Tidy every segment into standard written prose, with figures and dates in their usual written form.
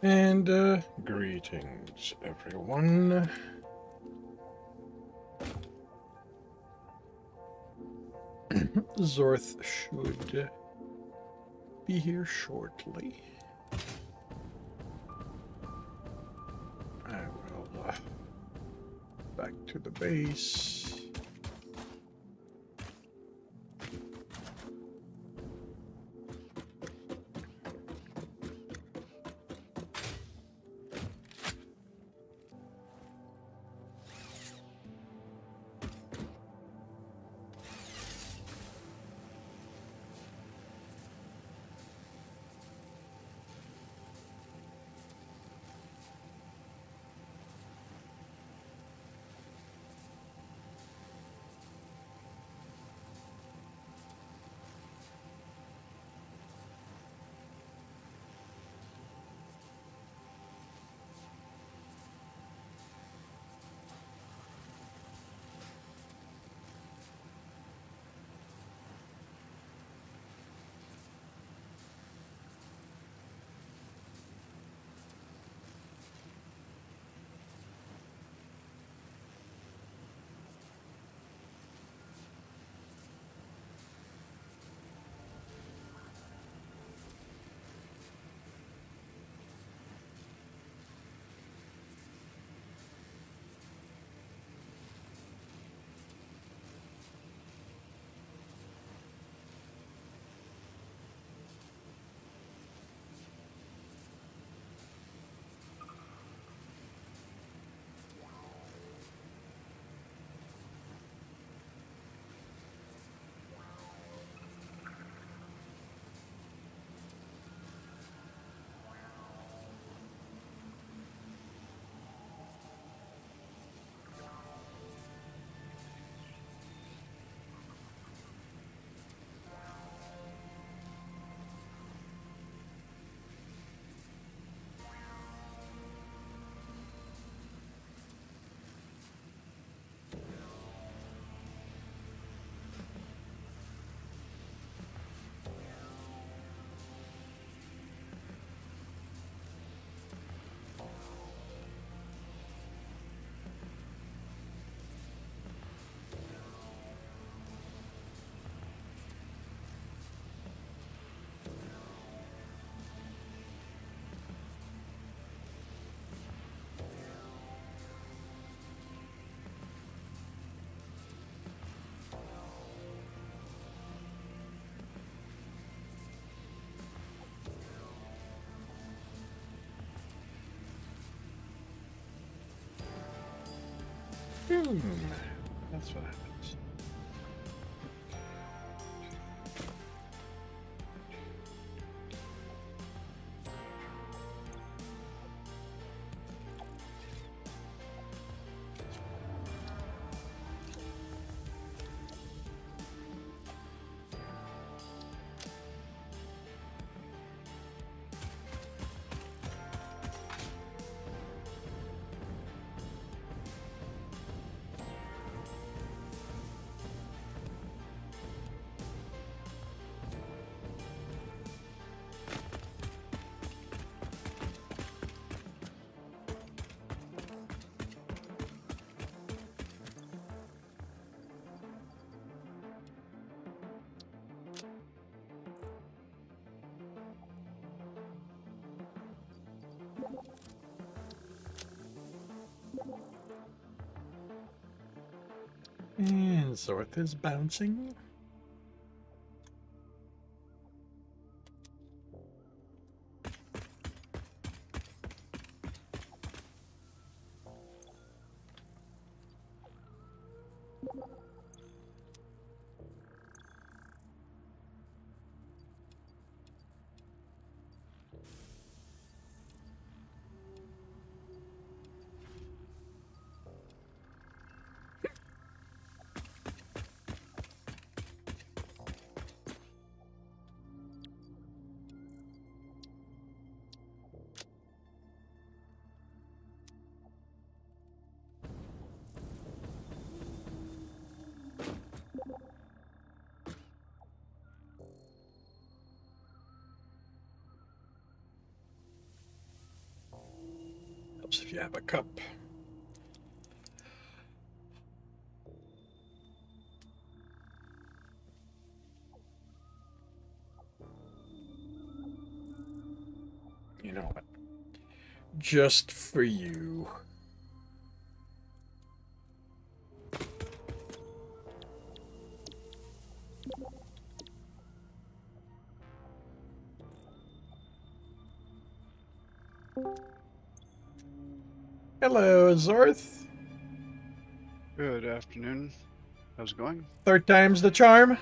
And greetings, everyone. Zorth should be here shortly. I will back to the base. That's what happens. And Zorth is bouncing. if you have a cup. You know what? Just for you. Hello, Zorth. Good afternoon. How's it going? Third time's the charm.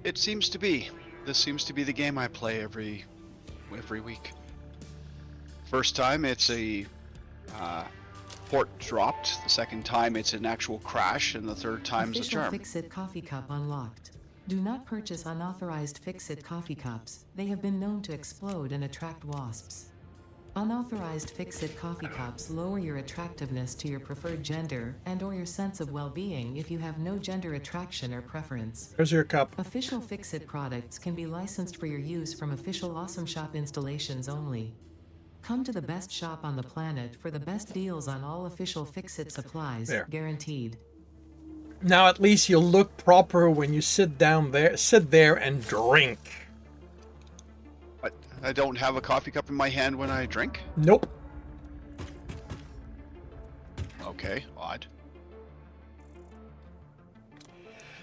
It seems to be. This seems to be the game I play every week. First time it's a port dropped. The second time it's an actual crash, and the third time's a charm. Fix-It coffee cup unlocked. Do not purchase unauthorized Fix-It coffee cups. They have been known to explode and attract wasps. Unauthorized Fix-It coffee cups lower your attractiveness to your preferred gender and/or your sense of well-being if you have no gender attraction or preference. Here's your cup. Official Fix-It products can be licensed for your use from official Awesome Shop installations only. Come to the best shop on the planet for the best deals on all official Fix-It supplies, guaranteed. Now at least you'll look proper when you sit there and drink. I don't have a coffee cup in my hand when I drink? Nope. Okay, odd.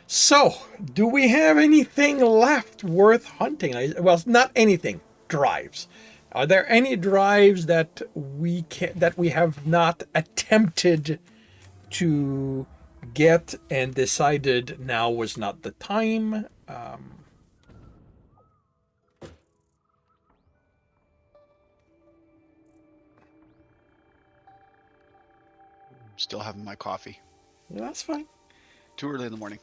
So, do we have anything left worth hunting? Well, not anything. Drives. Are there any drives that we have not attempted to get and decided now was not the time? Still having my coffee. Yeah, that's fine. Too early in the morning.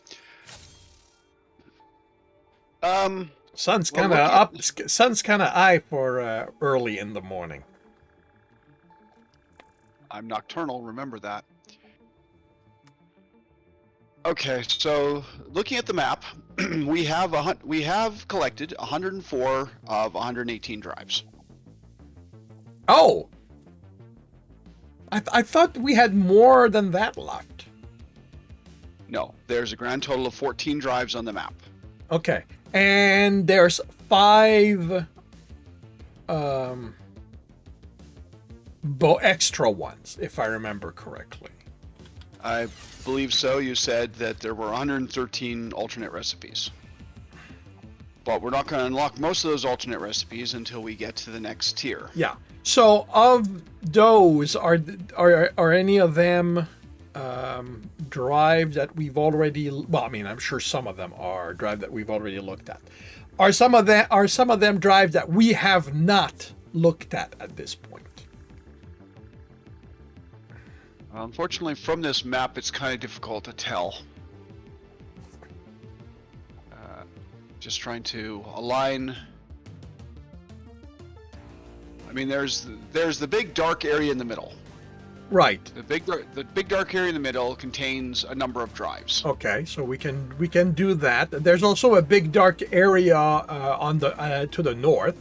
Sun's kind of up. Sun's kind of high for early in the morning. I'm nocturnal, remember that. Okay, so looking at the map, we have collected 104 of 118 drives. Oh, I thought we had more than that left. No, there's a grand total of 14 drives on the map. Okay, and there's 5 extra ones, if I remember correctly. I believe so. You said that there were 113 alternate recipes. But we're not going to unlock most of those alternate recipes until we get to the next tier. Yeah. So of those, are any of them drive that we've already? Well, I mean, I'm sure some of them are drive that we've already looked at. Are some of them drive that we have not looked at this point? Unfortunately, from this map, it's kind of difficult to tell. Just trying to align. I mean, there's the big dark area in the middle. Right. The big dark area in the middle contains a number of drives. Okay, so we can do that. There's also a big dark area on the to the north.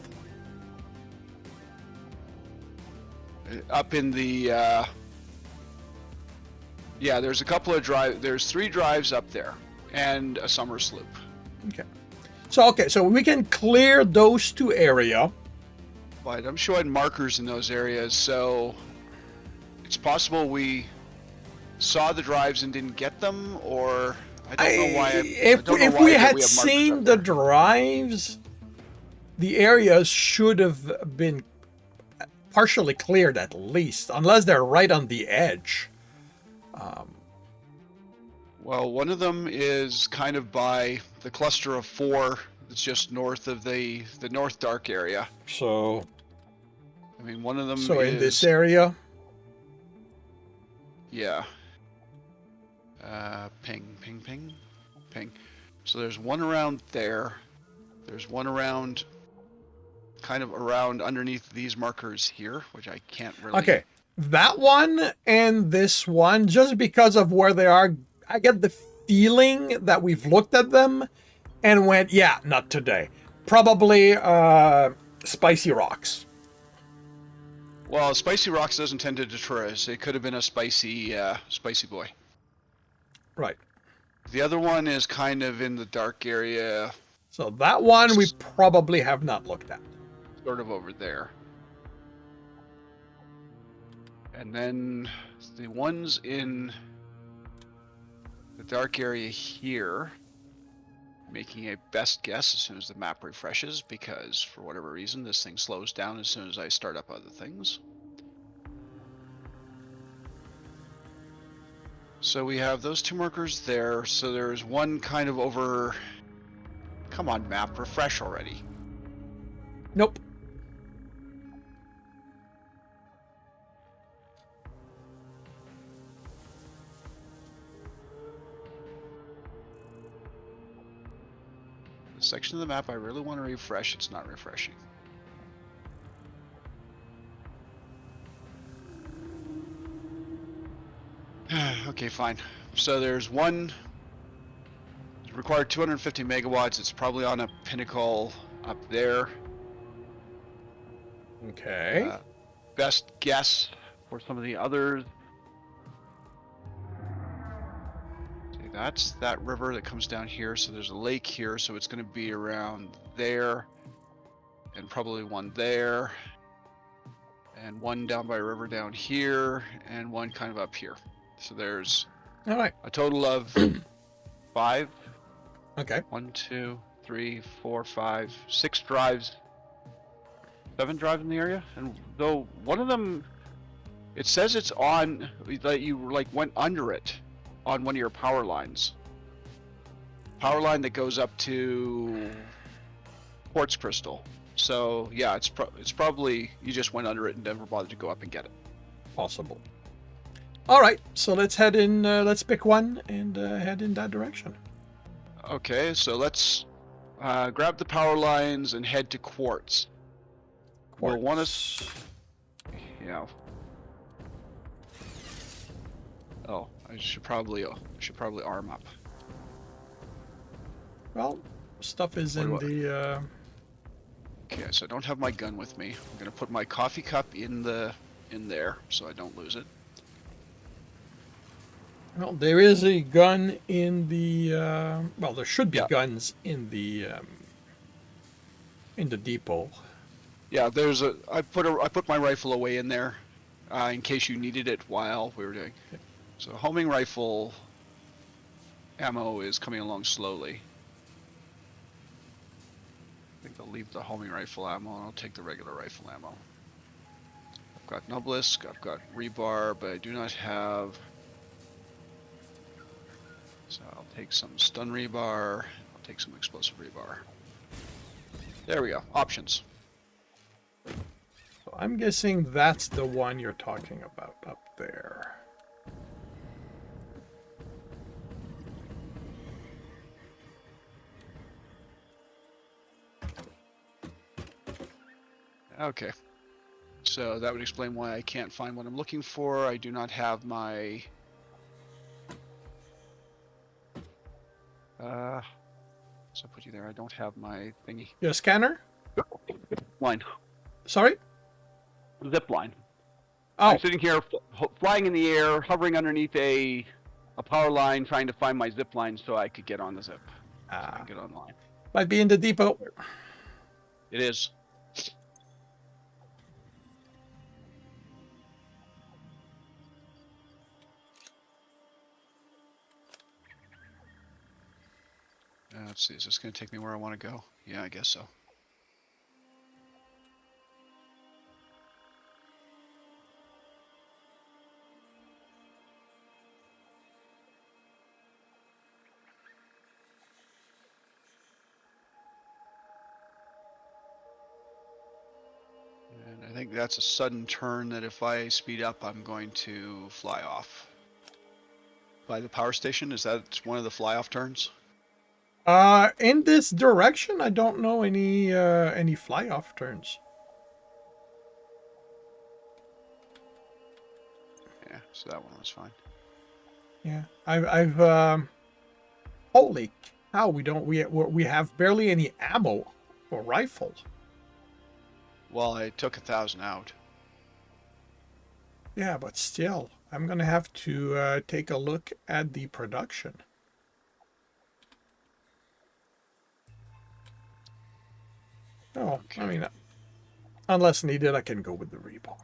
Up in the yeah, there's a couple of drives. There's 3 drives up there, and a summer sloop. Okay. So we can clear those 2 areas. But I'm showing markers in those areas, so it's possible we saw the drives and didn't get them, or I don't know why. If we had seen the drives, the areas should have been partially cleared at least, unless they're right on the edge. Well, one of them is kind of by the cluster of 4 that's just north of the North Dark area. So, I mean, one of them so is... in this area? Yeah. Ping. So there's one around there. There's one around... kind of around underneath these markers here, which I can't really... Okay. That one and this one, just because of where they are, I get the feeling that we've looked at them and went, yeah, not today. Probably spicy rocks. Well, spicy rocks doesn't tend to deter us. It could have been a spicy boy. Right. The other one is kind of in the dark area, So that one we probably have not looked at. sort of over there. And then the ones in the dark area here, making a best guess as soon as the map refreshes, because for whatever reason this thing slows down as soon as I start up other things. So we have those two markers there. So there's one kind of over. Come on, map, refresh already. Nope. The section of the map I really want to refresh, it's not refreshing. Okay, fine. So there's one required 250 megawatts. It's probably on a pinnacle up there. Okay. Best guess for some of the others. See, that's that river that comes down here. So there's a lake here. So it's going to be around there. And probably one there. And one down by a river down here. And one kind of up here. So there's All right. a total of 5. Okay. 1, 2, 3, 4, 5, 6 drives. 7 drives in the area, and though one of them, it says it's on that you like went under it on one of your power lines. Power line that goes up to quartz crystal. So yeah, it's probably you just went under it and never bothered to go up and get it. Possible. All right. So let's head in. Let's pick one and head in that direction. Okay, so let's grab the power lines and head to quartz. We'll want to, yeah. Oh, I should probably arm up. Well, stuff is in the. Okay, so I don't have my gun with me. I'm gonna put my coffee cup in there so I don't lose it. Well, there is a gun in the. Well, there should be guns in the depot. Yeah, there's a. I put my rifle away in there, in case you needed it while we were doing. Okay. So homing rifle ammo is coming along slowly. I think I'll leave the homing rifle ammo and I'll take the regular rifle ammo. I've got Noblisk, I've got rebar, but I do not have. So I'll take some stun rebar, I'll take some explosive rebar. There we go, options. So I'm guessing that's the one you're talking about up there. Okay. So that would explain why I can't find what I'm looking for. I do not have my... so put you there. I don't have my thingy. Your scanner? Line. Sorry? Zip line. Oh, I'm sitting here flying in the air, hovering underneath a power line, trying to find my zip line so I could get on the zip. So I can get online. might be in the depot. It is. Let's see, is this going to take me where I want to go? Yeah, I guess so. And I think that's a sudden turn that if I speed up, I'm going to fly off. By the power station, is that one of the fly-off turns? In this direction, I don't know any fly-off turns. Yeah, so that one was fine. Yeah, I've holy cow, we have barely any ammo for rifle. Well, I took 1,000 out. Yeah, but still, I'm gonna have to take a look at the production. Oh, I Okay. mean, unless needed, I can go with the rebar.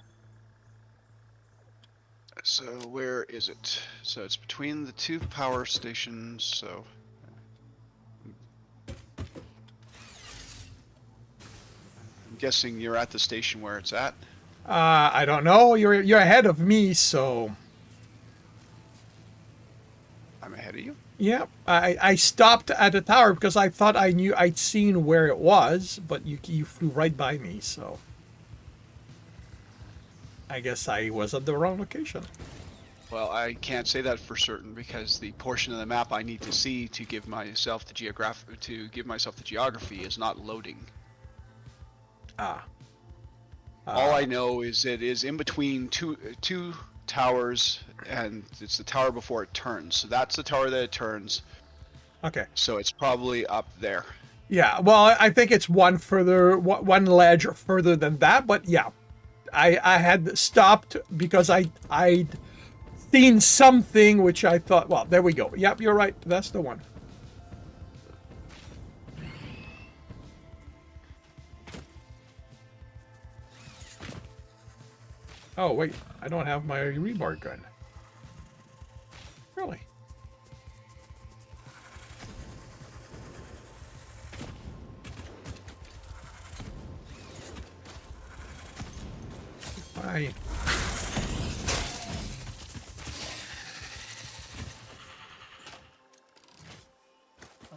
So where is it? So it's between the two power stations. So I'm guessing you're at the station where it's at. I don't know. You're ahead of me, so I'm ahead of you. yeah. I stopped at the tower because I thought I knew I'd seen where it was, but you flew right by me, so I guess I was at the wrong location. Well, I can't say that for certain because the portion of the map I need to see to give myself the geography is not loading. Ah. All I know is it is in between two towers, and it's the tower before it turns. So that's the tower that it turns. Okay. So it's probably up there. Yeah. Well, I think it's one ledge further than that, but yeah, I had stopped because I'd seen something which I thought, well, there we go. Yep, you're right. That's the one. Oh, wait. I don't have my rebar gun. Really? I...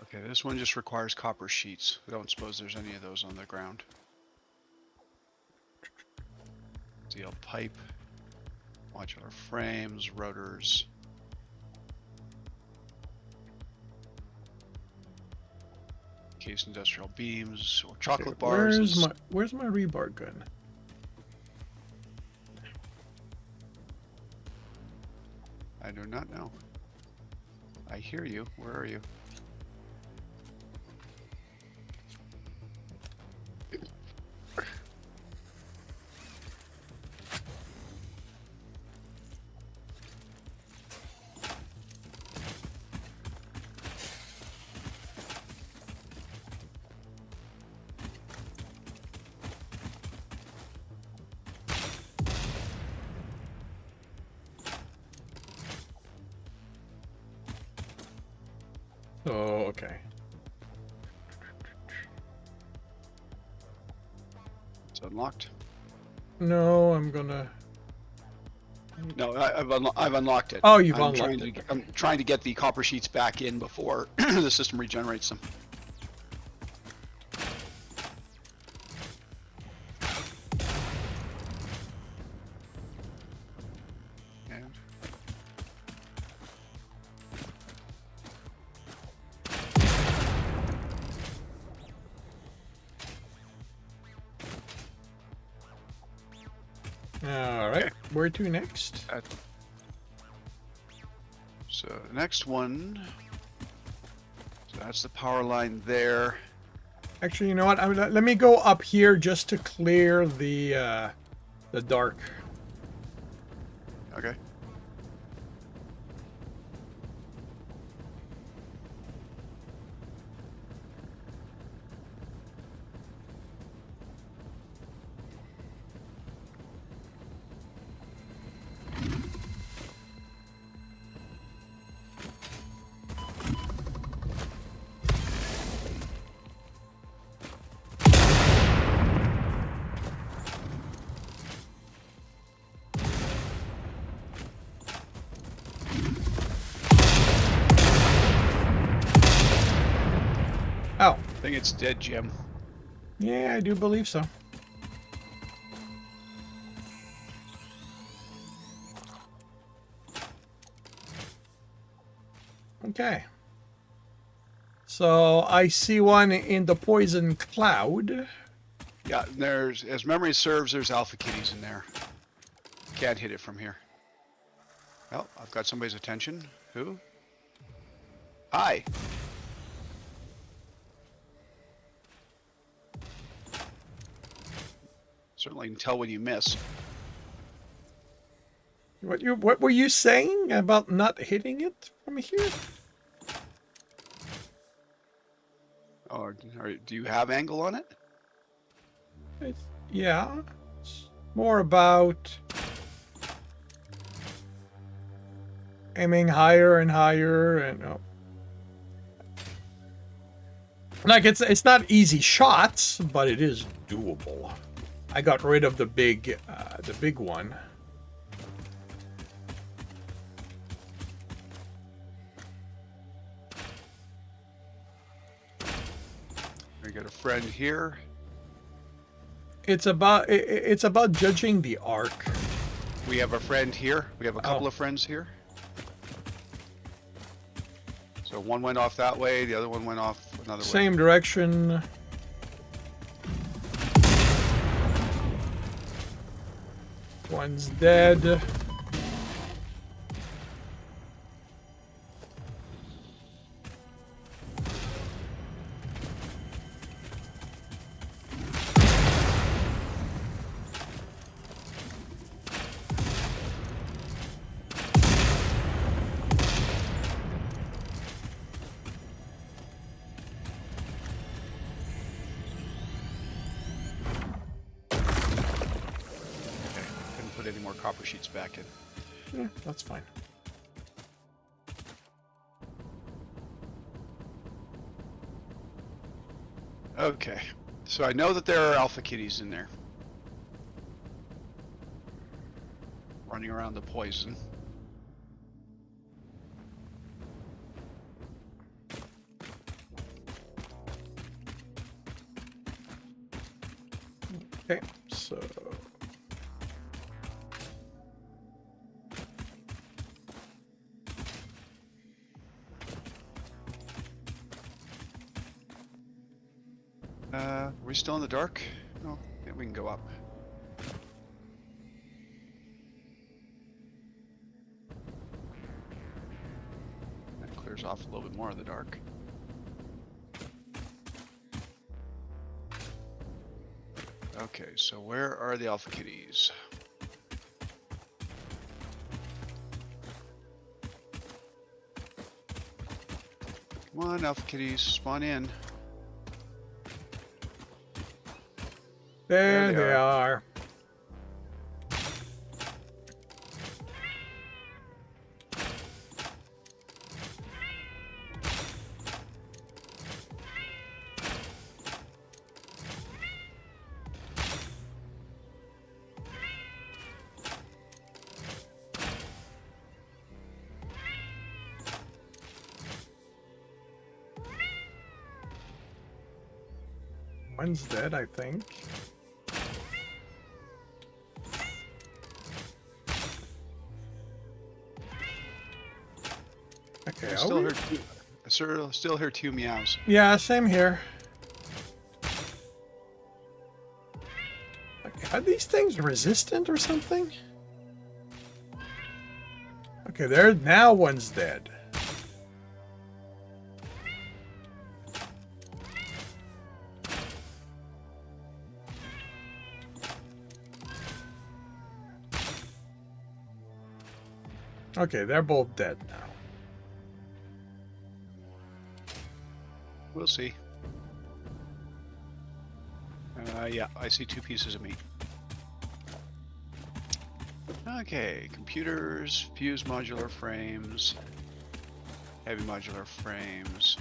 Okay, this one just requires copper sheets. I don't suppose there's any of those on the ground. Steel pipe, modular frames, rotors. Case industrial beams or chocolate bars. Where's my rebar gun? I do not know. I hear you. Where are you? Oh, okay. It's unlocked. No, I'm gonna... No, I've unlocked it. Oh, you've I'm unlocked trying it. I'm trying to get the copper sheets back in before the system regenerates them. And All right. Where to next? so the next one. So that's the power line there. Actually, you know what? Let me go up here just to clear the dark. Okay. Oh, I think it's dead, Jim. yeah, I do believe so. Okay. So I see one in the poison cloud. Yeah, there's, as memory serves, there's alpha kitties in there. Can't hit it from here. Well, I've got somebody's attention. Who? Hi. Certainly can tell when you miss. What were you saying about not hitting it from here? Or do you have angle on it? Yeah. It's more about aiming higher and higher, and like it's not easy shots, but it is doable. I got rid of the big one. We got a friend here. It's about judging the arc. We have a friend here. We have a couple Oh. of friends here. So one went off that way, the other one went off another way. Same direction. One's dead. Couldn't put any more copper sheets back in. Yeah, that's fine. Okay, so I know that there are alpha kitties in there. Running around the poison. Okay, so Are we still in the dark? No, yeah, we can go up. That clears off a little bit more of the dark. Okay, so where are the alpha kitties? Come on, alpha kitties, spawn in. there they they are. One's dead, I think. Okay, I are still we? heard two, still hear two meows. Yeah, same here. Okay, are these things resistant or something? Okay, there now one's dead. Okay, they're both dead now. We'll see. Yeah, I see two pieces of meat. Okay, computers, fuse modular frames, heavy modular frames.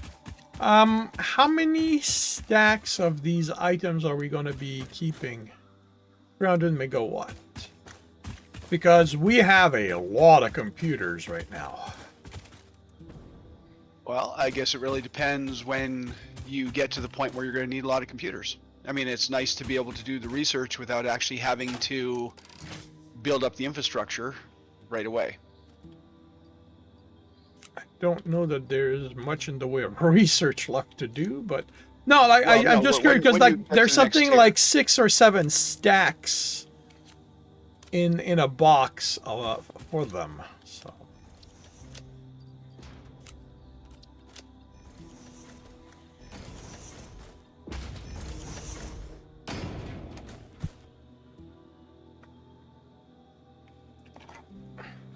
How many stacks of these items are we going to be keeping? 300 megawatt. Because we have a lot of computers right now. Well, I guess it really depends when you get to the point where you're going to need a lot of computers. I mean, it's nice to be able to do the research without actually having to build up the infrastructure right away. I don't know that there's much in the way of research left to do, but no, like Well, I'm no, just when- curious because when like you get to there's the next something tier. like 6 or 7 stacks in a box for them. So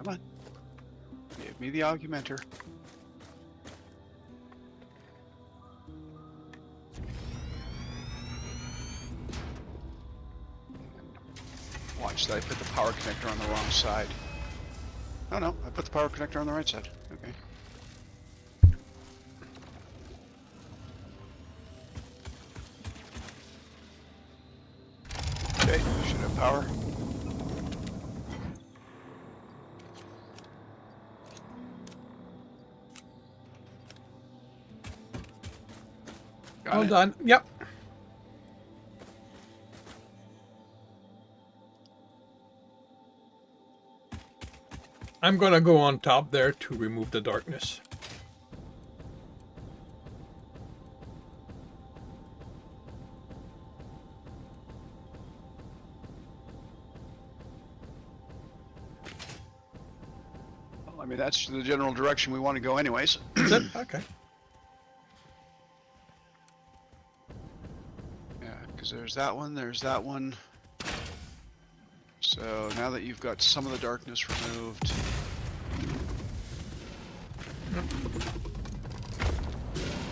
Come on. Give me the augmenter. Watch that I put the power connector on the wrong side. Oh no, I put the power connector on the right side. Okay. Okay, should have power. Got All it. done. Yep. I'm gonna go on top there to remove the darkness. Well, I mean, that's the general direction we want to go anyways. Is it? Okay. Yeah, because there's that one, there's that one. So now that you've got some of the darkness removed.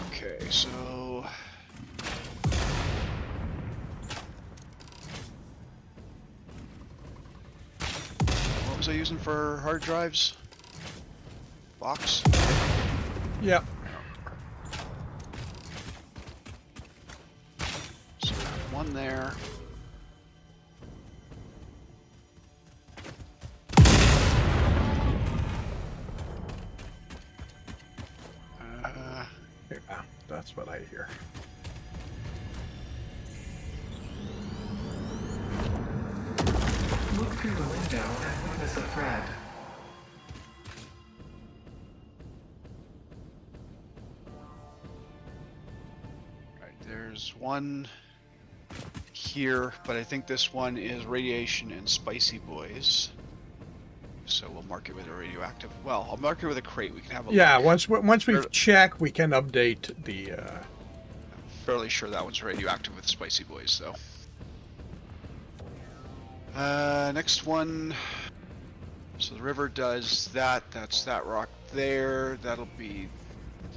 Okay, so... What was I using for hard drives? Box? Yep. So one there. Yeah, that's what I hear. Look through the window and witness a thread. Right, there's one here, but I think this one is radiation and spicy boys. So we'll mark it with a radioactive. Well, I'll mark it with a crate. We can have a Yeah, look. once we've checked, we can update the. Fairly sure that one's radioactive with spicy boys, though. Next one. So the river does that. That's that rock there. That'll be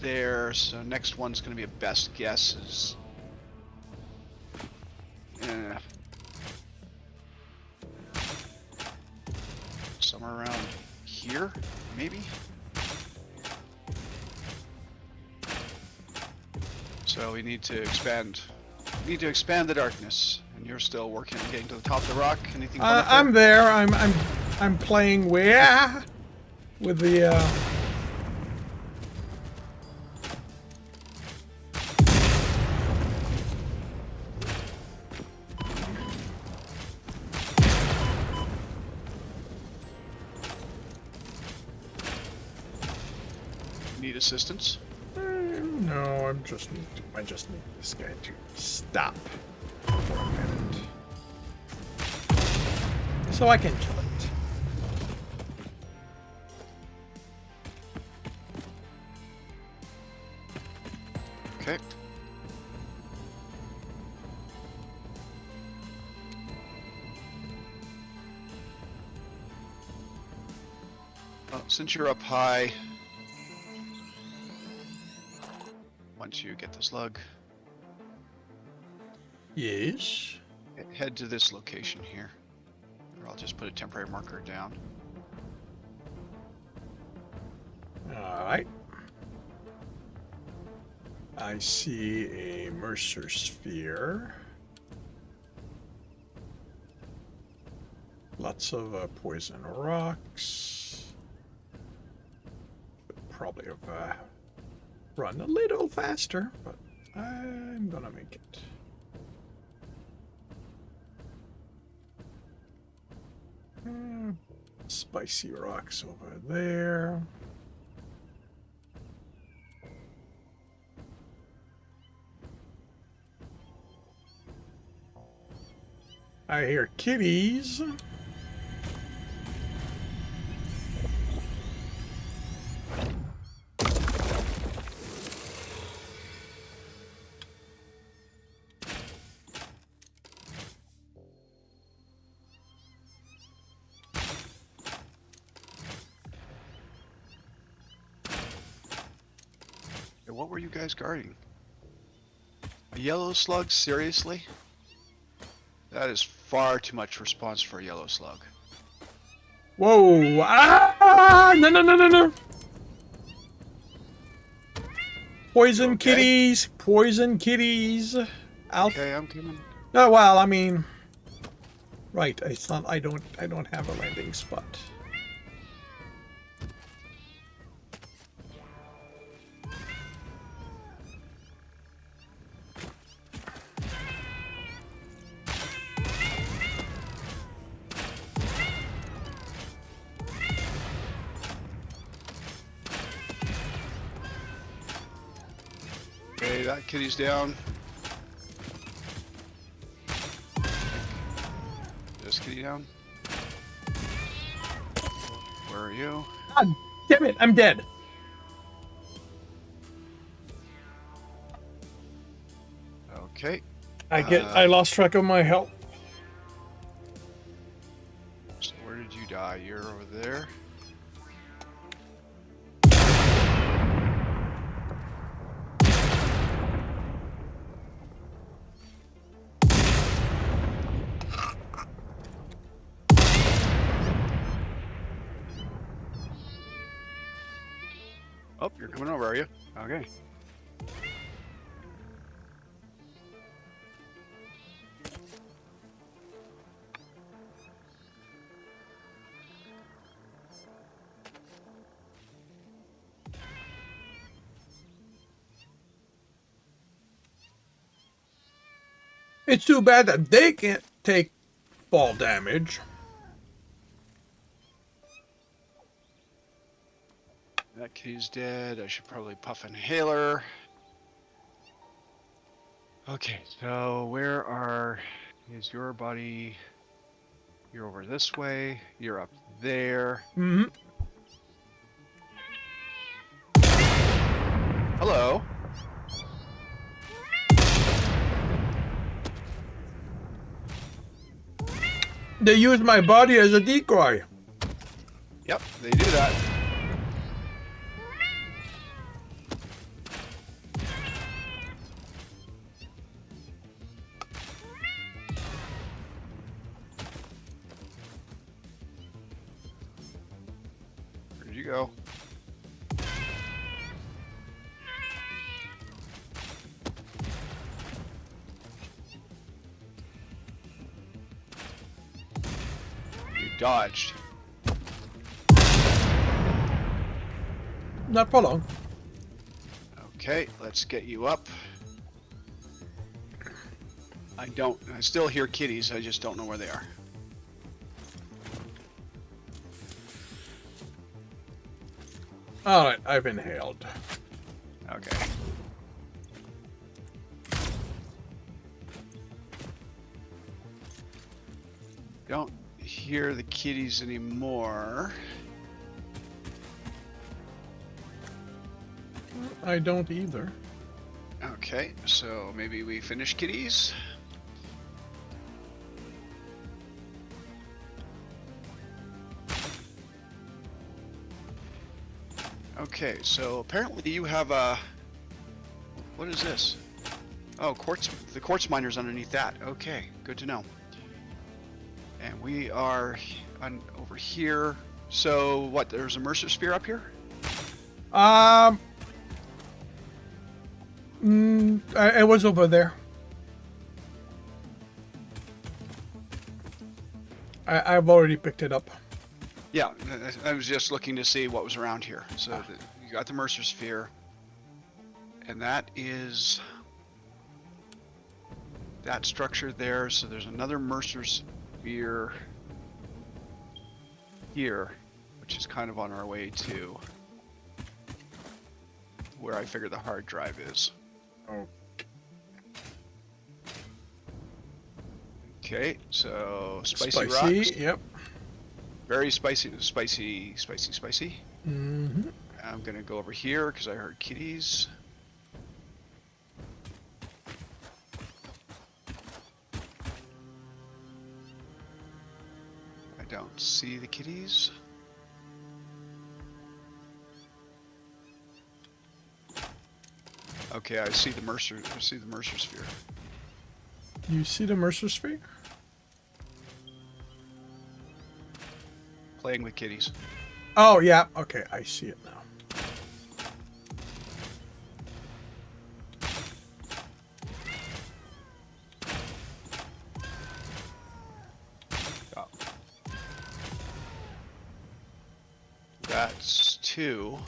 there. So next one's going to be a best guess is. Somewhere around here, maybe. So we need to expand. We need to expand the darkness, and you're still working on getting to the top of the rock. Anything? I'm there. I'm playing with the. Need assistance? No, I just need this guy to stop for a minute, so I can kill it. Okay. Well, since you're up high, once you get the slug, Yes. head to this location here. Or I'll just put a temporary marker down. All right. I see a Mercer sphere. Lots of poison rocks. Probably have run a little faster, but I'm gonna make it. Spicy rocks over there. I hear kitties. Hey, what were you guys guarding? A yellow slug? Seriously? That is far too much response for a yellow slug. Whoa! Ah! No, no, no, no, no! Poison Okay. kitties! Poison kitties! Okay, I'm coming. No, well, I mean, right. It's not. I don't have a landing spot. Okay, that kitty's down. This kitty down. Where are you? God damn it! I'm dead. Okay. I lost track of my health. So where did you die? You're over there. Oh, you're coming over, are you? Okay. It's too bad that they can't take fall damage. That kitty's dead. I should probably puff inhaler. Okay, so where is your body? You're over this way. You're up there. Mm-hmm. Hello. They use my body as a decoy. Yep, they do that. Where'd you go? You dodged. Not for long. Okay, let's get you up. I still hear kitties, I just don't know where they are. Alright, I've inhaled. Okay. Don't hear the kitties anymore. I don't either. Okay, so maybe we finish kitties. Okay, so apparently you have a... What is this? Oh, the quartz miner's underneath that. Okay, good to know. And we are over here. So what, there's a immersive spear up here? It was over there. I've already picked it up. Yeah, I was just looking to see what was around here. So you got the Mercer Sphere, and that is that structure there. So there's another Mercer Sphere here, which is kind of on our way to where I figure the hard drive is. Oh. Okay, so spicy rocks. Yep. Very spicy, spicy, spicy, spicy. Mm-hmm. I'm gonna go over here because I heard kitties. I don't see the kitties. Okay, I see the Mercer. I see the Mercer sphere. You see the Mercer sphere? Playing with kitties. Oh, yeah. Okay, I see it now. Oh. That's 2.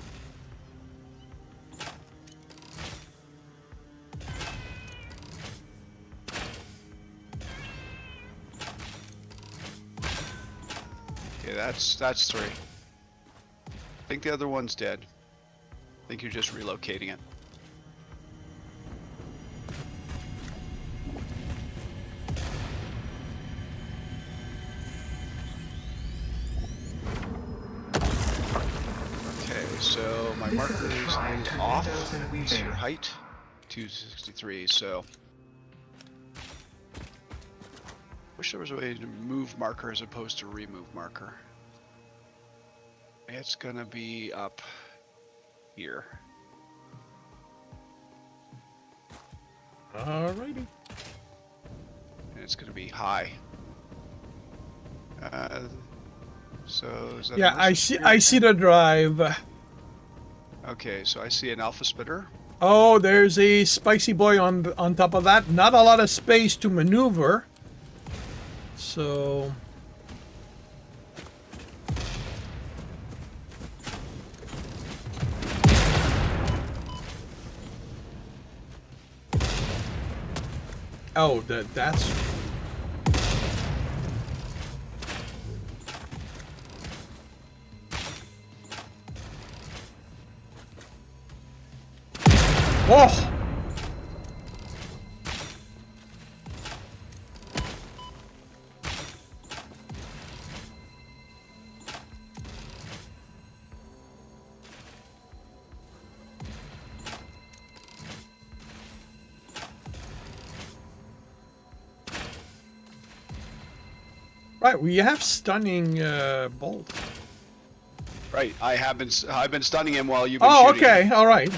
Okay, that's 3. I think the other one's dead. I think you're just relocating it. Okay, so my marker is off. It's your height, 263. So, wish there was a way to move marker as opposed to remove marker. It's gonna be up here. Alrighty. And it's gonna be high. So is that Yeah, a I Mercer see. sphere I here? see the drive. Okay, so I see an alpha spitter. Oh, there's a spicy boy on top of that. Not a lot of space to maneuver. So. Oh, that's. Oh! Right, we have stunning bolt. Right, I've been stunning him while you've been Oh, shooting okay, him. all right.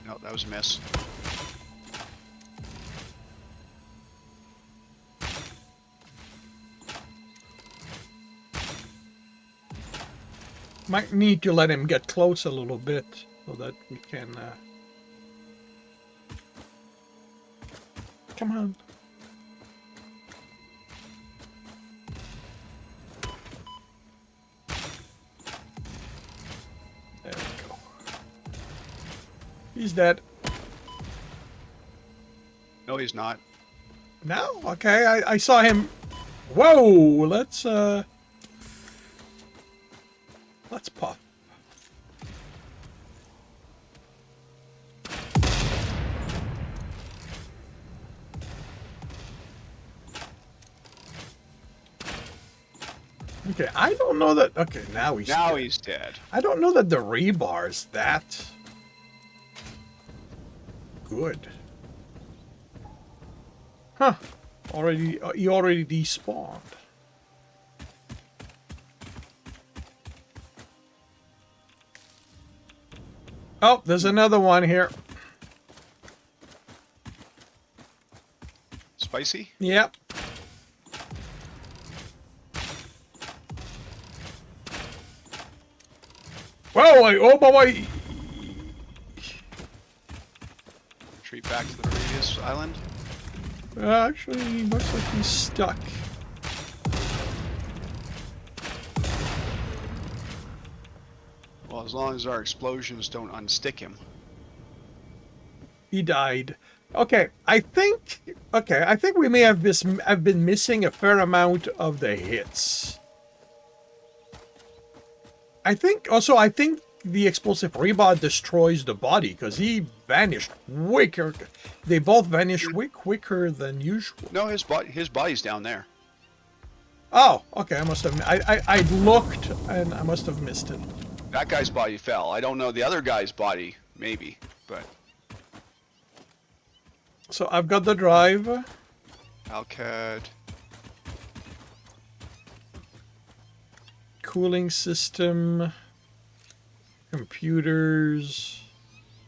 No, that was a miss. Might need to let him get close a little bit so that we can. Come on. There we go. He's dead. No, he's not. No? Okay, I saw him. Whoa! Let's pop. Okay, I don't know that. Okay, now he's Now dead. he's dead. I don't know that the rebar is that good. Huh. He already despawned. Oh, there's another one here. Spicy? Yep. Whoa, oh boy. Retreat back to the previous island. Actually, looks like he's stuck. Well, as long as our explosions don't unstick him. He died. Okay, I think we may have been missing a fair amount of the hits. I think the explosive rebar destroys the body because he vanished way quicker. They both vanished way quicker than usual. No, his body's down there. Oh, okay. I must have. I looked and I must have missed it. That guy's body fell. I don't know the other guy's body. Maybe. but So I've got the drive. Alcad. Cooling system, computers,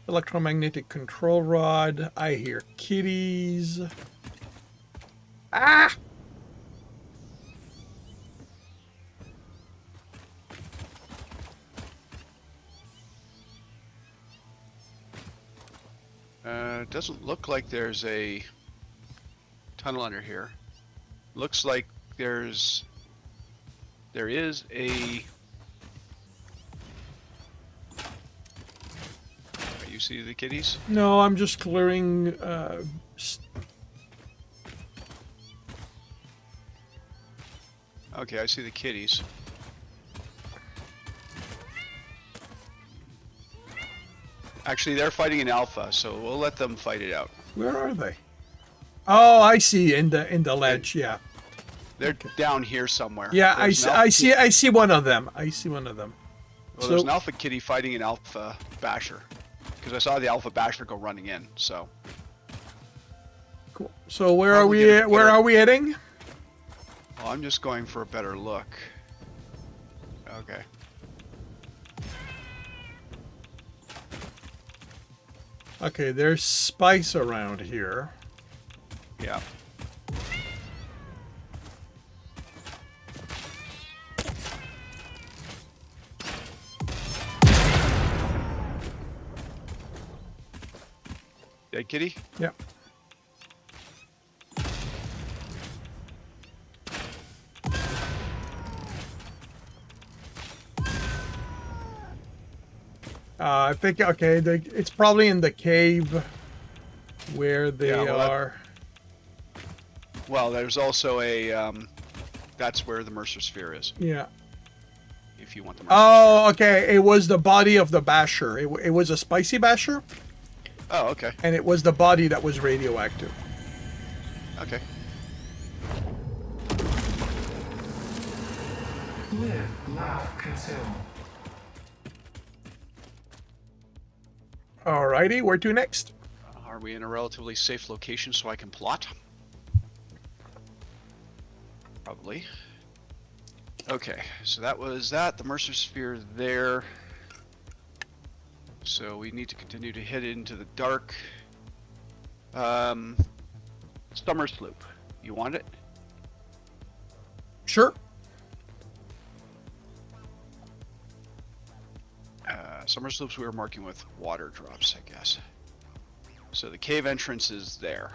electromagnetic control rod. I hear kitties. Ah! It doesn't look like there's a tunnel under here. Looks like there is a. You see the kitties? No, I'm just clearing. Okay, I see the kitties. Actually, they're fighting an alpha, so we'll let them fight it out. Where are they? Oh, I see in the ledge. Yeah. They're down here somewhere. Yeah, There's an I see one of them. I see one of them. Well, there's an alpha kitty fighting an alpha basher, because I saw the alpha basher go running in. So. Cool. So where are Probably we? get a Where better- are we heading? Well, I'm just going for a better look. Okay. Okay, there's spice around here. Yeah. Dead kitty? Yep. I think, okay, it's probably in the cave where they Yeah, well, are. Well, there's also a, that's where the Mercer Sphere is, Yeah. if you want the Mercer Oh, okay. It was the body of the basher. It was a spicy basher, Sphere. Oh, okay. and it was the body that was radioactive. Okay. Live, laugh, consume. Alrighty, where to next? Are we in a relatively safe location so I can plot? Probably. Okay, so that was that. The Mercer Sphere there. So we need to continue to head into the dark. Summer Sloop. You want it? Sure. Summer Sloops we were marking with water drops, I guess. So the cave entrance is there.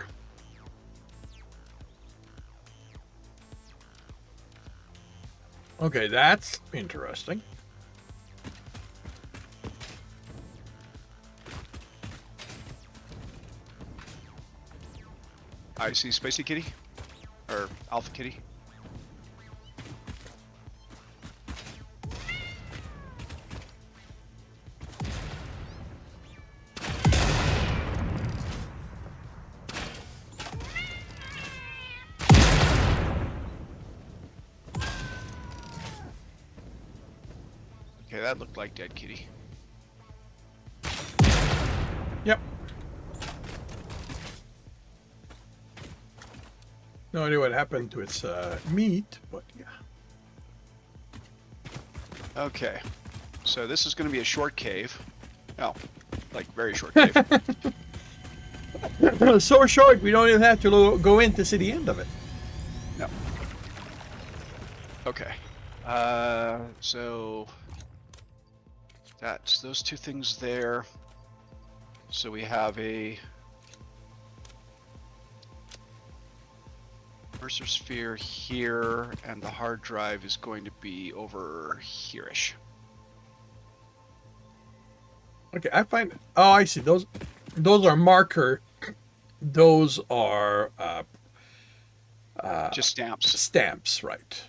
Okay, that's interesting. I see Spacey Kitty? Or Alpha Kitty? Okay, that looked like dead kitty. Yep. No idea what happened to its meat, but yeah. Okay, so this is going to be a short cave. Oh, like very short cave. So short, we don't even have to go in to see the end of it. No. Okay. So that's those two things there. So we have a Mercer Sphere here, and the hard drive is going to be over here-ish. Okay, I find. Oh, I see. Those are marker. Those are Just stamps. stamps, right?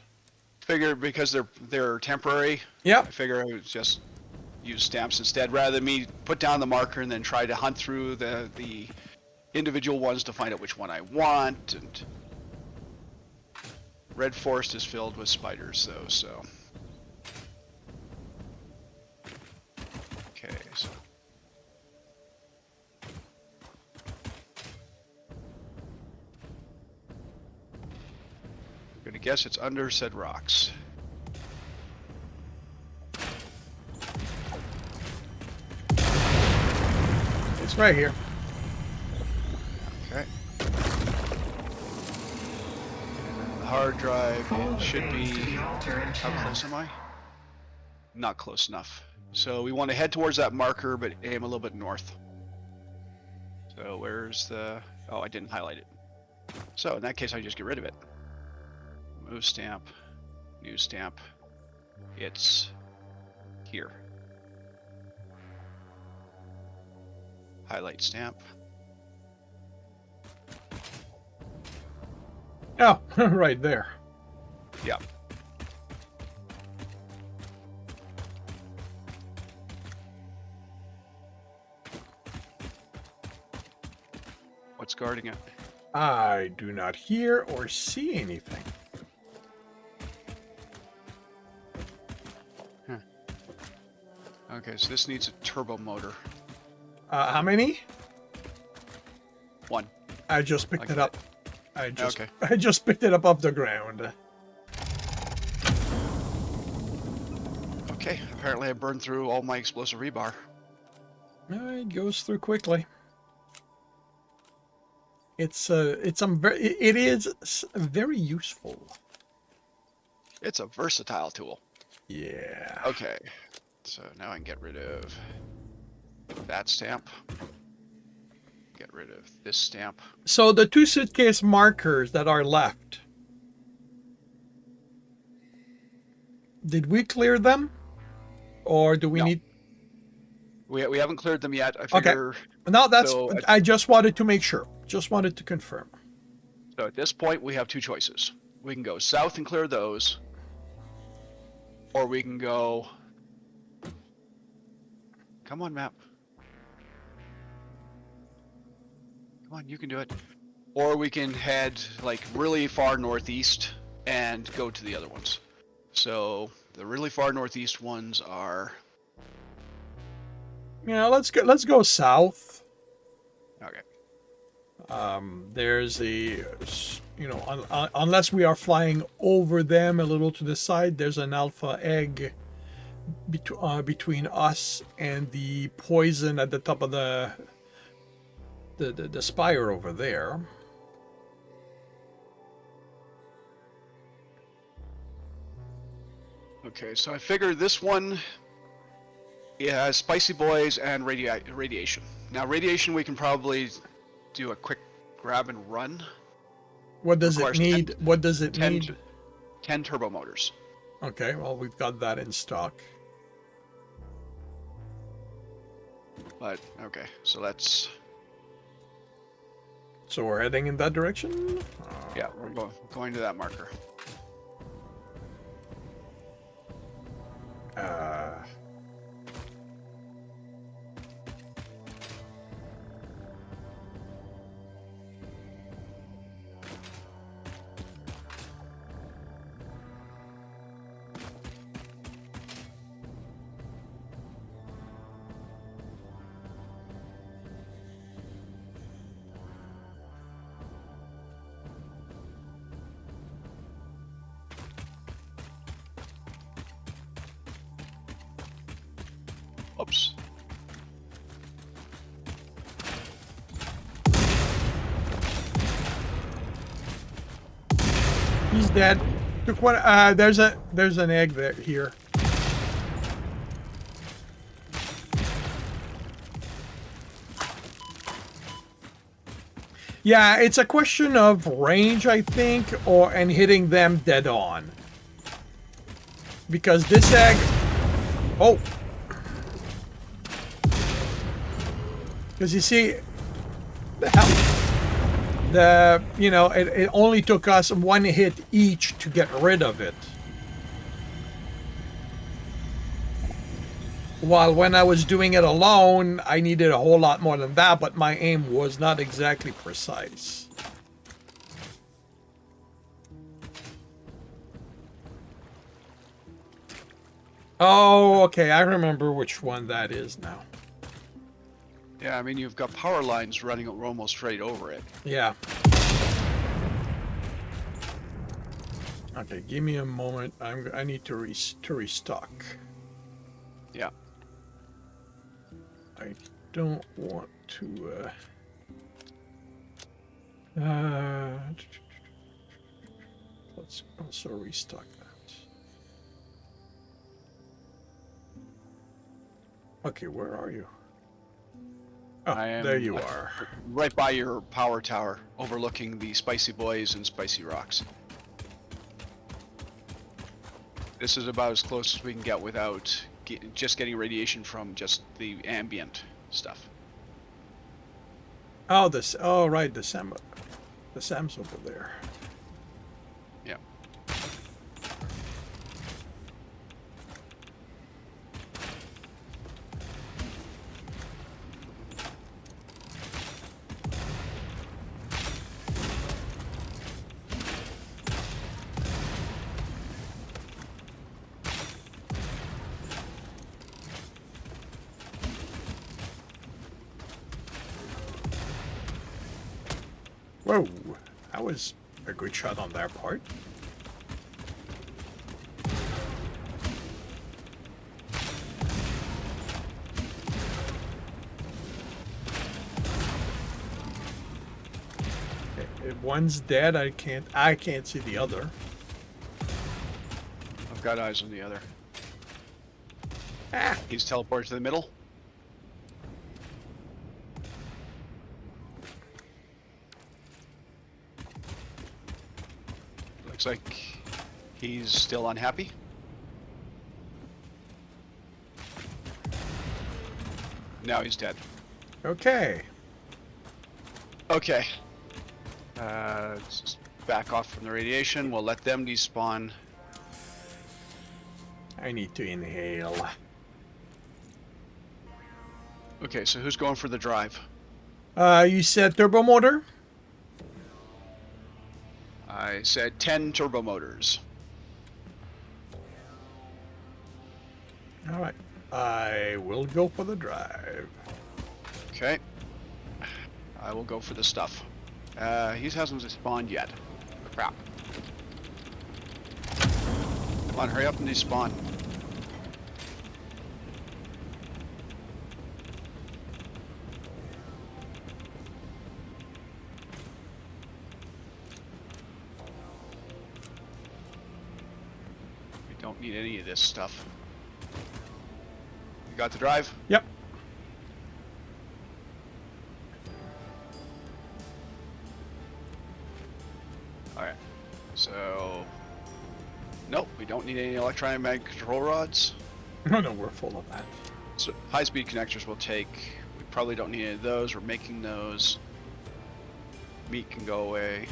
Figure because they're temporary. Yeah. I figure I would just use stamps instead, rather than me put down the marker and then try to hunt through the individual ones to find out which one I want. And Red Forest is filled with spiders, though. So okay, so guess it's under said rocks. It's right here. Okay. The hard drive, Follow it the should base to be... the altar and How chant. close am I? Not close enough. So we want to head towards that marker, but aim a little bit north. So where's the... Oh, I didn't highlight it. So in that case, I just get rid of it. Move stamp. New stamp. It's here. Highlight stamp. Oh, right there. Yeah. What's guarding it? I do not hear or see anything. Okay, so this needs a turbo motor. How many? One. I just picked Okay. it up. Okay. I just picked it up off the ground. Okay, apparently I burned through all my explosive rebar. It goes through quickly. It is very useful. It's a versatile tool. Yeah. Okay, so now I can get rid of that stamp. Get rid of this stamp. So the 2 suitcase markers that are left, did we clear them, or do we No. need? We haven't cleared them yet. I figure. No, that's. So, I just wanted to make sure. Just wanted to confirm. So at this point, we have two choices. We can go south and clear those, or we can go... Come on, map. Come on, you can do it. Or we can head like really far northeast and go to the other ones. So the really far northeast ones are... Yeah, let's go south. Okay. There's a, unless we are flying over them a little to the side, there's an alpha egg between us and the poison at the top of the spire over there. Okay, so I figure this one has spicy boys and radiation. Now radiation we can probably do a quick grab and run. What does it Requires need? What does it 10, need? 10 turbo motors. Okay, well, we've got that in stock. But okay, so let's... So we're heading in that direction? Yeah, we're going to that marker. Oops. He's dead. Took one. There's an egg there here. Yeah, it's a question of range, I think, and hitting them dead on. Because this egg... Oh! Because you see... it only took us one hit each to get rid of it. While when I was doing it alone, I needed a whole lot more than that, but my aim was not exactly precise. Oh, okay, I remember which one that is now. Yeah, I mean, you've got power lines running almost straight over it. Yeah. Okay, give me a moment. I need to restock. Yeah. I don't want to. Uh, let's also restock that. Okay, where are you? Oh, I there am you are. right by your power tower, overlooking the Spicy Boys and Spicy Rocks. This is about as close as we can get without just getting radiation from just the ambient stuff. Oh, this. Oh, right, the Sam. The Sam's over there. Yeah. Whoa, that was a good shot on their part. If one's dead, I can't see the other. I've got eyes on the other. Ah, He's teleported to the middle. Looks like he's still unhappy. Now he's dead. okay. Okay. Let's just back off from the radiation. We'll let them despawn. I need to inhale. Okay, so who's going for the drive? You said turbo motor? I said 10 turbo motors. All right. I will go for the drive. Okay. I will go for the stuff. He hasn't spawned yet. Crap. Come on, hurry up and despawn. We don't need any of this stuff. You got the drive? Yep. Alright. So... Nope, we don't need any electromagnetic control rods. No, no, we're full of that. So high-speed connectors we'll take. We probably don't need any of those. We're making those. Meat can go away.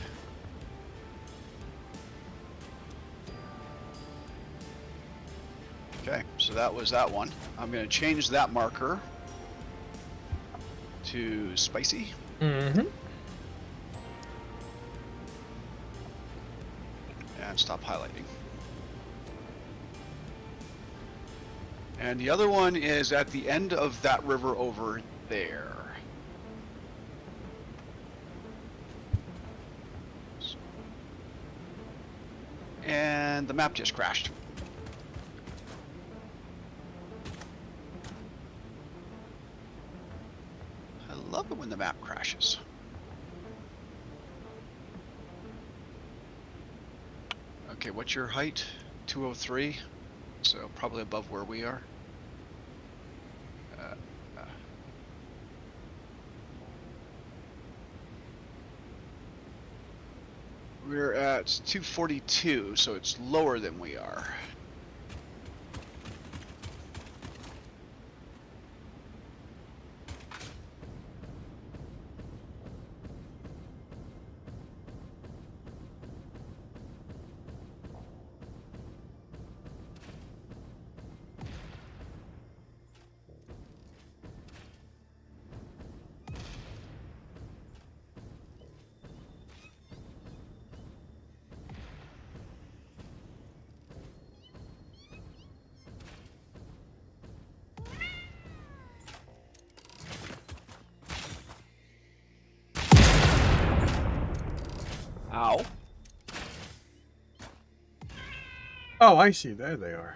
Okay, so that was that one. I'm going to change that marker to spicy. Mm-hmm. And stop highlighting. And the other one is at the end of that river over there. And the map just crashed. I love it when the map crashes. Okay, what's your height? 203? So probably above where we are. We're at 242, so it's lower than we are. Oh, I see. There they are.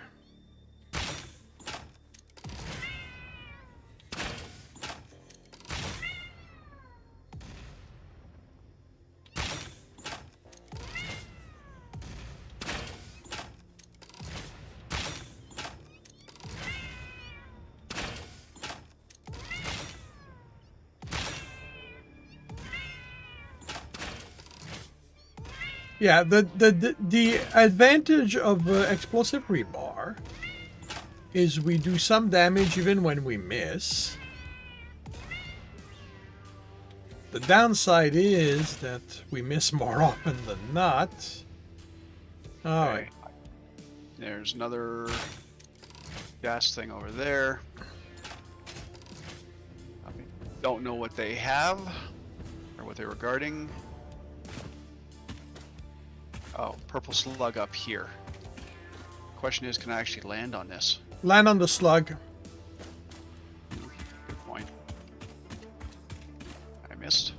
Yeah, the advantage of explosive rebar is we do some damage even when we miss. The downside is that we miss more often than not. All right. There's another gas thing over there. I don't know what they have or what they were guarding. Oh, purple slug up here. Question is, can I actually land on this? Land on the slug. Good point. I missed.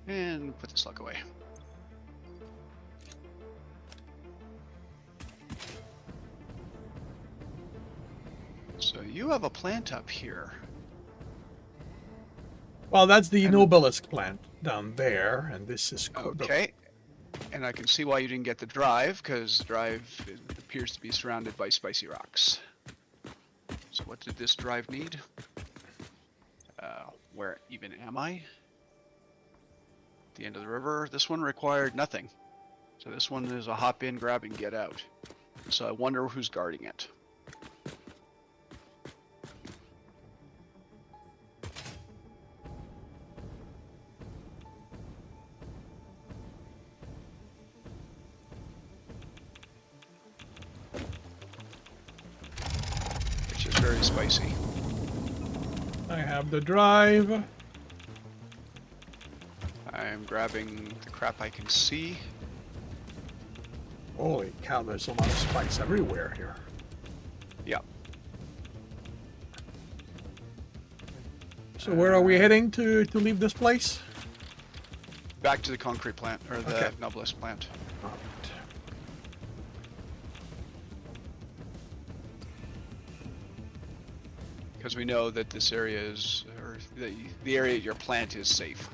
And put the slug away. So you have a plant up here. Well, that's the Nobilisk plant down there, and this is Okay. And I can see why you didn't get the drive, because the drive appears to be surrounded by spicy rocks. So what did this drive need? Where even am I? The end of the river. This one required nothing. So this one is a hop in, grab, and get out. So I wonder who's guarding it. Which is very spicy. I have the drive. I'm grabbing the crap I can see. Holy cow, there's a lot of spikes everywhere here. Yep. So where are we heading to leave this place? Back to the concrete plant, or the Okay. Novelist plant. All right. Because we know that this area is, or the area at your plant is safe.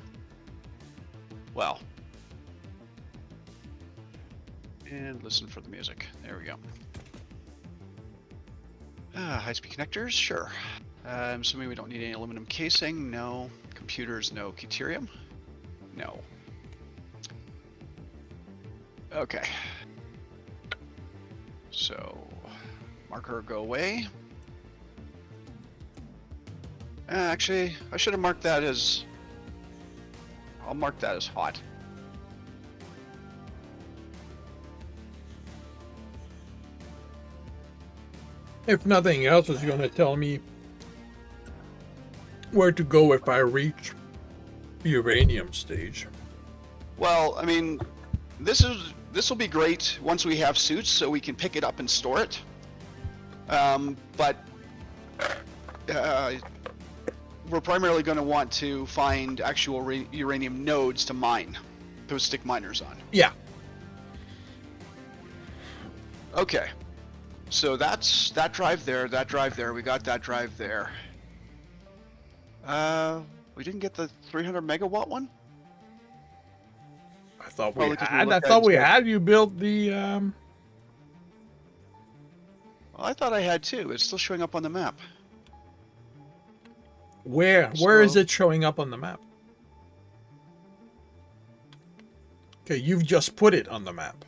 Well. And listen for the music. There we go. High-speed connectors, sure. I'm assuming we don't need any aluminum casing. No. Computers, no. Deuterium? No. Okay. So, marker go away. Actually, I should have marked that as... I'll mark that as hot. If nothing else, it's going to tell me where to go if I reach the uranium stage. Well, I mean, this will be great once we have suits, so we can pick it up and store it. But we're primarily going to want to find actual uranium nodes to mine, to stick miners on. Yeah. Okay, so that's that drive there, that drive there. We got that drive there. We didn't get the 300 megawatt one. I thought we Probably 'cause we had. I looked at thought it we instead. had. You built the. Well, I thought I had too. It's still showing up on the map. Where? Where is So- it showing up on the map? Okay, you've just put it on the map.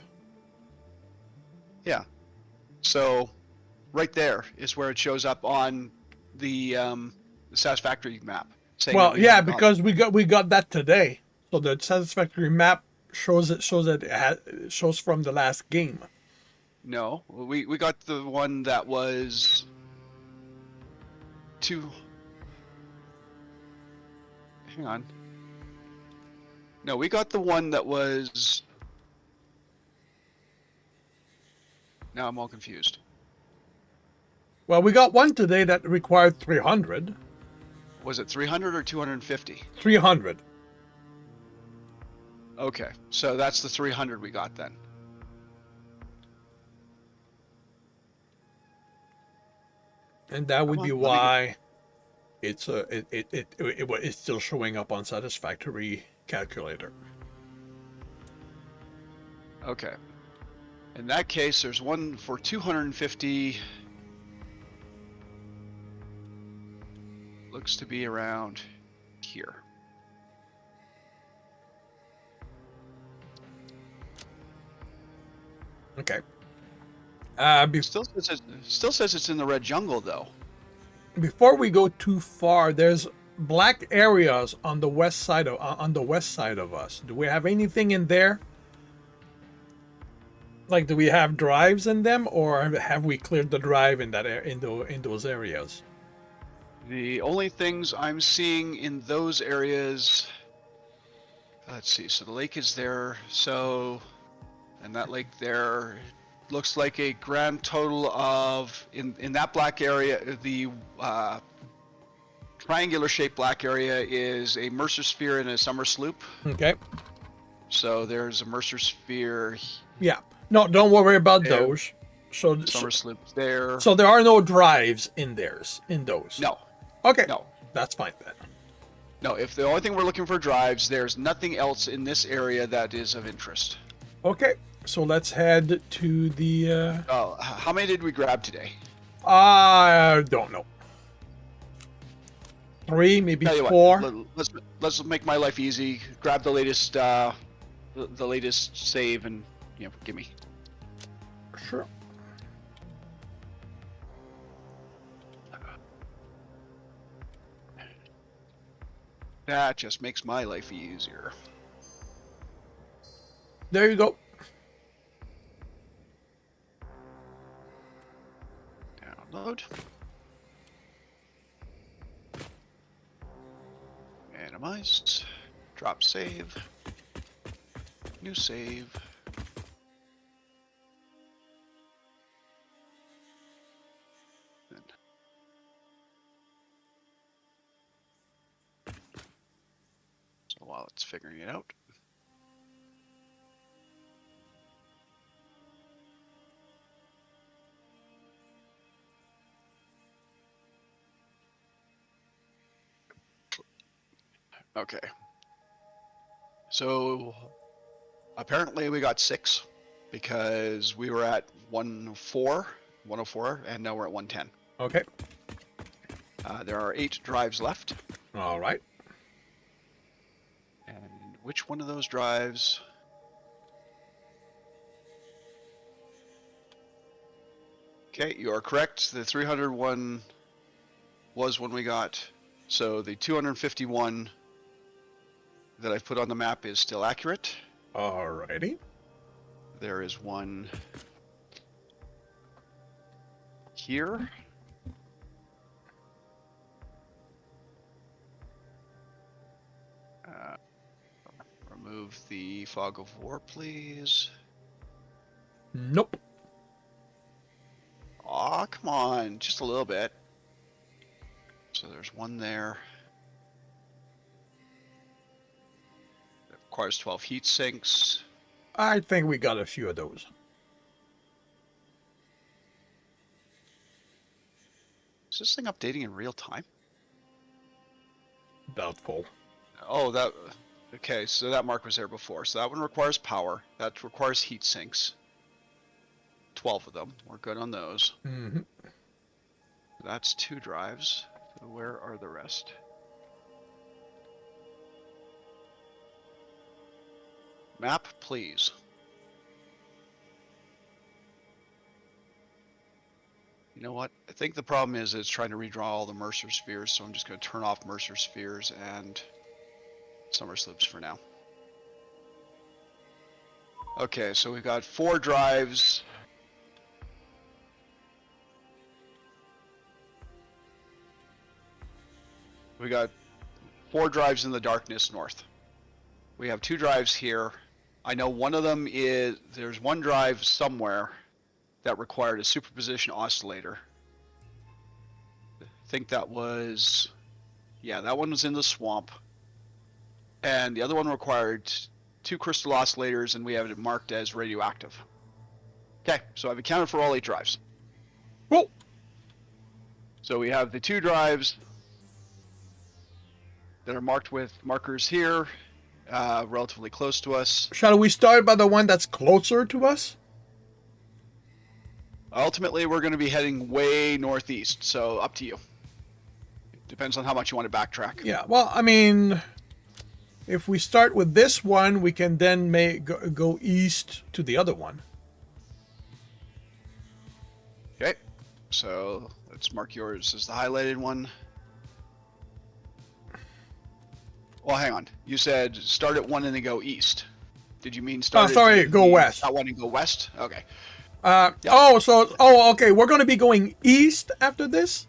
Yeah. So, right there is where it shows up on the Satisfactory map. saying Well, that we yeah, haven't because we got that today. So the Satisfactory map shows that it shows from the last game. No, we got the one that was Hang on. No, we got the one that was. Now I'm all confused. Well, we got one today that required 300. Was it 300 or 250? 300. Okay, so that's the 300 we got then. And that would Come be on, let me why it's still showing up on Satisfactory calculator. Okay. In that case, there's one for 250. Looks to be around here. Okay. Still says it's in the red jungle though. Before we go too far, there's black areas on the west side of us. Do we have anything in there? Like, do we have drives in them, or have we cleared the drive in those areas? The only things I'm seeing in those areas, let's see. So the lake is there. And that lake there looks like a grand total of in that black area, the triangular shaped black area is a Mercer sphere and a summer sloop. Okay. So there's a Mercer sphere. Yeah. No, don't worry about There. those. So Summer sloop's there. So there are no drives in those. No. Okay. No. That's fine then. No, if the only thing we're looking for drives, there's nothing else in this area that is of interest. Okay. So let's head to the. How many did we grab today? I don't know. 3, maybe Tell you 4. What, let's make my life easy. Grab the latest the latest save and give me. Sure. That just makes my life easier. There you go. Download. Minimize. Drop save. New save. So while it's figuring it out. Okay. So apparently we got 6 because we were at 104, and now we're at 110. Okay. There are 8 drives left. All right. And which one of those drives? Okay, you are correct. The 301 was when we got. So the 251 that I've put on the map is still accurate. Alrighty. There is one here. Remove the fog of war, please. Nope. Aw, come on, just a little bit. So there's one there. It requires 12 heat sinks. I think we got a few of those. Is this thing updating in real time? Doubtful. Oh, that... Okay, so that mark was there before. So that one requires power. That requires heat sinks. 12 of them. We're good on those. Mm-hmm. That's 2 drives. So where are the rest? Map, please. You know what? I think the problem is it's trying to redraw all the Mercer spheres, so I'm just going to turn off Mercer spheres and summer sloops for now. Okay, so we've got 4 drives. We got 4 drives in the darkness north. We have 2 drives here. I know one of them is, there's one drive somewhere that required a superposition oscillator. think that was, yeah, that one was in the swamp. And the other one required 2 crystal oscillators, and we have it marked as radioactive. Okay, so I've accounted for all 8 drives. Well, So we have the 2 drives that are marked with markers here, relatively close to us. shall we start by the one that's closer to us? Ultimately, we're going to be heading way northeast, so up to you. Depends on how much you want to backtrack. Yeah, well, I mean, if we start with this one, we can then go east to the other one. Okay, so let's mark yours as the highlighted one. Well, hang on. You said start at 1 and then go east. Did you mean start go west. That one and go west? Okay. Yep. Okay, we're going to be going east after this?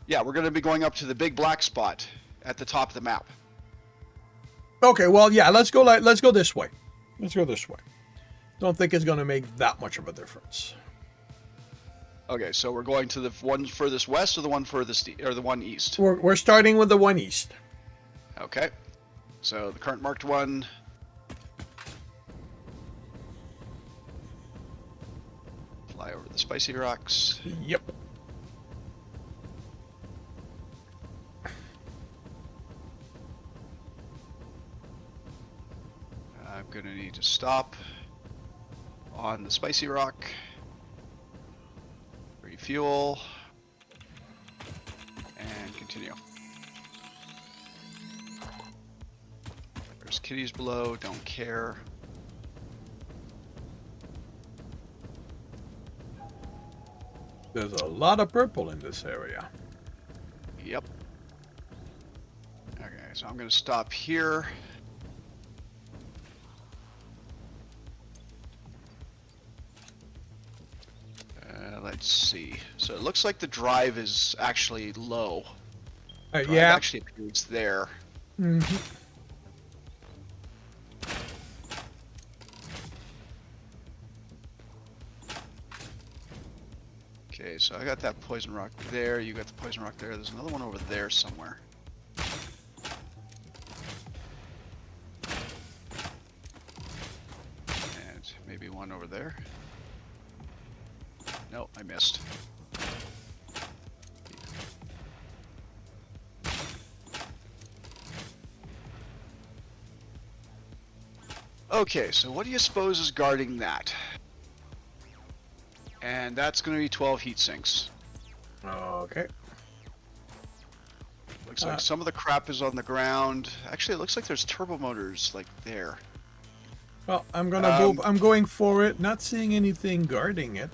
Yeah, we're going to be going up to the big black spot at the top of the map. Okay, well, yeah, let's go this way. Let's go this way. Don't think it's going to make that much of a difference. Okay, so we're going to the one furthest west or the one furthest or the one east? We're starting with the one east. Okay. So the current marked one. Fly over the spicy rocks. Yep. I'm going to need to stop on the spicy rock. Refuel. And continue. There's kitties below, don't care. There's a lot of purple in this area. Yep. Okay, so I'm going to stop here. Let's see. So it looks like the drive is actually low. Drive Yeah. actually appears there. Mm-hmm. Okay, so I got that poison rock there. You got the poison rock there. There's another one over there somewhere. And maybe one over there. No, I missed. Okay, so what do you suppose is guarding that? And that's going to be 12 heat sinks. Okay. Looks like some of the crap is on the ground. Actually, it looks like there's turbo motors like there. Well, I'm gonna go. I'm going for it. Not seeing anything guarding it.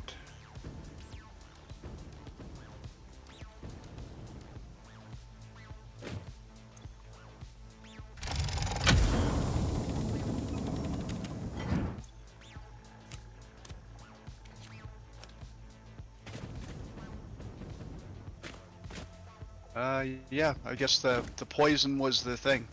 Yeah, I guess the poison was the thing.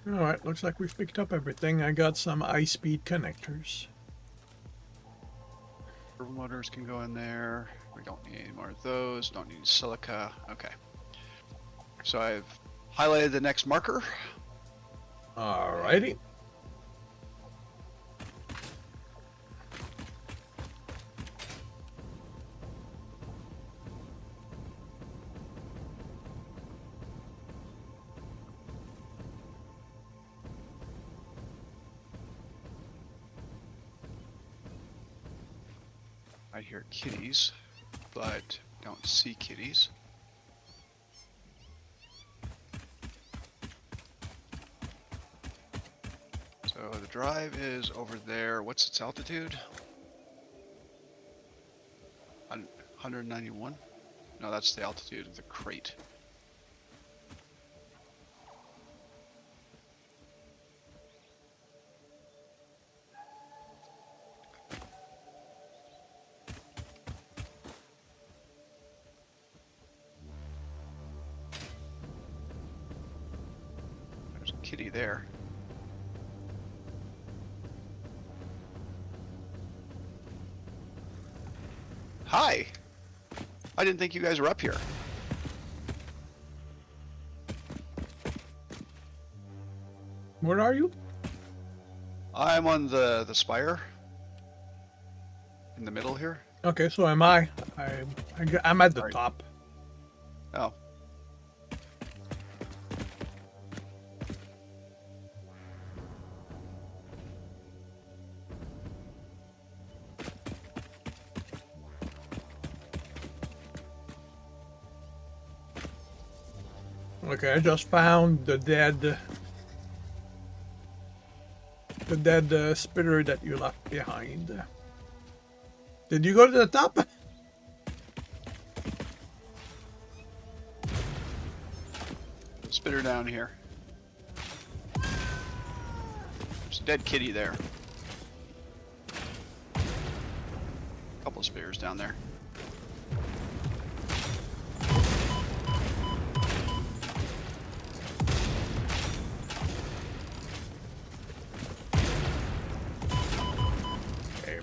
All right, looks like we've picked up everything. I got some high-speed connectors. Turbo motors can go in there. We don't need any more of those. Don't need silica. Okay. So I've highlighted the next marker. All righty. I hear kitties, but don't see kitties. So the drive is over there. What's its altitude? 191? No, that's the altitude of the crate. kitty there. Hi! I didn't think you guys were up here. Where are you? I'm on the spire. In the middle here. Okay, so am I. I'm at the Sorry. top. Oh. Okay, I just found the dead spitter that you left behind. Did you go to the top? Spitter down here. There's a dead kitty there. Couple of spitters down there. Okay.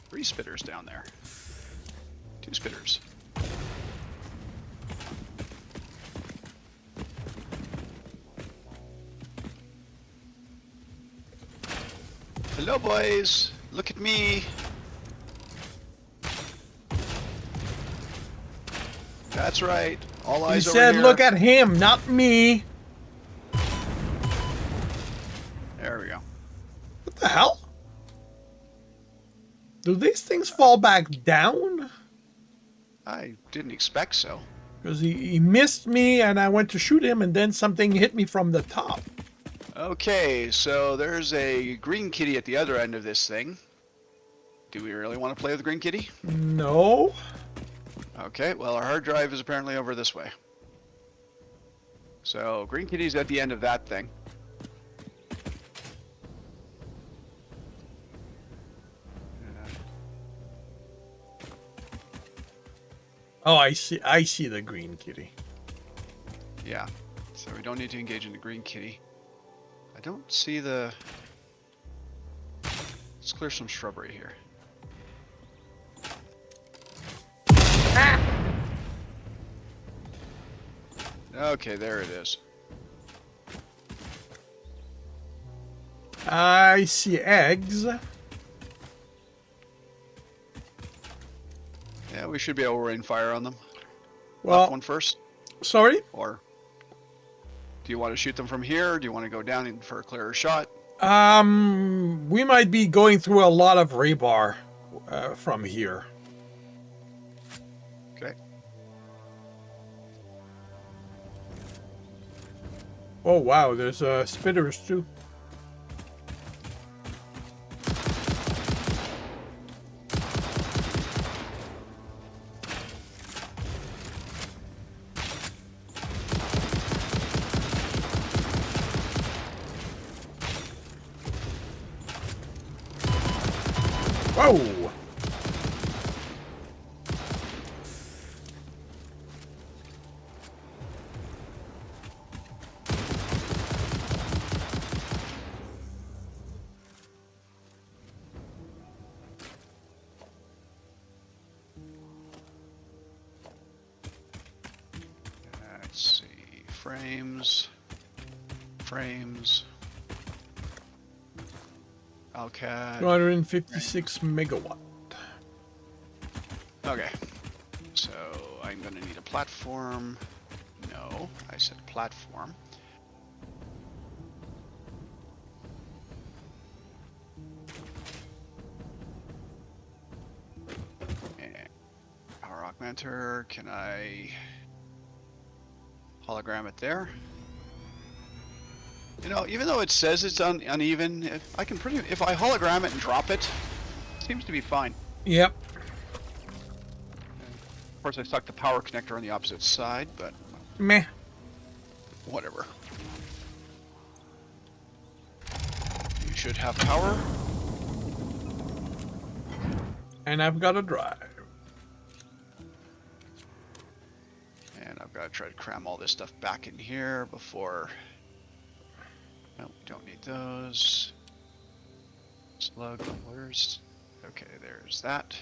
3 spitters down there. 2 spitters. Hello, boys. Look at me. That's right. All He eyes over said, here. "Look at him, not me." There we go. What the hell? Do these things fall back down? I didn't expect so. Because he missed me and I went to shoot him and then something hit me from the top. Okay, so there's a green kitty at the other end of this thing. Do we really want to play with the green kitty? No. Okay, well, our hard drive is apparently over this way. So, green kitty's at the end of that thing. Oh, I see the green kitty. Yeah, so we don't need to engage in the green kitty. I don't see the... Let's clear some shrubbery here. Okay, there it is. I see eggs. Yeah, we should be able to rain fire on them. Well, Left one first, sorry? or do you want to shoot them from here? Or do you want to go down in for a clearer shot? We might be going through a lot of rebar from here. Okay. Oh wow, there's spitters too. Whoa! Let's see. Frames. Frames. Alcad. 256 megawatt. Okay. So I'm going to need a platform. No, I said platform. And power augmenter. Can I hologram it there? You know, even though it says it's uneven, if I hologram it and drop it, it seems to be fine. Yep. Of course, I stuck the power connector on the opposite side, but Meh. whatever. You should have power. And I've got a drive. I've got to try to cram all this stuff back in here before... No, we don't need those. Slug, where's... Okay, there's that.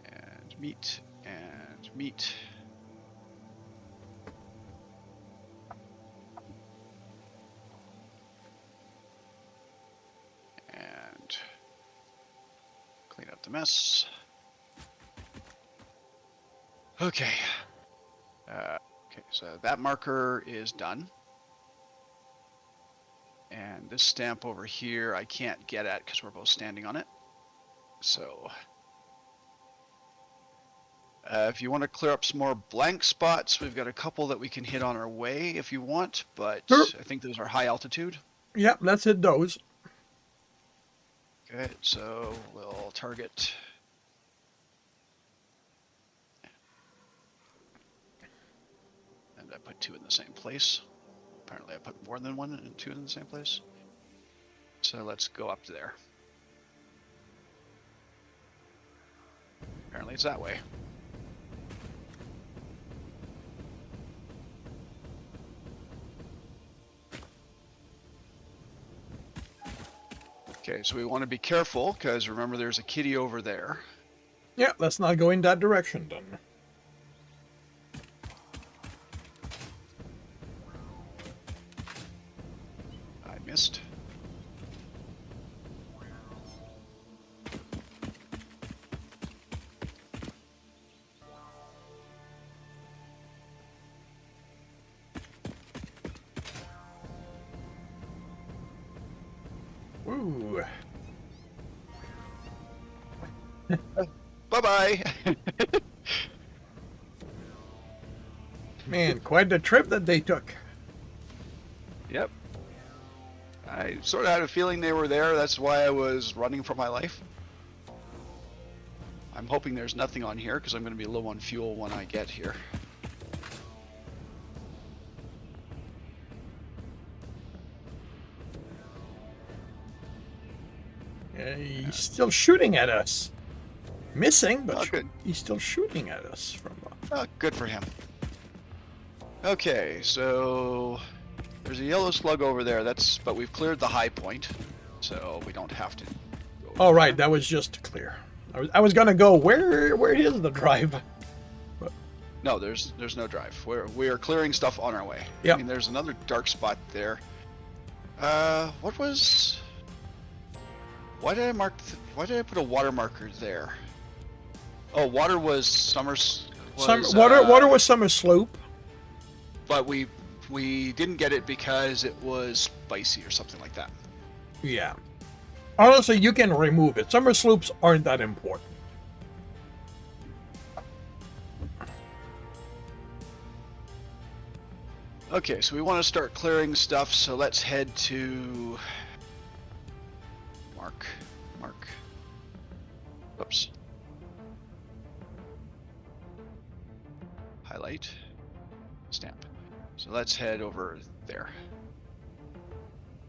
And meat, and meat. And clean up the mess. Okay. Okay, so that marker is done. And this stamp over here I can't get at because we're both standing on it. So if you want to clear up some more blank spots, we've got a couple that we can hit on our way if you want, but Sure. I think those are high altitude. Yeah, let's hit those. Okay, so we'll target. And I put 2 in the same place. Apparently I put more than 1 and 2 in the same place. So let's go up there. Apparently it's that way. Okay, so we want to be careful because remember there's a kitty over there. Yeah, let's not go in that direction then. I missed. Ooh. Bye-bye! Man, quite the trip that they took. Yep. I sort of had a feeling they were there. That's why I was running for my life. I'm hoping there's nothing on here because I'm going to be low on fuel when I get here. He's still shooting at us. Missing, but Oh, good. he's still shooting at us from. Oh, good for him. Okay, so there's a yellow slug over there. But we've cleared the high point, so we don't have to. Oh right, that was just clear. I was gonna go. Where is the drive? No, there's no drive. We are clearing stuff on our way. Yep. I mean, there's another dark spot there. What was? Why did I mark? Why did I put a water marker there? Oh, water was Summers. Water was Summer Slope. But we didn't get it because it was spicy or something like that. Yeah. Honestly, you can remove it. Summer slopes aren't that important. Okay, so we want to start clearing stuff. So let's head to Mark. Oops. Highlight. Stamp. So let's head over there.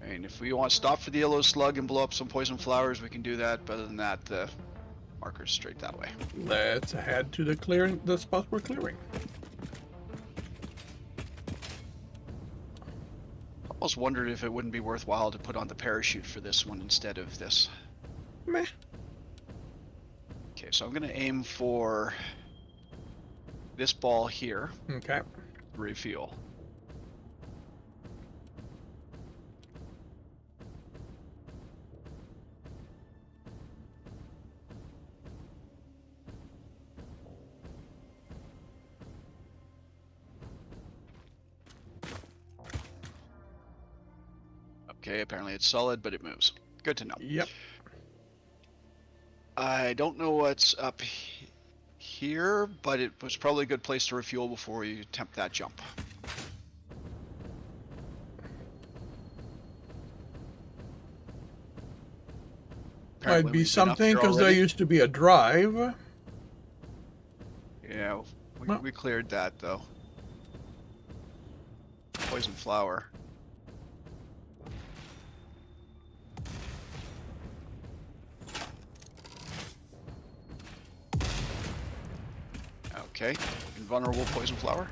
I mean, if we want to stop for the yellow slug and blow up some poison flowers, we can do that. But other than that, the marker's straight that way. Let's head to the spot we're clearing. Almost wondered if it wouldn't be worthwhile to put on the parachute for this one instead of this. Meh. Okay, so I'm going to aim for this ball here. Okay. Refuel. Okay, apparently it's solid, but it moves. Good to know. Yep. I don't know what's up here, but it was probably a good place to refuel before you attempt that jump. Apparently Might be we've been up something here because there already. used to be a drive. Yeah, Well- we cleared that though. Poison flower. Okay. Invulnerable poison flower.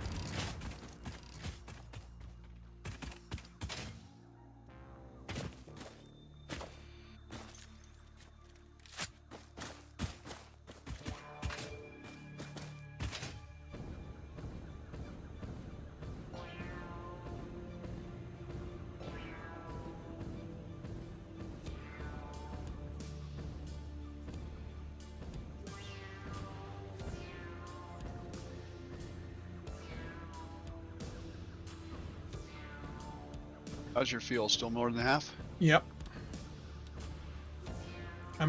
How's your fuel? Still more than half? Yep.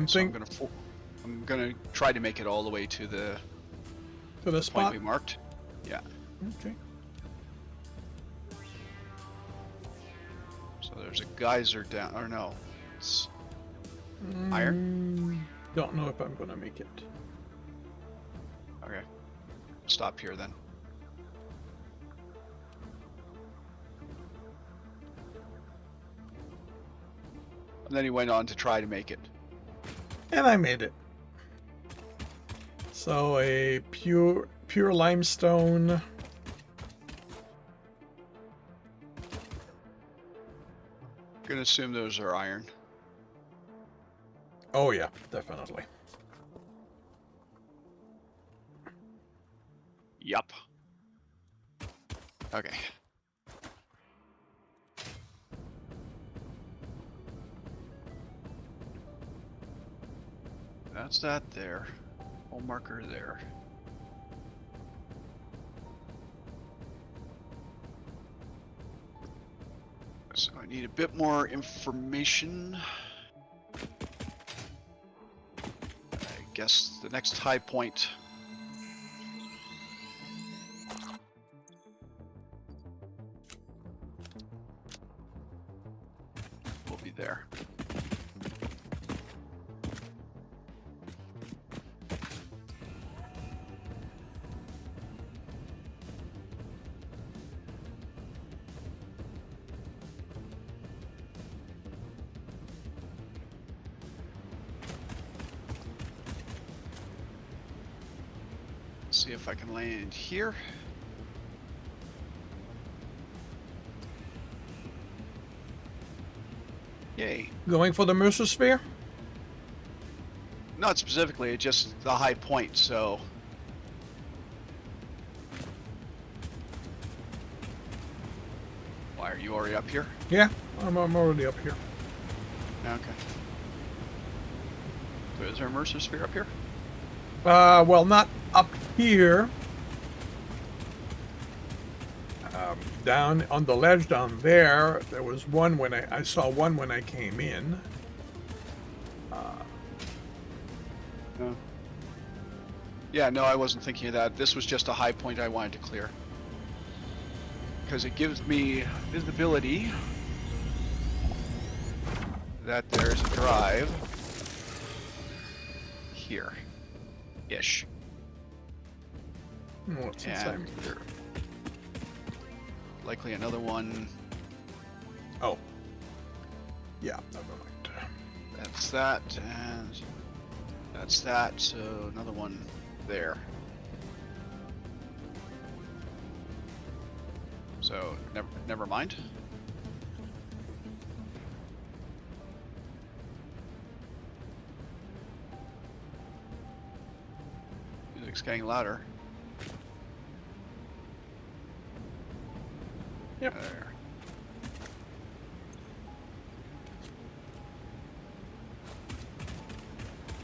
So I'm gonna try to make it all the way to the to the point spot. we marked. Yeah. Okay. So there's a geyser down, or no, it's iron. Don't know if I'm gonna make it. Okay. Stop here then. And then he went on to try to make it. And I made it. So a pure limestone. Gonna assume those are iron. Oh yeah, definitely. Yup. Okay. That's that there. Hole marker there. So I need a bit more information. I guess the next high point will be there. See if I can land here. Yay. Going for the Mercer Sphere? Not specifically, just the high point, so... Why, are you already up here? Yeah, I'm already up here. Okay. So is there a Mercer Sphere up here? Well, not up here. Down on the ledge down there, there was one when I saw one when I came in. No. Yeah, no, I wasn't thinking of that. This was just a high point I wanted to clear. Because it gives me visibility that there's a drive here. Ish. What's inside And here? likely another one. Oh. Yeah, never mind. That's that, and that's that, so another one there. So, never mind. Music's getting louder. Yep. There.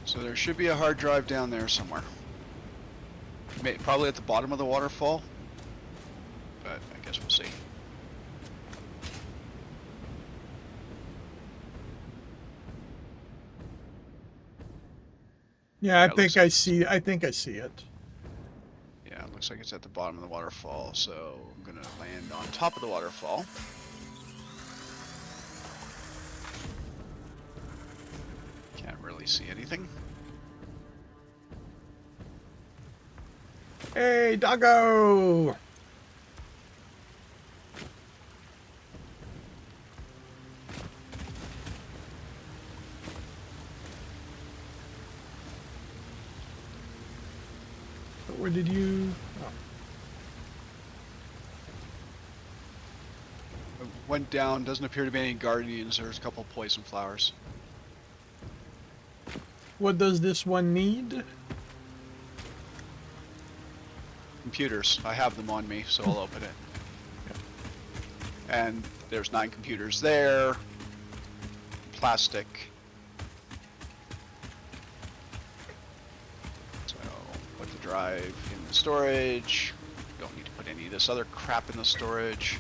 So there should be a hard drive down there somewhere. Probably at the bottom of the waterfall, but I guess we'll see. Yeah, Yeah, I think I see it. Yeah, it looks like it's at the bottom of the waterfall, so I'm gonna land on top of the waterfall. Can't really see anything. Hey, doggo! Where did you... Oh. I went down, doesn't appear to be any guardians. There's a couple poison flowers. What does this one need? Computers. I have them on me, so I'll open it. And there's 9 computers there. Plastic. So, put the drive in the storage. Don't need to put any of this other crap in the storage.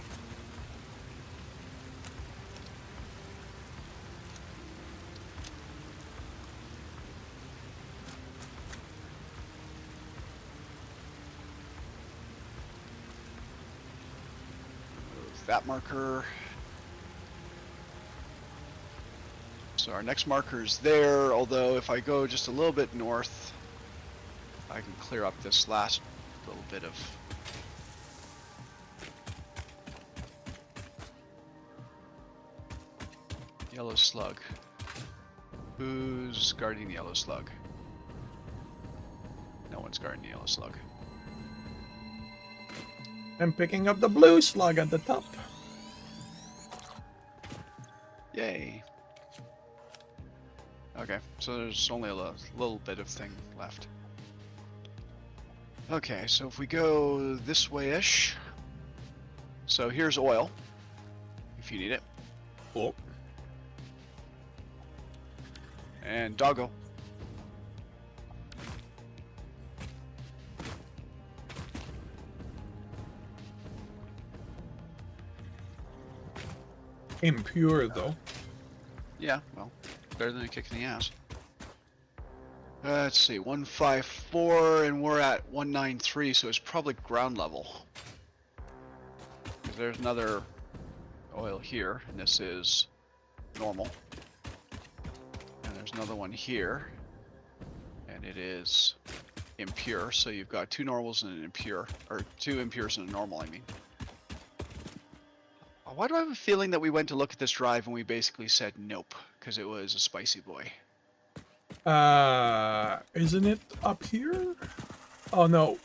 Move that marker. So our next marker is there, although if I go just a little bit north, I can clear up this last little bit of... yellow slug. Who's guarding the yellow slug? No one's guarding the yellow slug. I'm picking up the blue slug at the top. Yay. Okay, so there's only a little bit of thing left. Okay, so if we go this way-ish. So here's oil, if you need it. Oh. And doggo. Impure, though. Yeah, well, better than a kick in the ass. Let's see, 154, and we're at 193, so it's probably ground level. There's another oil here, and this is normal. And there's another one here, and it is impure, so you've got 2 normals and an impure, or 2 impures and a normal, I mean. Why do I have a feeling that we went to look at this drive and we basically said nope, because it was a spicy boy? Isn't it up here? Oh, no.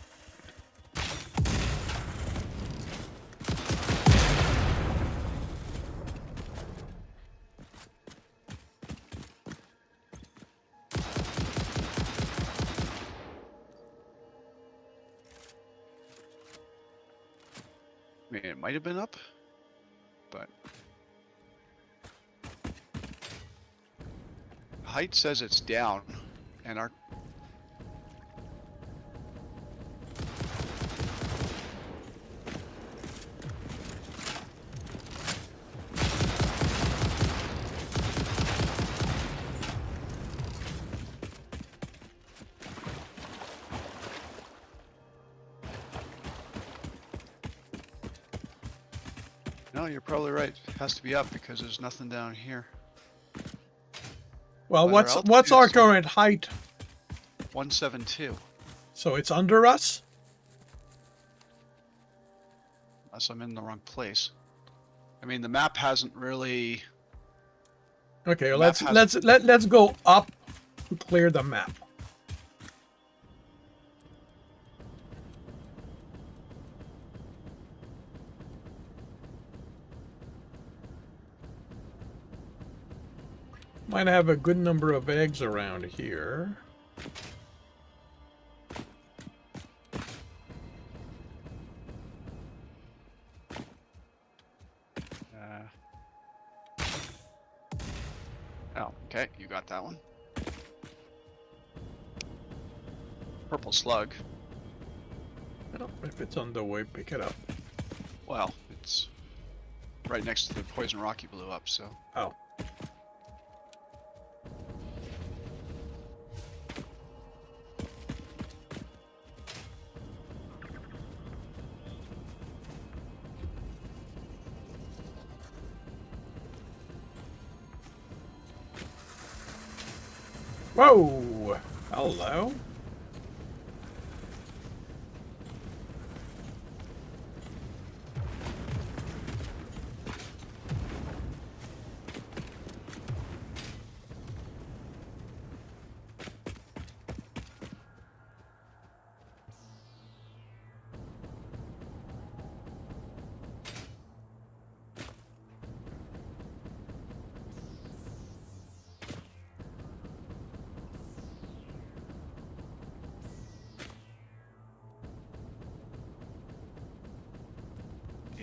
I mean, it might have been up, but... height says it's down, and our... No, you're probably right. It has to be up because there's nothing down here. Well, But our what's our altitude's current height? 172. So it's under us? Unless I'm in the wrong place. I mean, the map hasn't really... Okay, The let's map has- let's go up to clear the map. Might have a good number of eggs around here. Oh, okay, you got that one. Purple slug. Well, if it's on the way, pick it up. Well, it's right next to the poison rock you blew up, so... Oh. Whoa! Hello?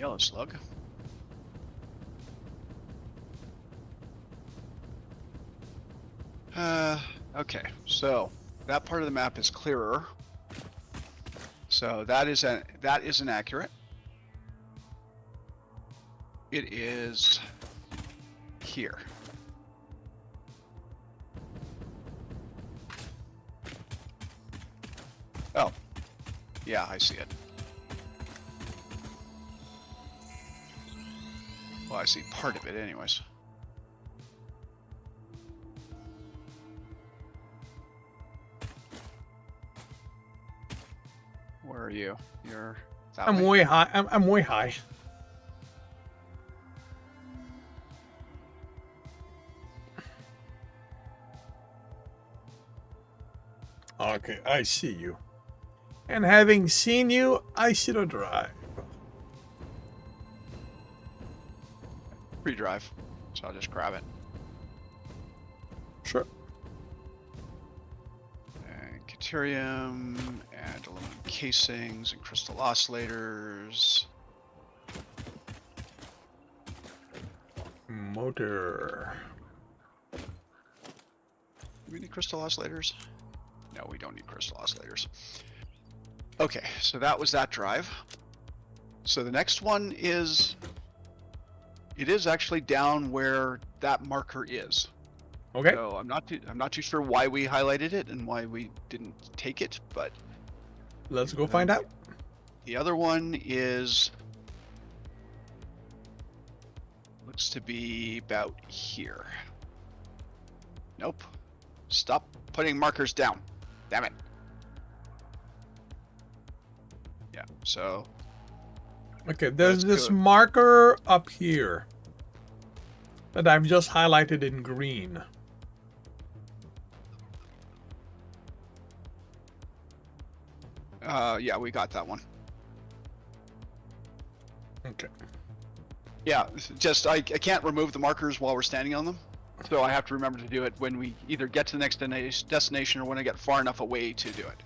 Yellow slug. Okay, so that part of the map is clearer. So that is inaccurate. It is here. Oh, yeah, I see it. Well, I see part of it anyways. Where are you? You're that I'm way? way high. I'm way high. Okay, I see you. And having seen you, I see the drive. Free drive. So I'll just grab it. Sure. And Deuterium, and aluminum casings, and crystal oscillators. Motor. Do we need crystal oscillators? No, we don't need crystal oscillators. Okay, so that was that drive. So the next one is... It is actually down where that marker is. Okay. So I'm not too sure why we highlighted it and why we didn't take it, but Let's go find out. the other one is looks to be about here. Nope. Stop putting markers down. Damn it. Yeah, so Okay, there's let's this go. marker up here that I've just highlighted in green. Yeah, we got that one. Okay. Yeah, just I can't remove the markers while we're standing on them. So I have to remember to do it when we either get to the next destination or when I get far enough away to do it.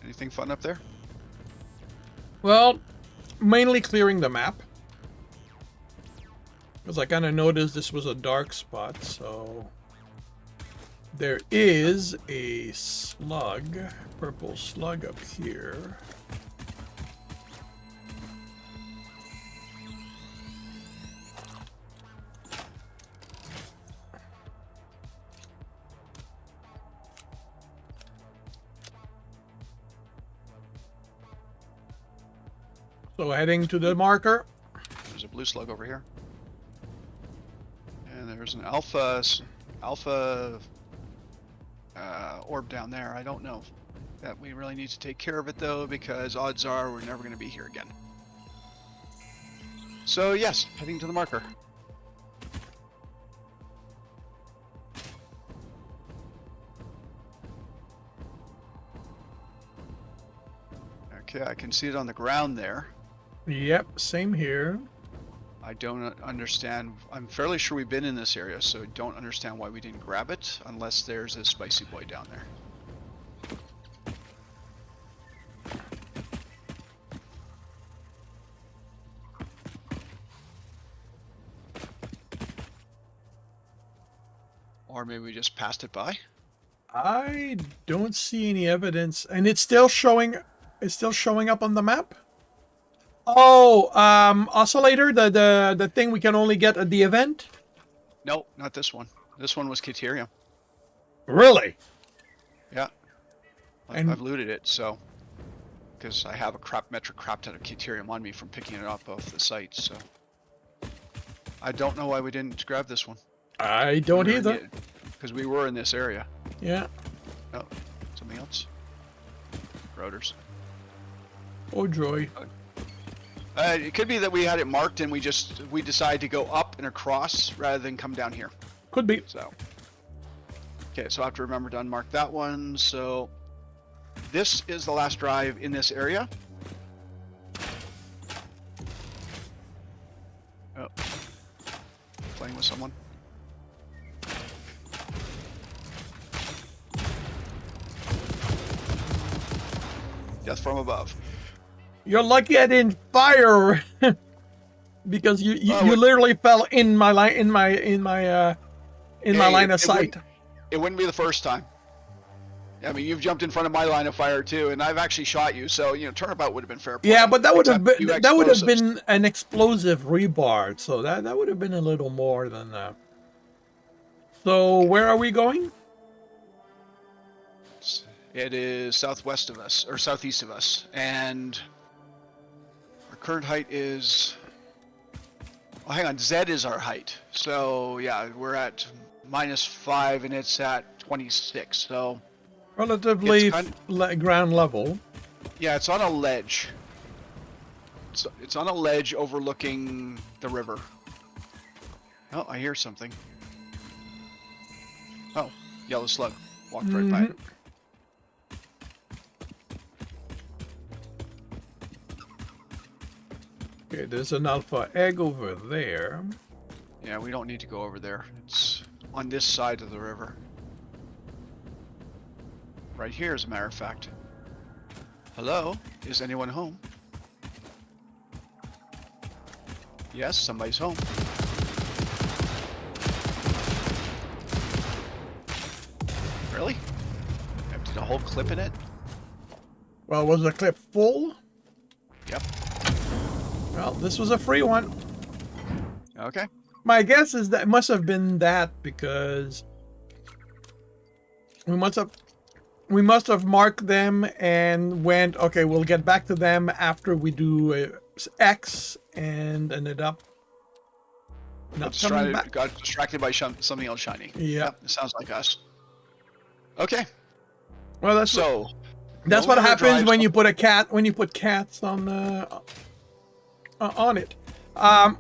Anything fun up there? Well, mainly clearing the map. Because I kind of noticed this was a dark spot, so... There is a slug, purple slug up here. So heading to the marker. There's a blue slug over here. And there's an alpha orb down there. I don't know that we really need to take care of it though, because odds are we're never going to be here again. So yes, heading to the marker. Okay, I can see it on the ground there. Yep, same here. I don't understand. I'm fairly sure we've been in this area, so I don't understand why we didn't grab it, unless there's a spicy boy down there. Or maybe we just passed it by? I don't see any evidence, and it's still showing. It's still showing up on the map. Oh, oscillator, the thing we can only get at the event. No, not this one. This one was Deuterium. Really? Yeah. And- I've looted it, so... Because I have a metric crap ton of Deuterium on me from picking it up off the site, so... I don't know why we didn't grab this one. I don't either. Because we were in this area. Yeah. Oh, something else? Rotors. Oh joy. It could be that we had it marked and we decided to go up and across rather than come down here. Could be. So, okay, so I have to remember to unmark that one. So, this is the last drive in this area. Oh, someone. Death from above. You're lucky I didn't fire because you literally fell in my line in my line of sight. It wouldn't be the first time. I mean, you've jumped in front of my line of fire too, and I've actually shot you. So turnabout would have been fair play. Yeah, but that would have Except been you that would have explosives. been an explosive rebar, so that would have been a little more than that. So where are we going? It is southwest of us, or southeast of us, and our current height is... Oh, hang on, Z is our height. So, yeah, we're at -5, and it's at 26, so... Relatively ground level. Yeah, it's on a ledge. It's on a ledge overlooking the river. Oh, I hear something. Oh, yellow slug. Walked right by it. Okay, there's an alpha egg over there. Yeah, we don't need to go over there. It's on this side of the river. Right here, as a matter of fact. Hello? Is anyone home? Yes, somebody's home. Really? Emptied a whole clip in it? Well, was the clip full? Yep. Well, this was a free one. Okay. My guess is that it must have been that because we must have marked them and went, okay, we'll get back to them after we do X, and ended up not coming back. Got distracted by something else shiny. Yeah. Yep, it sounds like us. Okay. Well, that's So that's no what one ever happens when drives you put a cat when you put cats on it.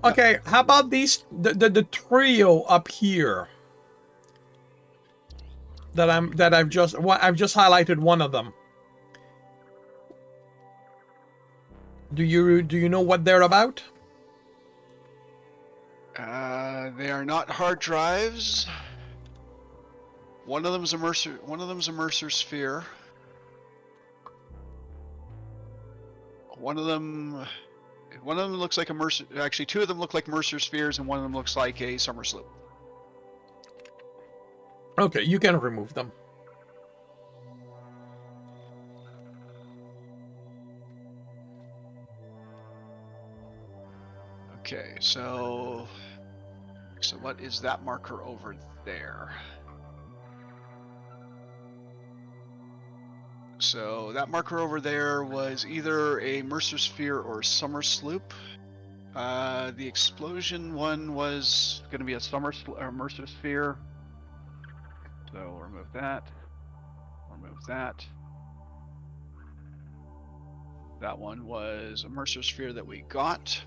Okay, how about the trio up here I've just highlighted one of them. Do you know what they're about? They are not hard drives. One of them's a Mercer sphere. One of them looks like a Mercer. Actually, two of them look like Mercer spheres, and one of them looks like a summer sloop. Okay, you can remove them. Okay, so what is that marker over there? So that marker over there was either a Mercer sphere or a summer sloop. The explosion one was going to be a Mercer sphere. So we'll remove that. Remove that. That one was a Mercer sphere that we got.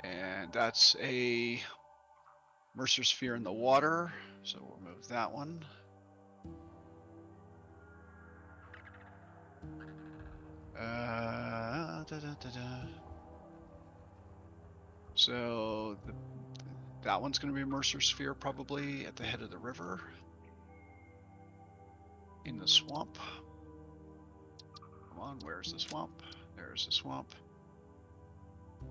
And that's a Mercer sphere in the water. So we'll remove that one. So that one's going to be a Mercer sphere probably at the head of the river. In the swamp. Come on, where's the swamp? There's the swamp.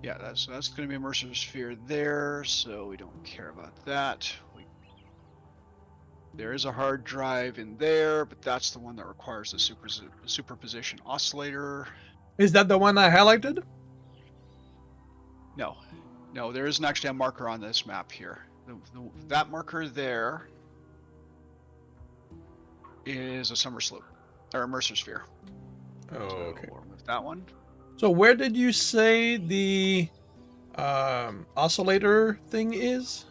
Yeah, that's going to be a Mercer sphere there, so we don't care about that. There is a hard drive in there, but that's the one that requires the superposition oscillator. Is that the one I highlighted? No, there isn't actually a marker on this map here. That marker there is a summer sloop, or a Mercer sphere. Oh, okay. So we'll remove that one. So where did you say the oscillator thing is?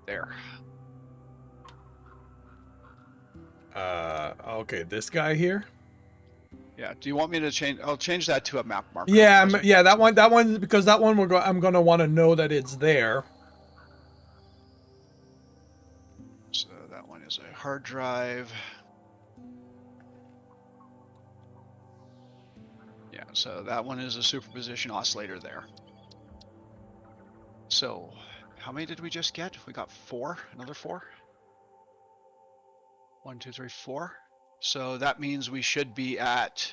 There. Okay, this guy here. Yeah. Do you want me to change? I'll change that to a map marker. Yeah, that one, because that one I'm gonna want to know that it's there. So that one is a hard drive. Yeah. So that one is a superposition oscillator there. So how many did we just get? We got 4, another 4. 1, 2, 3, 4. So that means we should be at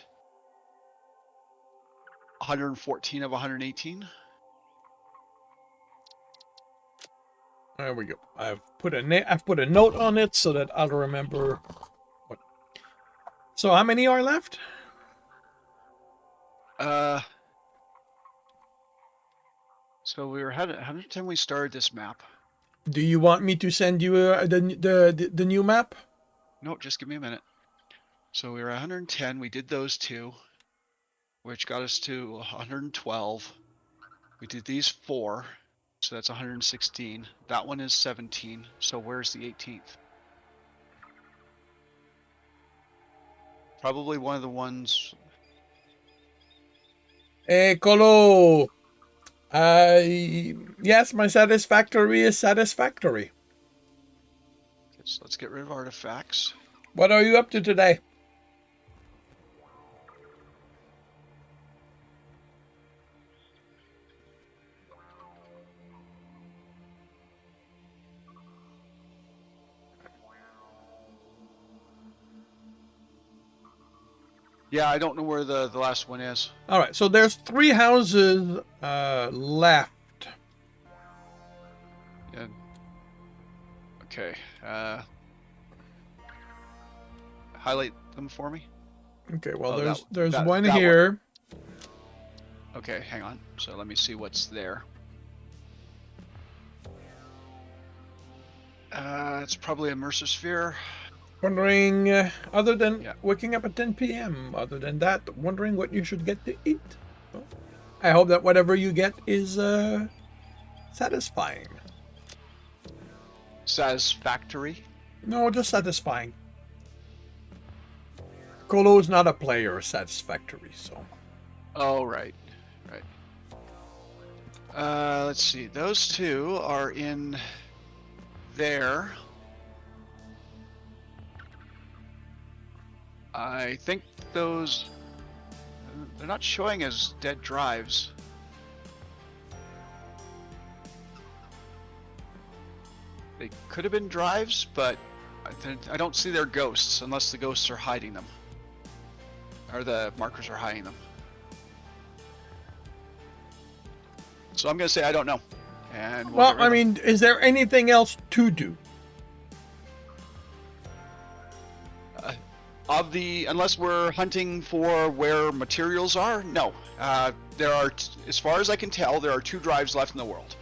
114 of 118. There we go. I've put a note on it so that I'll remember. What. So how many are left? So we were at 110 we started this map. Do you want me to send you the new map? No, just give me a minute. So we were at 110. We did those 2, which got us to 112. We did these 4, so that's 116. That one is 17. So where's the 18th? Probably one of the ones. Hey, Colo. Yes, my Satisfactory is Satisfactory. So let's get rid of artifacts. What are you up to today? Yeah, I don't know where the last one is. All right, so there's 3 houses left. Yeah. Okay. Highlight them for me. Okay, well, Oh, there's that one one. here. Okay, hang on. So let me see what's there. It's probably a Mercer sphere. Wondering, other than Yeah. waking up at 10 p.m., other than that, wondering what you should get to eat. Well, I hope that whatever you get is satisfying. Satisfactory. No, just satisfying. Colo is not a player of Satisfactory, so. Oh, right. Right. Let's see. Those 2 are in there. I think those... They're not showing as dead drives. They could have been drives, but I don't see their ghosts unless the ghosts are hiding them. Or the markers are hiding them. So I'm going to say I don't know. And we'll Well, get rid I of them. mean, is there anything else to do? Unless we're hunting for where materials are, no. There are, as far as I can tell, there are 2 drives left in the world.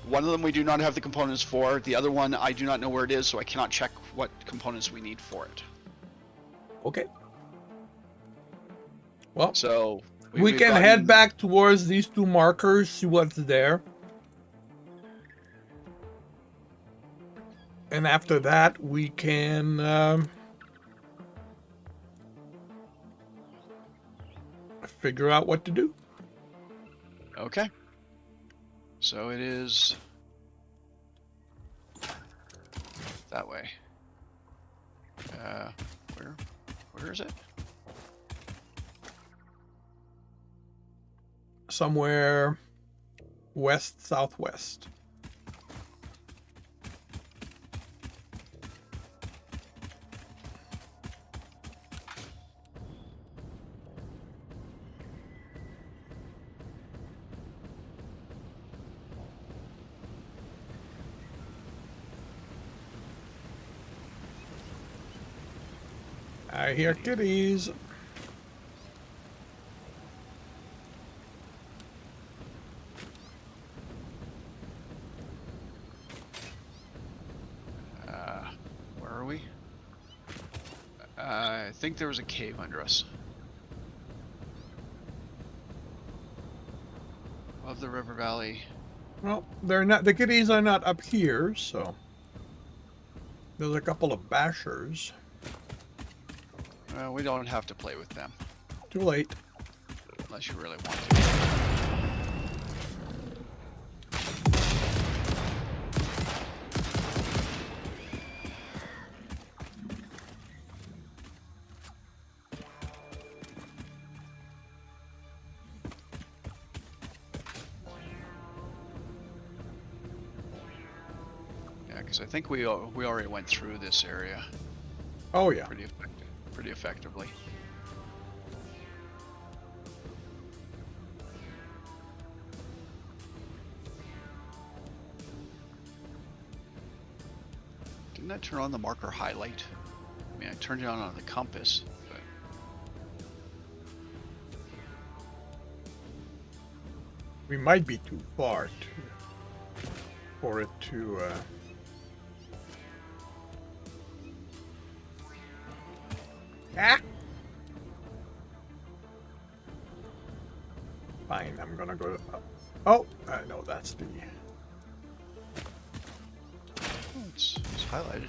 One of them we do not have the components for. The other one I do not know where it is, so I cannot check what components we need for it. Okay. Well, So we we've can head back towards these 2 markers, see what's there. And after that, we can figure out what to do. Okay. So it is that way. Where is it? Somewhere west-southwest. I hear kitties. Where are we? I think there was a cave under us. Above the river valley. Well, they're not. The kitties are not up here, so there's a couple of bashers. We don't have to play with them. Too late. Unless you really want to. because I think we already went through this area Oh yeah. pretty effectively. Didn't I turn on the marker highlight? I mean, I turned it on the compass, but We might be too far for it to. Ah! Fine, I'm gonna go. Oh, no, that's the. it's highlighted.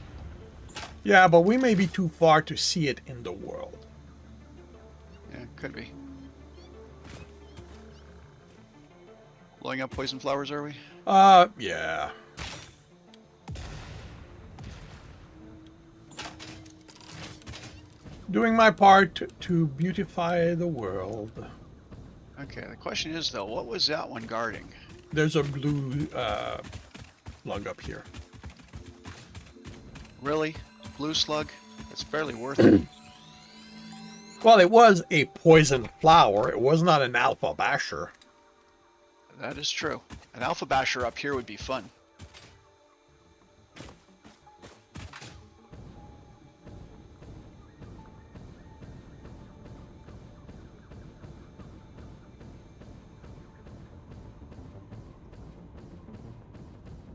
Yeah, but we may be too far to see it in the world. Yeah, could be. Blowing up poison flowers, are we? Yeah. Doing my part to beautify the world. Okay, the question is though, what was that one guarding? There's a blue lug up here. Really? Blue slug? That's barely worth it. Well, it was a poison flower. It was not an alpha basher. That is true. An alpha basher up here would be fun.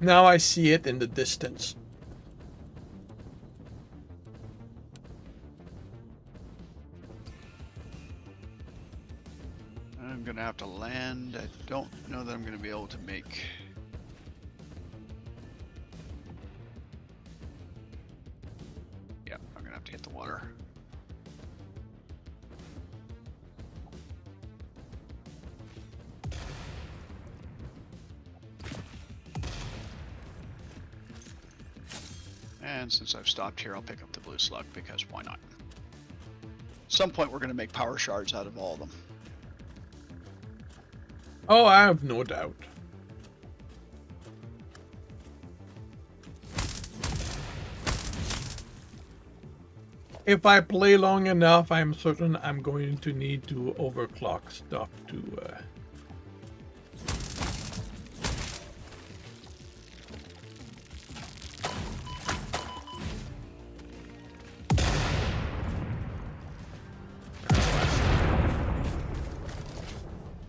Now I see it in the distance. I'm gonna have to land. I don't know that I'm gonna be able to make. Yeah, I'm gonna have to hit the water. And since I've stopped here, I'll pick up the blue slug because why not? At some point, we're gonna make power shards out of all of them. Oh, I have no doubt. If I play long enough, I'm certain I'm going to need to overclock stuff to...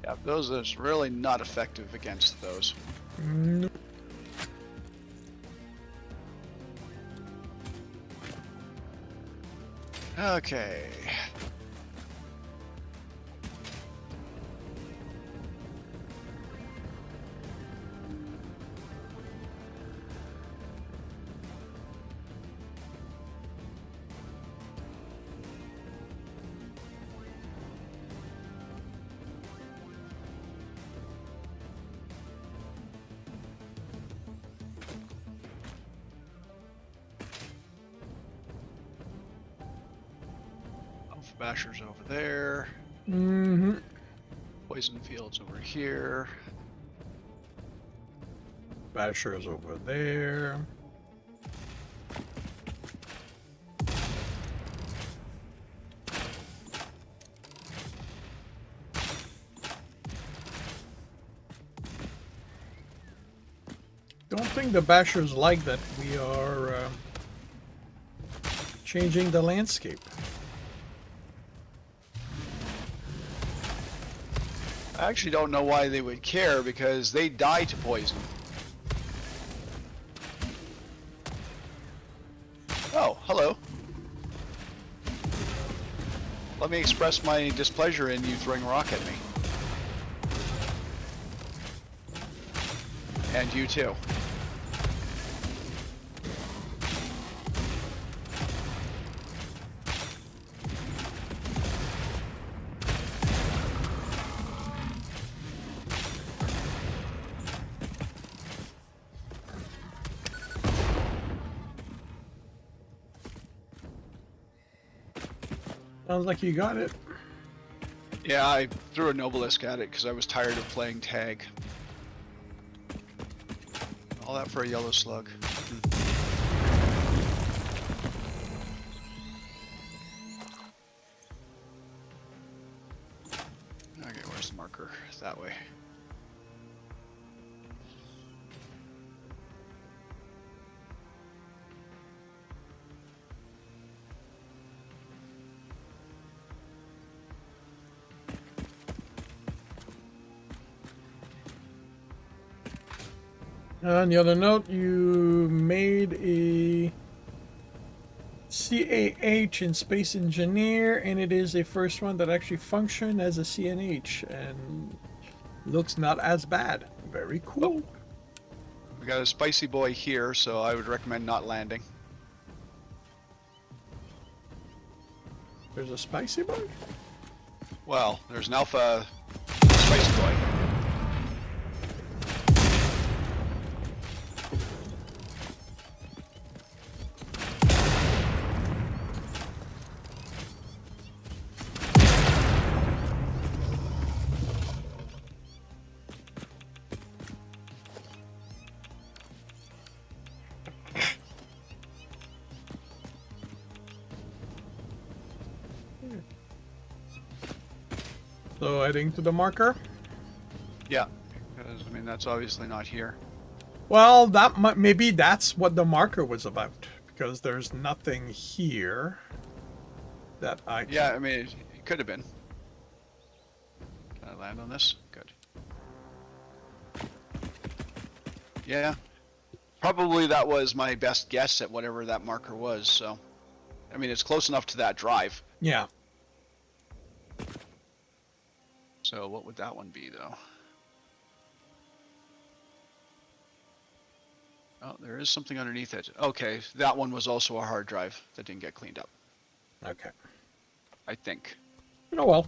Yeah, those is really not effective against those. No. Okay. Alpha Basher's over there. Mm-hmm. Poison Field's over here. Basher's over there. Don't think the Bashers like that we are changing the landscape. I actually don't know why they would care because they die to poison. Oh, hello. Let me express my displeasure in you throwing a rock at me. And you too. Sounds like you got it. Yeah, I threw a Nobelisk at it because I was tired of playing tag. All that for a yellow slug. Okay, where's the marker? That way. On the other note, you made a CAH in Space Engineer, and it is the first one that actually functioned as a CNH, and looks not as bad. Very cool. We got a spicy boy here, so I would recommend not landing. There's a spicy bug? Well, there's an alpha spicy boy. So heading to the marker. Yeah, because I mean that's obviously not here. Well, that maybe that's what the marker was about, because there's nothing here that I can... Yeah, I mean it could have been. Can I land on this? Good. Yeah, probably that was my best guess at whatever that marker was. So, I mean it's close enough to that drive. Yeah. So what would that one be, though? Oh, there is something underneath it. Okay, that one was also a hard drive that didn't get cleaned up, Okay. I think. Oh well.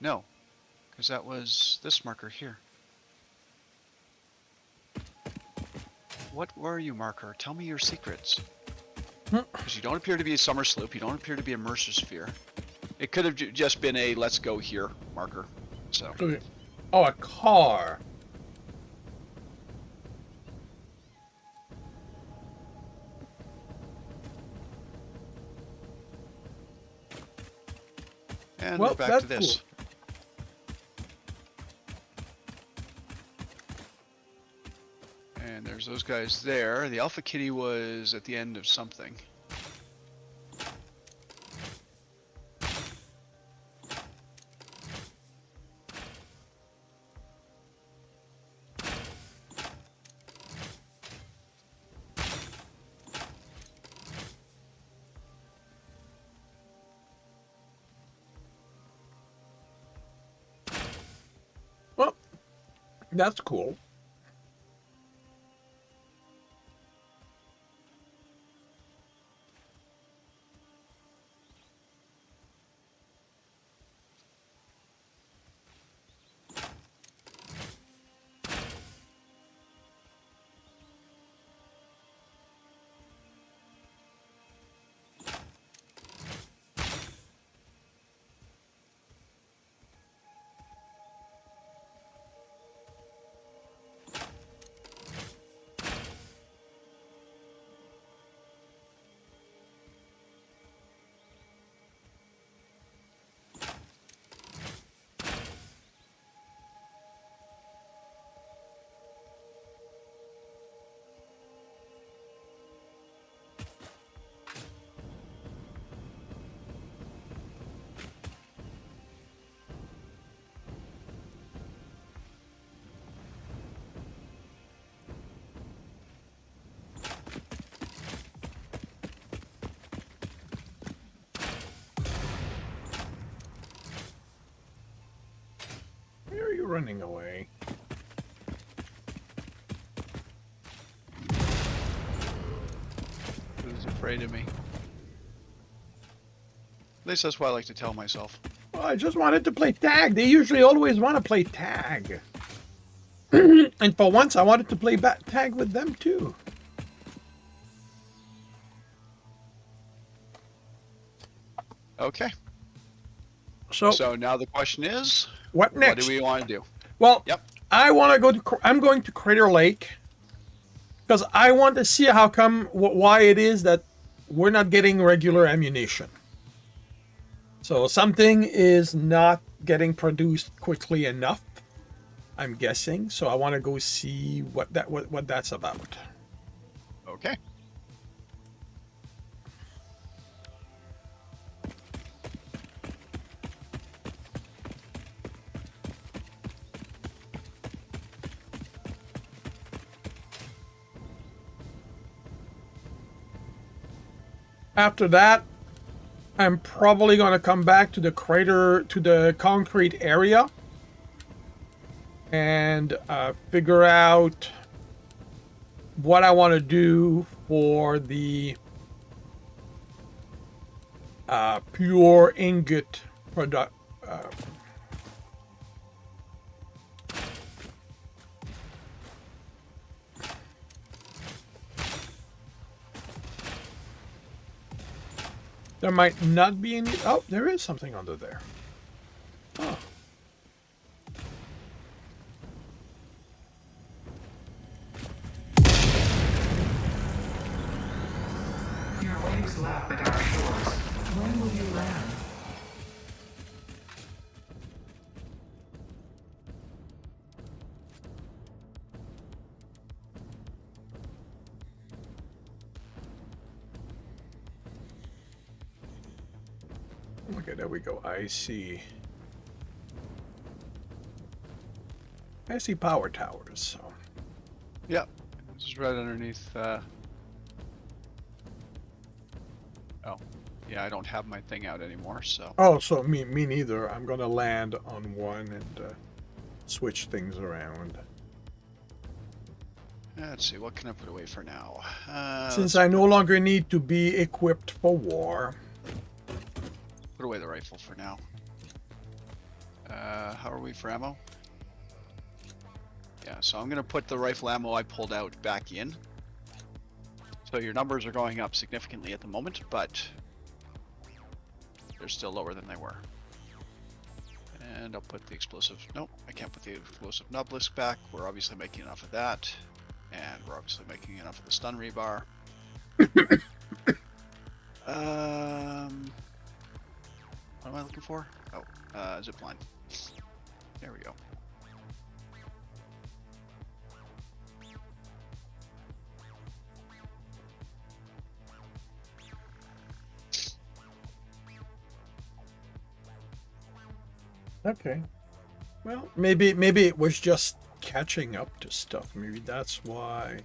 No, because that was this marker here. What were you, marker? Tell me your secrets. Because you don't appear to be a summer sloop, you don't appear to be a Mercer sphere. It could have just been a let's go here marker. So. Okay. Oh, a car. And Well, we're back that's to this. cool. And there's those guys there. The Alpha Kitty was at the end of something. Well, that's cool. Where are you running away? Who's afraid of me? At least that's what I like to tell myself. Well, I just wanted to play tag. They usually always want to play tag. And for once, I wanted to play tag with them too. Okay. So now the question is, what what next? do we want to do? Well, Yep. I want to go to. I'm going to Crater Lake because I want to see how come why it is that we're not getting regular ammunition. So something is not getting produced quickly enough, I'm guessing. So I want to go see what that's about. Okay. After that, I'm probably going to come back to the crater, to the concrete area, and figure out what I want to do for the pure ingot product. There might not be any. Oh, there is something under there. Oh. Your waves lap at our shores. When will you land? Okay, there we go. I see power towers. So. Yep. This is right underneath. Oh, yeah. I don't have my thing out anymore, so. Oh, so me neither. I'm gonna land on one and switch things around. Let's see. What can I put away for now? Since I no longer need to be equipped for war. Put away the rifle for now. How are we for ammo? Yeah, so I'm gonna put the rifle ammo I pulled out back in. So your numbers are going up significantly at the moment, but they're still lower than they were. And I'll put the explosive. Nope, I can't put the explosive nublisk back. We're obviously making enough of that, and we're obviously making enough of the stun rebar. What am I looking for? Oh, zipline. There we go. Okay. Well, maybe it was just catching up to stuff. Maybe that's why.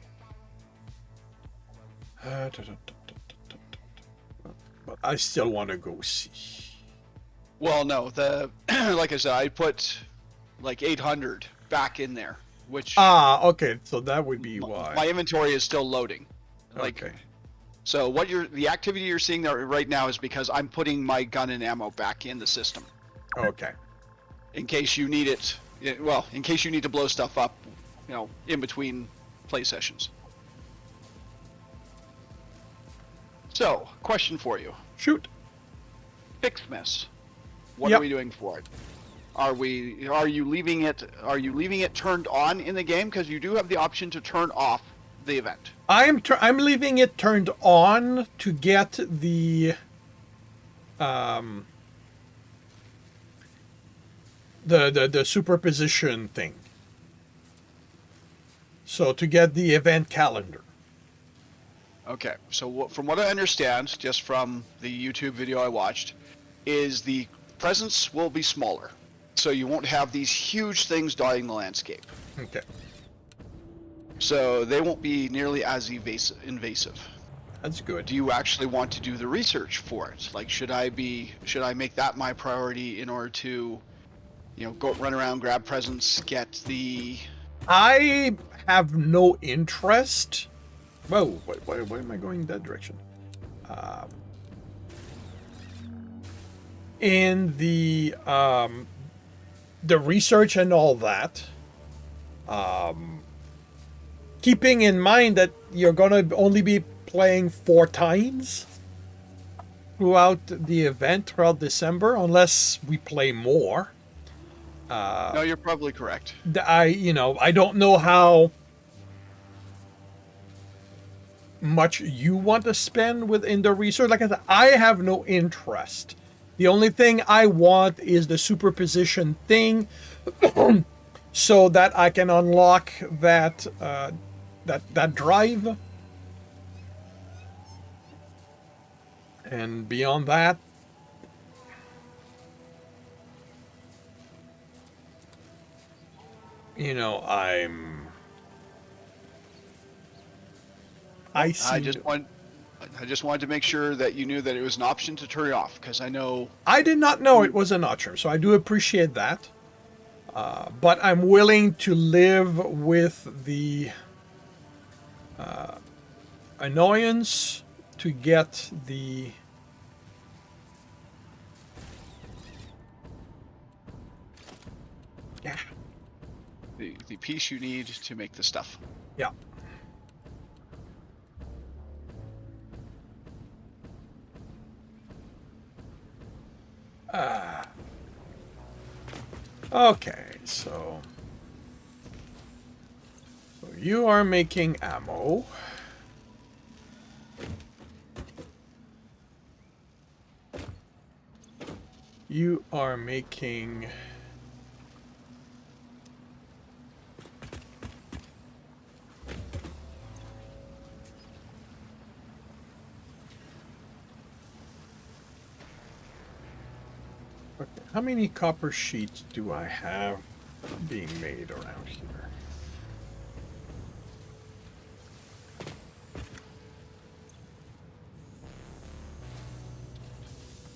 But I still want to go see. Well, no, the like I said, I put like 800 back in there, which Okay, so that would be why. my inventory is still loading. Like, Okay. so what the activity you're seeing there right now is because I'm putting my gun and ammo back in the system Okay. in case you need it. Well, in case you need to blow stuff up, in between play sessions. So, question for you: Shoot. Fixmas. What Yep. are we doing for it? Are you leaving it turned on in the game, because you do have the option to turn off the event? I'm leaving it turned on to get the superposition thing. So to get the event calendar. Okay, so from what I understand, just from the YouTube video I watched, is the presence will be smaller, so you won't have these huge things dotting the landscape. Okay. So they won't be nearly as invasive. That's good. Do you actually want to do the research for it? Like, should I make that my priority in order to, go run around, grab presents, get the... I have no interest. Whoa, why am I going that direction? In the research and all that. Keeping in mind that you're gonna only be playing 4 times. throughout the event, throughout December, unless we play more. No, you're probably correct. I don't know how much you want to spend within the research. Like I said, I have no interest. The only thing I want is the superposition thing, so that I can unlock that that drive. And beyond that, I see. I just wanted to make sure that you knew that it was an option to turn it off, because I know. I did not know it was an option, so I do appreciate that. But I'm willing to live with the annoyance to get the The piece you need to make the stuff. yeah. Okay, so you are making ammo. You are making how many copper sheets do I have being made around here?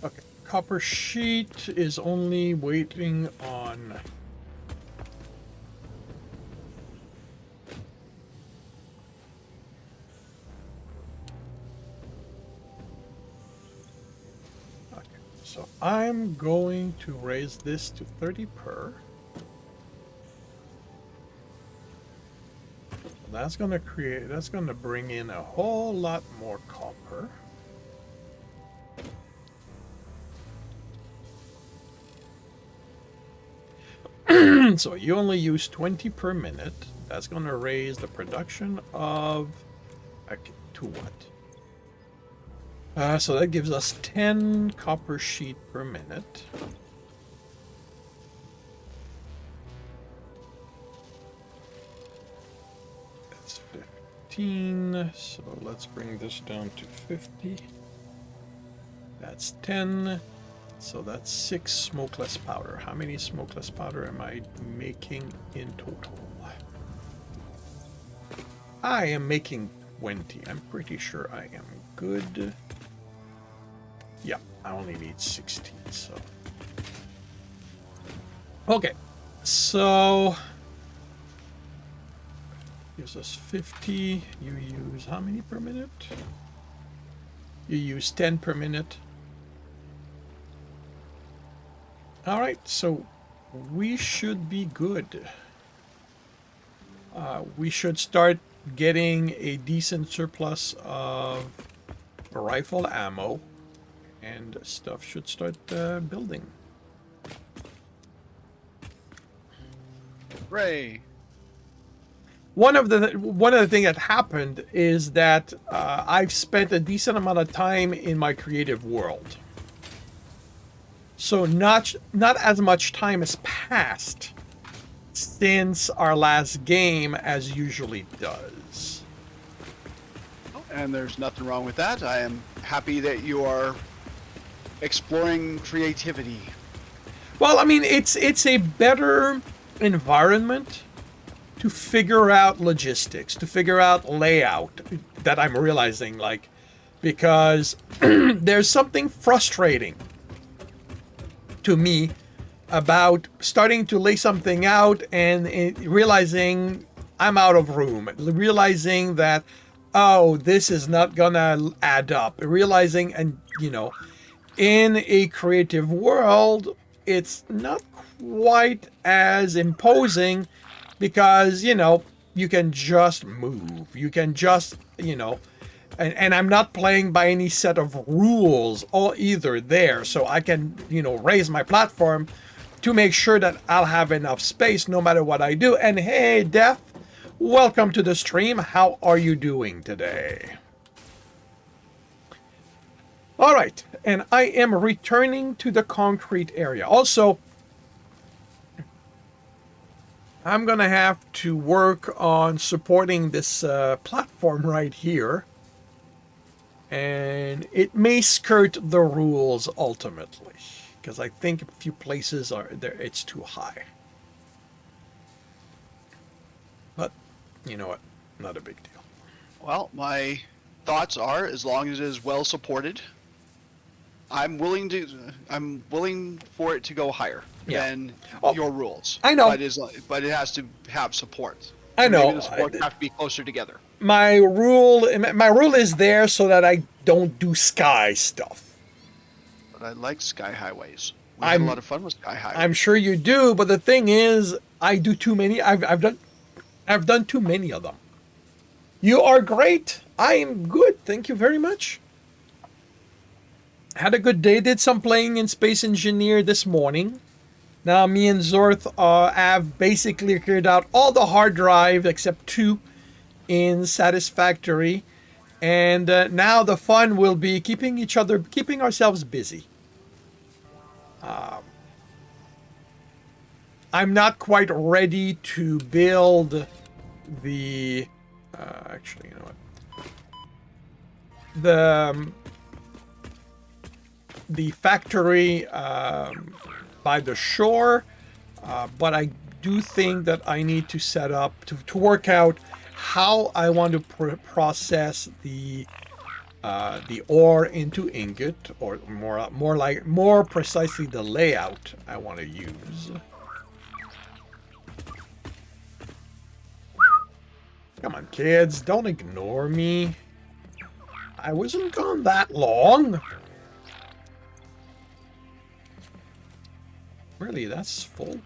Okay, copper sheet is only waiting on so I'm going to raise this to 30 per. That's going to bring in a whole lot more copper. So you only use 20 per minute. That's going to raise the production of to what? So that gives us 10 copper sheet per minute. That's 15. So let's bring this down to 50. That's 10. So that's 6 smokeless powder. How many smokeless powder am I making in total? I am making 20. I'm pretty sure I am good. Yeah, I only need 16, so. Okay, so gives us 50. You use how many per minute? You use 10 per minute. All right, so we should be good. We should start getting a decent surplus of rifle ammo, and stuff should start building. Hooray! One of the things that happened is that I've spent a decent amount of time in my creative world. So not as much time has passed since our last game as usually does. And there's nothing wrong with that. I am happy that you are exploring creativity. Well, I mean, it's a better environment to figure out logistics, to figure out layout that I'm realizing, like, because there's something frustrating to me about starting to lay something out and realizing I'm out of room, realizing that, oh, this is not gonna add up, realizing, and in a creative world, it's not quite as imposing because, you can just move. You can just, and I'm not playing by any set of rules or either there, so I can, raise my platform to make sure that I'll have enough space no matter what I do. And hey, Death, welcome to the stream. How are you doing today? All right, and I am returning to the concrete area. Also, I'm gonna have to work on supporting this platform right here. And it may skirt the rules ultimately, because I think a few places are there, it's too high. But you know what? Not a big deal. Well, my thoughts are, as long as it is well supported, I'm willing for it to go higher than your rules. I know, but it has to have support. I know. Maybe the support have to be closer together. My rule is there so that I don't do sky stuff. But I like sky highways. We had a lot of fun with sky highways. I'm sure you do, but the thing is, I do too many. I've done too many of them. You are great. I am good. Thank you very much. Had a good day. Did some playing in Space Engineer this morning. Now me and Zorth have basically cleared out all the hard drive except 2 in Satisfactory, and now the fun will be keeping ourselves busy. I'm not quite ready to build the actually, you know what, the factory by the shore, but I do think that I need to set up to work out how I want to process the ore into ingot, or more precisely the layout I want to use. Come on, kids, don't ignore me. I wasn't gone that long. Really, that's full.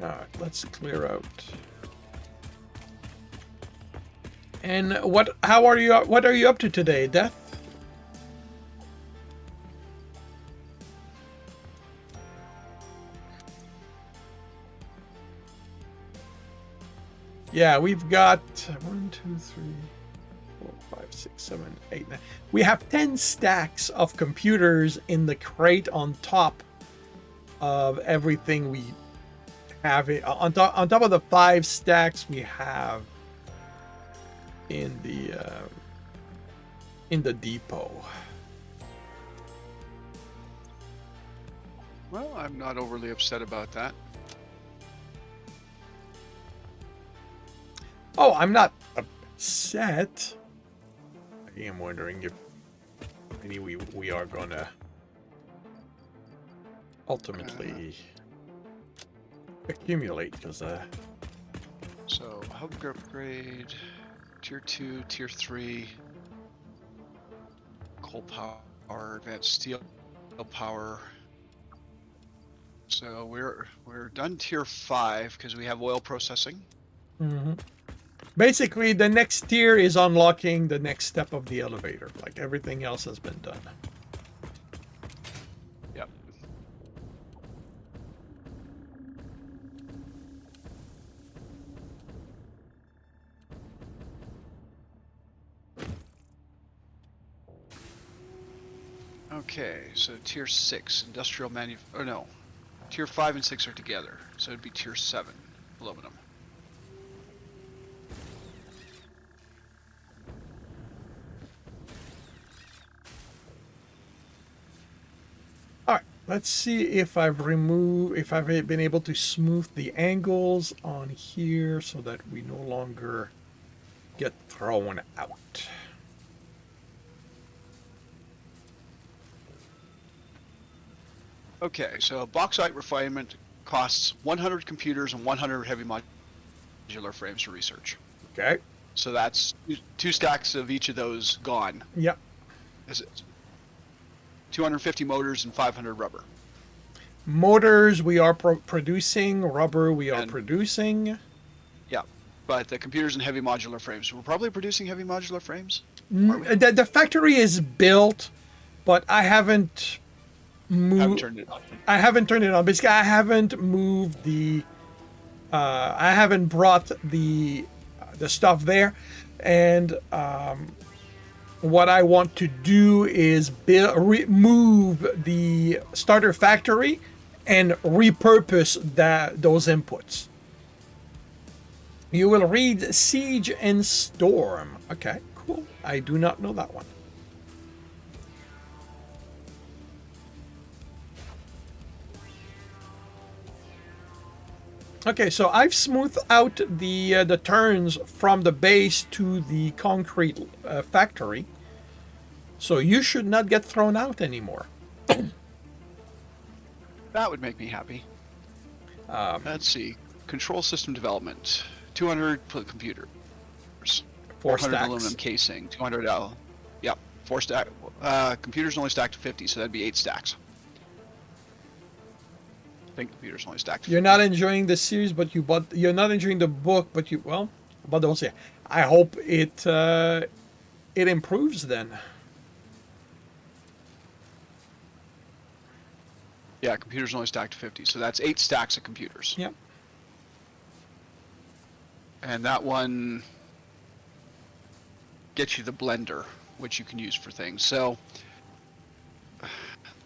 Alright, let's clear out. And what are you up to today, Death? Yeah, we've got 1, 2, 3, 4, 5, 6, 7, 8, 9. We have 10 stacks of computers in the crate on top of everything we have it on top of the 5 stacks we have in the depot. Well, I'm not overly upset about that. Oh, I'm not upset. I am wondering if we are gonna ultimately accumulate, because so hub upgrade, tier 2, tier 3, coal power, advanced steel power. So we're done tier 5 because we have oil processing. Mm-hmm. Basically, the next tier is unlocking the next step of the elevator. Like everything else has been done. Yep. Okay, so tier 6, industrial tier 5 and 6 are together, so it'd be tier 7, aluminum. All right, let's see if I've been able to smooth the angles on here so that we no longer get thrown out. Okay, so bauxite refinement costs 100 computers and 100 heavy modular frames for research. Okay. So that's 2 stacks of each of those gone. Yep. Is it 250 motors and 500 rubber? Motors we are producing. Rubber we are producing. Yeah. But the computer's in heavy modular frames. We're probably producing heavy modular frames. The factory is built, but I haven't Haven't moved. turned it on. I haven't turned it on. Basically, I haven't moved the. I haven't brought the stuff there, and what I want to do is move the starter factory and repurpose those inputs. You will read Siege and Storm. Okay, cool. I do not know that one. Okay, so I've smoothed out the turns from the base to the concrete factory. So you should not get thrown out anymore. That would make me happy. Let's see. Control system development. 200 computers. 4 400 stacks. aluminum casing. 200 L. Yep. 4 stack. Computers only stacked to 50, so that'd be 8 stacks. I think computers only stacked to 50. You're not enjoying the series, but you're not enjoying the book, but but don't say. I hope it improves then. Yeah, computers only stacked to 50, so that's 8 stacks of computers. Yep. And that one gets you the blender, which you can use for things. So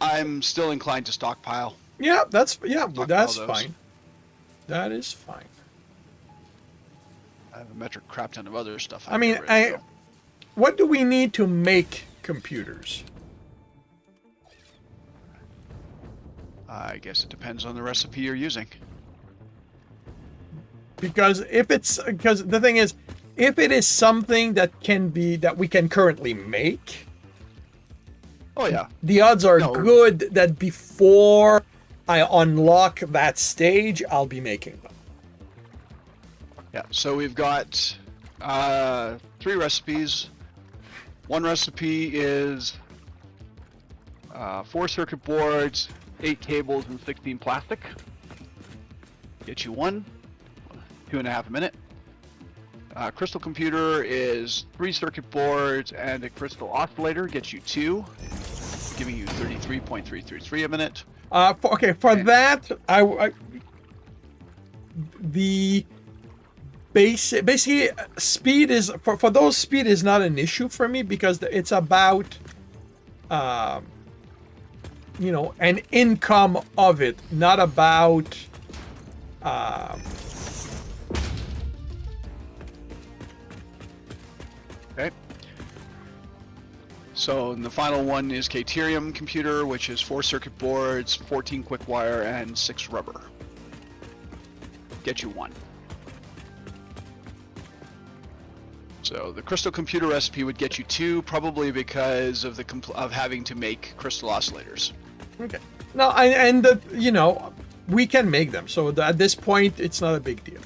I'm still inclined to stockpile. Yeah, that's Stockpile that's those. fine. That is fine. I have a metric crap ton of other stuff. I mean, what do we need to make computers? I guess it depends on the recipe you're using. Because the thing is, if it is something that we can currently make, Oh yeah. the odds are No. good that before I unlock that stage, I'll be making them. Yeah, so we've got 3 recipes. One recipe is 4 circuit boards, 8 cables, and 16 plastic. Get you 1, 2.5 a minute. Crystal computer is 3 circuit boards and a crystal oscillator. Get you 2, giving you 33.333 a minute. For that, the basic basically speed is for those speed is not an issue for me because it's about an income of it, not about Okay. So the final one is Caterium computer, which is 4 circuit boards, 14 quick wire, and 6 rubber. Get you 1. So the crystal computer recipe would get you 2, probably because of of having to make crystal oscillators. okay. No, we can make them. So at this point, it's not a big deal.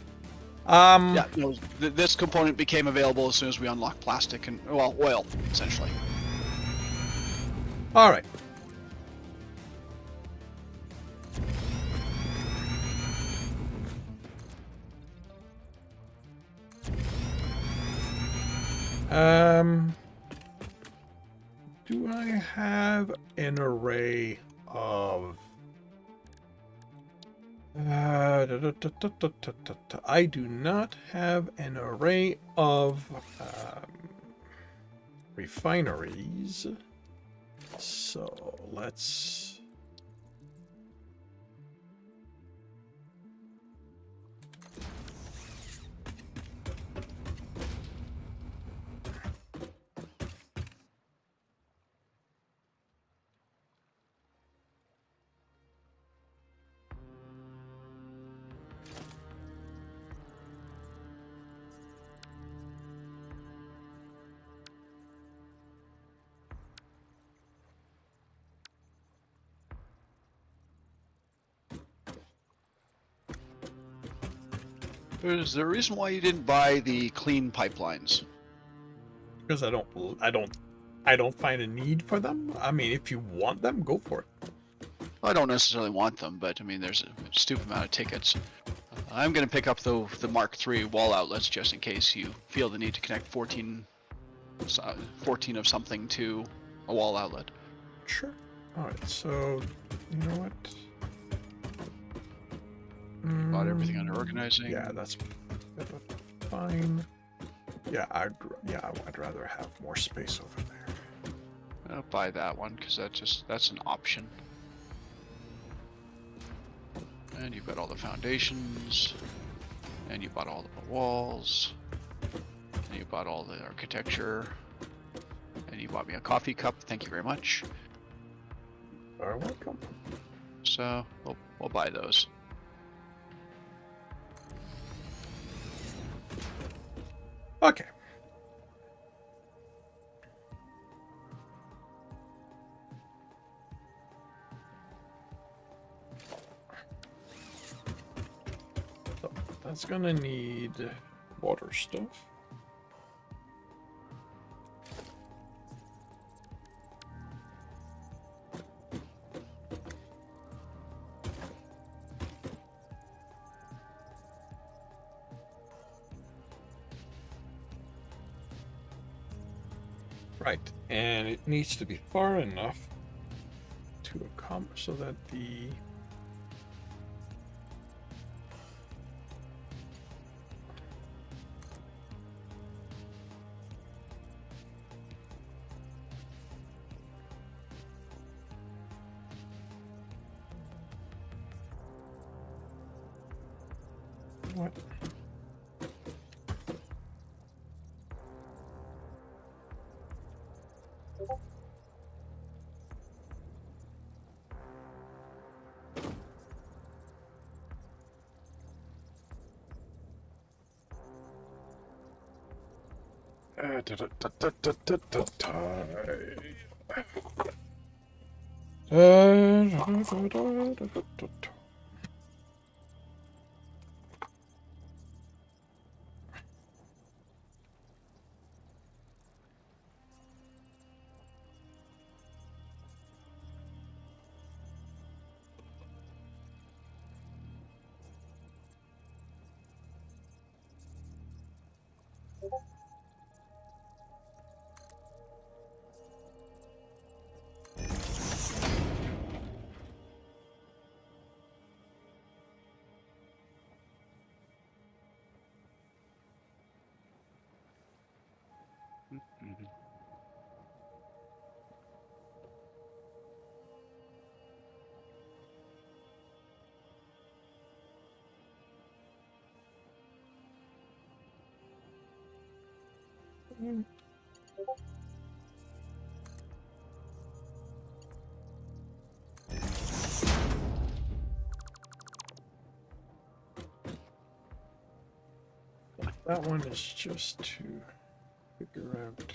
Yeah, no, this component became available as soon as we unlocked plastic and oil, essentially. All right. Do I have an array of? I do not have an array of refineries. So let's. There's a reason why you didn't buy the clean pipelines. Because I don't find a need for them. I mean, if you want them, go for it. Well, I don't necessarily want them, but I mean, there's a stupid amount of tickets. I'm going to pick up the Mark III wall outlets just in case you feel the need to connect 14 of something to a wall outlet. Sure. All right. So, you know what? Bought everything under organizing. Yeah, that's fine. Yeah, I'd rather have more space over there. I'll buy that one because that's an option. And you've got all the foundations, and you bought all the walls, and you bought all the architecture, and you bought me a coffee cup. Thank you very much. You're welcome. So we'll buy those. Okay. So that's gonna need water stuff. Right, and it needs to be far enough to accomplish so that the what? Mhm. That one is just to figure out.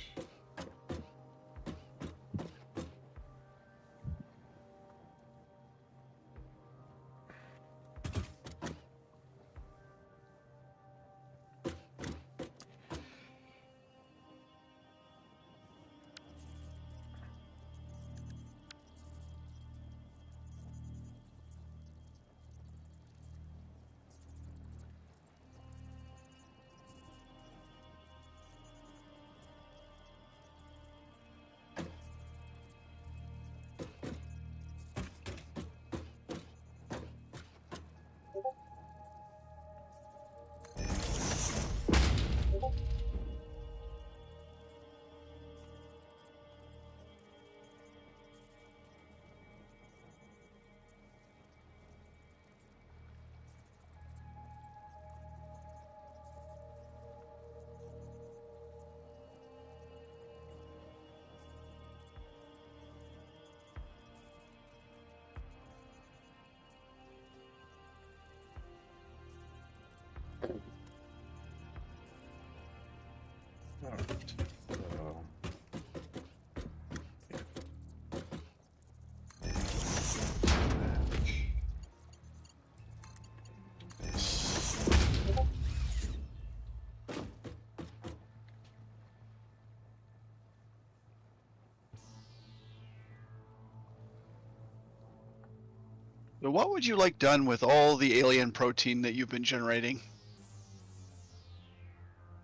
So what would you like done with all the alien protein that you've been generating?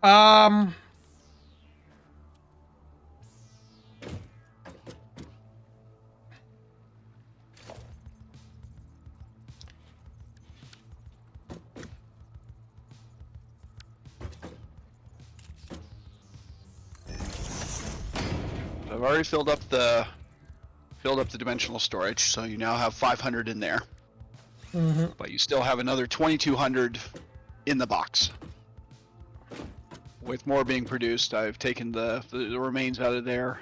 Um, I've already filled up the dimensional storage, so you now have 500 in there. mhm. But you still have another 2,200 in the box. With more being produced, I've taken the remains out of there.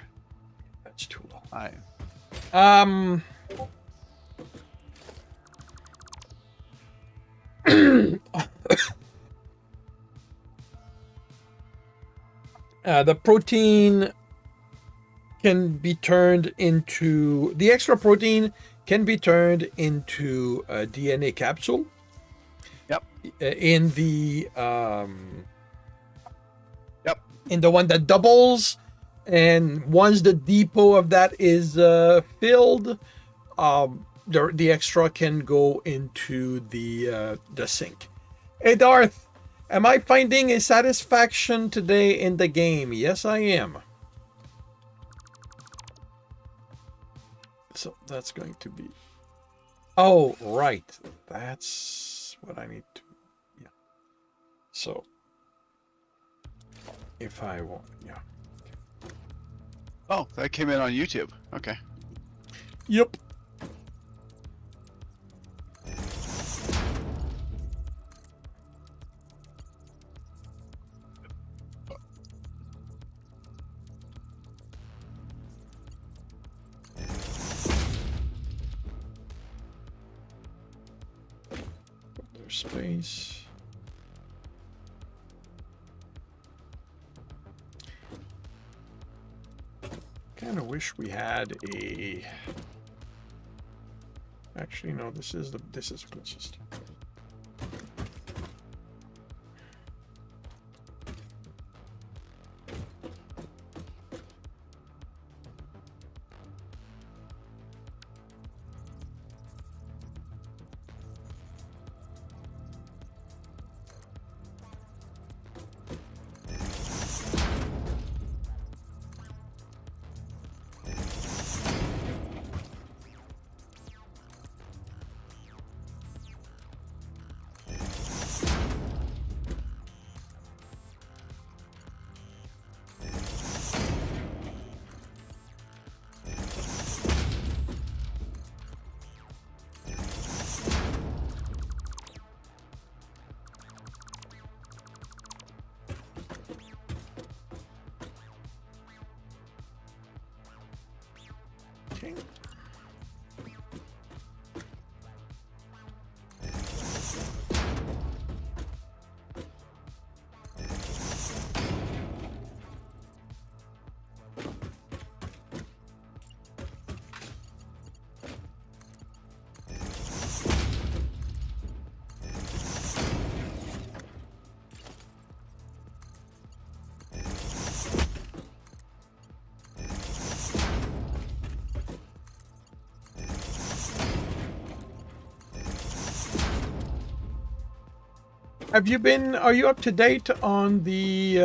That's too long. I The protein can be turned into the extra protein can be turned into a DNA capsule. Yep. In the Yep. in the one that doubles, and once the depot of that is filled, the extra can go into the sink. Hey Darth, am I finding a satisfaction today in the game? Yes, I am. So that's going to be. Oh, right. That's what I need to. Yeah. So if I want, yeah. Oh, that came in on YouTube. Okay. Yep. There's space. Kind of wish we had a. Actually, no. This is closest. Okay. Have you been? Are you up to date on the?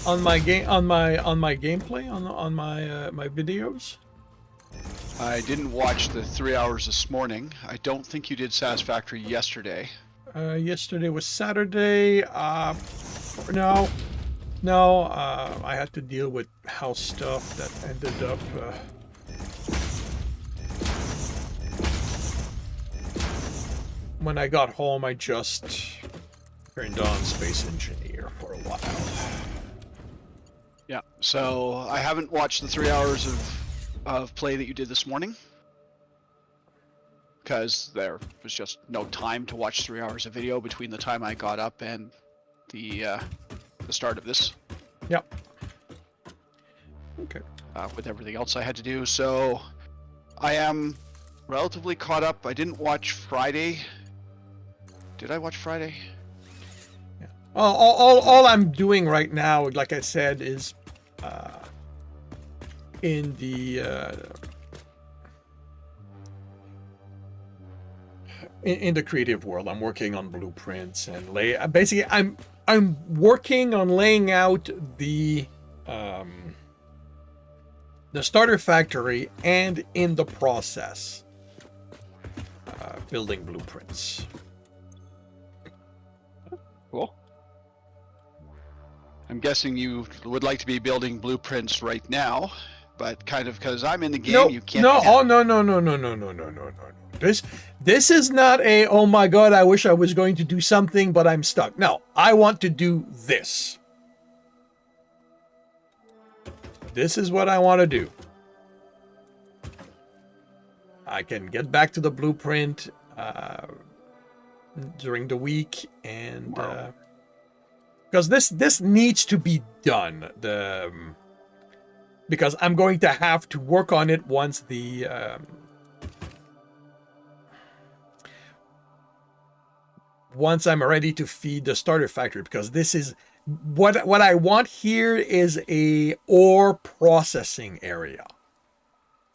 On my game, on my gameplay, on my my videos. I didn't watch the 3 hours this morning. I don't think you did Satisfactory yesterday. Yesterday was Saturday. No, no. I had to deal with house stuff that ended up. When I got home, I just turned on Space Engineer for a while. Yeah. So I haven't watched the 3 hours of play that you did this morning, because there was just no time to watch 3 hours of video between the time I got up and the start of this. Yep. Okay. With everything else I had to do, so I am relatively caught up. I didn't watch Friday. Did I watch Friday? Yeah. All I'm doing right now, like I said, is in the creative world. I'm working on blueprints and basically, I'm working on laying out the starter factory, and in the process, building blueprints. Cool. I'm guessing you would like to be building blueprints right now, but kind of because I'm in the game, No, you can't. no, oh no, no, no, no, no, no, no, no, no. This is not a, oh my god, I wish I was going to do something, but I'm stuck. No, I want to do this. This is what I want to do. I can get back to the blueprint during the week, and because this needs to be done. Because I'm going to have to work on it once once I'm ready to feed the starter factory, because this is what I want here is a ore processing area,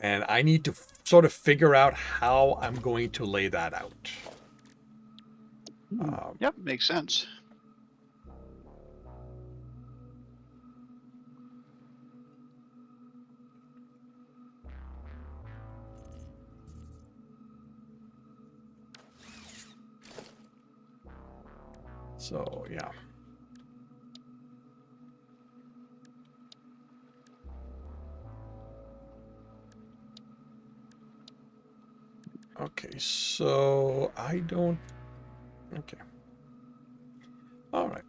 and I need to sort of figure out how I'm going to lay that out. Yep, makes sense. So yeah. Okay, so I don't. Okay. All right.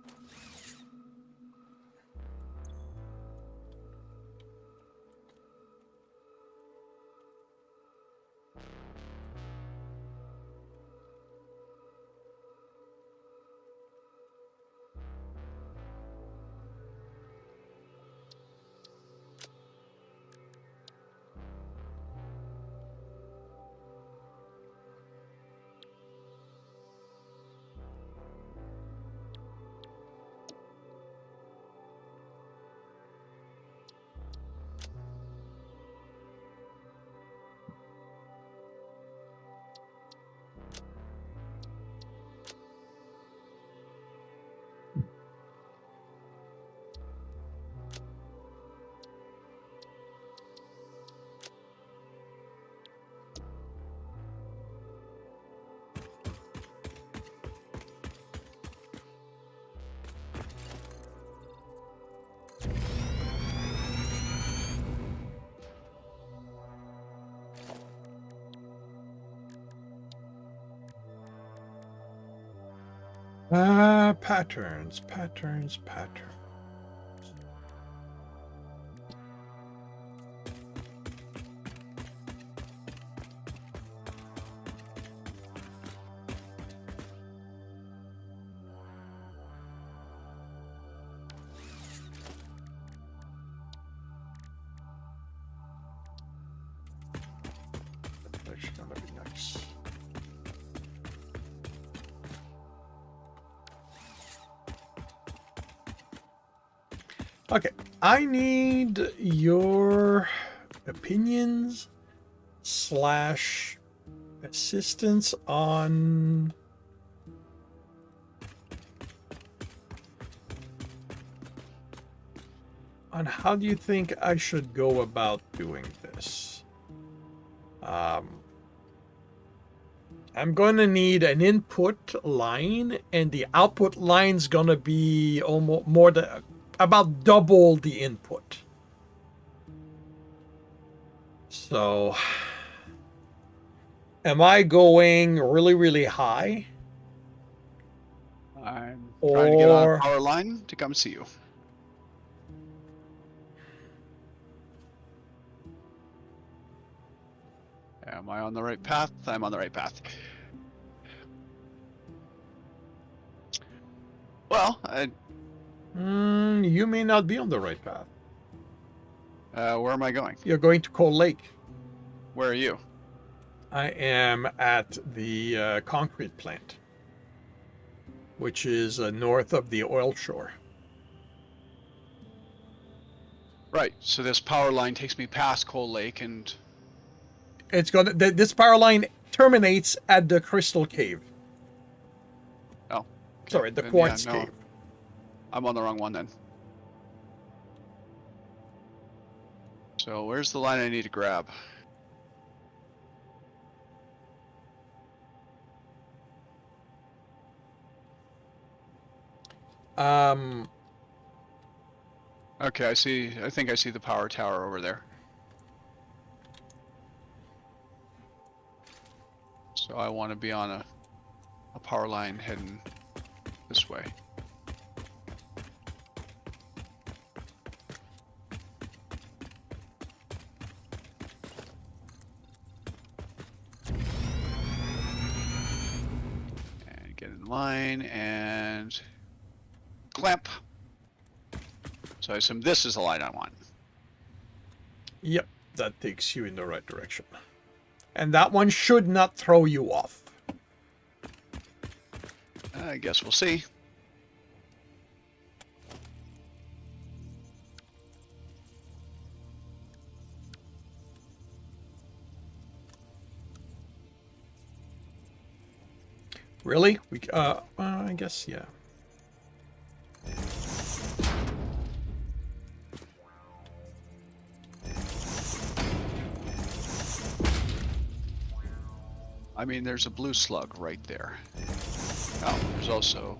Patterns. That's actually gonna be nice. Okay, I need your opinions / assistance on how do you think I should go about doing this. I'm gonna need an input line, and the output line's gonna be almost more than about double the input. So, am I going really, really high? I'm trying to get on Or a power line to come see you. Am I on the right path? I'm on the right path. Well, you may not be on the right path. where am I going? You're going to Coal Lake. Where are you? I am at the concrete plant. which is north of the oil shore. Right. So this power line takes me past Coal Lake, and It's gonna. This power line terminates at the Crystal Cave. oh, okay. Sorry, the Then, Quartz yeah, no, Cave. I'm on the wrong one then. So where's the line I need to grab? Okay, I see. I think I see the power tower over there. So I want to be on a power line heading this way. And get in line and clamp. So I assume this is the line I want. Yep, that takes you in the right direction. And that one should not throw you off. I guess we'll see. Really? I guess, yeah. I mean, there's a blue slug right there. Oh, there's also...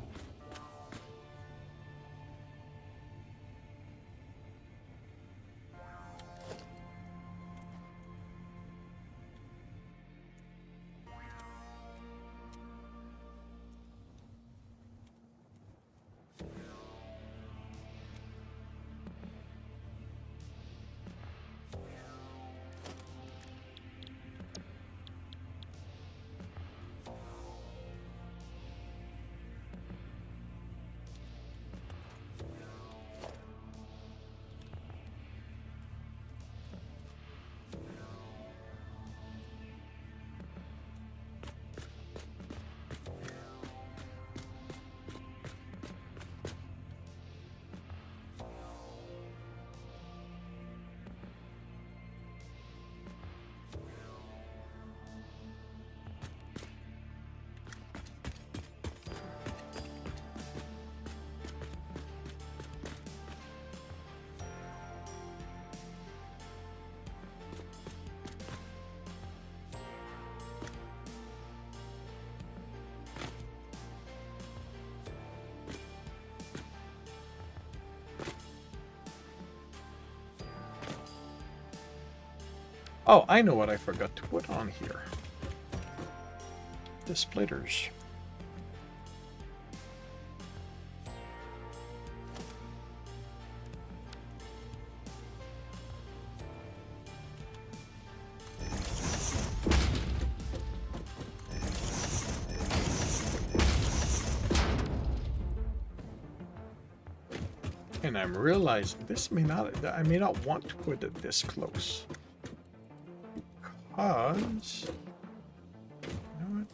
Oh, I know what I forgot to put on here. The splitters. And I'm realizing this I may not want to put it this close. Because, you know what?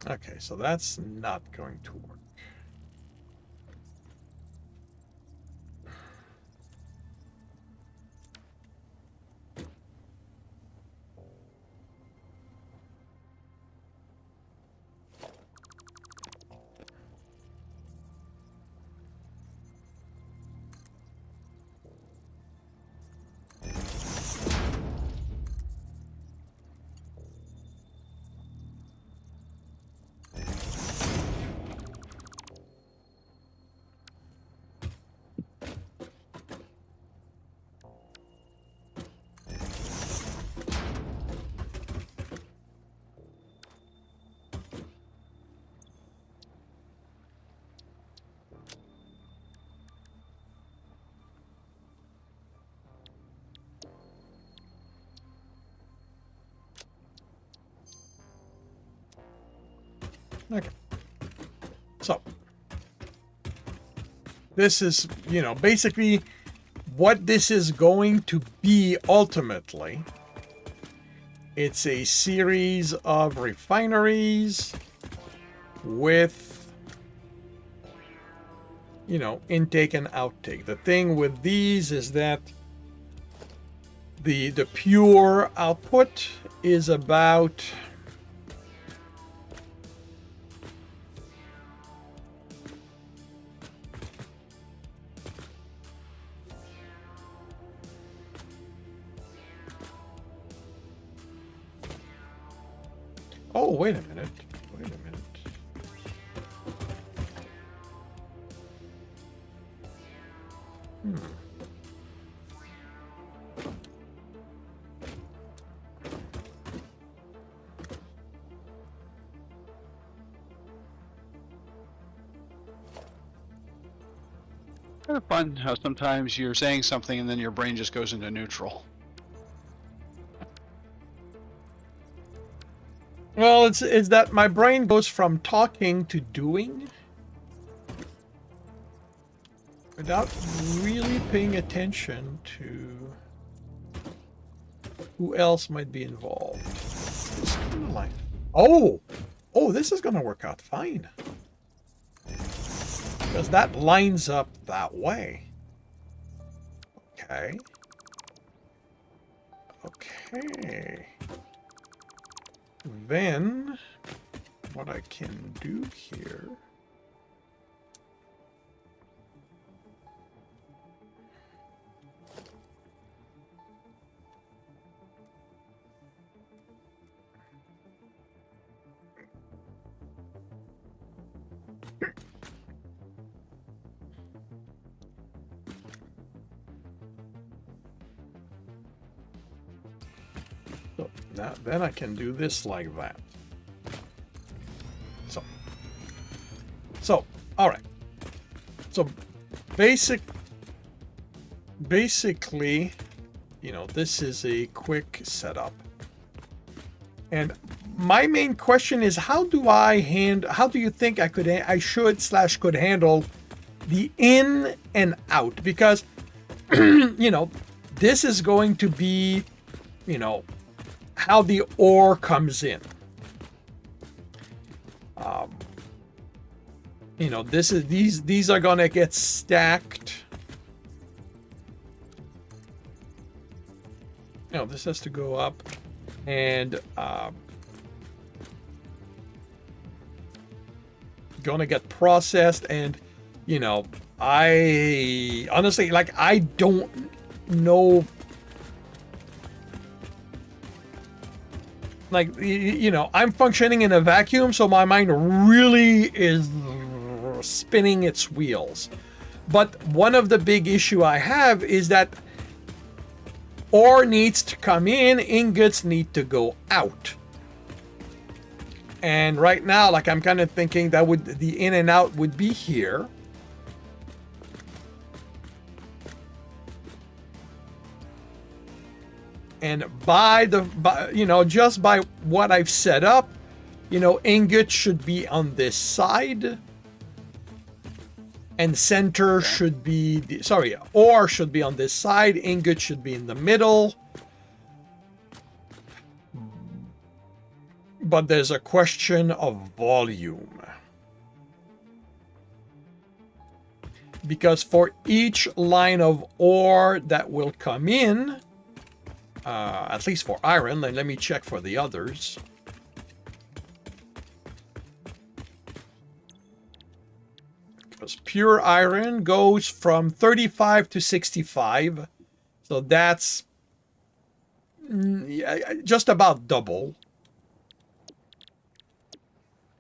Okay, so that's not going to work. Okay. So, this is, basically what this is going to be ultimately. It's a series of refineries with, intake and outtake. The thing with these is that the pure output is about oh, wait a minute. Wait a minute. Kind of fun how sometimes you're saying something and then your brain just goes into neutral. Well, it's that my brain goes from talking to doing without really paying attention to who else might be involved. It's kind of like, oh, this is gonna work out fine because that lines up that way. Okay. Then, what I can do here... So, now, then I can do this like that. So, all right. So, basically, this is a quick setup. And my main question is, how do you think I should handle the in and out? Because, this is going to be, how the ore comes in. These are gonna get stacked. This has to go up, and gonna get processed. And I honestly, I don't know. I'm functioning in a vacuum, so my mind really is spinning its wheels. But one of the big issue I have is that ore needs to come in, ingots need to go out. And right now, I'm kind of thinking that the in and out would be here. And just by what I've set up, ingot should be on this side. And center should be, ore should be on this side. Ingot should be in the middle. But there's a question of volume. Because for each line of ore that will come in, at least for iron, let me check for the others. Because pure iron goes from 35 to 65. So that's just about double.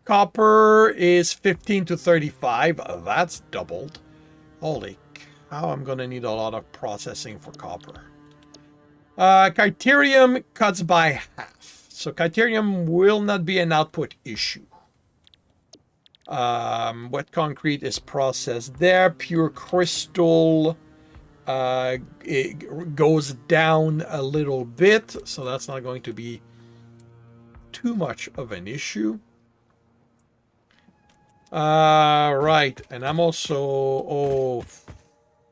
Copper is 15 to 35. That's doubled. Holy cow, I'm going to need a lot of processing for copper. Criterium cuts by half. So criterium will not be an output issue. Wet concrete is processed there. Pure crystal it goes down a little bit, so that's not going to be too much of an issue. Right. And I'm also...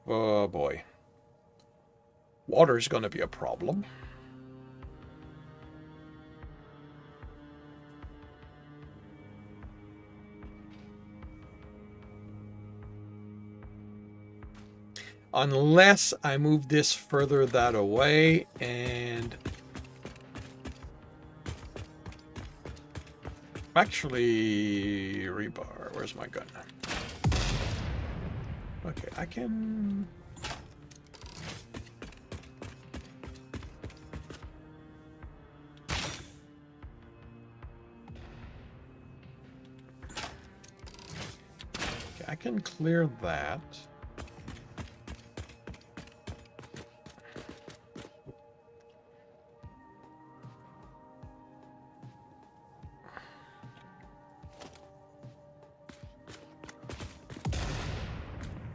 Oh, boy. Water's going to be a problem. Unless I move this further that away and... Actually, rebar. Where's my gun? Okay, I can... Okay, I can clear that.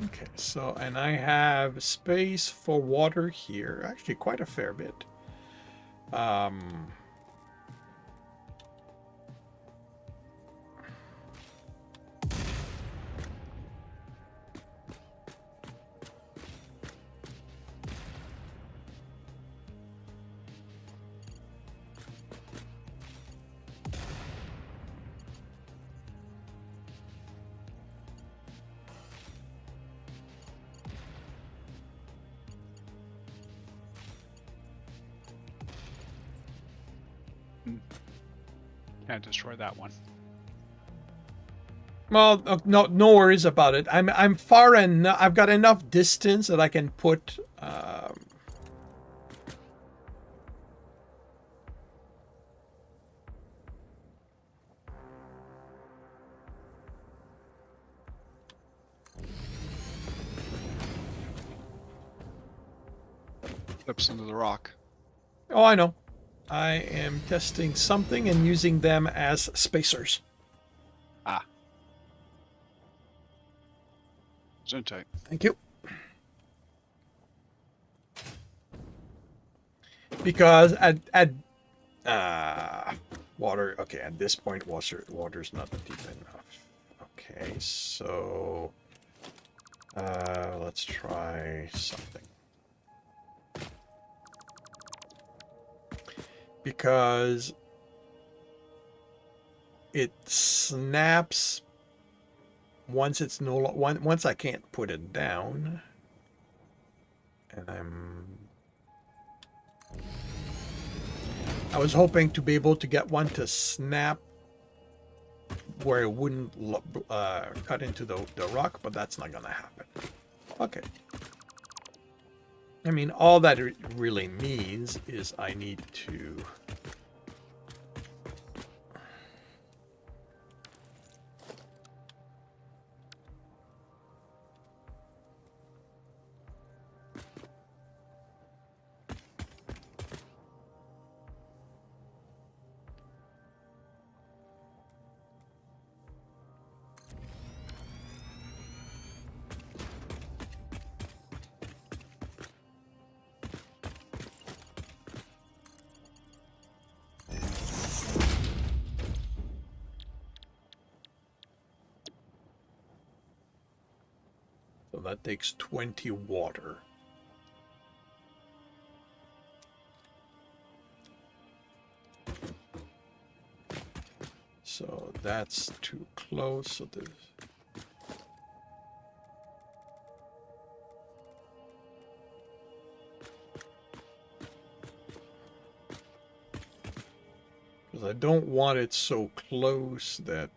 Okay, so, and I have space for water here. Actually, quite a fair bit. Can't destroy that one. Well, no worries about it. I'm far enough. I've got enough distance that I can put. Flips into the rock. Oh, I know. I am testing something and using them as spacers. Ah. Gesundheit. Thank you. Because at water. Okay, at this point, water's not deep enough. Okay, so let's try something. Because it snaps once it's once I can't put it down, and I was hoping to be able to get one to snap where it wouldn't cut into the rock, but that's not gonna happen. Okay. I mean, all that it really means is I need to... So that takes 20 water. So that's too close. So there's... Because I don't want it so close that...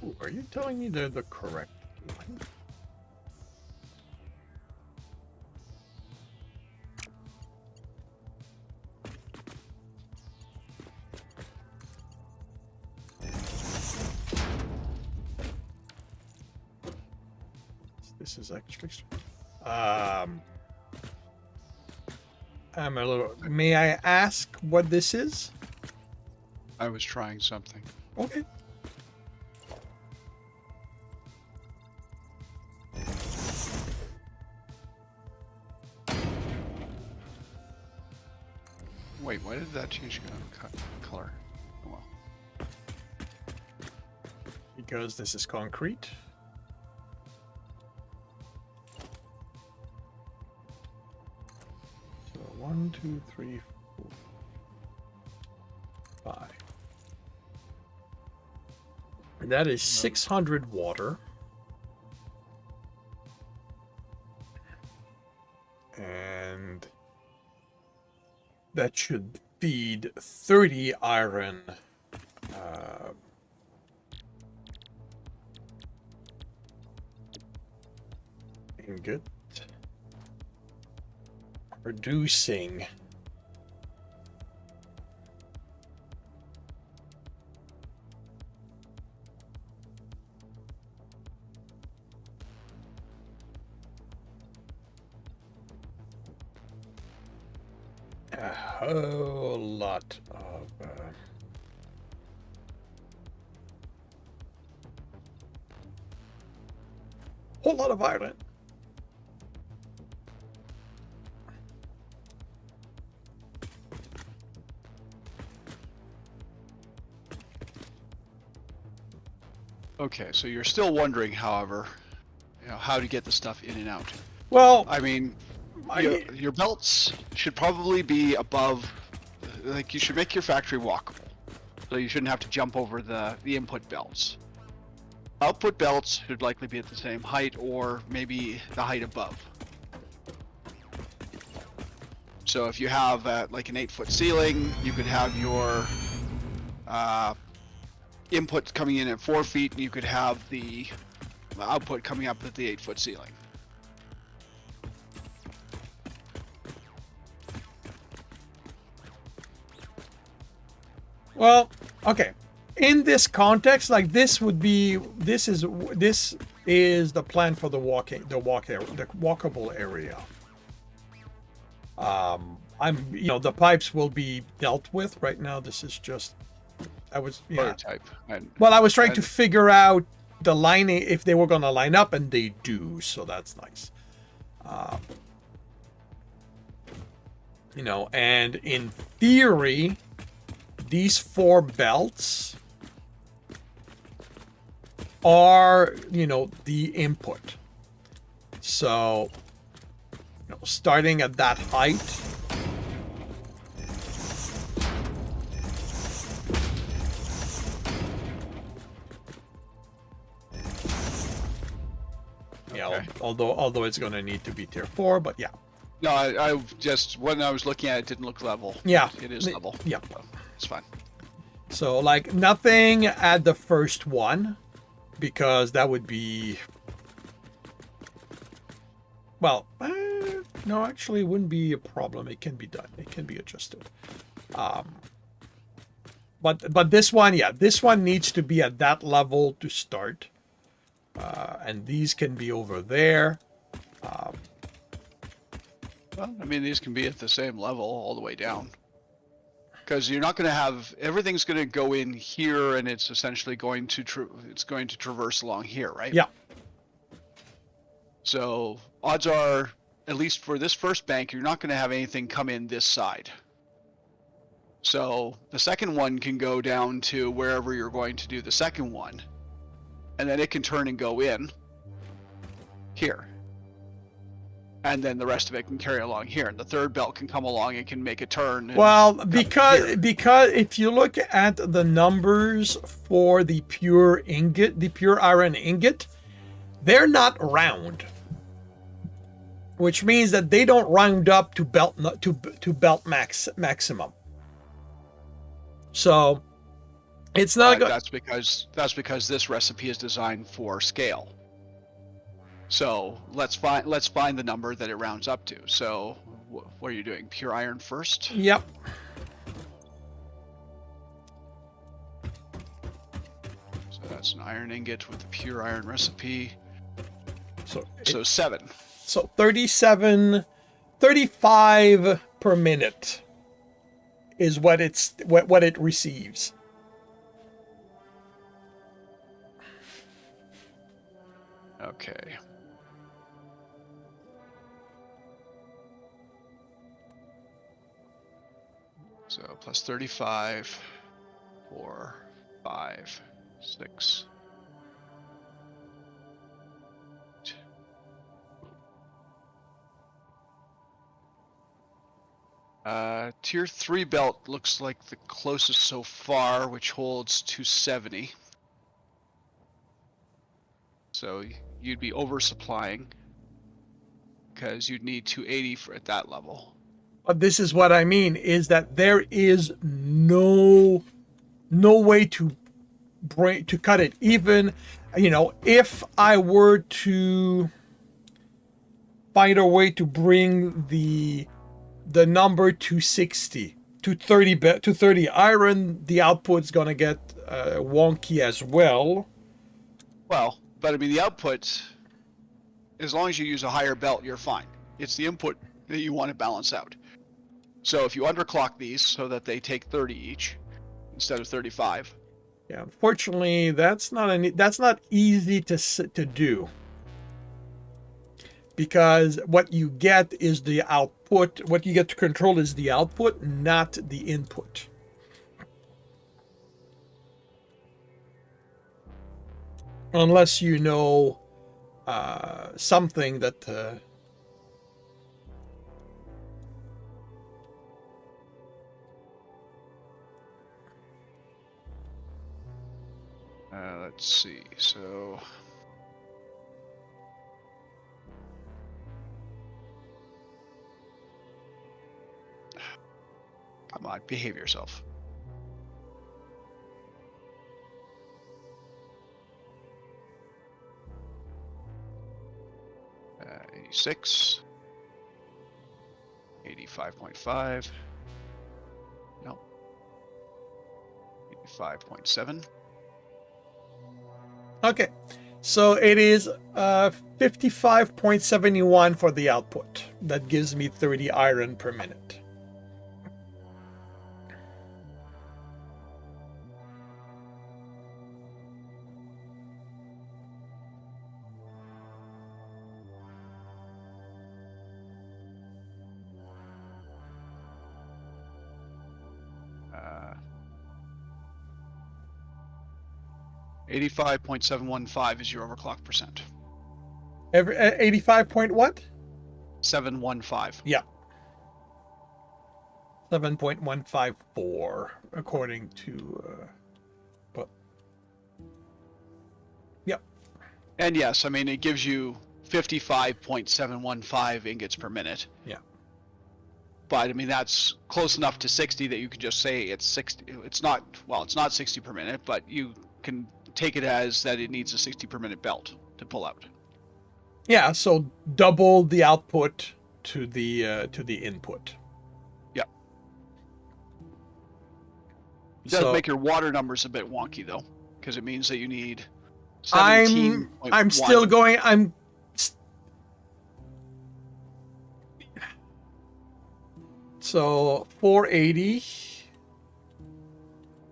Ooh, are you telling me they're the correct one? This is actually. I'm a little. May I ask what this is? I was trying something. Okay. Wait, why did that change color? Oh well. Because this is concrete. So 1, 2, 3, 4, 5. And that is 600 water. And that should feed 30 iron ingot, producing a whole lot of iron. Okay, so you're still wondering, however, how to get the stuff in and out. Well, I mean, your belts should probably be above. Like, you should make your factory walkable, so you shouldn't have to jump over the input belts. Output belts should likely be at the same height, or maybe the height above. So if you have like an 8-foot ceiling, you could have your input coming in at 4 feet, and you could have the output coming up at the 8-foot ceiling. Well, okay. In this context, like this is the plan for the walkable area. The pipes will be dealt with right now. This is just, Prototype. Well, I was trying to figure out the lining, if they were going to line up, and they do, so that's nice. And in theory, these 4 belts are, the input. So, starting at that height, Okay. although it's going to need to be tier 4, but yeah. No, I just, when I was looking at it, it didn't look level. Yeah. It is level. Yeah. So it's fine. So, like, nothing at the first one, because that would be... Well, no, actually, it wouldn't be a problem. It can be done. It can be adjusted. But this one, yeah, this one needs to be at that level to start. And these can be over there. Well, I mean, these can be at the same level all the way down. Because you're not going to have, everything's going to go in here, and it's essentially going to traverse along here, right? Yeah. So odds are, at least for this first bank, you're not going to have anything come in this side. So the second one can go down to wherever you're going to do the second one, and then it can turn and go in here. And then the rest of it can carry along here. And the third belt can come along and can make a turn. Well, because if you look at the numbers for the pure ingot, the pure iron ingot, they're not round, which means that they don't round up to belt maximum. So It's not But good. that's because this recipe is designed for scale. So let's find the number that it rounds up to. So what are you doing? Pure iron first? Yep. So that's an iron ingot with the pure iron recipe. So So 7. So 37, 35 per minute is what it receives. Okay. So plus 35, 4, 5, 6. Tier 3 belt looks like the closest so far, which holds 270. So you'd be oversupplying because you'd need 280 for at that level. But this is what I mean, is that there is no way to cut it. Even, if I were to find a way to bring the number to 60, to 30 iron, the output's gonna get wonky as well. Well, but I mean the output, as long as you use a higher belt, you're fine. It's the input that you want to balance out. So if you underclock these so that they take 30 each instead of 35. Yeah, unfortunately, that's not easy to do, because what you get is the output. What you get to control is the output, not the input. Unless you know something that. Let's see. So come on, behave yourself. Uh, 86, 85.5. No. 85.7. Okay, so it is 55.71 for the output. That gives me 30 iron per minute. Uh, 85.715 is your overclock percent. 85 point what? 715. Yeah. 7.154 according to but yep. And yes, I mean it gives you 55.715 ingots per minute. Yeah. But I mean that's close enough to 60 that you could just say it's 60. It's not, well, it's not 60 per minute, but you can take it as that it needs a 60 per minute belt to pull out. Yeah, so double the output to the input. Yep. It does So make your water numbers a bit wonky though, because it means that you need I'm 17.1. still going. So 480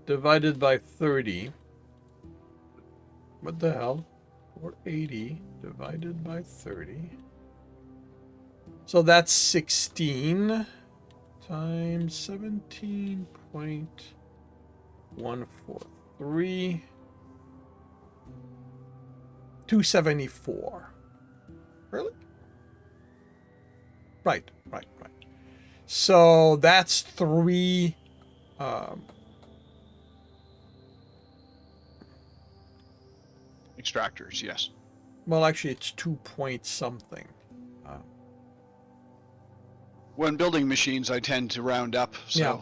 divided by 30. What the hell? 480 divided by 30. So that's 16 times 17.143. 274. Really? Right. So that's 3 extractors, yes. well, actually it's 2 point something. When building machines, I tend to round up. So Yeah.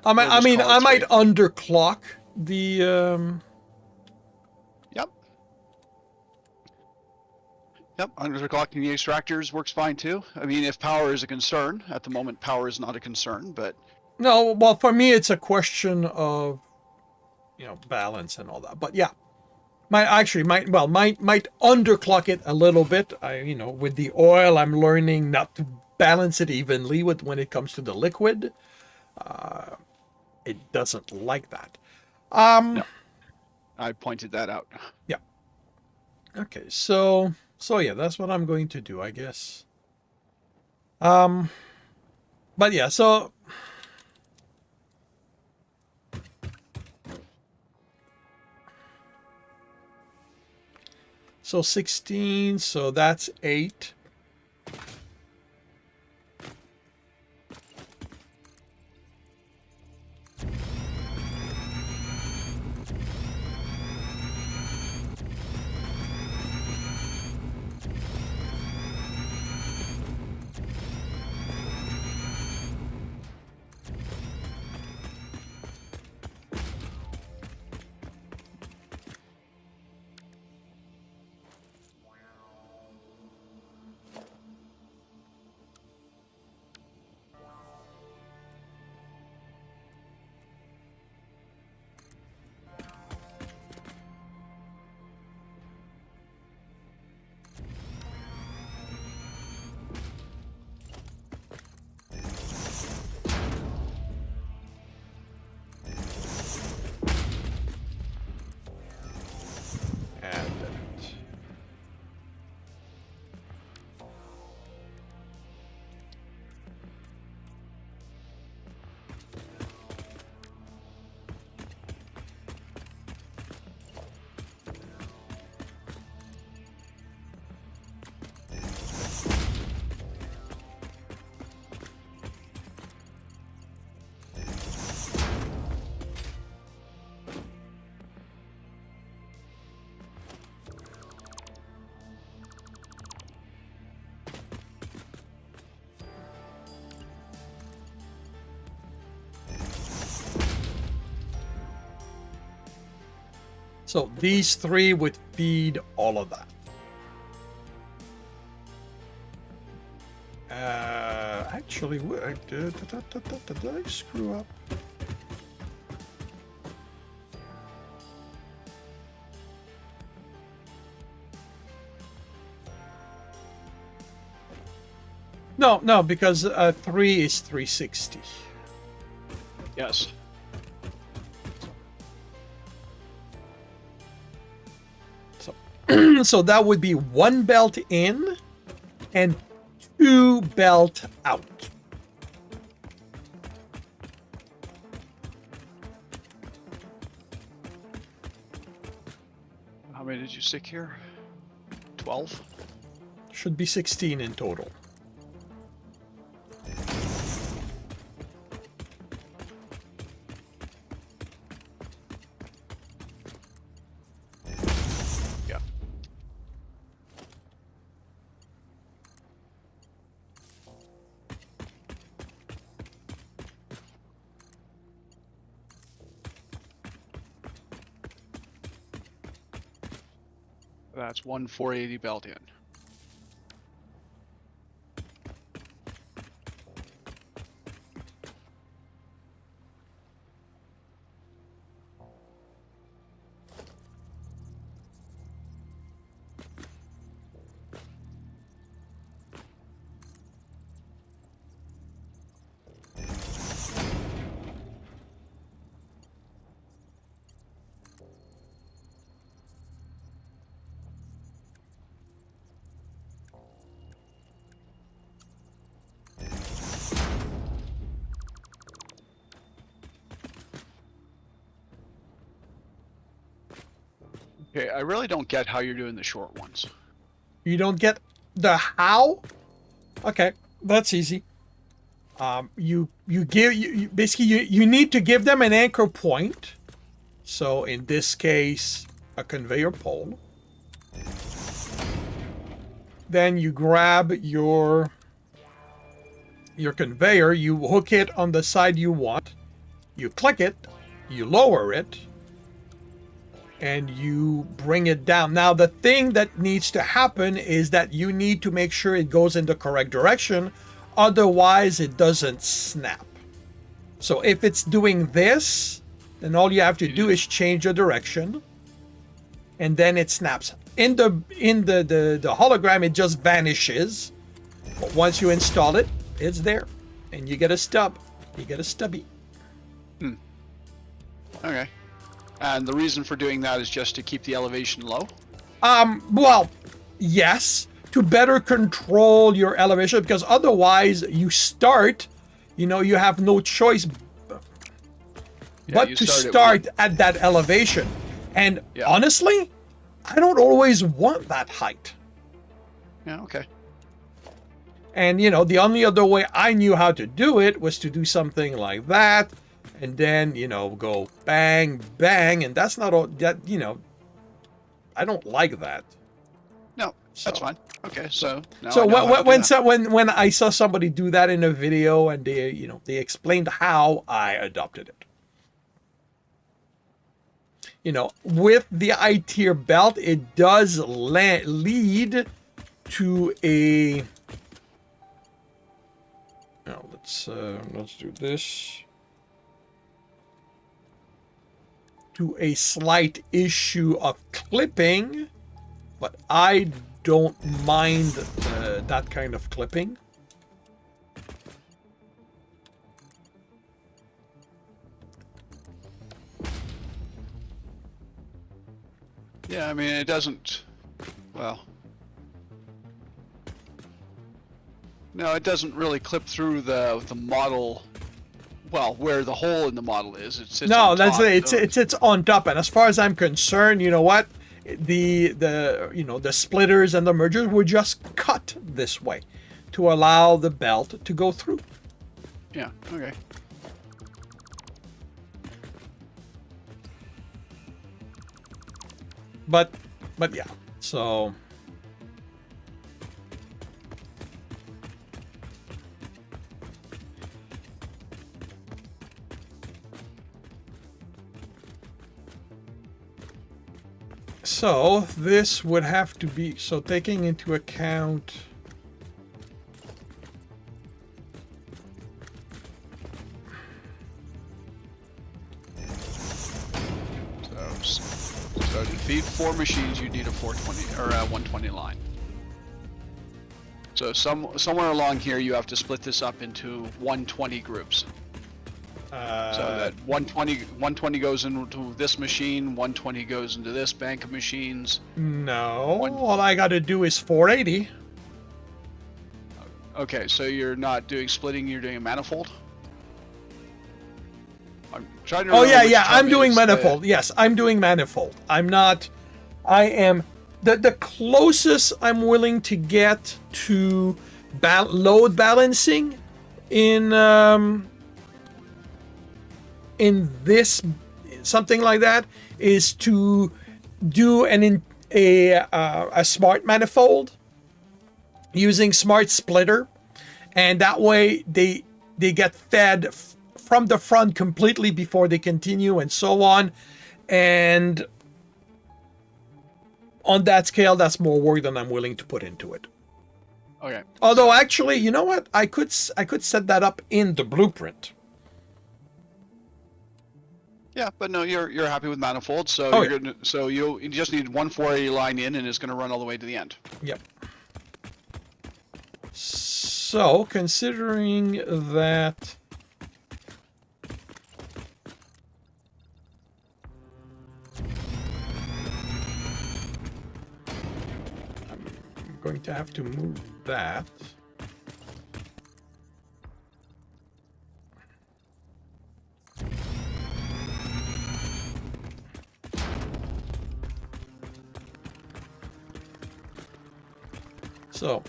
we'll I just mean, call it I might 3. underclock the Yep. Yep, underclocking the extractors works fine too. I mean, if power is a concern, at the moment power is not a concern, but no, well, for me it's a question of, balance and all that. But yeah, might underclock it a little bit. With the oil, I'm learning not to balance it evenly with when it comes to the liquid. It doesn't like that. no, I pointed that out. Yeah. Okay, so yeah, that's what I'm going to do, I guess. But yeah, so 16, so that's 8. Add that. So these 3 would feed all of that. Actually, did I screw up? No, because 3 is 360. Yes. So that would be 1 belt in and 2 belt out. How many did you stick here? 12? Should be 16 in total. Yeah. That's 1 480 belt in. Okay, I really don't get how you're doing the short ones. You don't get the how? Okay, that's easy. You basically you need to give them an anchor point. So in this case, a conveyor pole. Then you grab your conveyor, you hook it on the side you want, you click it, you lower it, and you bring it down. Now, the thing that needs to happen is that you need to make sure it goes in the correct direction, otherwise it doesn't snap. So if it's doing this, then all you have to do is change the direction, and then it snaps. In the hologram, it just vanishes. But once you install it, it's there, and you get a stub. You get a stubby. Okay. And the reason for doing that is just to keep the elevation low? Well, yes, to better control your elevation, because otherwise you start, you have no choice but to start at that elevation. And honestly, I don't always want that height. Yeah, okay. And, the only other way I knew how to do it was to do something like that. And then, go bang, bang. And that's not all that, I don't like that. No, that's fine. Okay, so now So when I saw somebody do that in a video and they explained how, I adopted it. With the I-tier belt, it does lead to a... Now, let's do this. To a slight issue of clipping, but I don't mind that kind of clipping. Yeah, I mean, it doesn't... Well... No, it doesn't really clip through the model... Well, where the hole in the model is. It sits on top, it's on top, and as far as I'm concerned, you know what, the splitters and the mergers were just cut this way to allow the belt to go through. Yeah. Okay. But yeah, so. So this would have to be, so taking into account so to feed 4 machines you need a 420 or a 120 line. So somewhere along here you have to split this up into 120 groups. So that 120 goes into this machine, 120 goes into this bank of machines. No, all I got to do is 480. Okay, so you're not doing splitting, you're doing a manifold? I'm trying to remember. Oh yeah, I'm doing manifold. Yes, I'm doing manifold. I'm not. I am the closest I'm willing to get to load balancing in this something like that is to do a smart manifold using smart splitter, and that way they get fed from the front completely before they continue and so on. And on that scale, that's more work than I'm willing to put into it. Okay. Although actually, you know what? I could set that up in the blueprint. Yeah, but no, you're happy with manifold, so you just need one 480 line in, and it's going to run all the way to the end. Yep. So, considering that I'm going to have to move that. So,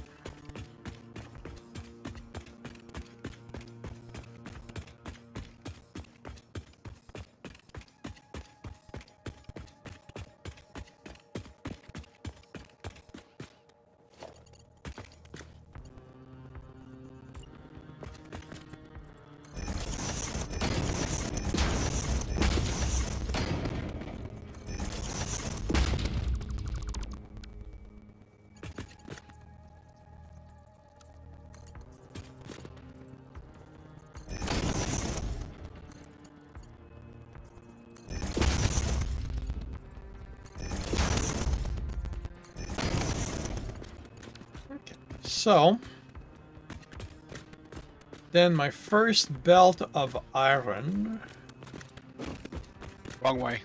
So then my first belt of iron. Wrong way.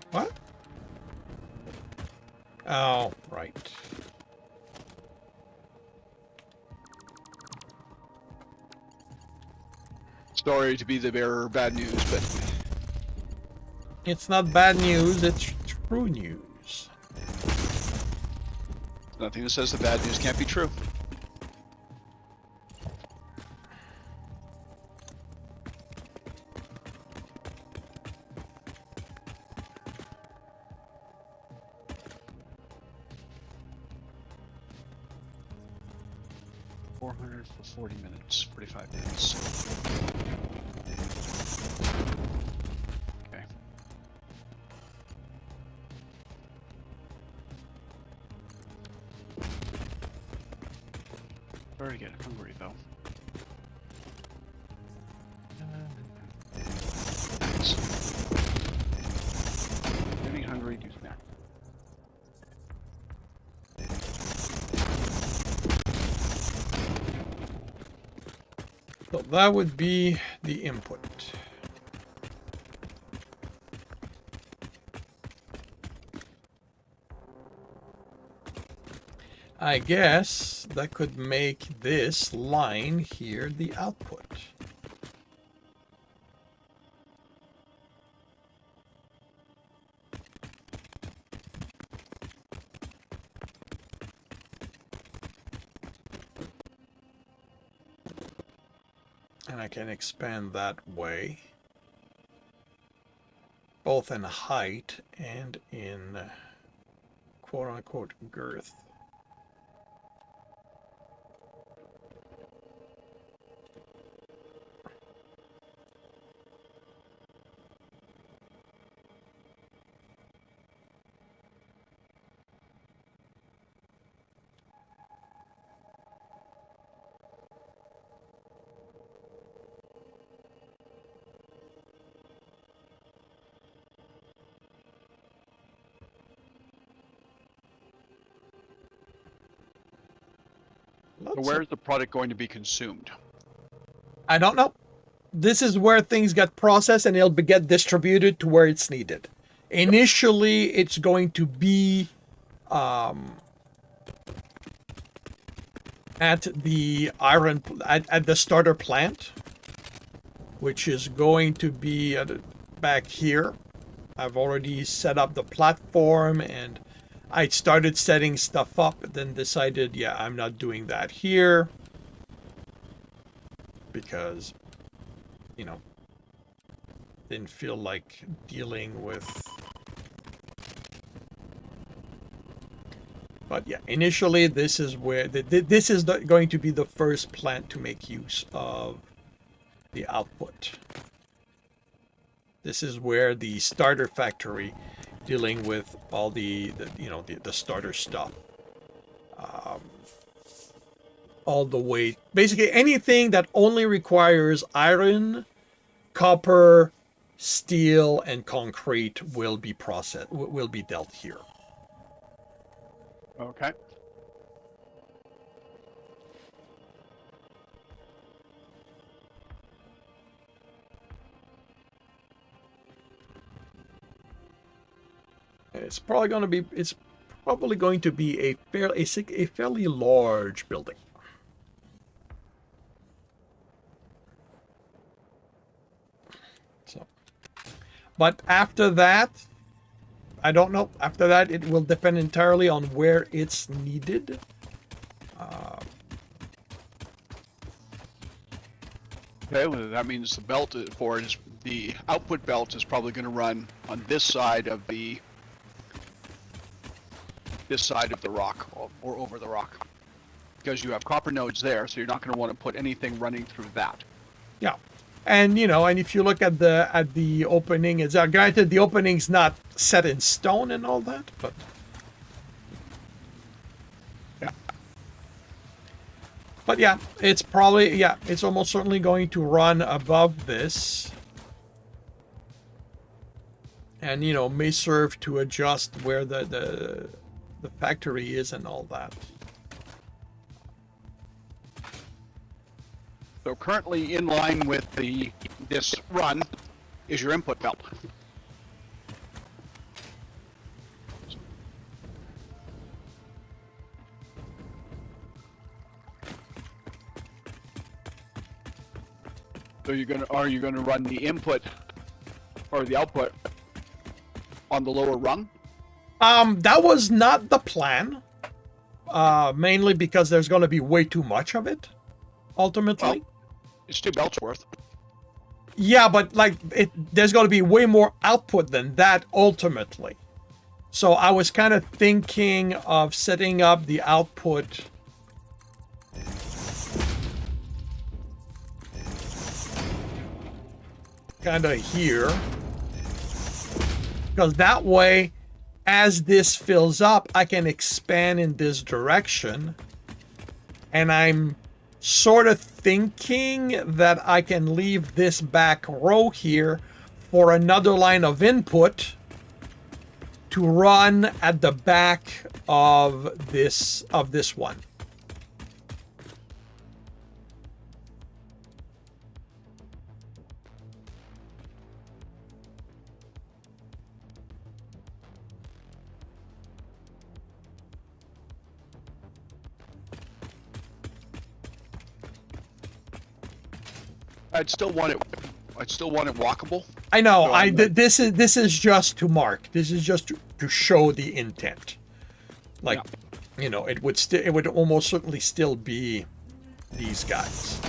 What? Oh, right. Sorry to be the bearer of bad news, but It's not bad news, it's true news. nothing that says the bad news can't be true. $400 for 40 minutes, 45 minutes. Okay. Sorry to get hungry though. Thanks. Getting hungry, do snack. So that would be the input. I guess that could make this line here the output. And I can expand that way, both in height and in quote-unquote girth. So where is the product going to be consumed? I don't know. This is where things get processed and it'll get distributed to where it's needed. Initially, it's going to be at the at the starter plant, which is going to be back here. I've already set up the platform and I started setting stuff up, then decided, yeah, I'm not doing that here because, you know, didn't feel like dealing with. But yeah, initially this is where this is going to be the first plant to make use of the output. This is where the starter factory, dealing with all the starter stuff, all the way, basically anything that only requires iron, copper, steel, and concrete will be processed, will be dealt here. Okay. It's probably going to be a fairly large building. So, but after that, I don't know. After that, it will depend entirely on where it's needed. Okay, well, that means the belt the output belt is probably going to run on this side of the rock or over the rock, because you have copper nodes there, so you're not going to want to put anything running through that. Yeah, and and if you look at the opening, it's granted the opening's not set in stone and all that, but yeah, it's probably it's almost certainly going to run above this, and may serve to adjust where the factory is and all that. So currently in line with this run is your input belt. So are you gonna run the input or the output on the lower rung? That was not the plan. Mainly because there's going to be way too much of it, ultimately. Well, it's 2 belts worth. Yeah, but like there's going to be way more output than that, ultimately. So I was kind of thinking of setting up the output kind of here. Because that way, as this fills up, I can expand in this direction. And I'm sort of thinking that I can leave this back row here for another line of input to run at the back of this one. I'd still want it walkable. I know. So this is just to mark. This is just to show the intent. Like, yeah. you know, it would almost certainly still be these guys.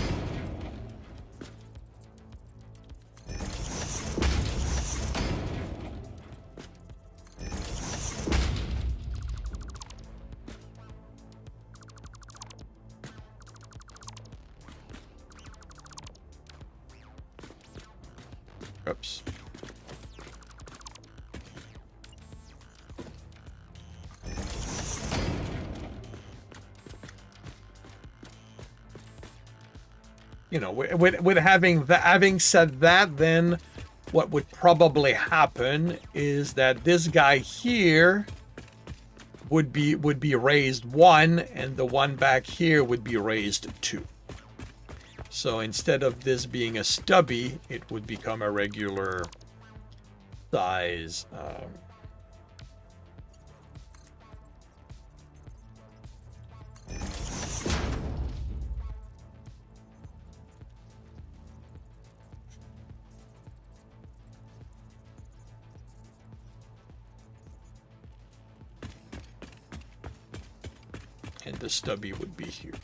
Oops. You know, with having said that, then what would probably happen is that this guy here would be raised 1, and the one back here would be raised 2. So instead of this being a stubby, it would become a regular size. And the stubby would be here.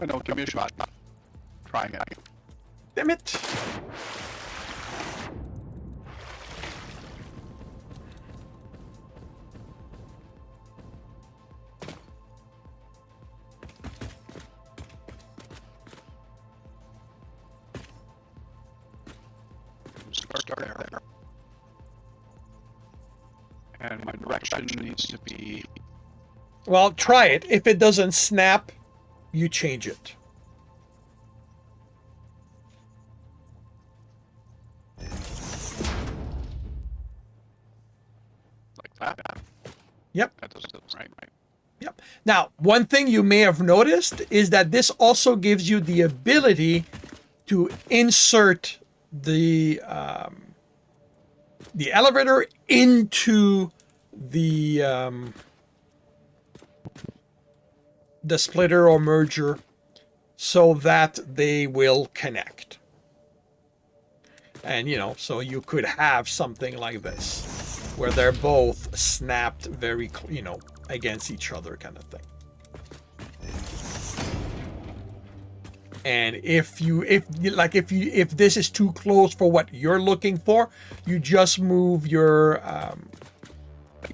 I know, give me a shot. Trying it. Damn it! Start there. And my direction needs to be... Well, try it. If it doesn't snap, you change it. like that. Yep. That doesn't right. Yep. Now, one thing you may have noticed is that this also gives you the ability to insert the elevator into the splitter or merger so that they will connect. And, you know, so you could have something like this where they're both snapped very, you know, against each other kind of thing. And if this is too close for what you're looking for, you just move your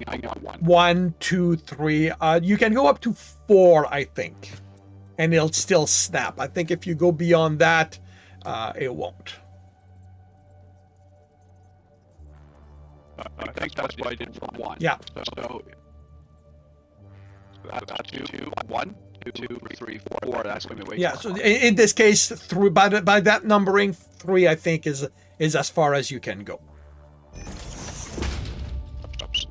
I got one. 1, 2, 3. You can go up to 4, I think, and it'll still snap. I think if you go beyond that, it won't. I think that's what I did for one. Yeah. So that's 2, 1, 2, 3, 4. That's going to be way Yeah. too So far. in this case, through by that numbering, 3 I think is as far as you can go. Oops.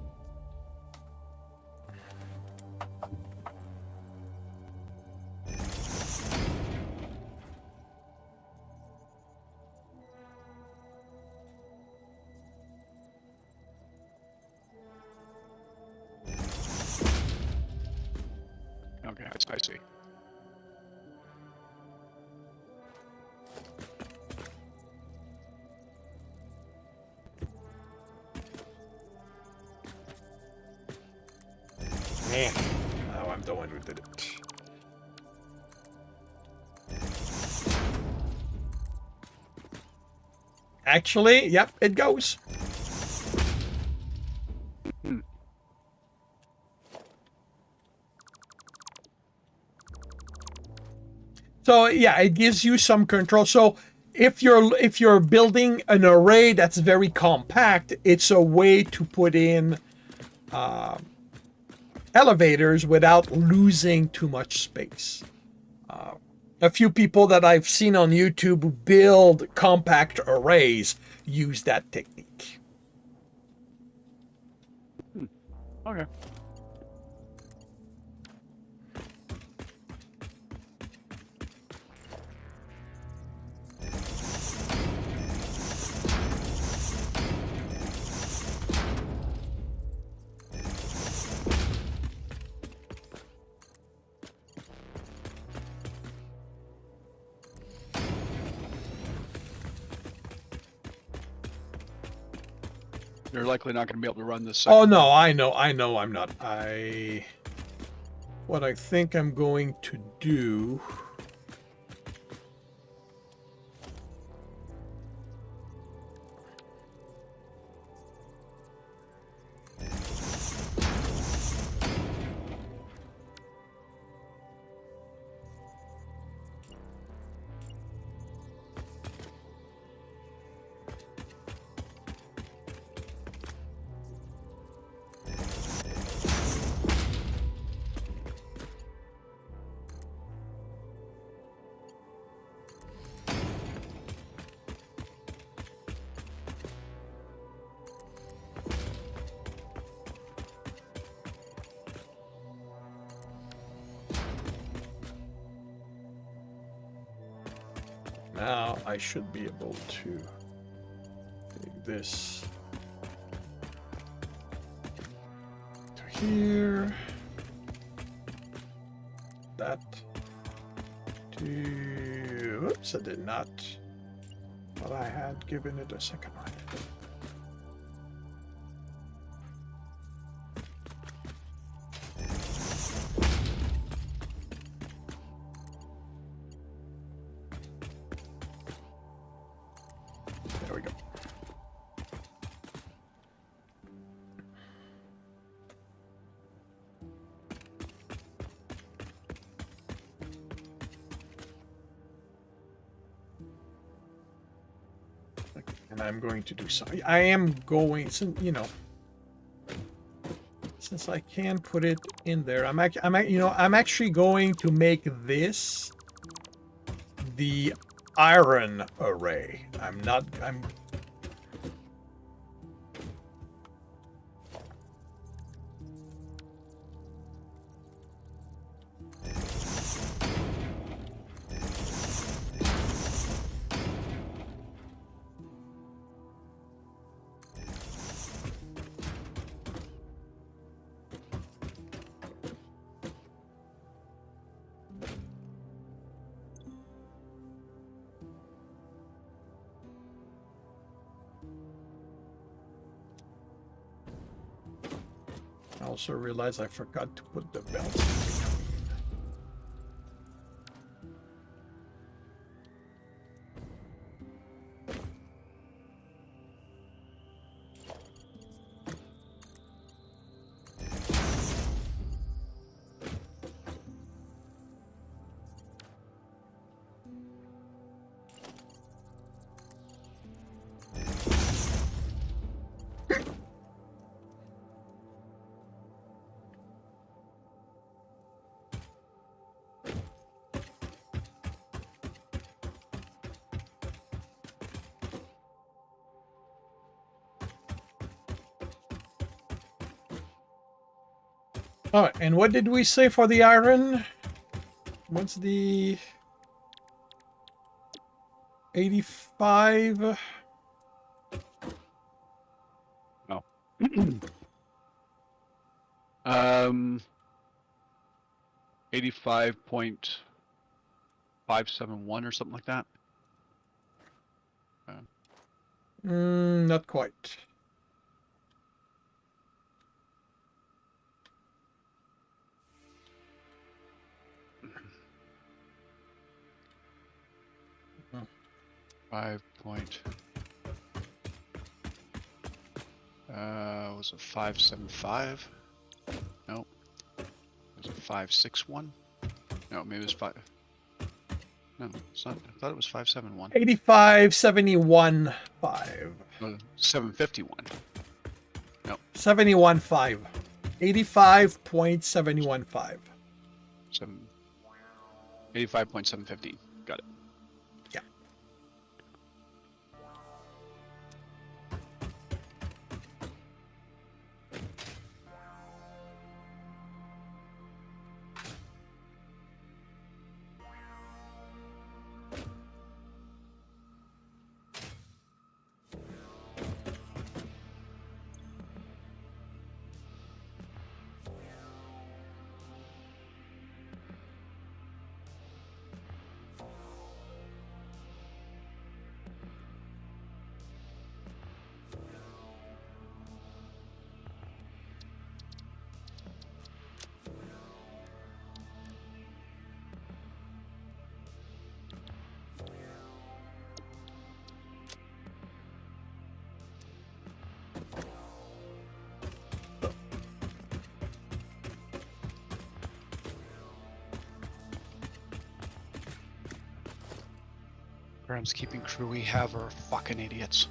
see. Man, oh, I'm the one who did it. Actually, yep, it goes. So yeah, it gives you some control. So if you're building an array that's very compact, it's a way to put in elevators without losing too much space. A few people that I've seen on YouTube who build compact arrays use that technique. Okay. You're likely not going to be able to run this. Oh Second no, one. I know I'm not. What I think I'm going to do. Now I should be able to take this to here, that to, oops, I did not, but I had given it a second line. There we go. And I'm going to do something. I am going, since you know, since I can put it in there, I'm actually going to make this the iron array. I'm I also realized I forgot to put the belts in between. All right, and what did we say for the iron? What's the 85? No. um, 85.571 or something like that. Not quite. Was it 575? Nope. Was it 561? No, maybe it was 5. No, it's not. I thought it was 571. 85.71.5. 751. 71.5. 85.715. 85.715. Got it. Yeah. Groundskeeping crew we have are fucking idiots.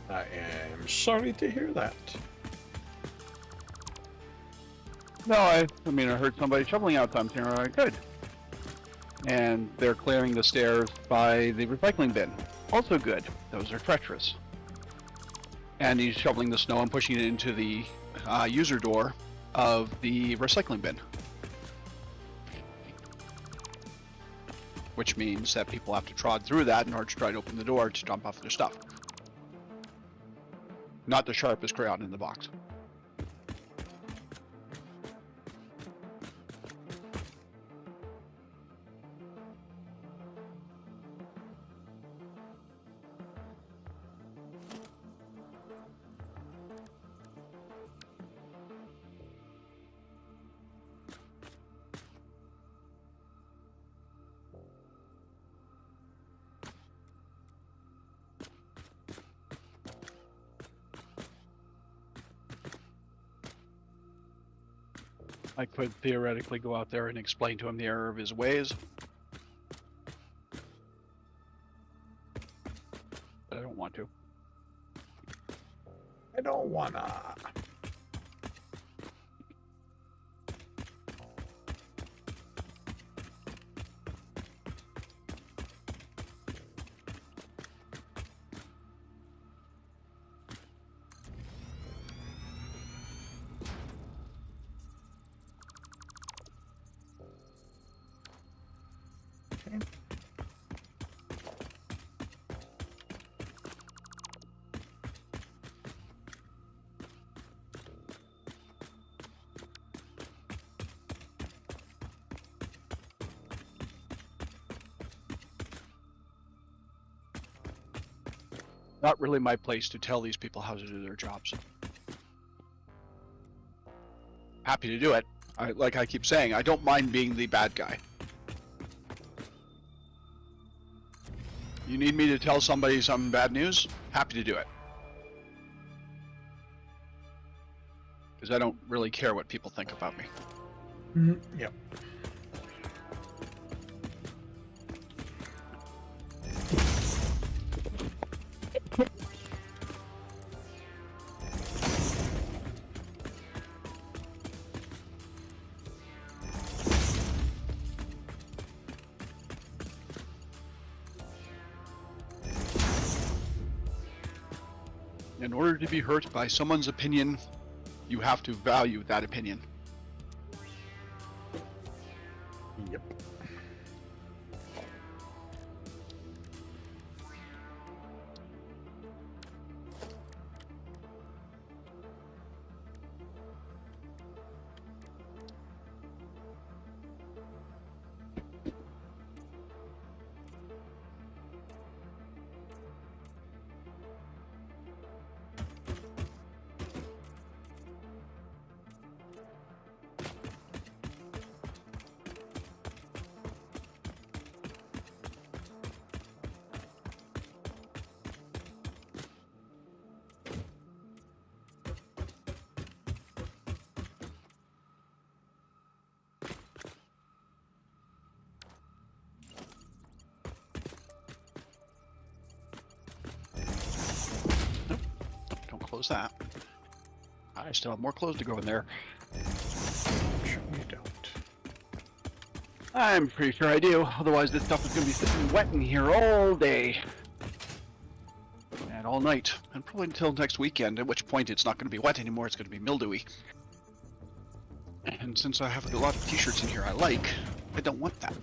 I am sorry to hear that. No, I mean, I heard somebody shoveling out something, and I'm like, good. And they're clearing the stairs by the recycling bin. Also good. Those are treacherous. And he's shoveling the snow and pushing it into the user door of the recycling bin. Which means that people have to trod through that in order to try to open the door to dump off their stuff. Not the sharpest crayon in the box. I could theoretically go out there and explain to him the error of his ways. But I don't want to. I don't wanna. Okay. Not really my place to tell these people how to do their jobs. Happy to do it. Like I keep saying, I don't mind being the bad guy. You need me to tell somebody some bad news? Happy to do it. Because I don't really care what people think about me. Yep. In order to be hurt by someone's opinion, you have to value that opinion. Yep. knows that. I still have more clothes to go in there. Sure you don't. I'm pretty sure I do. Otherwise, this stuff is going to be sitting wet in here all day. And all night. And probably until next weekend, at which point it's not going to be wet anymore, it's going to be mildewy. And since I have a lot of t-shirts in here I like, I don't want that.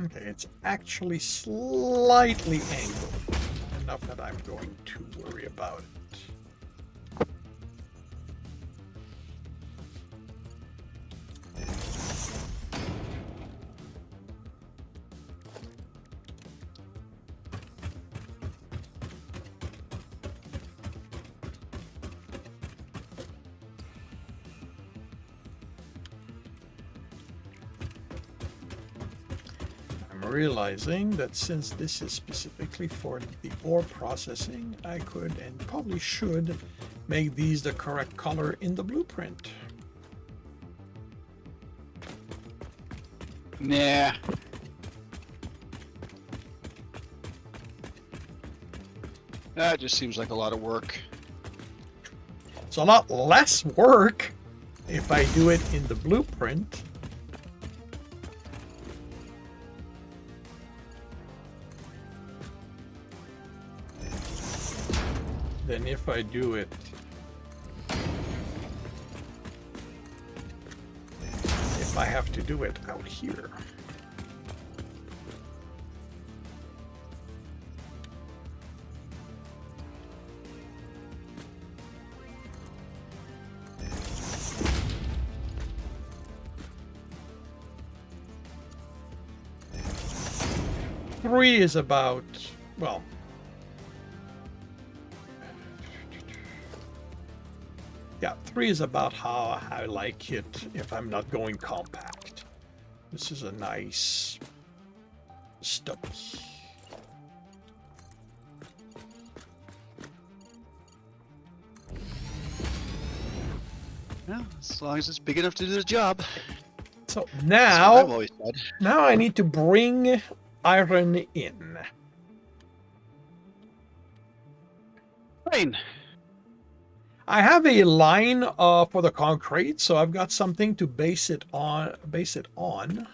Okay, it's actually slightly angled. Enough that I'm going to worry about it. Realizing that since this is specifically for the ore processing, I could and probably should make these the correct color in the blueprint. Nah. That just seems like a lot of work. It's a lot less work if I do it in the blueprint. Than if I do it if I have to do it out here. Three is about, well, yeah, 3 is about how I like it if I'm not going compact. This is a nice stubby. Yeah, as long as it's big enough to do the job. So That's what I've now, always said. now I need to bring iron in. Fine. I have a line for the concrete, so I've got something to base it on.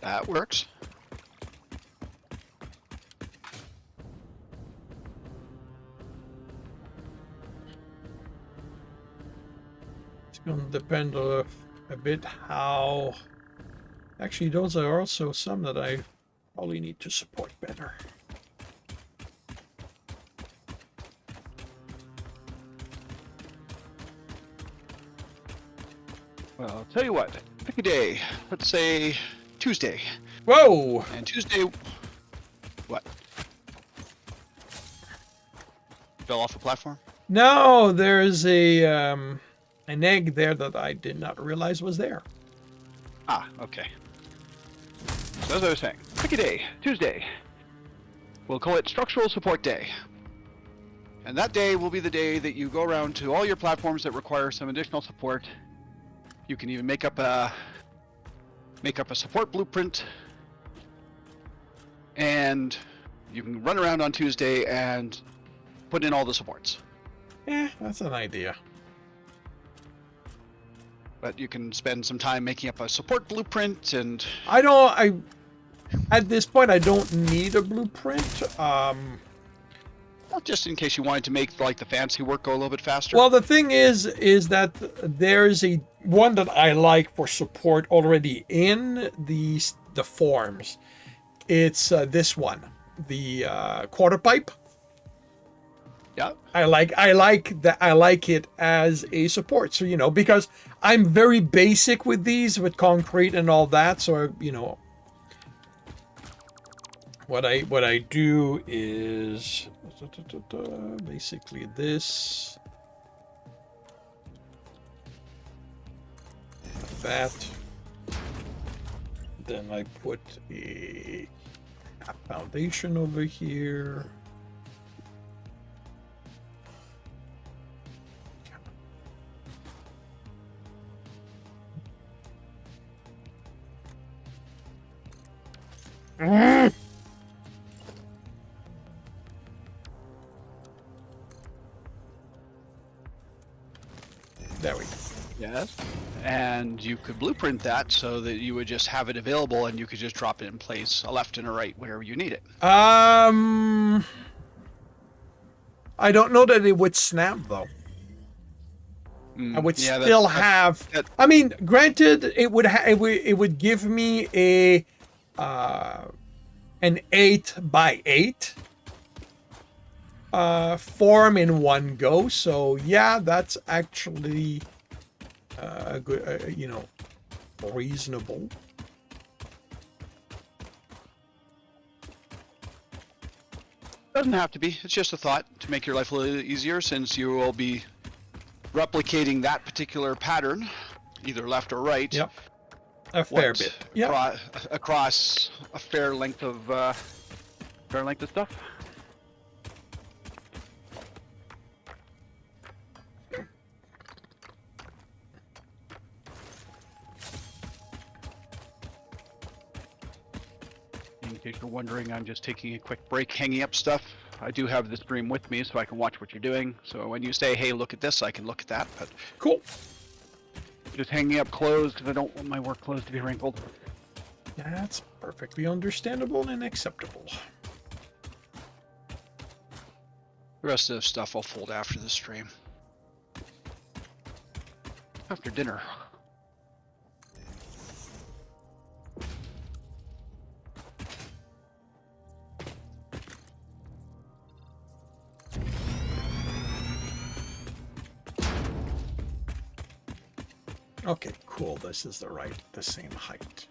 That works. It's going to depend a bit how. Actually, those are also some that I probably need to support better. Well, I'll tell you what. Pick a day. Let's say Tuesday. Whoa! And Tuesday... What? Fell off a platform? No, there's an egg there that I did not realize was there. Ah, okay. So as I was saying, pick a day. Tuesday. We'll call it Structural Support Day. And that day will be the day that you go around to all your platforms that require some additional support. You can even make up a support blueprint, and you can run around on Tuesday and put in all the supports. Yeah, that's an idea. But you can spend some time making up a support blueprint, and At this point, I don't need a blueprint. well, just in case you wanted to make like the fancy work go a little bit faster. Well, the thing is that there's a one that I like for support already in the forms. It's this one, the quarter pipe. yeah. I like it as a support. So because I'm very basic with these, with concrete and all that. So what I do is basically this, that. Then I put a foundation over here. There we go. Yes. And you could blueprint that so that you would just have it available and you could just drop it in place, a left and a right, wherever you need it. I don't know that it would snap though. I would Yeah, still have. I mean, granted, it would give me a an 8x8 form in one go. So yeah, that's actually good. Reasonable. Doesn't have to be. It's just a thought to make your life a little easier, since you will be replicating that particular pattern, either left or right. Yep. A fair bit. Yeah. Across a fair length of stuff. In case you're wondering, I'm just taking a quick break, hanging up stuff. I do have the stream with me, so I can watch what you're doing. So when you say, "Hey, look at this," I can look at that. But Cool. just hanging up clothes because I don't want my work clothes to be wrinkled. That's perfectly understandable and acceptable. The rest of the stuff I'll fold after the stream. After dinner. Okay, cool. This is the same height.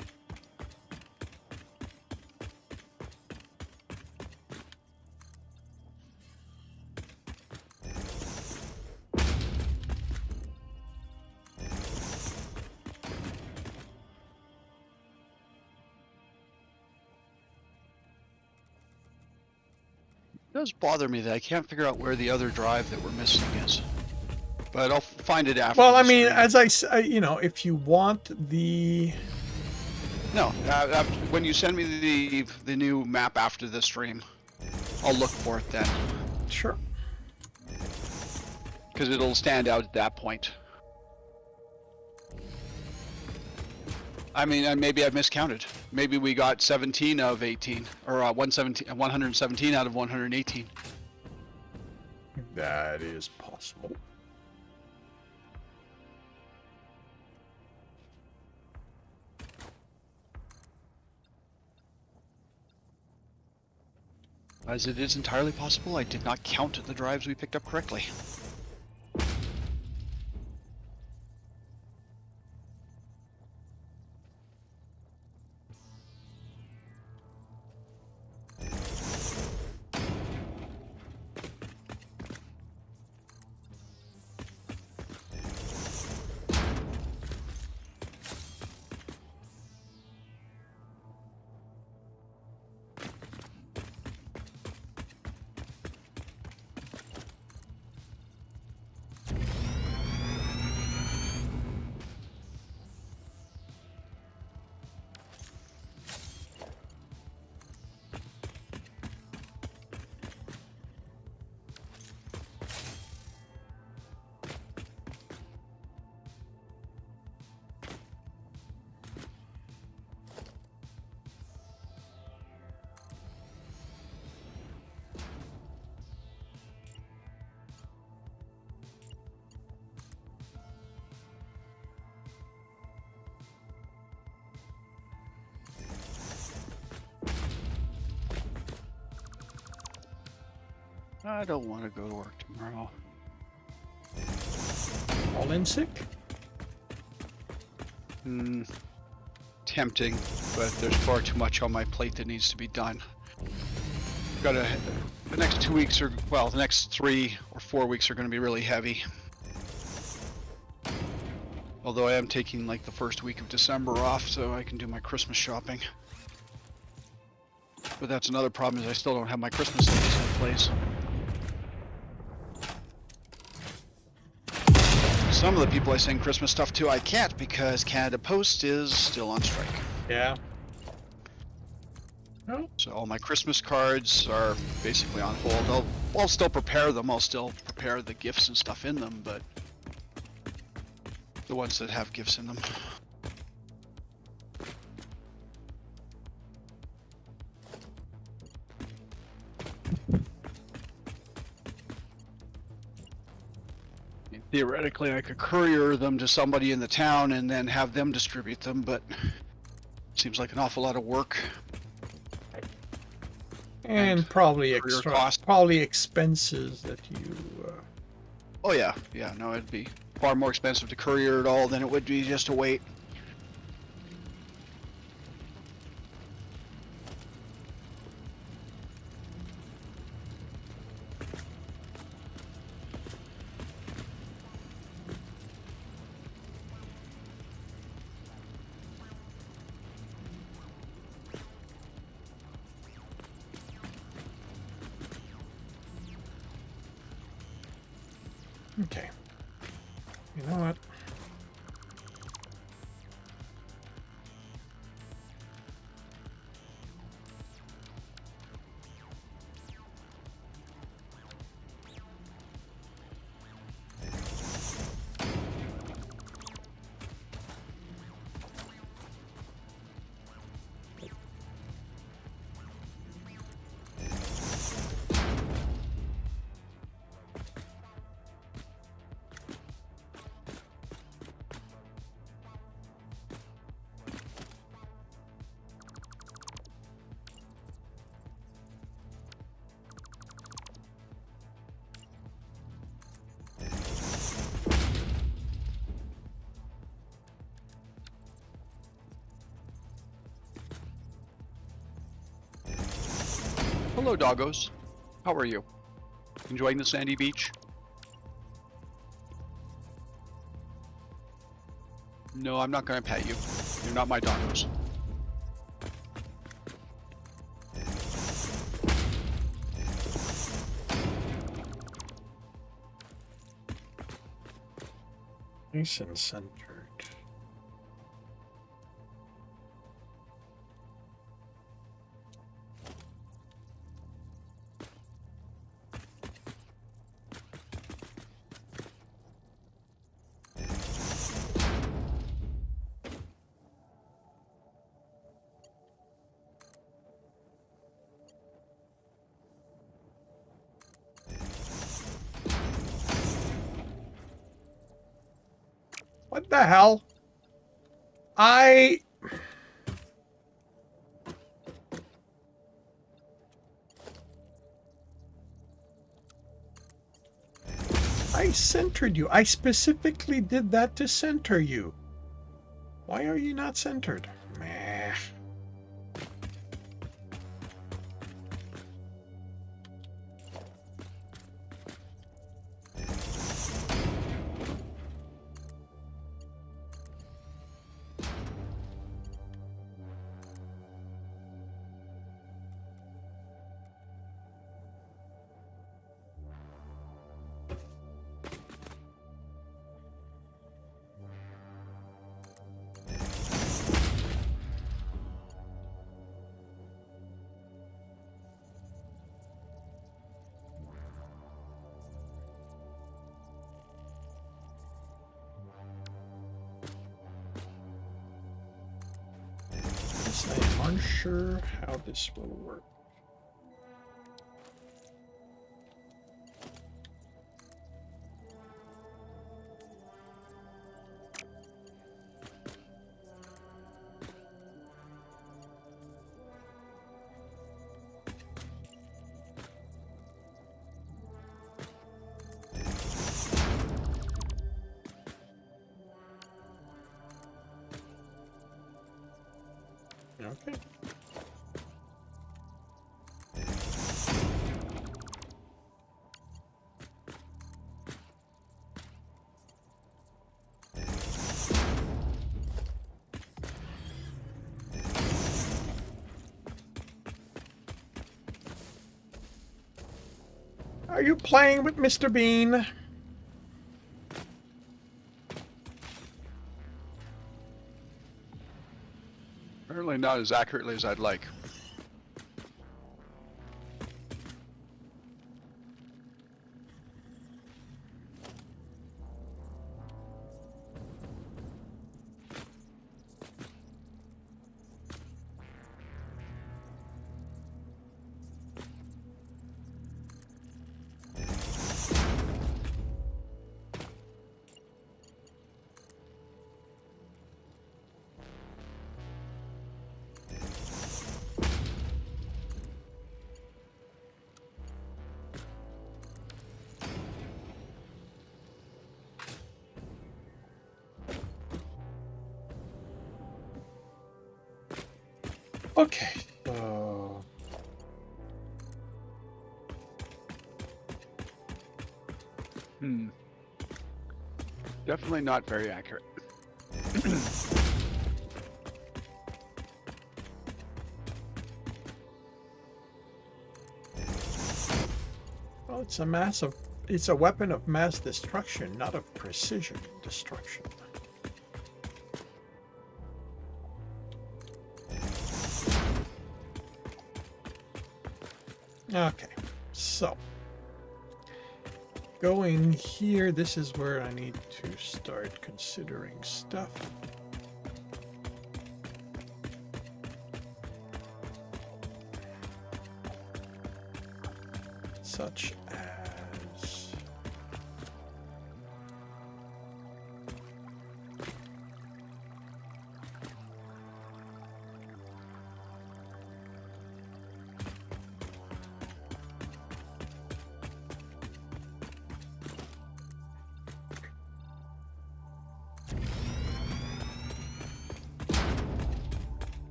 It does bother me that I can't figure out where the other drive that we're missing is. But I'll find it after. Well, the I mean, stream. as I if you want the... No, when you send me the new map after the stream, I'll look for it then. Sure. Because it'll stand out at that point. I mean, and maybe I've miscounted. Maybe we got 17 of 18, or 117 out of 118. That is possible. As it is entirely possible, I did not count the drives we picked up correctly. I don't want to go to work tomorrow. All in sick? Tempting, but there's far too much on my plate that needs to be done. The next 2 weeks are, well, the next 3 or 4 weeks are going to be really heavy. Although I am taking like the first week of December off so I can do my Christmas shopping. But that's another problem, is I still don't have my Christmas lights in place. Some of the people I send Christmas stuff to, I can't because Canada Post is still on strike. Yeah. Oh, So all my Christmas cards are basically on hold. I'll still prepare them. I'll still prepare the gifts and stuff in them, but the ones that have gifts in them. I mean, theoretically, I could courier them to somebody in the town and then have them distribute them, but it seems like an awful lot of work. and probably courier extra, cost. probably expenses that you. Oh yeah, yeah. No, it'd be far more expensive to courier it all than it would be just to wait. Okay. You know what? Hello, doggos. How are you? Enjoying the sandy beach? No, I'm not gonna pet you. You're not my doggos. Nice and centered. What the hell? I centered you. I specifically did that to center you. Why are you not centered? Meh. I'm unsure how this will work. Okay. Are you playing with Mr. Bean? Apparently not as accurately as I'd like. Okay. So Definitely not very accurate. well, it's a weapon of mass destruction, not of precision destruction. Okay, so going here, this is where I need to start considering stuff. Such as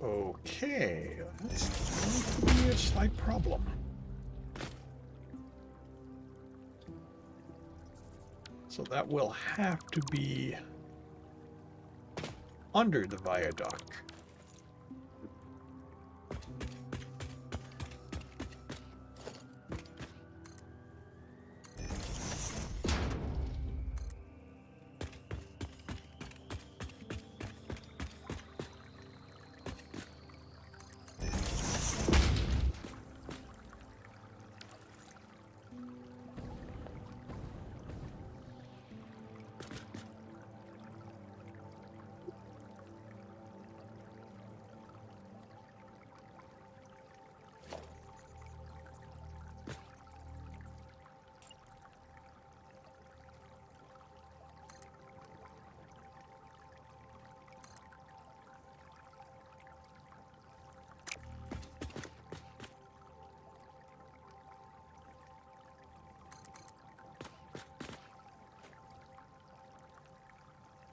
okay, that's going to be a slight problem. So that will have to be under the viaduct.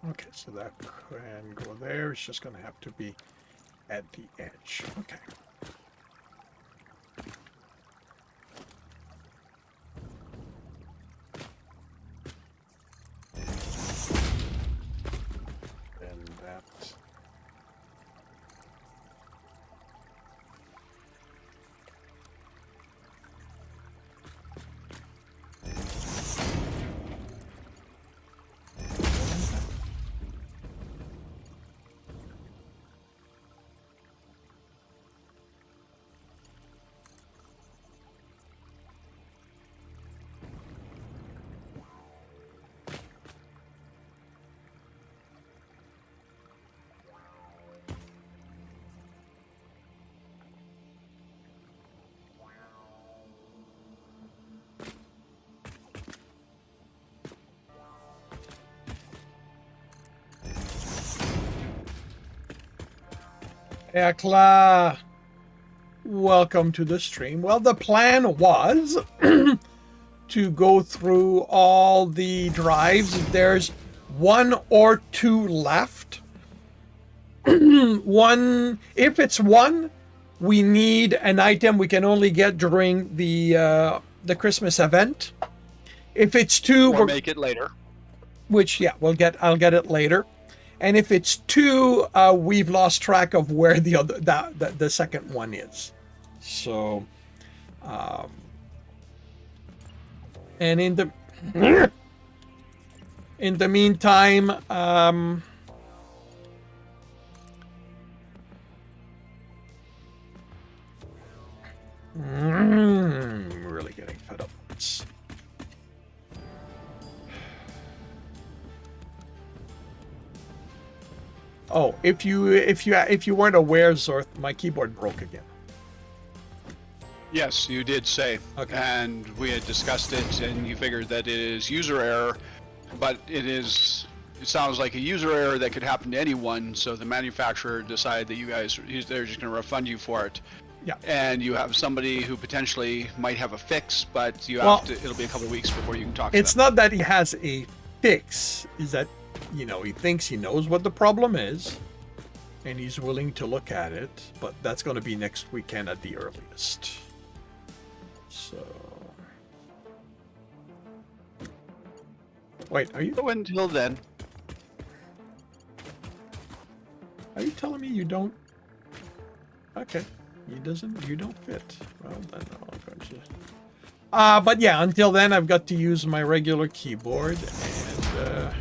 Okay, so that can go there. It's just going to have to be at the edge. Okay. And that. Ekla, welcome to the stream. Well, the plan was to go through all the drives. There's one or two left. If it's one, we need an item we can only get during the Christmas event. If it's two, Or make it later. which yeah, I'll get it later. And if it's two, we've lost track of where the second one is. So, And in the meantime, really getting fed up with this. Oh, if you weren't aware, Zorth, my keyboard broke again. Yes, you did say. Okay. And we had discussed it, and you figured that it is user error, but it sounds like a user error that could happen to anyone, so the manufacturer decided that they're just going to refund you for it. Yeah. And you have somebody who potentially might have a fix, but it'll be a couple of weeks before you can talk to them. It's not that he has a fix, is that, he thinks he knows what the problem is, and he's willing to look at it, but that's going to be next weekend at the earliest. So... Wait, are you So until then... Are you telling me you don't... Okay. You don't fit. Well, then I'll go to... but yeah, until then, I've got to use my regular keyboard, and,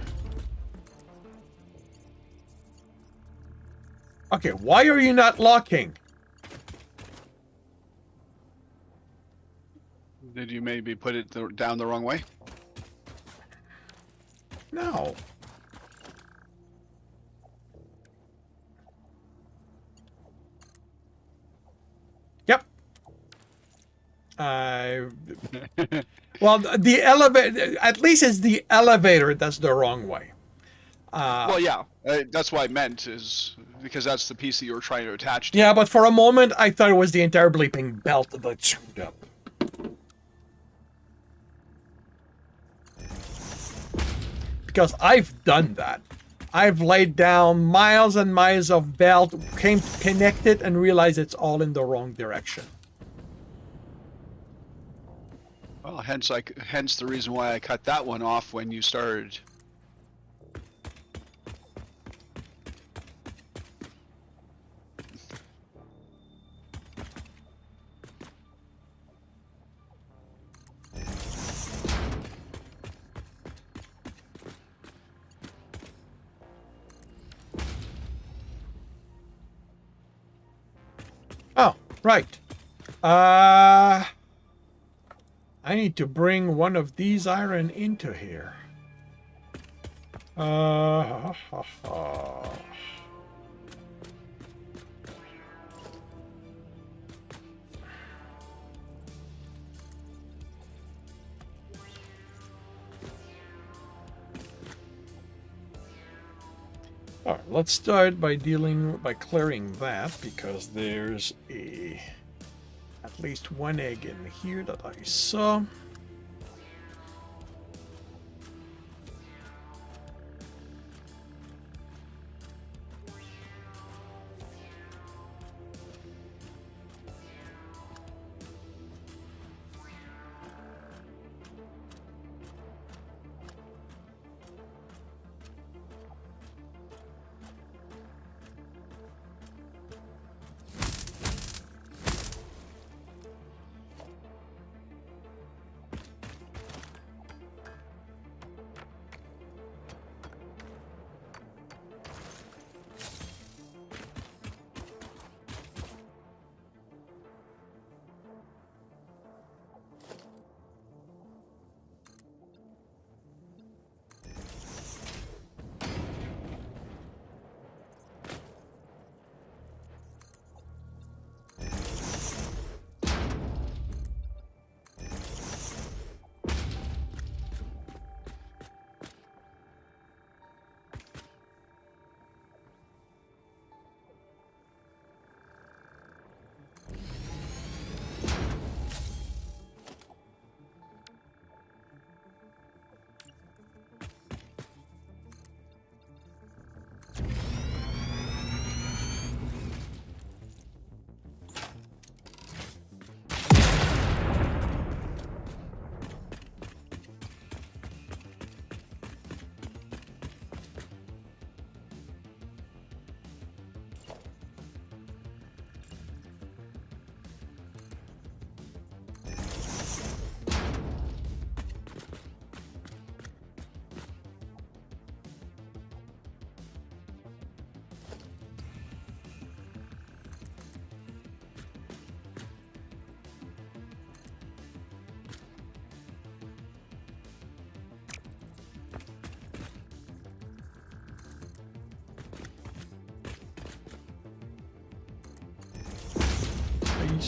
Okay, why are you not locking? Did you maybe put it down the wrong way? No. Yep. Well, the elevator, at least it's the elevator that's the wrong way. Well, yeah, that's what I meant, is because that's the piece that you were trying to attach to. Yeah, but for a moment, I thought it was the entire bleeping belt that screwed up. Because I've done that. I've laid down miles and miles of belt, came to connect it, and realized it's all in the wrong direction. Well, hence the reason why I cut that one off when you started. Oh, right. I need to bring one of these iron into here. All right, let's start by clearing that, because there's at least one egg in here that I saw.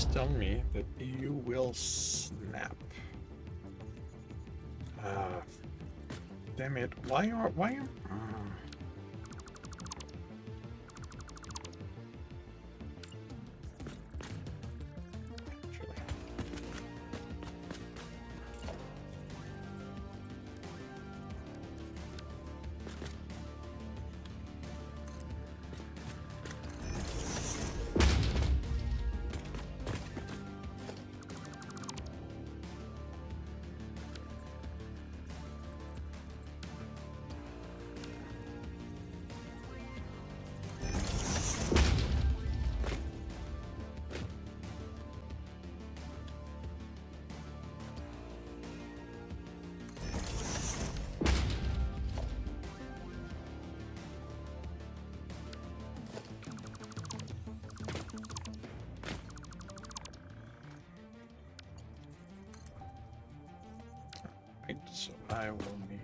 please tell me that you will snap. Damn it. Why are... Right, so I will need...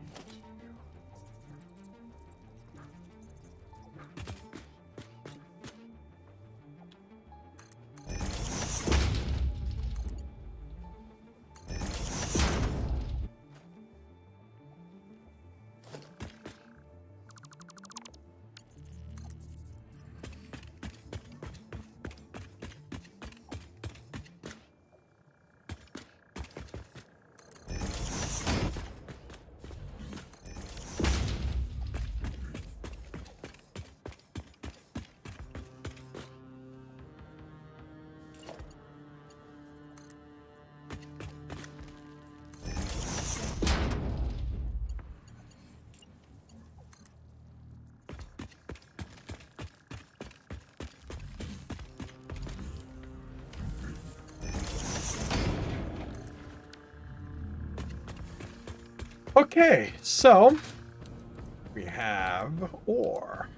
Okay, so we have ore.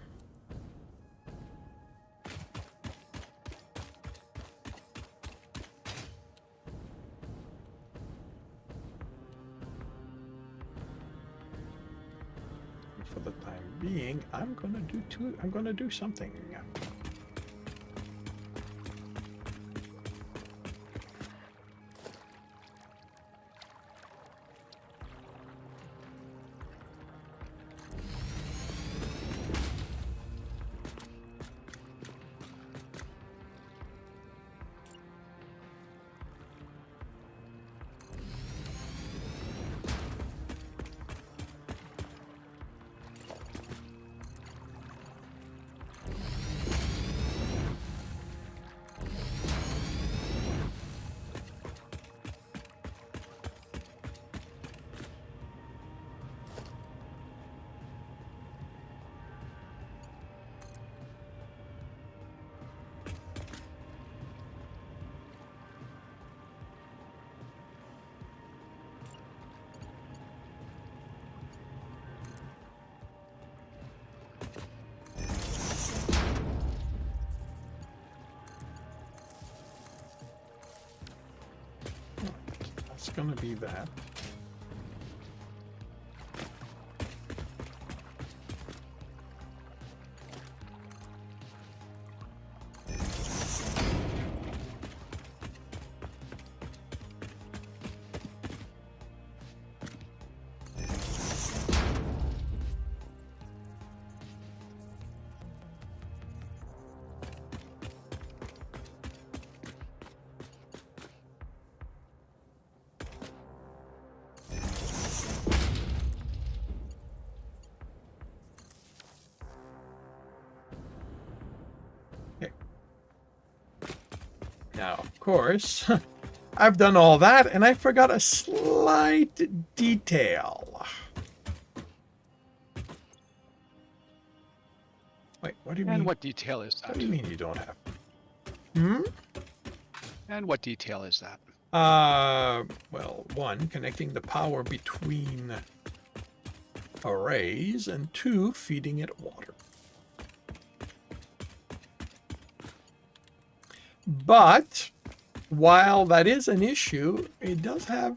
For the time being, I'm gonna do something. That's gonna be that. Now, of course, I've done all that, and I forgot a slight detail. Wait, what do you mean? And what detail is that? What do you mean you don't have? Hmm? And what detail is that? Well, one, connecting the power between arrays, and two, feeding it water. But while that is an issue, it does have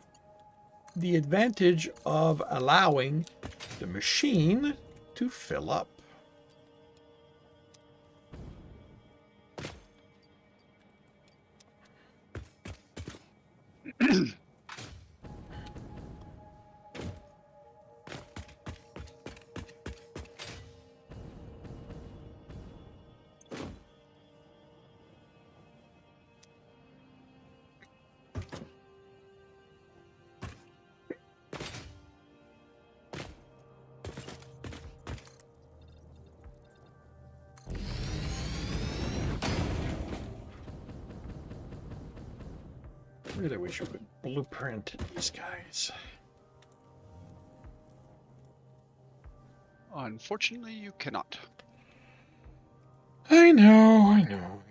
the advantage of allowing the machine to fill up. Really wish we could blueprint these guys. Unfortunately, you cannot. I know, I know.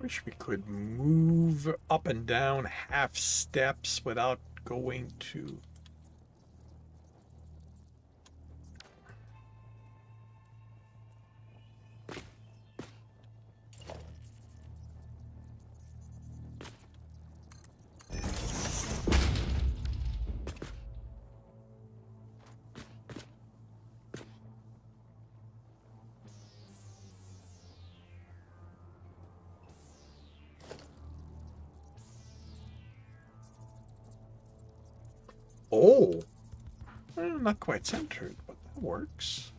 Wish we could move up and down half steps without going to... Oh! Not quite centered, but that works.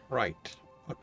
Right. Okay.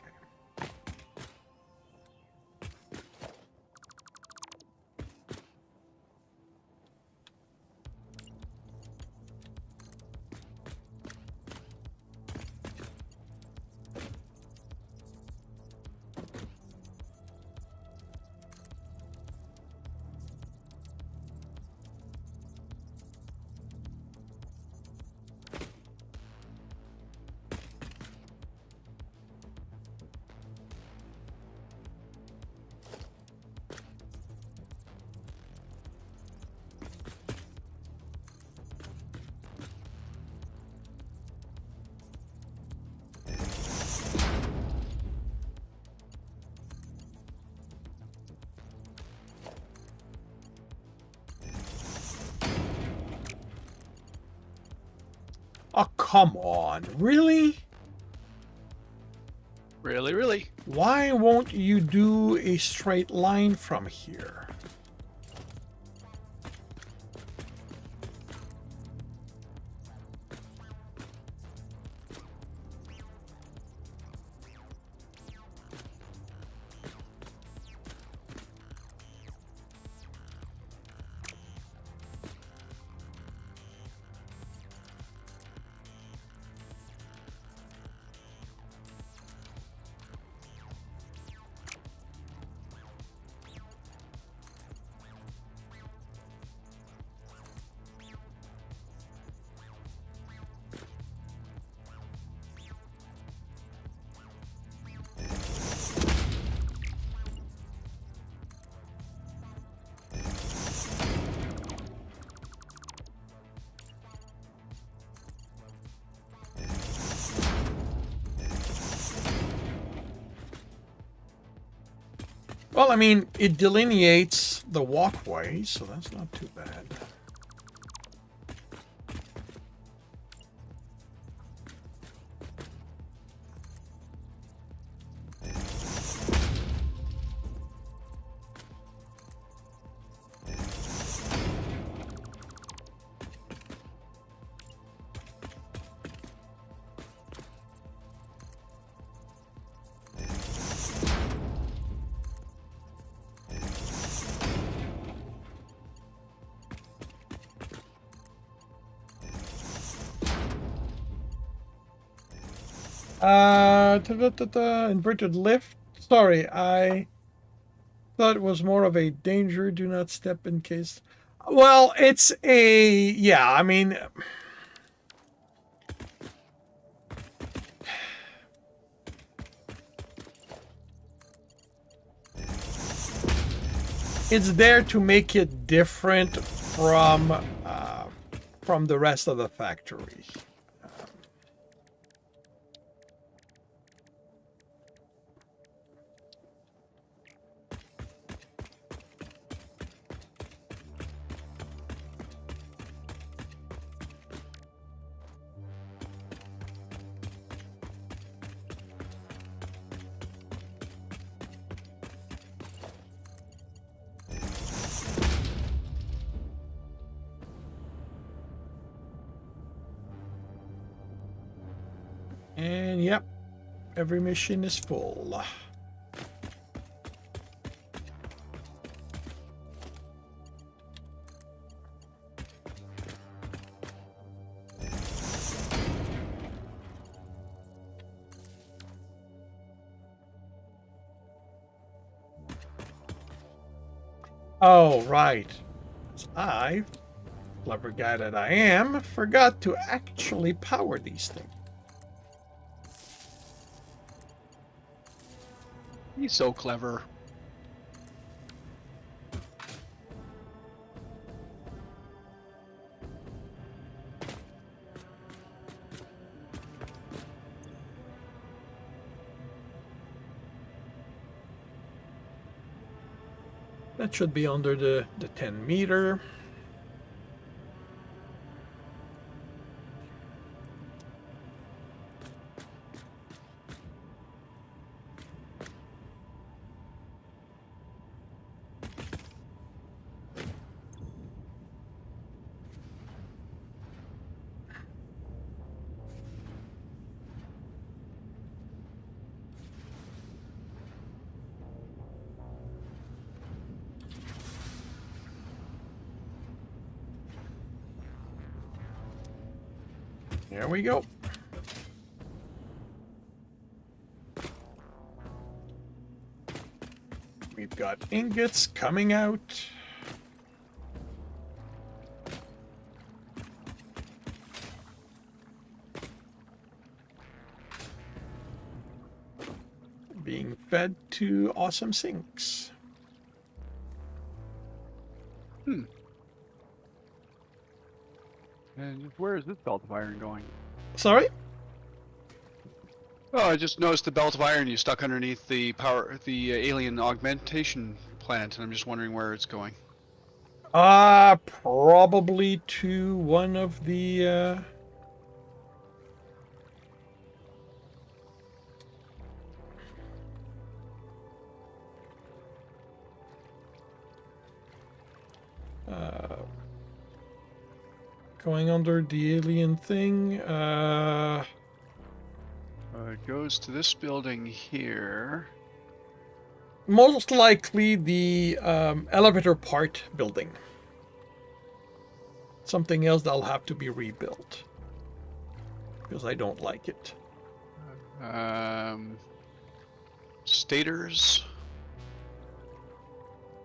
Oh, come on. Really? Really, really. Why won't you do a straight line from here? Well, I mean, it delineates the walkway, so that's not too bad. Inverted lift. Sorry, I thought it was more of a danger. Do not step in case. Well, it's a yeah. I mean, it's there to make it different from the rest of the factory. And yep, every mission is full. Oh, right. I, clever guy that I am, forgot to actually power these things. He's so clever. That should be under the 10 meter. There we go. We've got ingots coming out. Being fed to awesome sinks. And where is this belt of iron going? Sorry? Oh, I just noticed the belt of iron you stuck underneath the alien augmentation plant, and I'm just wondering where it's going. Probably to one of the going under the alien thing. It goes to this building here. Most likely the elevator part building. Something else that'll have to be rebuilt. Because I don't like it. Stators.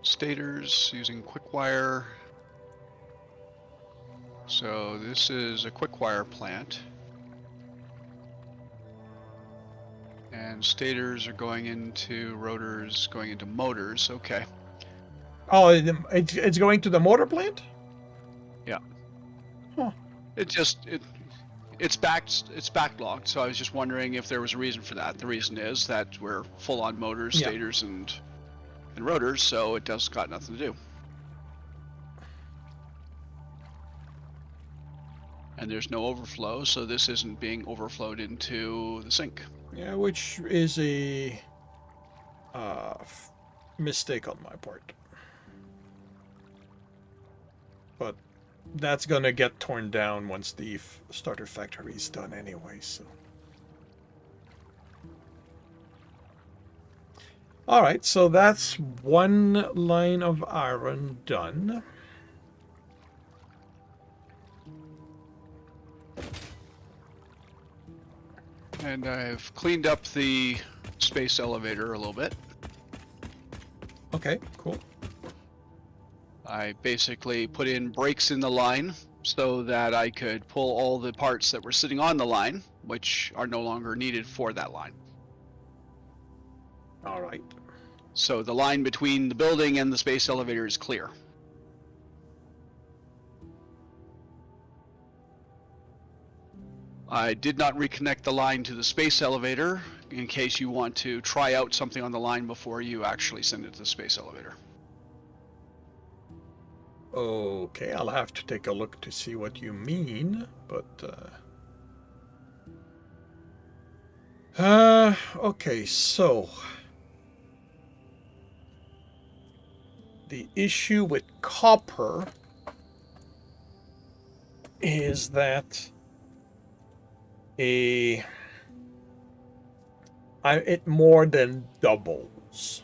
Stators using quick wire. So this is a quick wire plant. And stators are going into rotors, going into motors. Okay. Oh, it's going to the motor plant? Yeah. Huh. It's backlogged, so I was just wondering if there was a reason for that. The reason is that we're full on motors, Yeah. stators, and and rotors, so it does got nothing to do. And there's no overflow, so this isn't being overflowed into the sink. Yeah, which is a mistake on my part. But that's gonna get torn down once the starter factory is done anyway, so. Alright, so that's one line of iron done. And I've cleaned up the space elevator a little bit. Okay, cool. I basically put in breaks in the line so that I could pull all the parts that were sitting on the line, which are no longer needed for that line. Alright. So the line between the building and the space elevator is clear. I did not reconnect the line to the space elevator in case you want to try out something on the line before you actually send it to the space elevator. Okay, I'll have to take a look to see what you mean, but okay, so the issue with copper is that it more than doubles.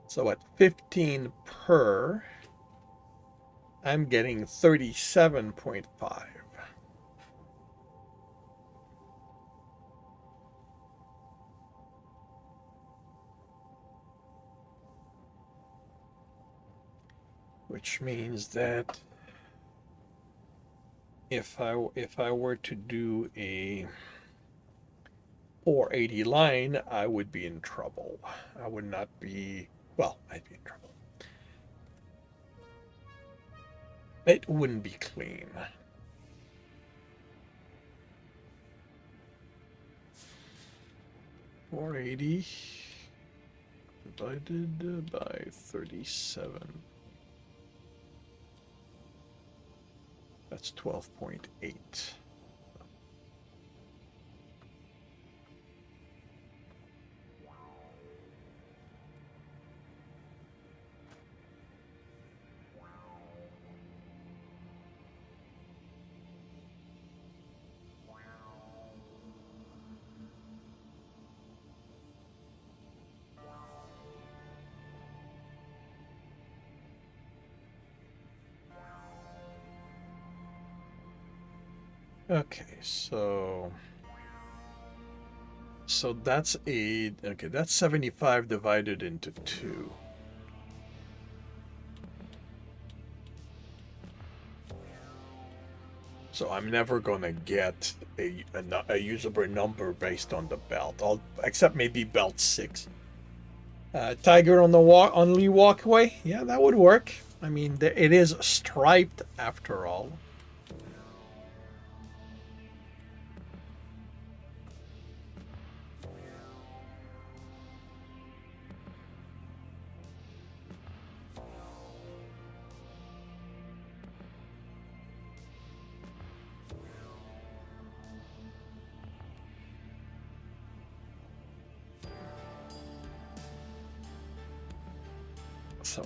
So at 15 per, I'm getting 37.5. Which means that if I were to do a 480 line, I would be in trouble. I would not be, well, I'd be in trouble. It wouldn't be clean. $480 divided by 37. That's 12.8. Okay, so that's that's 75 divided into 2. So I'm never gonna get a usable number based on the belt, except maybe belt 6. Tiger on the walkway, yeah, that would work. I mean, it is striped after all. So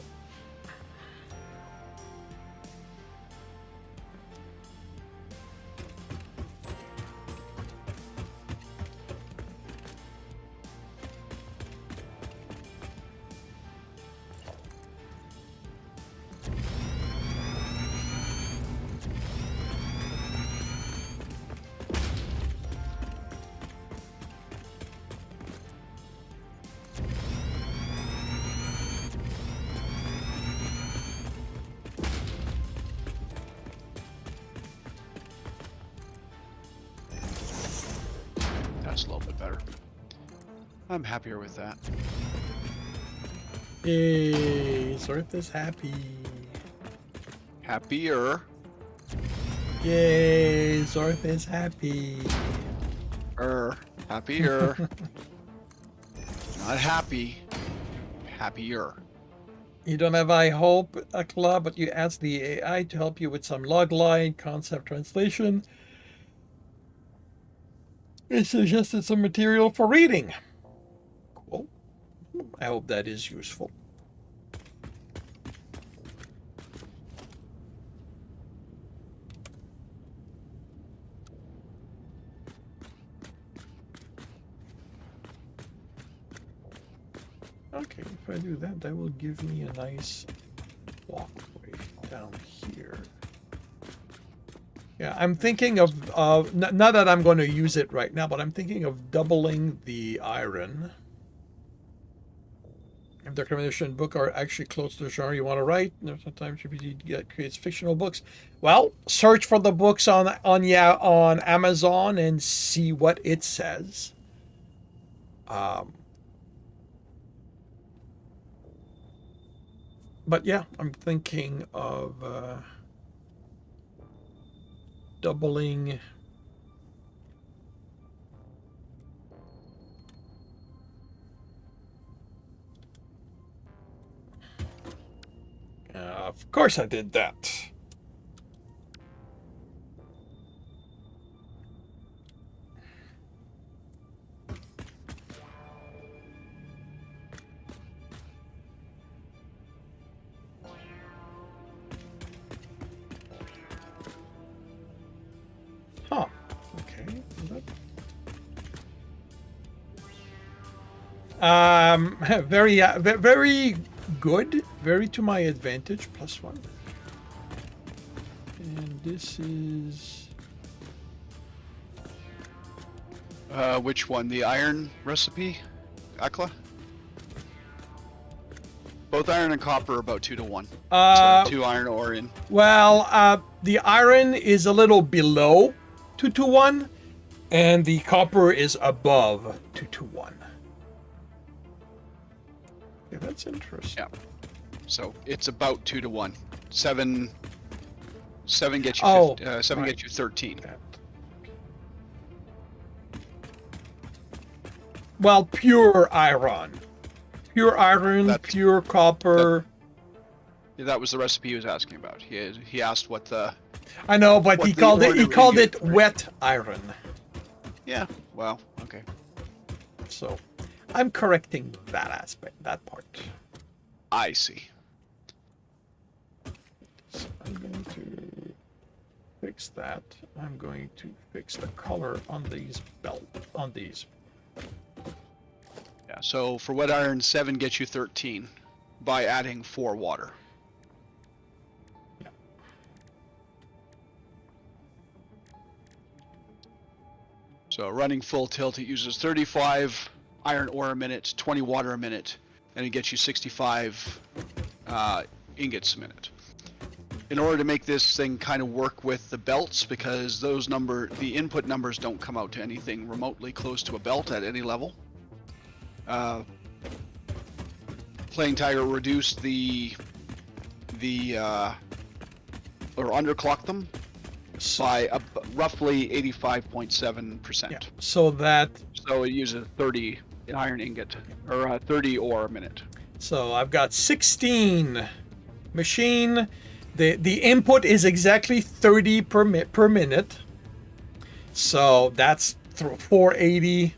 That's a little bit better. I'm happier with that. Yay, Zorth is happy. Happier. Yay, Zorth is happy. Happier. Not happy. Happier. You don't have I hope, Akla, but you asked the AI to help you with some log line concept translation. It suggested some material for reading. Cool. I hope that is useful. Okay, if I do that, that will give me a nice walkway down here. Yeah, I'm thinking of not that I'm going to use it right now, but I'm thinking of doubling the iron. If the recommendation book are actually close to the genre you want to write, sometimes GPT creates fictional books. Well, search for the books on Amazon and see what it says. But yeah, I'm thinking of doubling. Of course I did that. Huh. Okay. Very good. Very to my advantage. +1. And this is... Which one? The iron recipe, Akla? Both iron and copper are about 2 to 1. So 2 iron ore in. Well, the iron is a little below 2 to 1, and the copper is above 2 to 1. Yeah, that's interesting. Yeah. So it's about 2 to 1. 7 gets you. Oh, 7 right. gets you 13. Well, pure iron. Pure iron, pure copper. That was the recipe he was asking about. He asked what the. I know, but he called it right? wet iron. Yeah. Well. Okay. So, I'm correcting that aspect, that part. I see. So I'm going to fix that. I'm going to fix the color on these Yeah. So for wet iron, 7 gets you 13 by adding 4 water. Yeah. So running full tilt, it uses 35 iron ore a minute, 20 water a minute, and it gets you 65 ingots a minute. In order to make this thing kind of work with the belts, because the input numbers don't come out to anything remotely close to a belt at any level. Playing Tiger reduced or underclocked them by roughly 85.7%. Yeah. So it uses 30 iron ingot or 30 ore a minute. So I've got 16 machine. The input is exactly 30 per minute. So that's 480.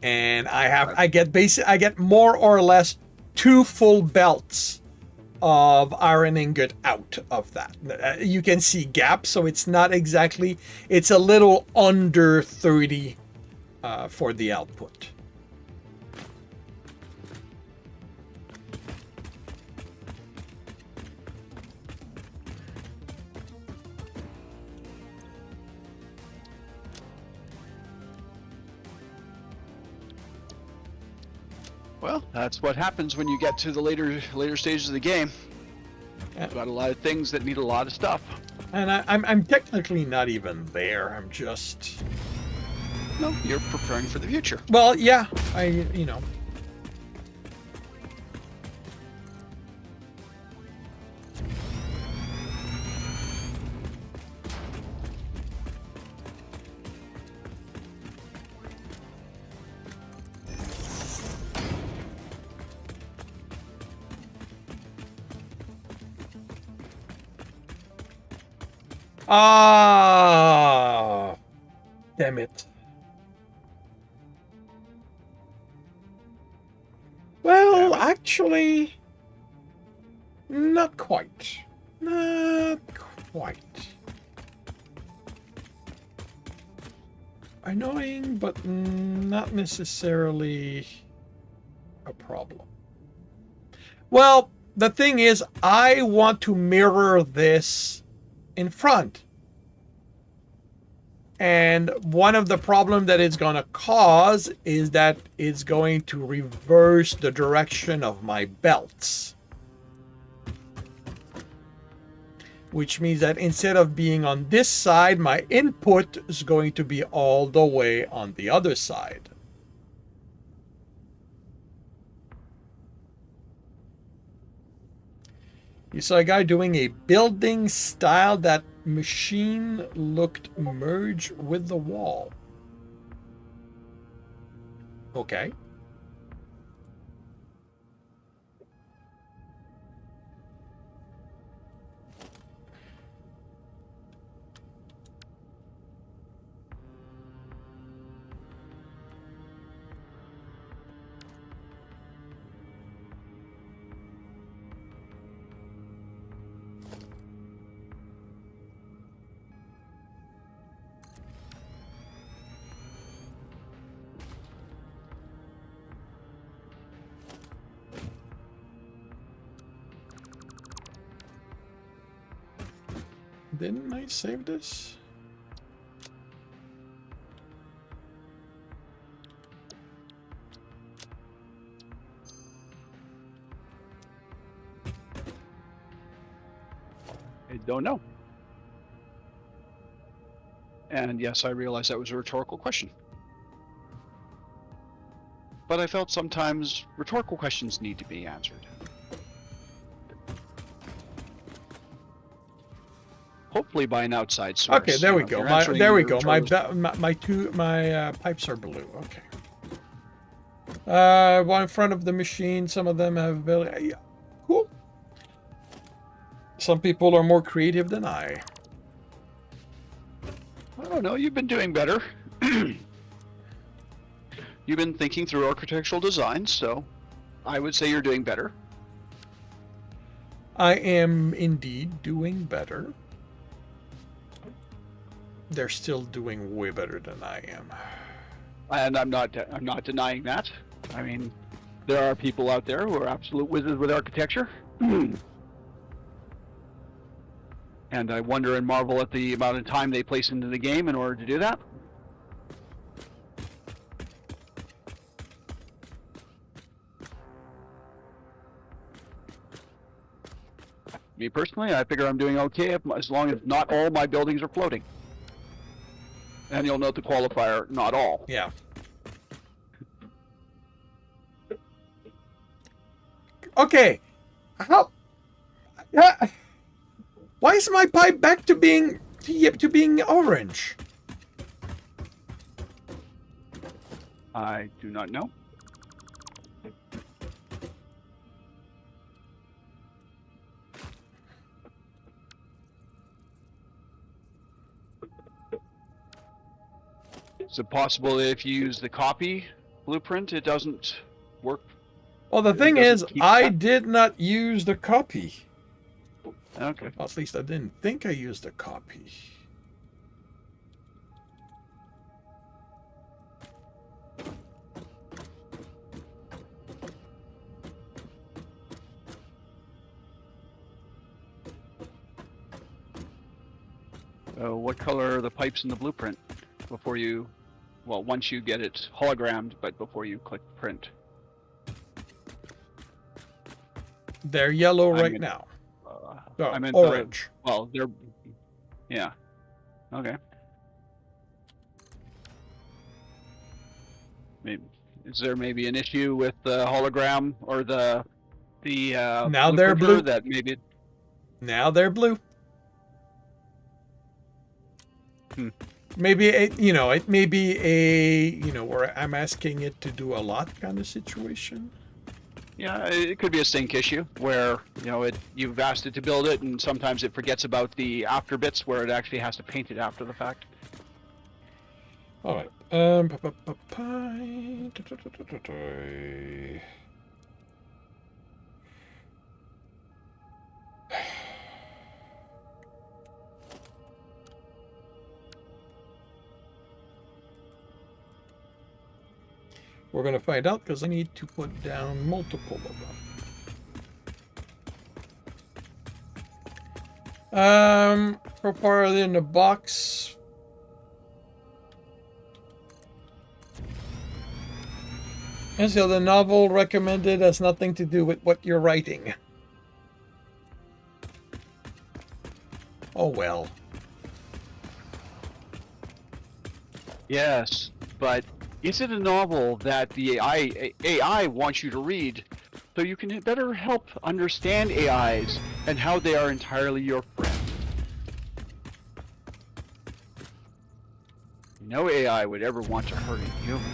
And I get more or less 2 full belts of iron ingot out of that. You can see gaps, so it's not exactly, it's a little under 30 for the output. Well, that's what happens when you get to the later stages of the game. Yeah. You've got a lot of things that need a lot of stuff. And I'm technically not even there. I'm just... No, you're preparing for the future. Well, yeah, Ah, damn it. Well, Damn it. actually, not quite. Not quite. Annoying, but not necessarily a problem. Well, the thing is, I want to mirror this in front. And one of the problems that it's going to cause is that it's going to reverse the direction of my belts. Which means that instead of being on this side, my input is going to be all the way on the other side. You saw a guy doing a building style that machine looked merged with the wall. Okay. Didn't I save this? I don't know. And yes, I realize that was a rhetorical question. But I felt sometimes rhetorical questions need to be answered. Hopefully by an outside source. Okay, there we If go. you're My, answering there we your go. My rhetorical- pipes are blue. Okay. One in front of the machine. Some of them have ability. Yeah, cool. Some people are more creative than I. I don't know, you've been doing better. You've been thinking through architectural designs, so I would say you're doing better. I am indeed doing better. They're still doing way better than I am. And I'm not denying that. I mean, there are people out there who are absolute wizards with architecture. And I wonder and marvel at the amount of time they place into the game in order to do that. Me personally, I figure I'm doing okay as long as not all my buildings are floating. And you'll note the qualifier, not all. Yeah. Okay. How? Yeah. Why is my pipe back to being orange? I do not know. Is it possible that if you use the copy blueprint, it doesn't work? Well, the It thing doesn't is, keep I that? did not use the copy. Okay. At least I didn't think I used a copy. What color are the pipes in the blueprint before you, well, once you get it hologrammed, but before you click print? They're yellow I right mean, now. I Oh, meant orange. well, they're, yeah. Okay. Maybe, is there maybe an issue with the hologram or the Now they're blueprinter blue. that maybe? Now they're blue. Hmm. Maybe it may be a where I'm asking it to do a lot kind of situation. Yeah, it could be a sync issue where, you've asked it to build it and sometimes it forgets about the after bits where it actually has to paint it after the fact. All right. We're going to find out because I need to put down multiple of them. Properly in the box. And so the novel recommended has nothing to do with what you're writing. Oh well. Yes, but is it a novel that the AI wants you to read so you can better help understand AIs and how they are entirely your friend? No AI would ever want to hurt a human.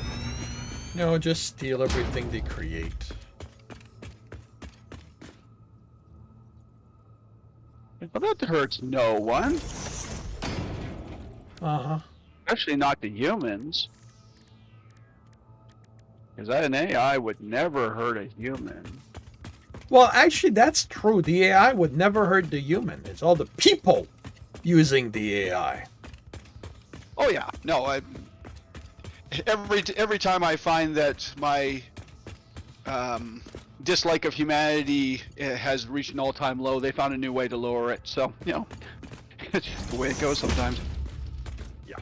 No, just steal everything they create. Well, that hurts no one. Uh-huh. Especially not the humans. Because an AI would never hurt a human. Well, actually, that's true. The AI would never hurt the human. It's all the people using the AI. Oh yeah, no. Every time I find that my dislike of humanity has reached an all-time low, they found a new way to lower it. So it's just the way it goes sometimes. Yeah.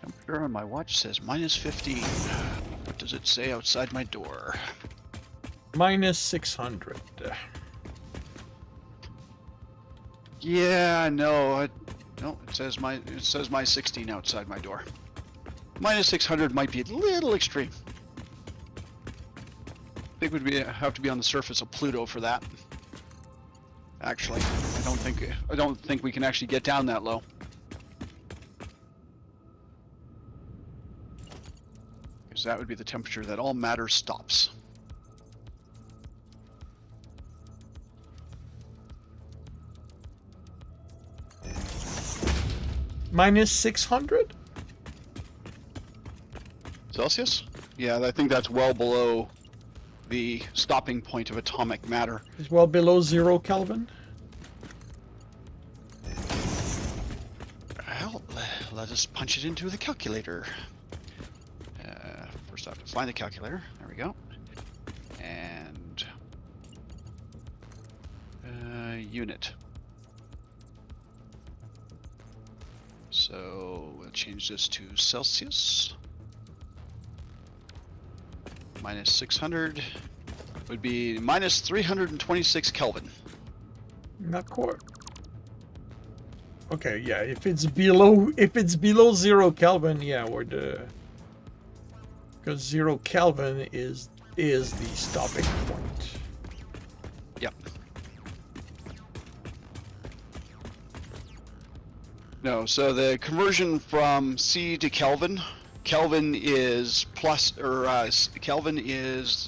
Temperature on my watch says -15. What does it say outside my door? Minus 600. Yeah, no, no. It says my 16 outside my door. -600 might be a little extreme. I think we'd have to be on the surface of Pluto for that. Actually, I don't think we can actually get down that low. Because that would be the temperature that all matter stops. Minus 600? Celsius? Yeah, I think that's well below the stopping point of atomic matter. Is well below 0 Kelvin? Well, let us punch it into the calculator. First I have to find the calculator. There we go. And unit. So we'll change this to Celsius. -600 would be -326 Kelvin. Not quite. Okay, yeah, if it's below 0 Kelvin, yeah, we're the, because 0 Kelvin is the stopping point. Yep. No, so the conversion from C to Kelvin, Kelvin is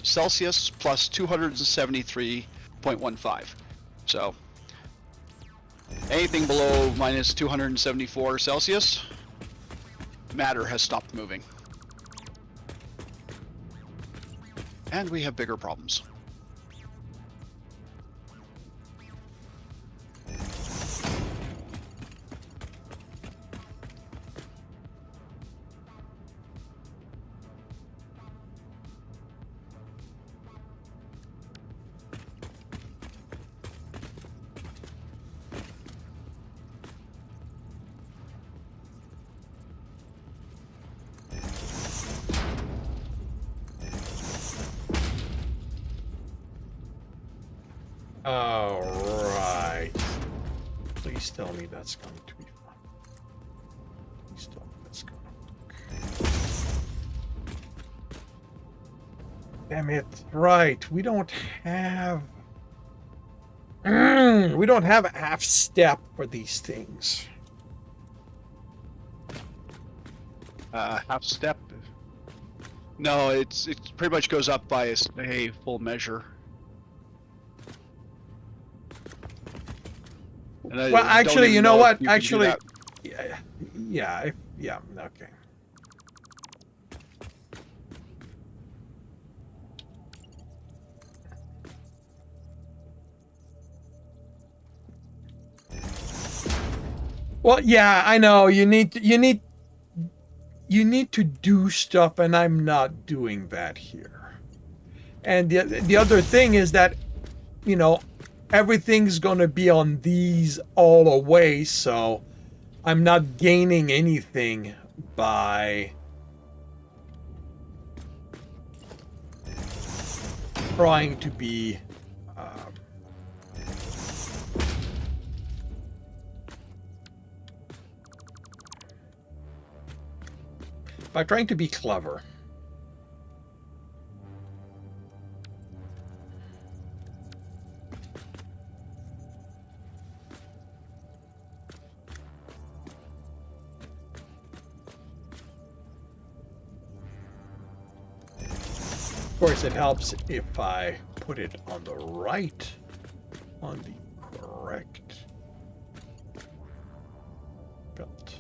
Celsius plus 273.15. So anything below -274 Celsius, matter has stopped moving. And we have bigger problems. All right. Please tell me that's going to be fun. Please tell me that's going to work. Damn it. Right. We don't have... we don't have a half step for these things. Half step. No, it pretty much goes up by a full measure. And I Well, don't actually, even you know if what? you can do Actually, that. yeah, okay. Well, yeah, I know you need to do stuff, and I'm not doing that here. And the other thing is that, you know, everything's gonna be on these all away, so I'm not gaining anything by trying to be by trying to be clever. Of course, it helps if I put it on the right, on the correct belt.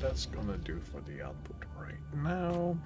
That's gonna do for the output right now.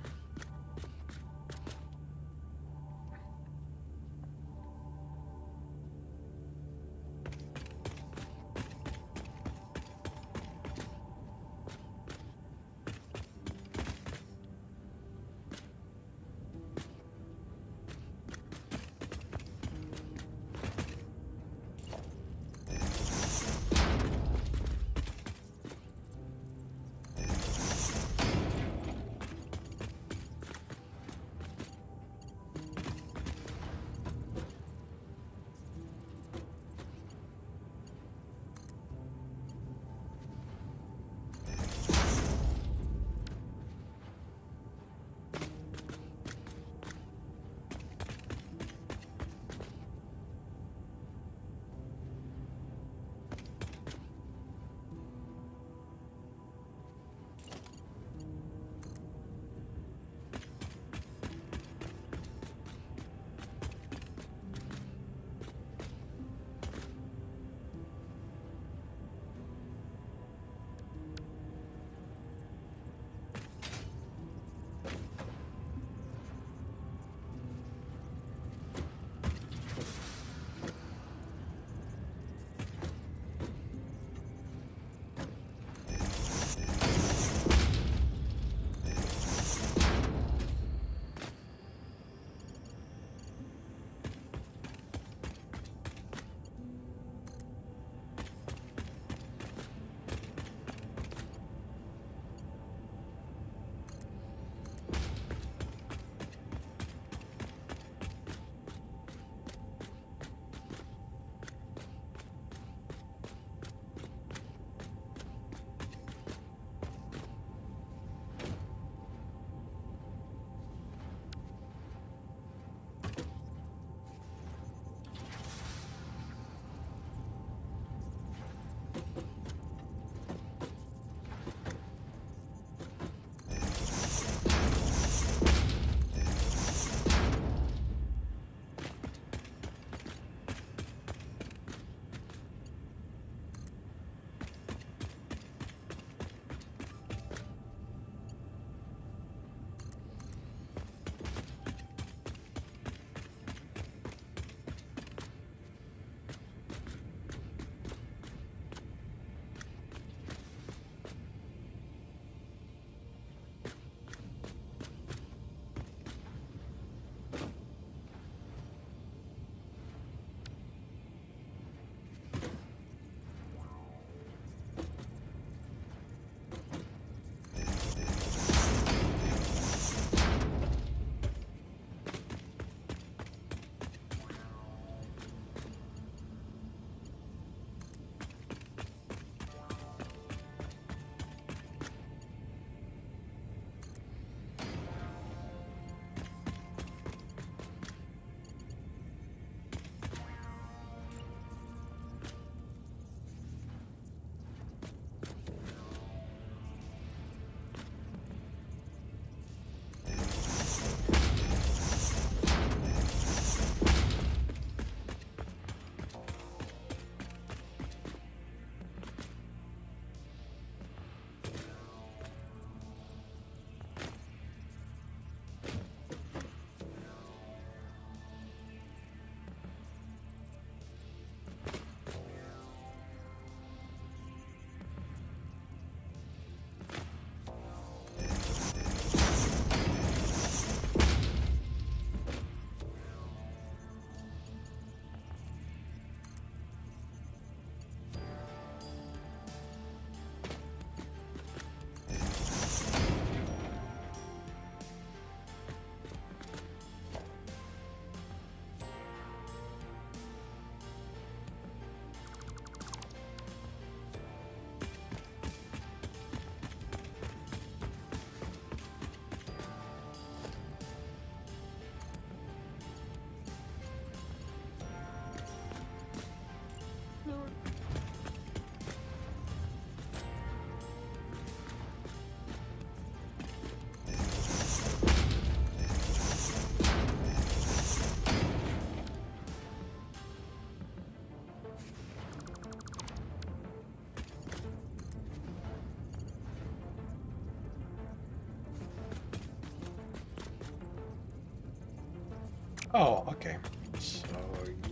Oh, okay. So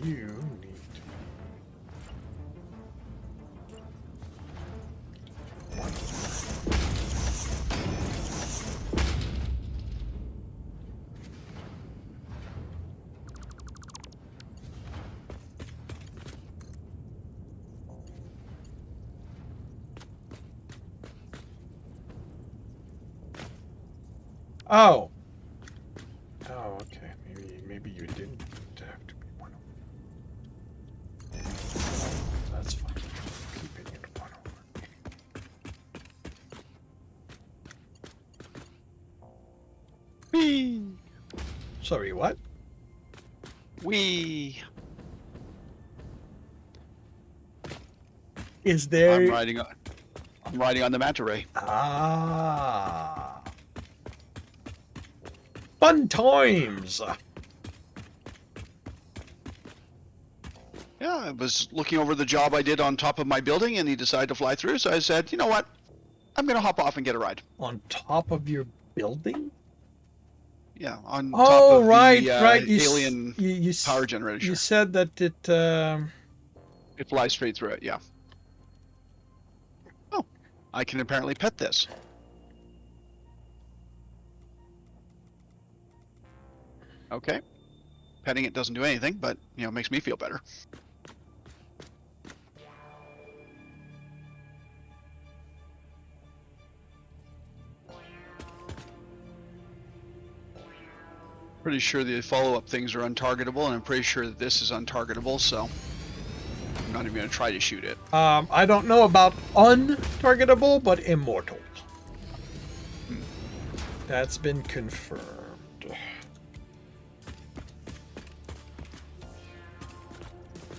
you need one. Oh. Oh, okay. Maybe you didn't have to be one over. That's fine. Keeping it one over. Whee! Sorry, what? Whee! Is there? I'm riding on the manta ray. Ah. Fun times. Yeah, I was looking over the job I did on top of my building, and he decided to fly through. So I said, you know what? I'm gonna hop off and get a ride. On top of your building? Yeah, on top Oh, of right, the right. alien power generator. You said that it. It flies straight through it. Yeah. Oh, I can apparently pet this. Okay. Petting it doesn't do anything, but it makes me feel better. Pretty sure the follow-up things are untargetable, and I'm pretty sure that this is untargetable, so I'm not even going to try to shoot it. I don't know about untargetable, but immortal. That's been confirmed.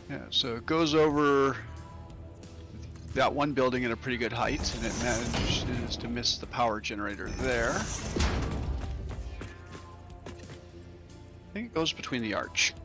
Yeah, so it goes over that one building at a pretty good height, and it manages to miss the power generator there. I think it goes between the arch.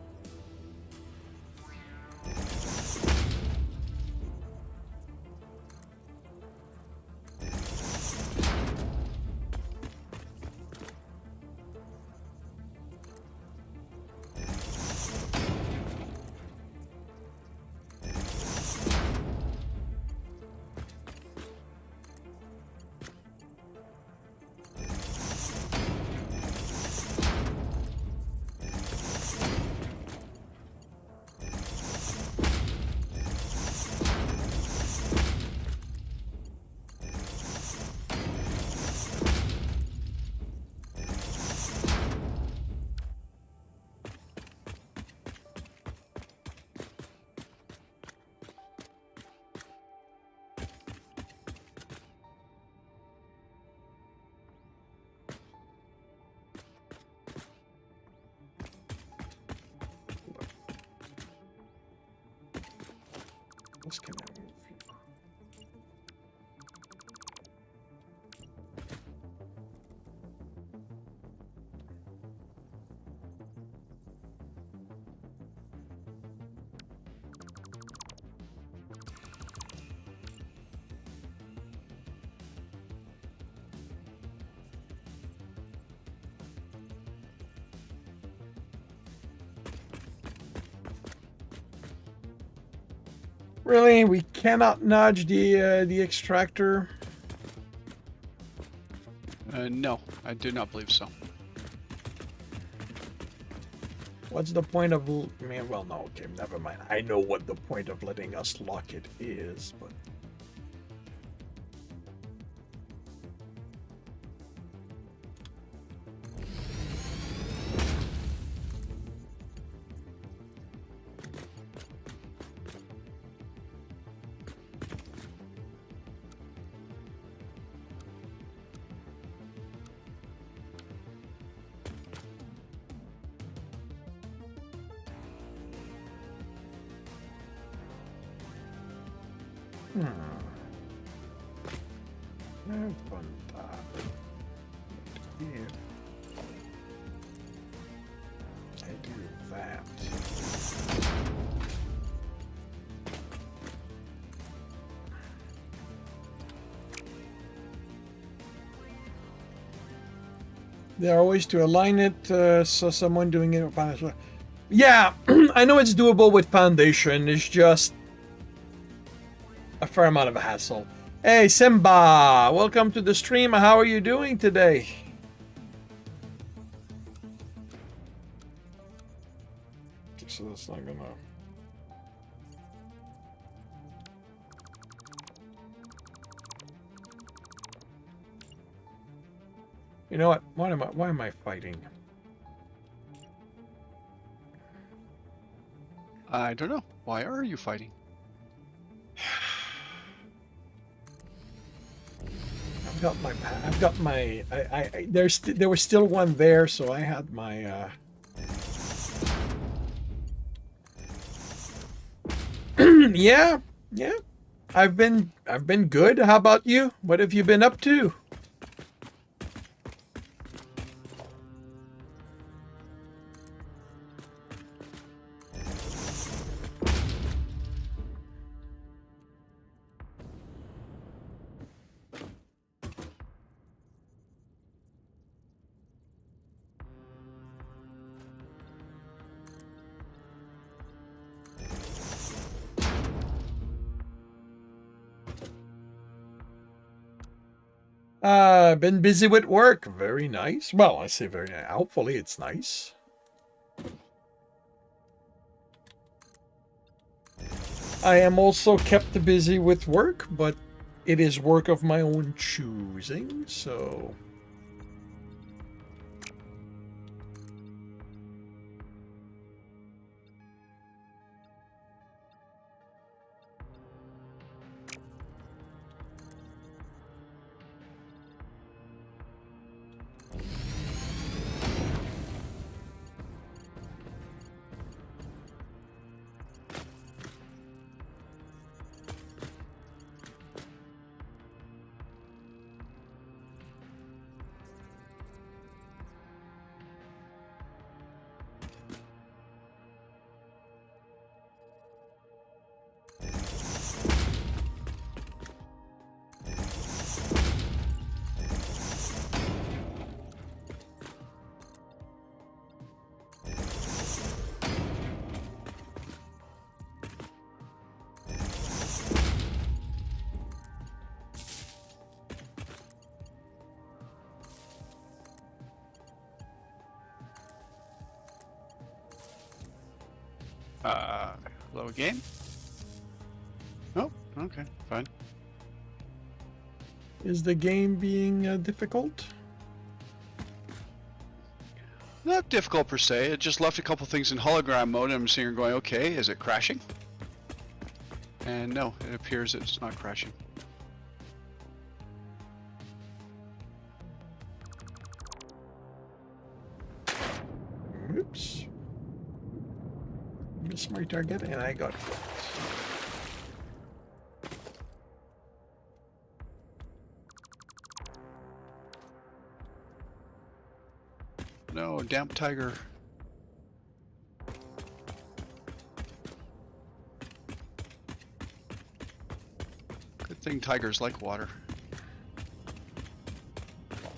What can I move here? Really, we cannot nudge the extractor. No, I do not believe so. What's the point of? Man, well, no. Okay, never mind. I know what the point of letting us lock it is, but. Here. I do that. There are ways to align it so someone doing it upon as well. Yeah, I know it's doable with Foundation. It's just a fair amount of a hassle. Hey, Simba! Welcome to the stream. How are you doing today? So that's not gonna... You know what? Why am I fighting? I don't know. Why are you fighting? I've got my there was still one there, so I had my yeah, yeah. I've been good. How about you? What have you been up to? Been busy with work. Very nice. Well, I say very nice. Hopefully it's nice. I am also kept busy with work, but it is work of my own choosing, so... Hello again? Oh, okay, fine. Is the game being difficult? Not difficult per se. It just left a couple things in hologram mode, and I'm sitting here going, okay, is it crashing? And no, it appears it's not crashing. Oops. Missed my target and I got it. No, damp tiger. Good thing tigers like water.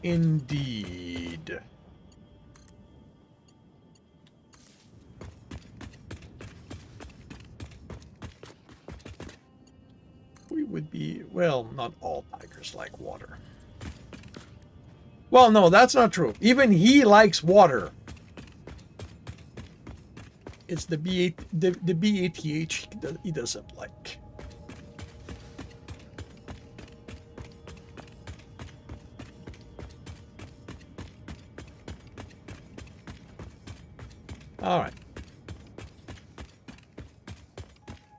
Indeed. We would be, well, not all tigers like water. Well, no, that's not true. Even he likes water. It's the BATH he doesn't like. All right.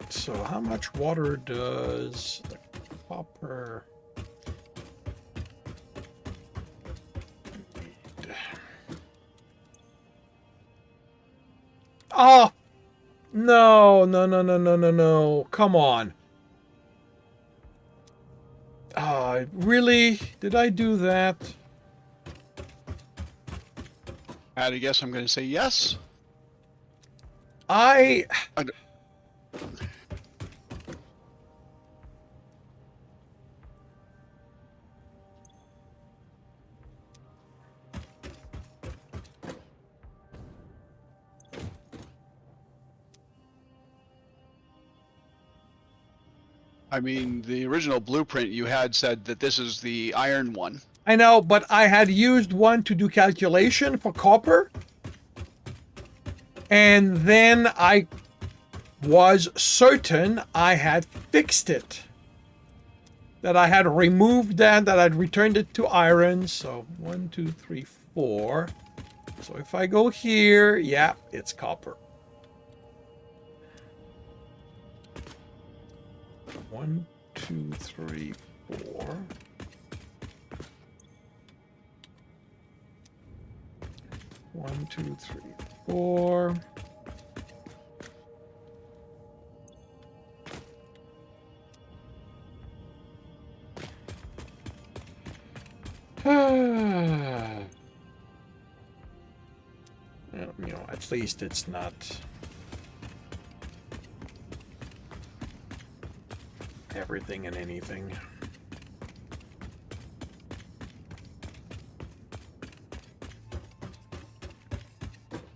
So how much water does the copper need? Oh! No, no, no, no, no, no, no. Come on. Really? Did I do that? I guess I'm going to say yes. I I mean, the original blueprint you had said that this is the iron one. I know, but I had used one to do calculation for copper. And then I was certain I had fixed it. That I had removed that I'd returned it to iron. So 1, 2, 3, 4. So if I go here, yeah, it's copper. 1, 2, 3, 4. 1, 2, 3, 4. Well, at least it's not everything and anything.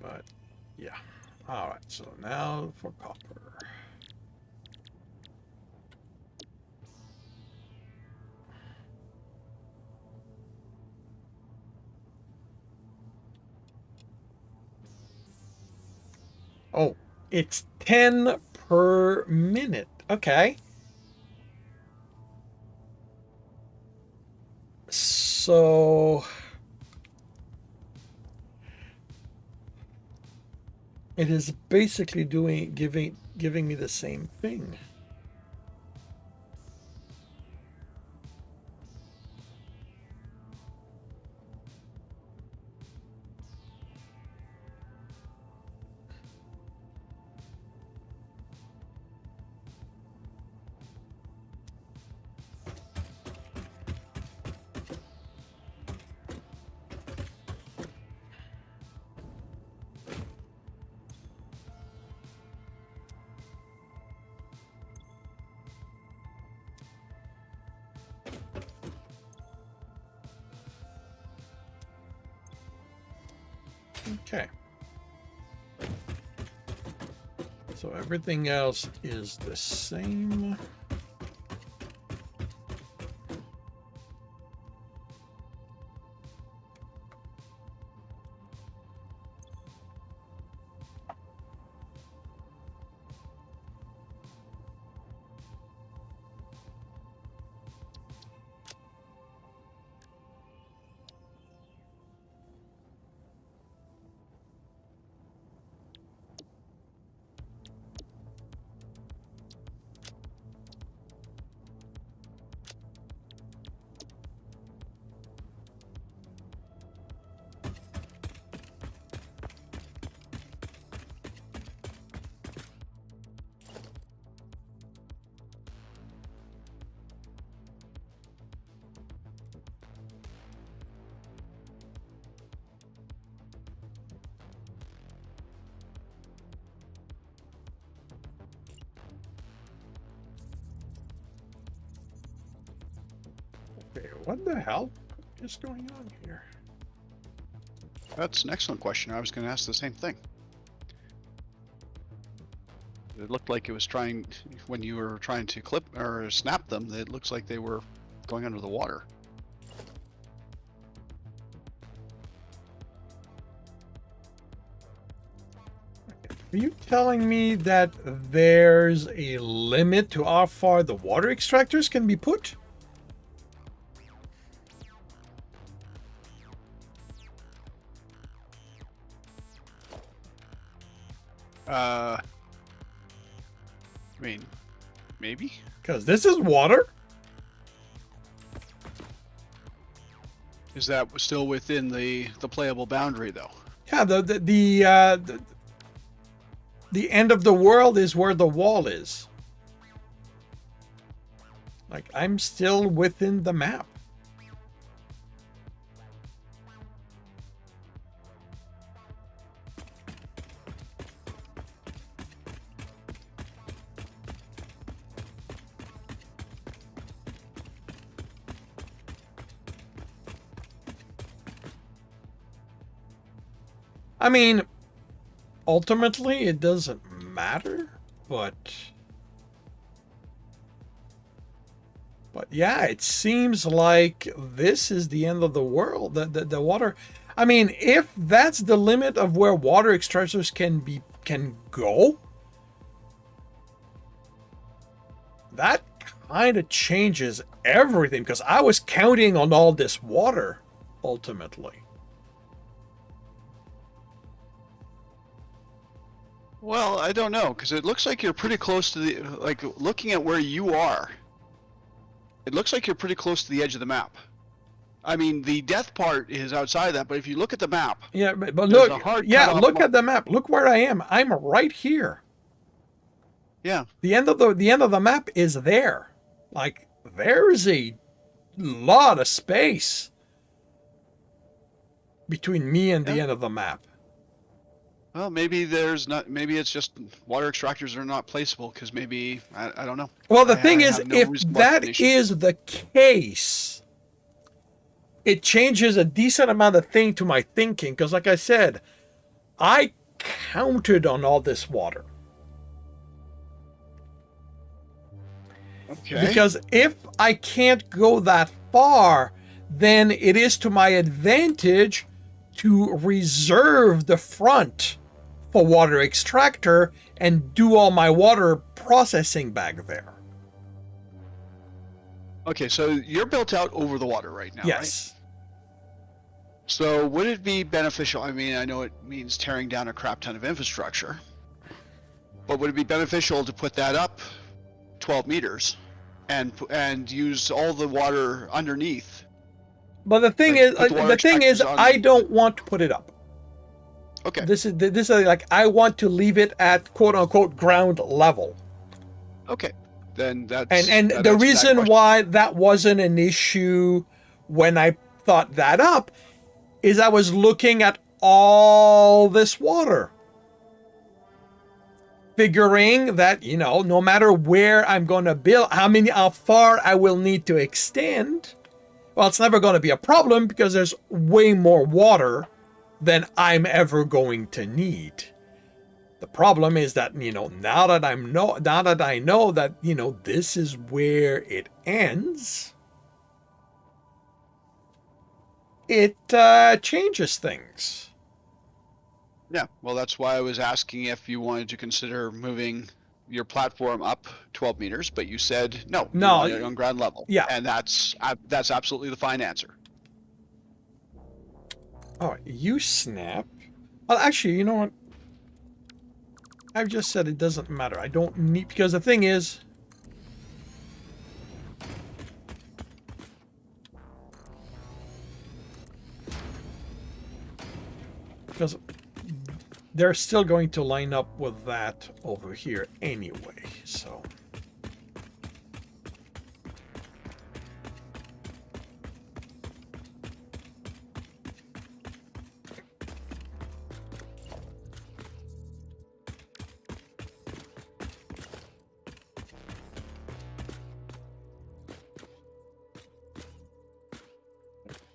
But yeah. All right, so now for copper. Oh, it's 10 per minute. Okay. So it is basically giving me the same thing. Okay. So everything else is the same. Okay, what the hell is going on here? That's an excellent question. I was going to ask the same thing. It looked like it was trying, when you were trying to clip or snap them, it looks like they were going under the water. Are you telling me that there's a limit to how far the water extractors can be put? I mean, maybe? Because this is water. Is that still within the playable boundary, though? Yeah, the end of the world is where the wall is. Like, I'm still within the map. I mean, ultimately, it doesn't matter, but But yeah, it seems like this is the end of the world. The water. I mean, if that's the limit of where water extractors can go, that kind of changes everything, because I was counting on all this water ultimately. Well, I don't know, because it looks like you're pretty close to the, like, looking at where you are, it looks like you're pretty close to the edge of the map. I mean, the death part is outside of that, but if you look at the map, Yeah, but there's look, a hard yeah, cutoff look mark. at the map. Look where I am. I'm right here. Yeah. The end of the map is there. Like, there's a lot of space between me and the Yeah. end of the map. Well, maybe there's not. Maybe it's just water extractors are not placeable, because maybe I don't know. Well, the I thing is, have no if reasonable that explanation. is the case, it changes a decent amount of thing to my thinking. Because, like I said, I counted on all this water. Okay. Because if I can't go that far, then it is to my advantage to reserve the front for water extractor and do all my water processing back there. Okay, so you're built out over the water right now, right? Yes. So would it be beneficial? I mean, I know it means tearing down a crap ton of infrastructure, but would it be beneficial to put that up 12 meters and use all the water underneath? But the thing Like, is, put the water the thing is, extractors on- I don't want to put it up. Okay. This is like, I want to leave it at quote unquote ground level. Okay. Then that's And that the answers that reason question. why that wasn't an issue when I thought that up is I was looking at all this water, figuring that, you know, no matter where I'm going to build, how far I will need to extend, well, it's never going to be a problem because there's way more water than I'm ever going to need. The problem is that, you know, now that I know that, you know, this is where it ends, it changes things. Yeah, well, that's why I was asking if you wanted to consider moving your platform up 12 meters, but you said no. You No, want it on ground level. yeah. And that's absolutely the fine answer. All right, you snap. Well, actually, you know what? I've just said it doesn't matter. I don't need, because the thing is, because they're still going to line up with that over here anyway, so.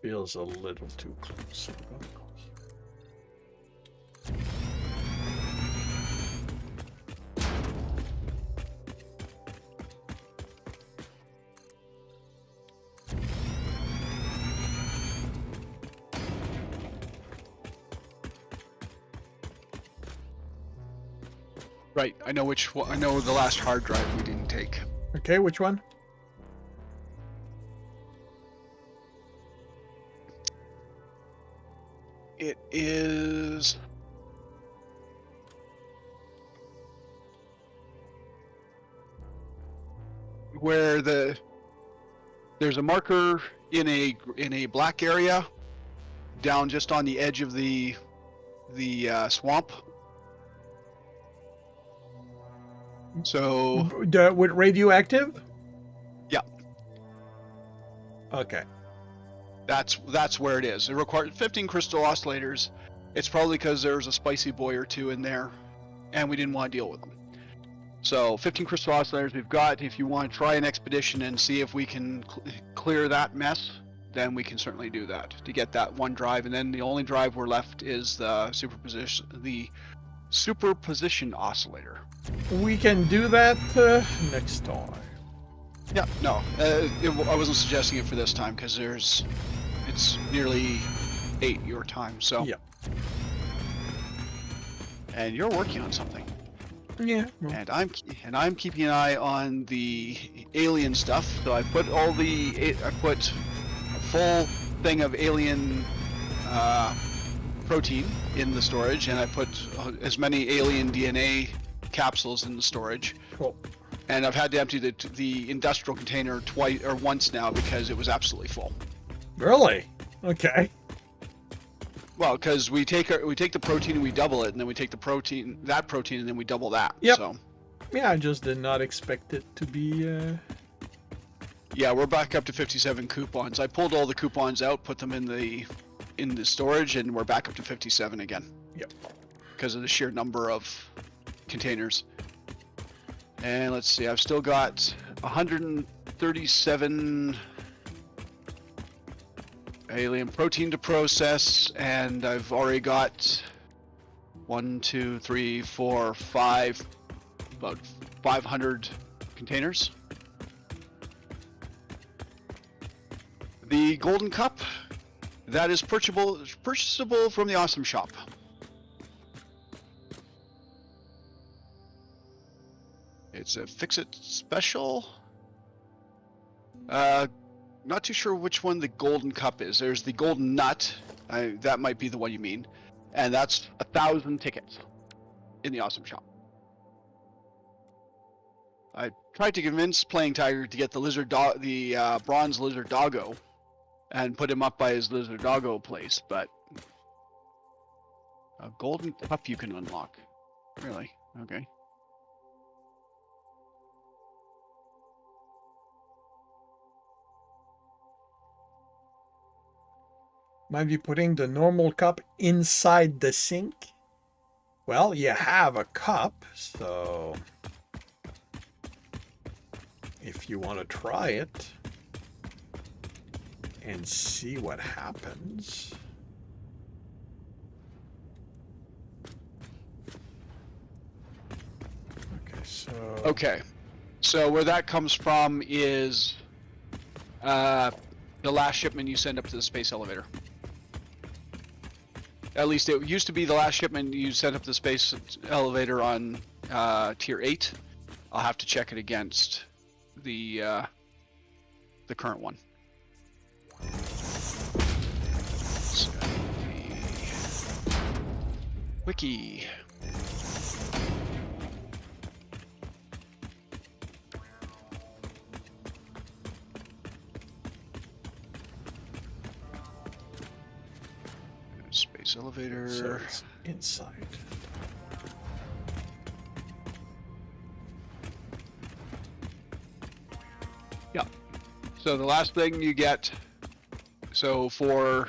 Feels a little too close. Right. I know which one. I know the last hard drive we didn't take. Okay, which one? It is where there's a marker in a black area down just on the edge of the swamp. So With radioactive? yeah, Okay. that's where it is. It requires 15 crystal oscillators. It's probably because there's a spicy boy or two in there, and we didn't want to deal with them. So 15 crystal oscillators we've got. If you want to try an expedition and see if we can clear that mess, then we can certainly do that to get that one drive. And then the only drive we're left is the superposition oscillator. We can do that next time. Yeah, no, I wasn't suggesting it for this time because it's nearly 8 your time, so. Yeah. And you're working on something, Yeah. Well, and I'm keeping an eye on the alien stuff. So I put a full thing of alien protein in the storage, and I put as many alien DNA capsules in the storage. cool. And I've had to empty the industrial container twice or once now because it was absolutely full. Really? Okay. Well, because we take the protein and we double it, and then we take that protein, and then we double that. Yep. So Yeah, I just did not expect it to be. yeah, we're back up to 57 coupons. I pulled all the coupons out, put them in the storage, and we're back up to 57 again. Yep. Because of the sheer number of containers. And let's see, I've still got 137 alien protein to process, and I've already got 1, 2, 3, 4, 5, about 500 containers. The golden cup, that is purchasable from the Awesome Shop. It's a fix-it special. Not too sure which one the golden cup is. There's the golden nut. That might be the one you mean. And that's 1,000 tickets in the Awesome Shop. I tried to convince Playing Tiger to get the bronze lizard doggo and put him up by his lizard doggo place, but a golden cup you can unlock. Really? Okay. Might be putting the normal cup inside the sink. Well, you have a cup, so if you want to try it and see what happens. Okay, so where that comes from is the last shipment you send up to the space elevator. At least it used to be the last shipment you sent up the space elevator on tier 8. I'll have to check it against the current one. So, wiki. Space elevator. So it's inside. Yeah. So the last thing you get, so for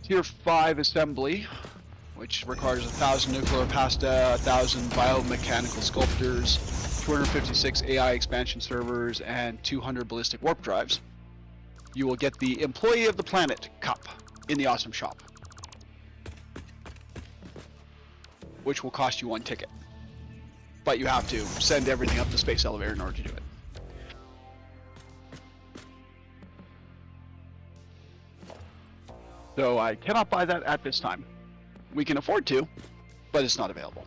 tier 5 assembly, which requires 1,000 nuclear pasta, 1,000 biomechanical sculptors, 256 AI expansion servers, and 200 ballistic warp drives, you will get the Employee of the Planet cup in the Awesome Shop, which will cost you 1 ticket. But you have to send everything up the space elevator in order to do it. So I cannot buy that at this time. We can afford to, but it's not available.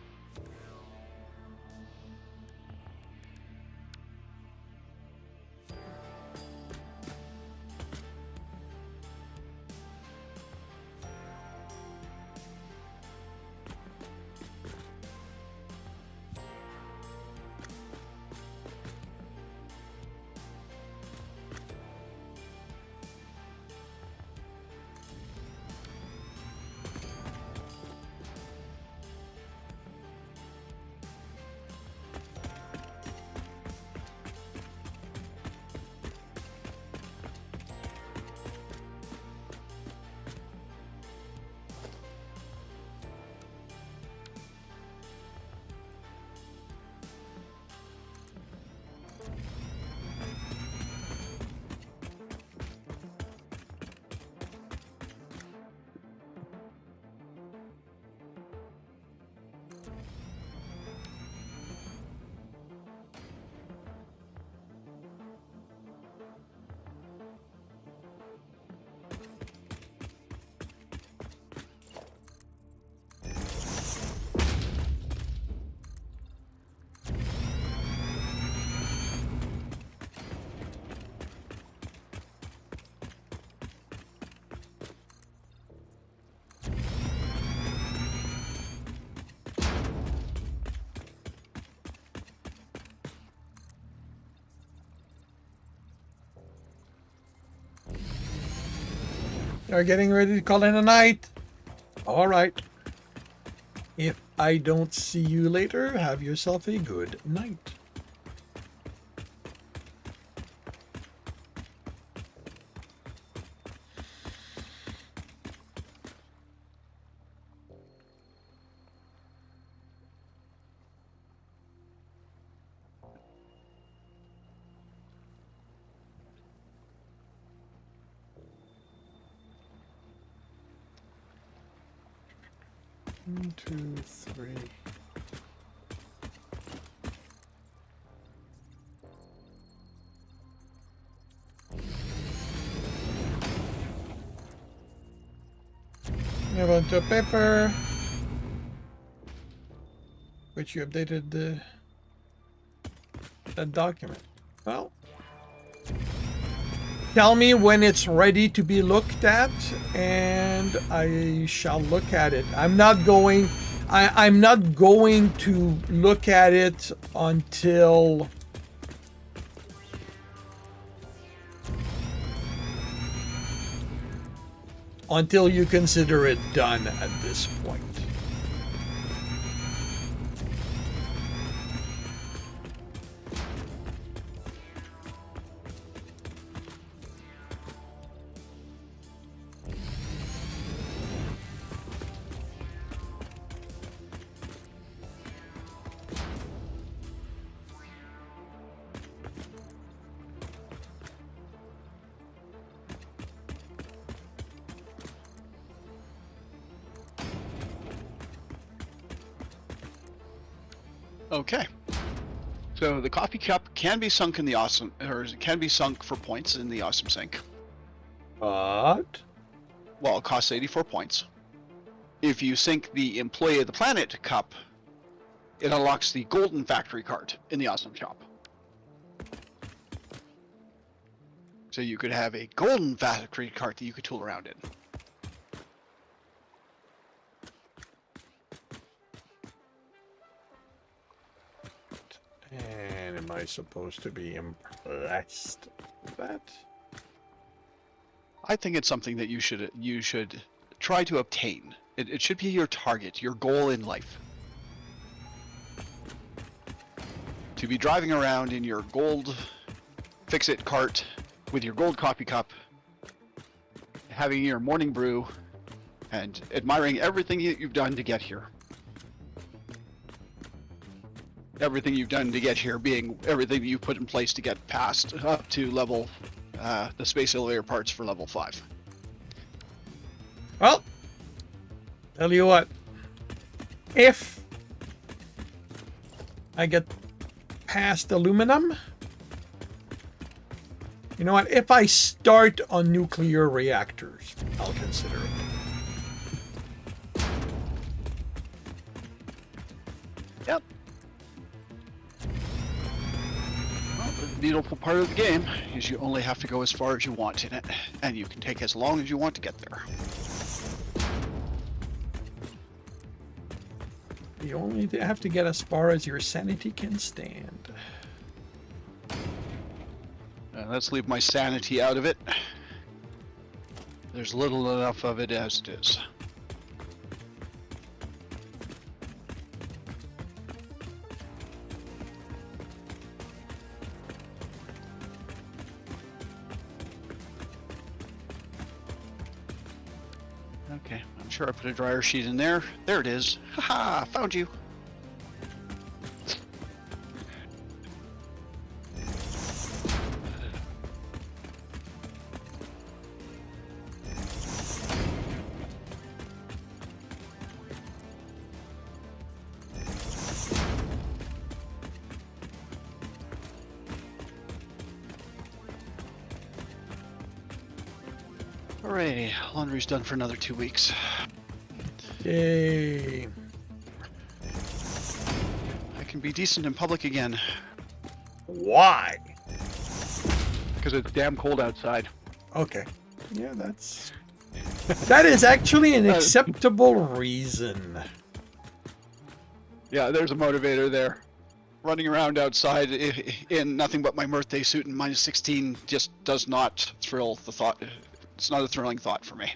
are getting ready to call in a night. All right. If I don't see you later, have yourself a good night. One, two, three. Move on to paper, which you updated that document. Well, tell me when it's ready to be looked at, and I shall look at it. I'm not going to look at it until you consider it done at this point. Okay. So the coffee cup can be sunk in the awesome, or can be sunk for points in the awesome sink. But Well, it costs 84 points. If you sink the Employee of the Planet cup, it unlocks the Golden Factory card in the awesome shop. So you could have a Golden Factory card that you could tool around in. and am I supposed to be impressed with that? I think it's something that you should try to obtain. It should be your target, your goal in life. To be driving around in your gold fix-it cart with your gold coffee cup, having your morning brew, and admiring everything you've done to get here. Everything you've done to get here being everything that you've put in place to get past up to level, the space elevator parts for level 5. Well, tell you what, if I get past aluminum, you know what, if I start on nuclear reactors, I'll consider it. Yep. Well, the beautiful part of the game is you only have to go as far as you want in it, and you can take as long as you want to get there. You only have to get as far as your sanity can stand. Let's leave my sanity out of it. There's little enough of it as it is. Okay, I'm sure I put a dryer sheet in there. There it is. Haha, found you. Hooray, laundry's done for another 2 weeks. Yay. I can be decent in public again, Why? because it's damn cold outside. Okay. Yeah, that is actually an acceptable reason. Yeah, there's a motivator there. Running around outside in nothing but my birthday suit and minus 16 just does not thrill the thought. It's not a thrilling thought for me.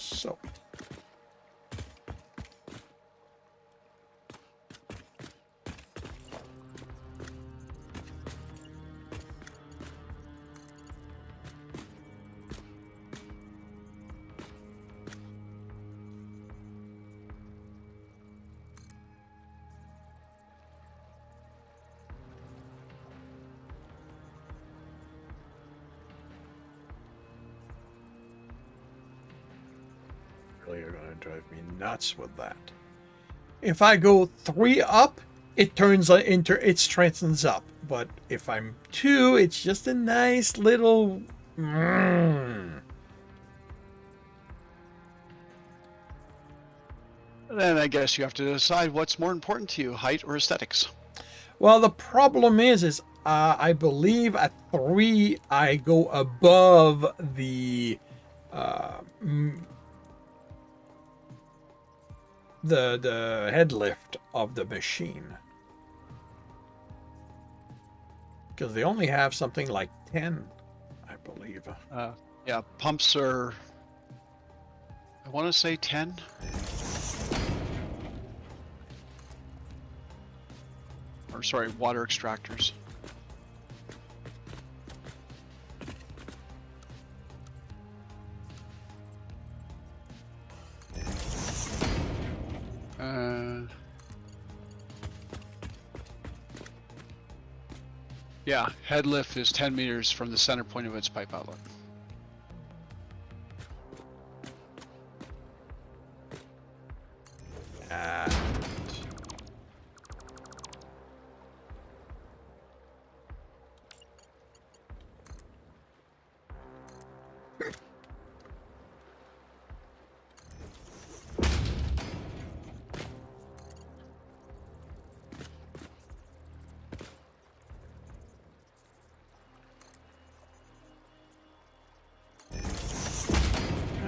So. Really are going to drive me nuts with that. If I go 3 up, it turns into, it strengthens up. But if I'm 2, it's just a nice little. Then I guess you have to decide what's more important to you, height or aesthetics. Well, the problem is I believe at 3 I go above the head lift of the machine, because they only have something like 10, I believe. Yeah, pumps are, I want to say 10. Or sorry, water extractors. Yeah, head lift is 10 meters from the center point of its pipe outlet.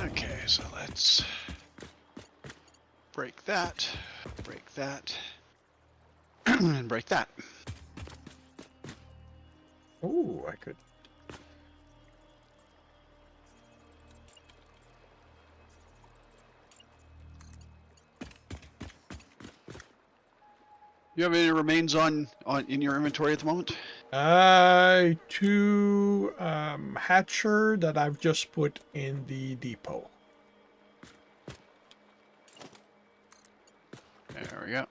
Okay, so let's break that, and break that. Oh, I could. You have any remains on in your inventory at the moment? 2 hatcher that I've just put in the depot. There we go.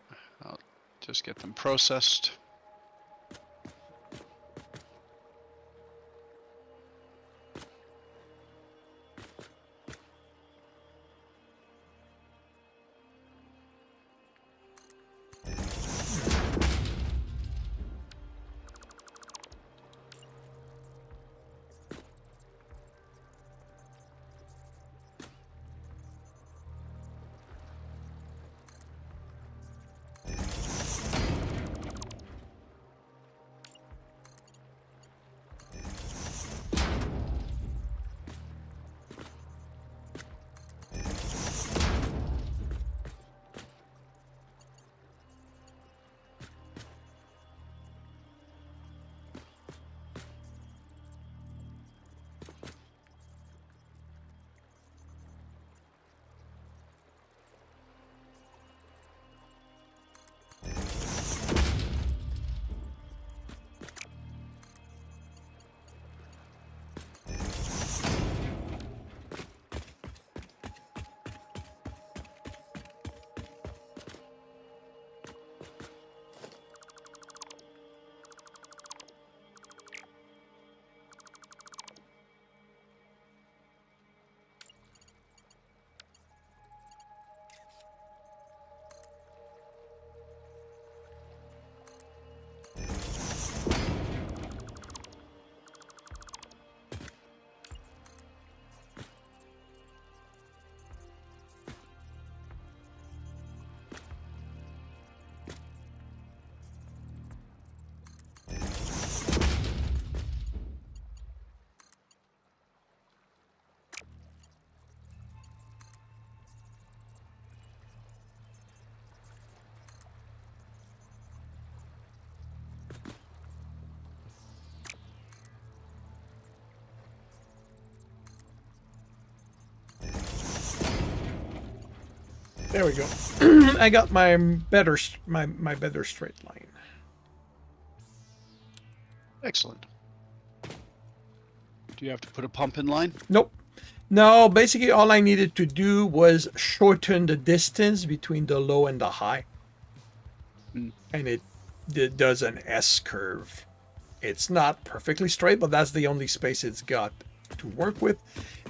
I'll just get them processed. There we go. I got my better my better straight line. Excellent. Do you have to put a pump in line? Nope. No, basically all I needed to do was shorten the distance between the low and the high. And it does an S curve. It's not perfectly straight, but that's the only space it's got to work with.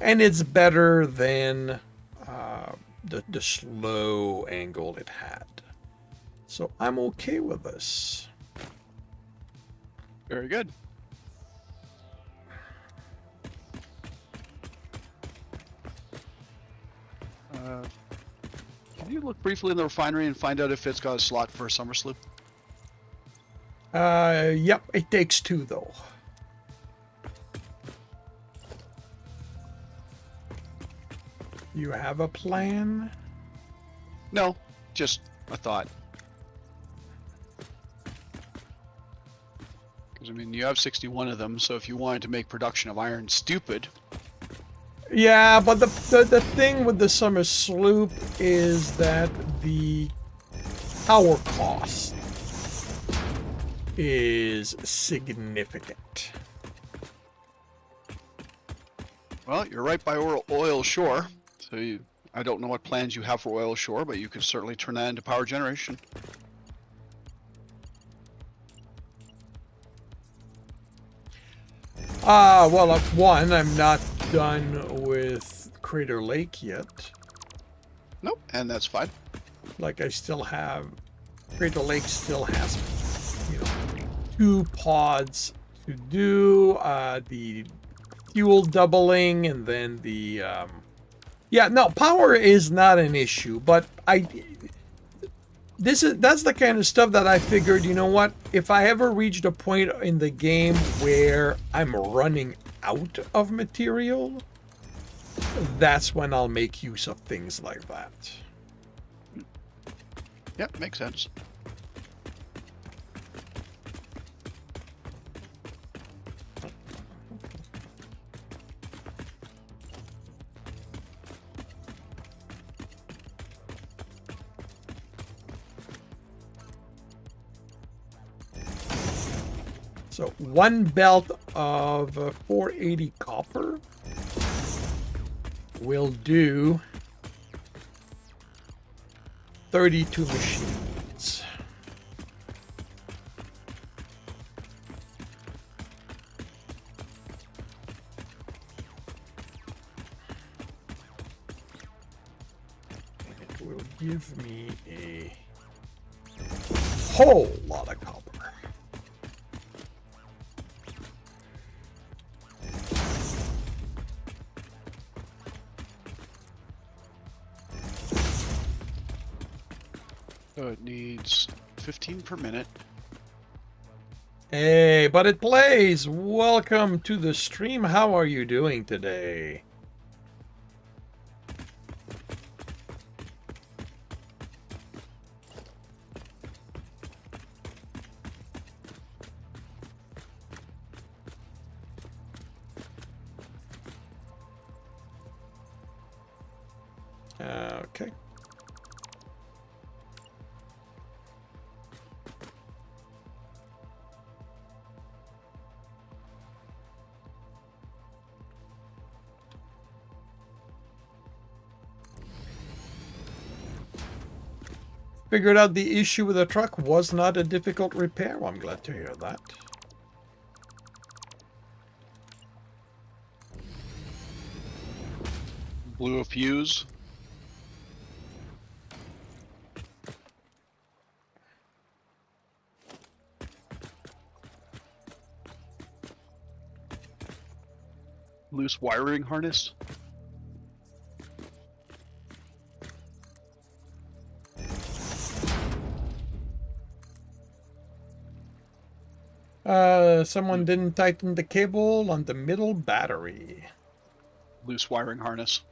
And it's better than the slow angle it had. So I'm okay with this. Very good. Can you look briefly in the refinery and find out if it's got a slot for a summer sloop? Yep, it takes 2 though. You have a plan? No, just a thought. Because, I mean, you have 61 of them, so if you wanted to make production of iron stupid... Yeah, but the thing with the summer sloop is that the power cost is significant. Well, you're right by oil shore, so I don't know what plans you have for oil shore, but you could certainly turn that into power generation. Well, one, I'm not done with Crater Lake yet. Nope, and that's fine. Like, I still have... Crater Lake still has, 2 pods to do. The fuel doubling, and then the... Yeah, no, power is not an issue, but that's the kind of stuff that I figured, you know what, if I ever reached a point in the game where I'm running out of material, that's when I'll make use of things like that. Yep, makes sense. So 1 belt of 480 copper will do 32 machines. It will give me a whole lot of copper. So it needs 15 per minute. Hey, but it plays! Welcome to the stream. How are you doing today? Okay. Figured out the issue with the truck was not a difficult repair. Well, I'm glad to hear that. Blew a fuse. Loose wiring harness. Someone didn't tighten the cable on the middle battery. Loose wiring harness.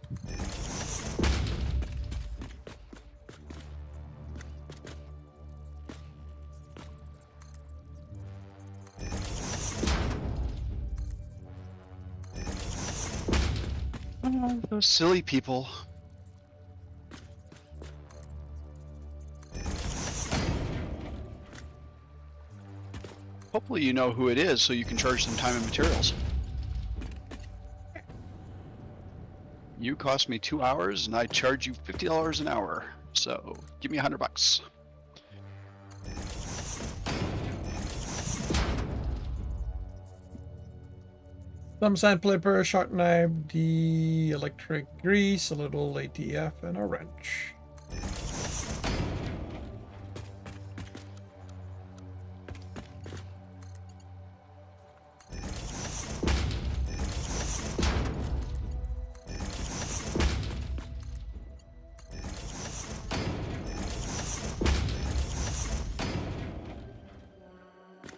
Those silly people. Hopefully you know who it is so you can charge them time and materials. You cost me 2 hours and I charge you $50 an hour. So give me $100. Some sandpaper, sharp knife, the electric grease, a little ATF, and a wrench.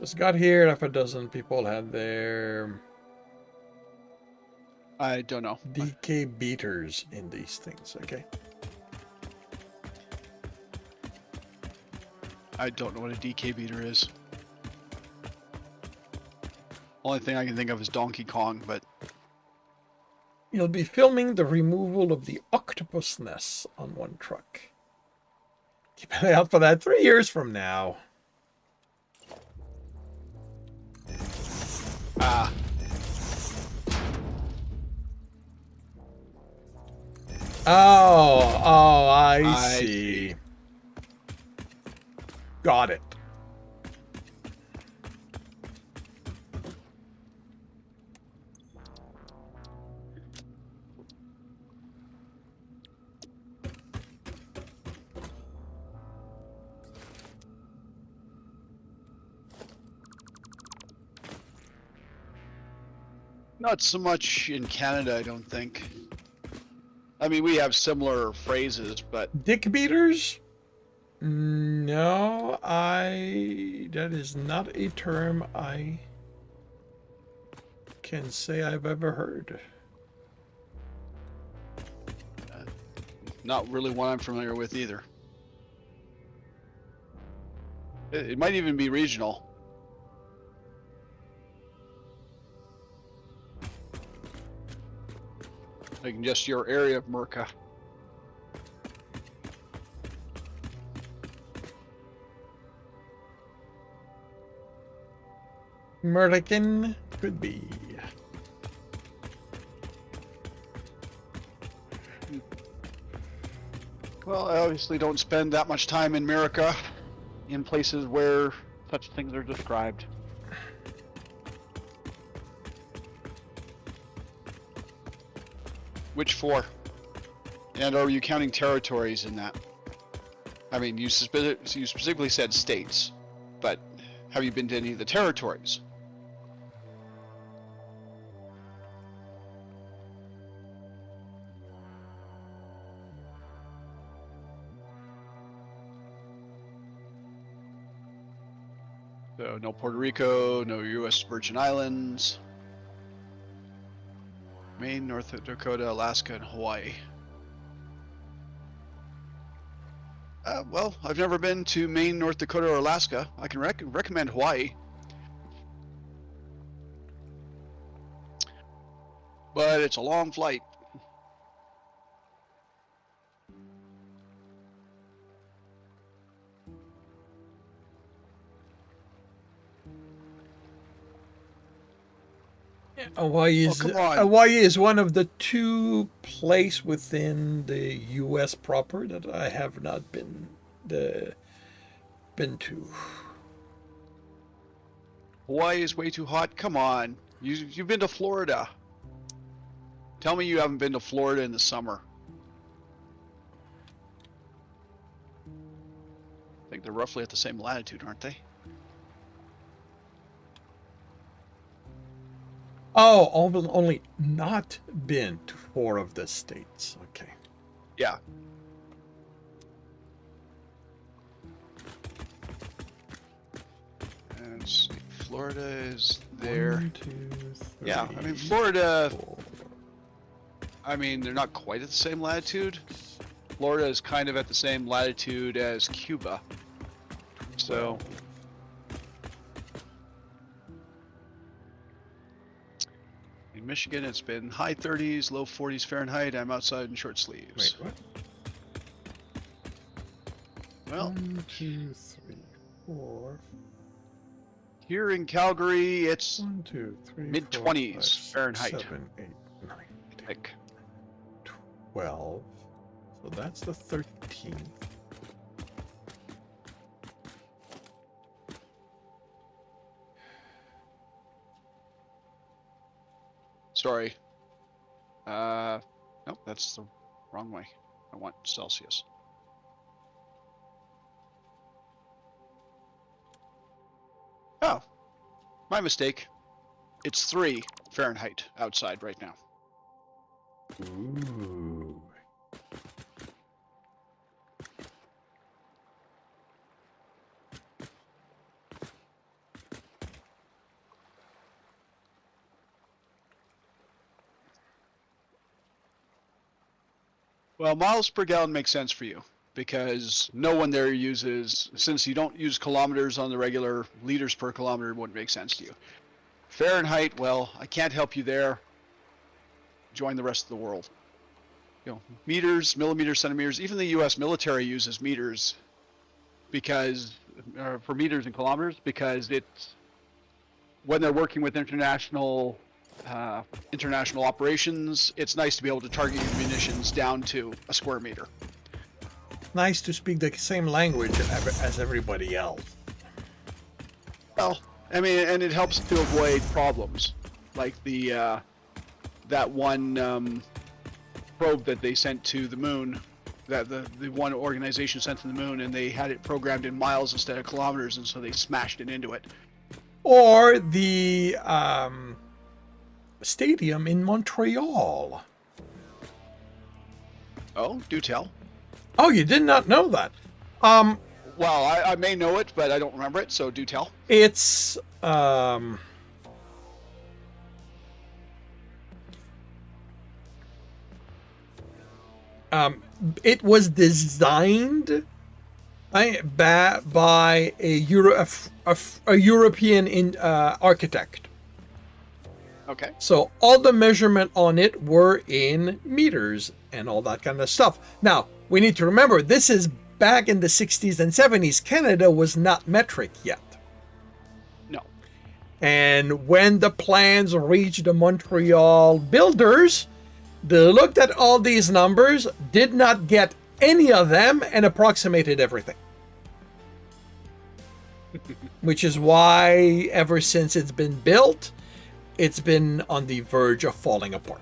Just got here, half a dozen people had their I don't know. DK beaters in these things, okay? I don't know what a DK beater is. Only thing I can think of is Donkey Kong, but You'll be filming the removal of the octopus nests on one truck. Keep an eye out for that 3 years from now. ah, Oh, I I see. see. Got it. not so much in Canada, I don't think. I mean, we have similar phrases, but Dick beaters? No, that is not a term I can say I've ever heard. not really one I'm familiar with either. It might even be regional. Like in just your area of Merca. Merlican could be. Well, I obviously don't spend that much time in America in places where such things are described. Which four? And are you counting territories in that? I mean, you specifically said states, but have you been to any of the territories? So no Puerto Rico, no U.S. Virgin Islands, Maine, North Dakota, Alaska, and Hawaii. Well, I've never been to Maine, North Dakota, or Alaska. I can recommend Hawaii. But it's a long flight. Hawaii is, come on. Hawaii is one of the two places within the U.S. proper that I have not been to. Hawaii is way too hot. Come on. You've been to Florida. Tell me you haven't been to Florida in the summer. I think they're roughly at the same latitude, aren't they? Oh, only not been to 4 of the states. Okay. Yeah. Let's see. Florida is there. 1, 2, 3, Yeah, I mean, Florida, 4. I mean, they're not quite at the same latitude. Florida is kind of at the same latitude as Cuba. So, in Michigan, it's been high 30s, low 40s Fahrenheit. I'm outside in short sleeves. Wait, what? Well, 1, 2, 3, 4. Here in Calgary, it's 1, 2, 3, mid-20s Fahrenheit. 7, 8, 9, I think. 12. So that's the 13th. Sorry. Nope, that's the wrong way. I want Celsius. Oh, my mistake. It's 3 Fahrenheit outside right now. Ooh. Well, miles per gallon makes sense for you because no one there uses, since you don't use kilometers on the regular, liters per kilometer wouldn't make sense to you. Fahrenheit, well, I can't help you there. Join the rest of the world. You know, meters, millimeters, centimeters, even the US military uses meters because, for meters and kilometers, because it's, when they're working with international operations, it's nice to be able to target your munitions down to a square meter. Nice to speak the same language as everybody else. Well, I mean, and it helps to avoid problems, like the that one probe that they sent to the moon, that the one organization sent to the moon, and they had it programmed in miles instead of kilometers, and so they smashed it into it. Or the stadium in Montreal. Oh, do tell. Oh, you did not know that. Well, I may know it, but I don't remember it, so do tell. It's it was designed by a European architect. Okay. So all the measurement on it were in meters and all that kind of stuff. Now, we need to remember, this is back in the 60s and 70s. Canada was not metric yet. No. And when the plans reached the Montreal builders, they looked at all these numbers, did not get any of them, and approximated everything. Which is why, ever since it's been built, it's been on the verge of falling apart.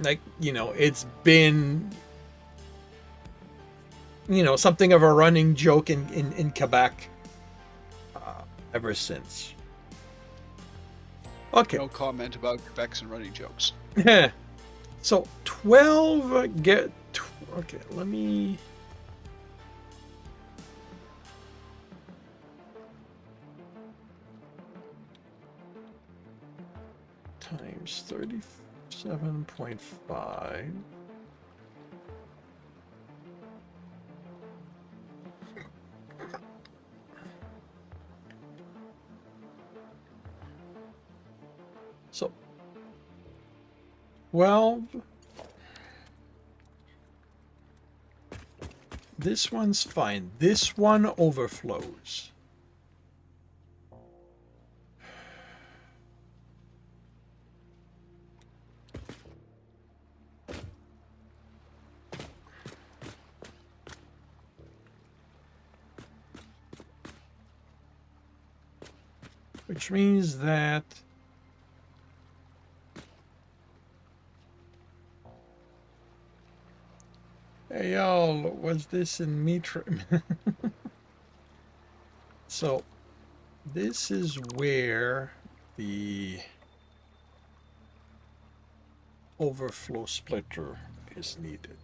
Like, you know, it's been, you know, something of a running joke in Quebec ever since. Okay. No comment about Quebec's and running jokes. So 12 okay, let me times 37.5. So 12. This one's fine. This one overflows. Which means that hey y'all, was this in meter? So this is where the overflow splitter is needed.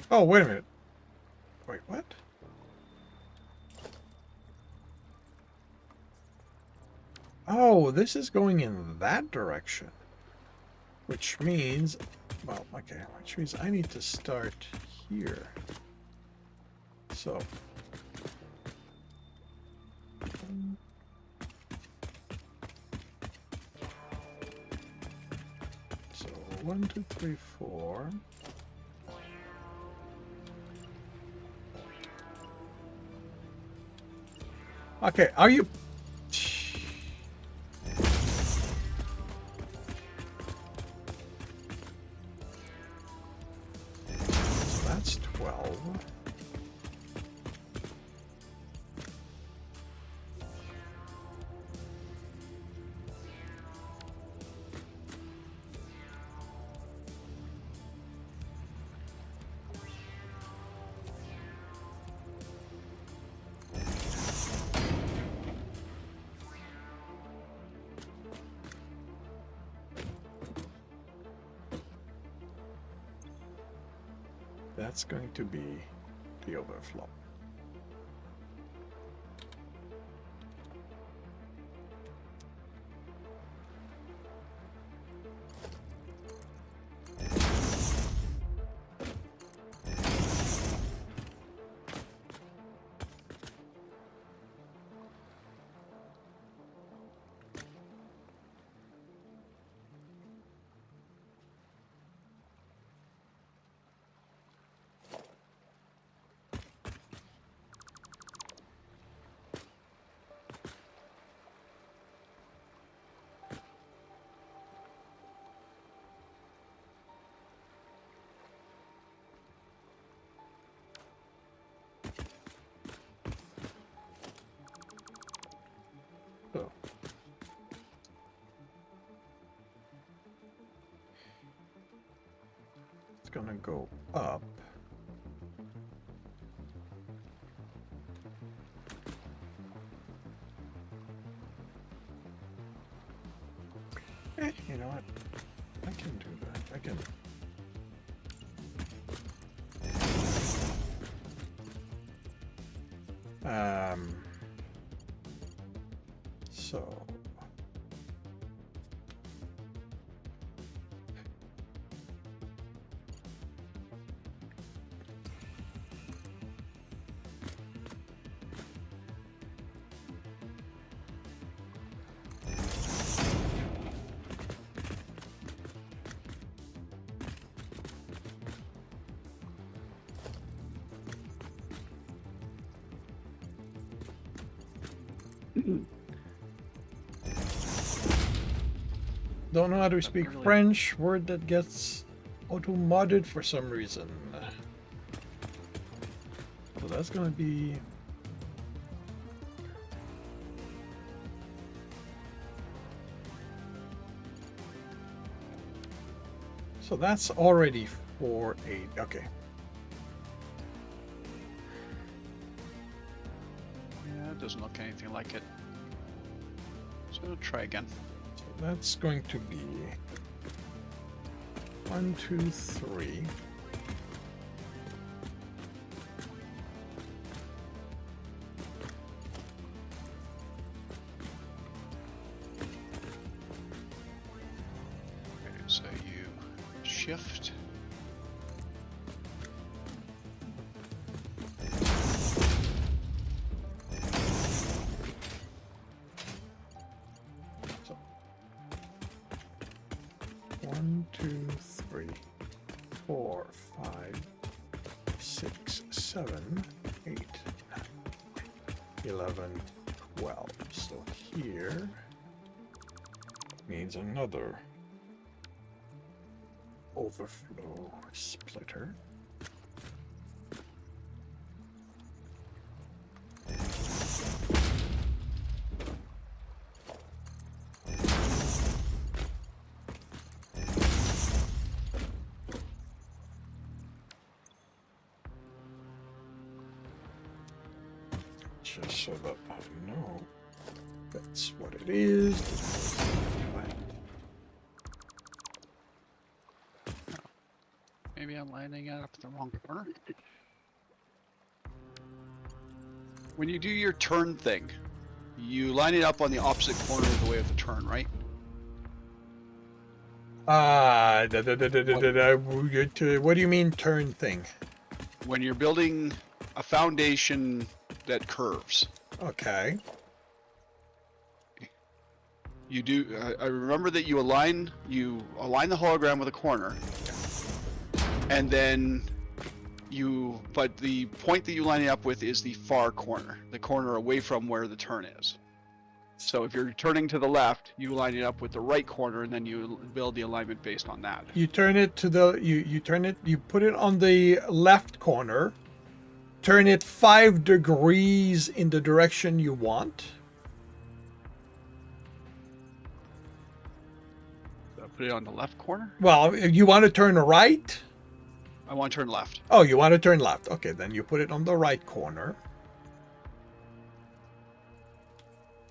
Oh, wait a minute. Wait, what? Oh, this is going in that direction. Which means, well, okay, which means I need to start here. So, 1, 1, 2, 3, 4. Okay, are you... So that's 12. That's going to be the overflow. So it's gonna go up. You know what? I can do that. I can. So. Don't know how to speak really- French. Word that gets auto-modded for some reason. So that's gonna be... So that's already 4.8. Okay. Yeah, it doesn't look anything like it. So try again. So that's going to be 1, 2, 3. Okay, so you shift. So 1, 2, 3, 4, 5, 6, 7, 8, 9, 11, 12. So here needs another overflow splitter. Just so that I know that's what it is. Maybe I'm lining it up in the wrong corner. When you do your turn thing, you line it up on the opposite corner of the way of the turn, right? What do you mean turn thing? When you're building a foundation that curves, Okay. You do. I remember that you align the hologram with a corner, and then but the point that you line it up with is the far corner, the corner away from where the turn is. So if you're turning to the left, you line it up with the right corner, and then you build the alignment based on that. You turn it to the you put it on the left corner. Turn it 5 degrees in the direction you want. So put it on the left corner. Well, if you want to turn right. I want to turn left. Oh, you want to turn left. Okay, then you put it on the right corner.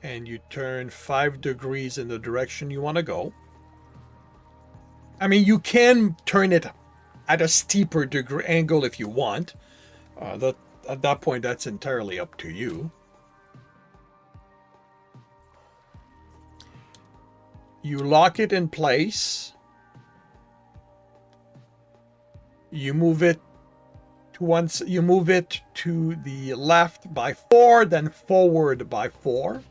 And you turn 5 degrees in the direction you want to go. I mean, you can turn it at a steeper degree angle if you want. At that point, that's entirely up to you. You lock it in place. You move it to the left by 4, then forward by 4.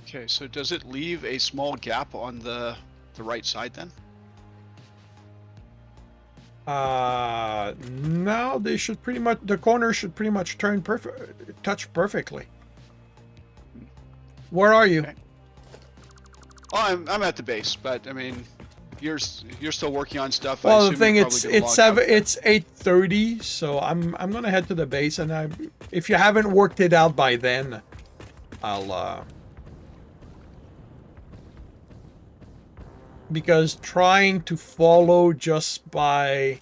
Okay, so does it leave a small gap on the right side then? No, the corner should pretty much touch perfectly. Where are you? Okay. Oh, I'm at the base, but I mean, you're still working on stuff. Well, the thing it's 8:30, so I'm gonna head to the base, and if you haven't worked it out by then, I'll because trying to follow just by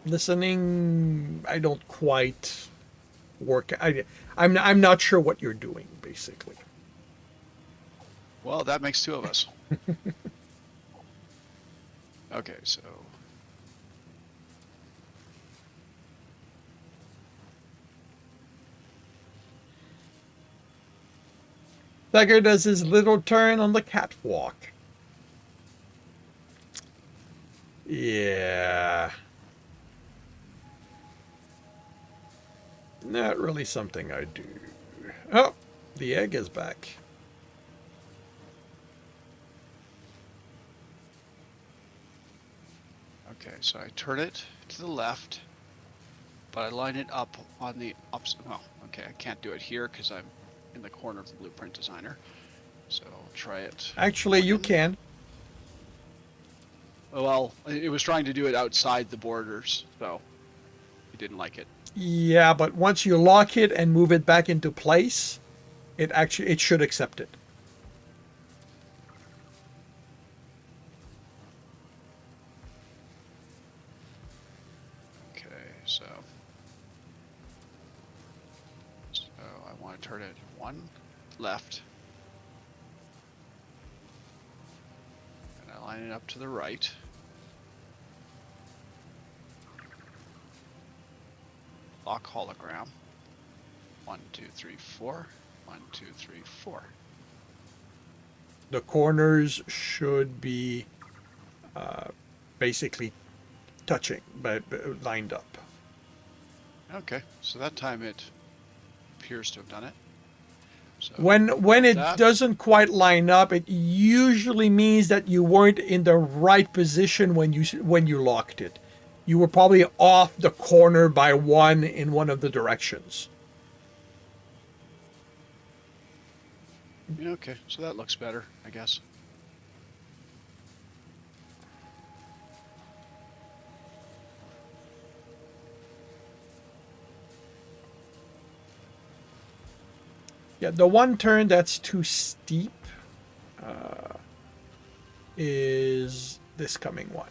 listening, I don't quite work. I'm not sure what you're doing, basically. Well, that makes 2 of us. Okay, so Tiger does his little turn on the catwalk. Yeah. Not really something I do. Oh, the egg is back. okay, so I turn it to the left, but I line it up on the opposite. Oh, okay, I can't do it here because I'm in the corner of the Blueprint Designer. So I'll try it. Actually, you can. Well, it was trying to do it outside the borders, so he didn't like it. Yeah, but once you lock it and move it back into place, it should accept it. Okay, so I want to turn it 1 left, and I line it up to the right. Lock hologram. 1, 2, 3, 4. 1, 2, 3, 4. The corners should be basically touching, but lined up. Okay, so that time it appears to have done it. So When it doesn't quite line up, it usually means that you weren't in the right position when you locked it. You were probably off the corner by 1 in one of the directions. Yeah, okay, so that looks better, I guess. Yeah, the one turn that's too steep is this coming one.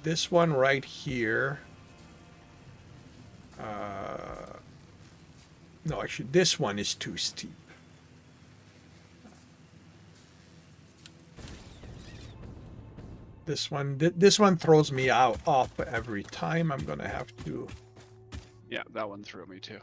This one right here. No, actually, this one is too steep. This one throws me off every time. I'm gonna have to. Yeah, that one threw me too.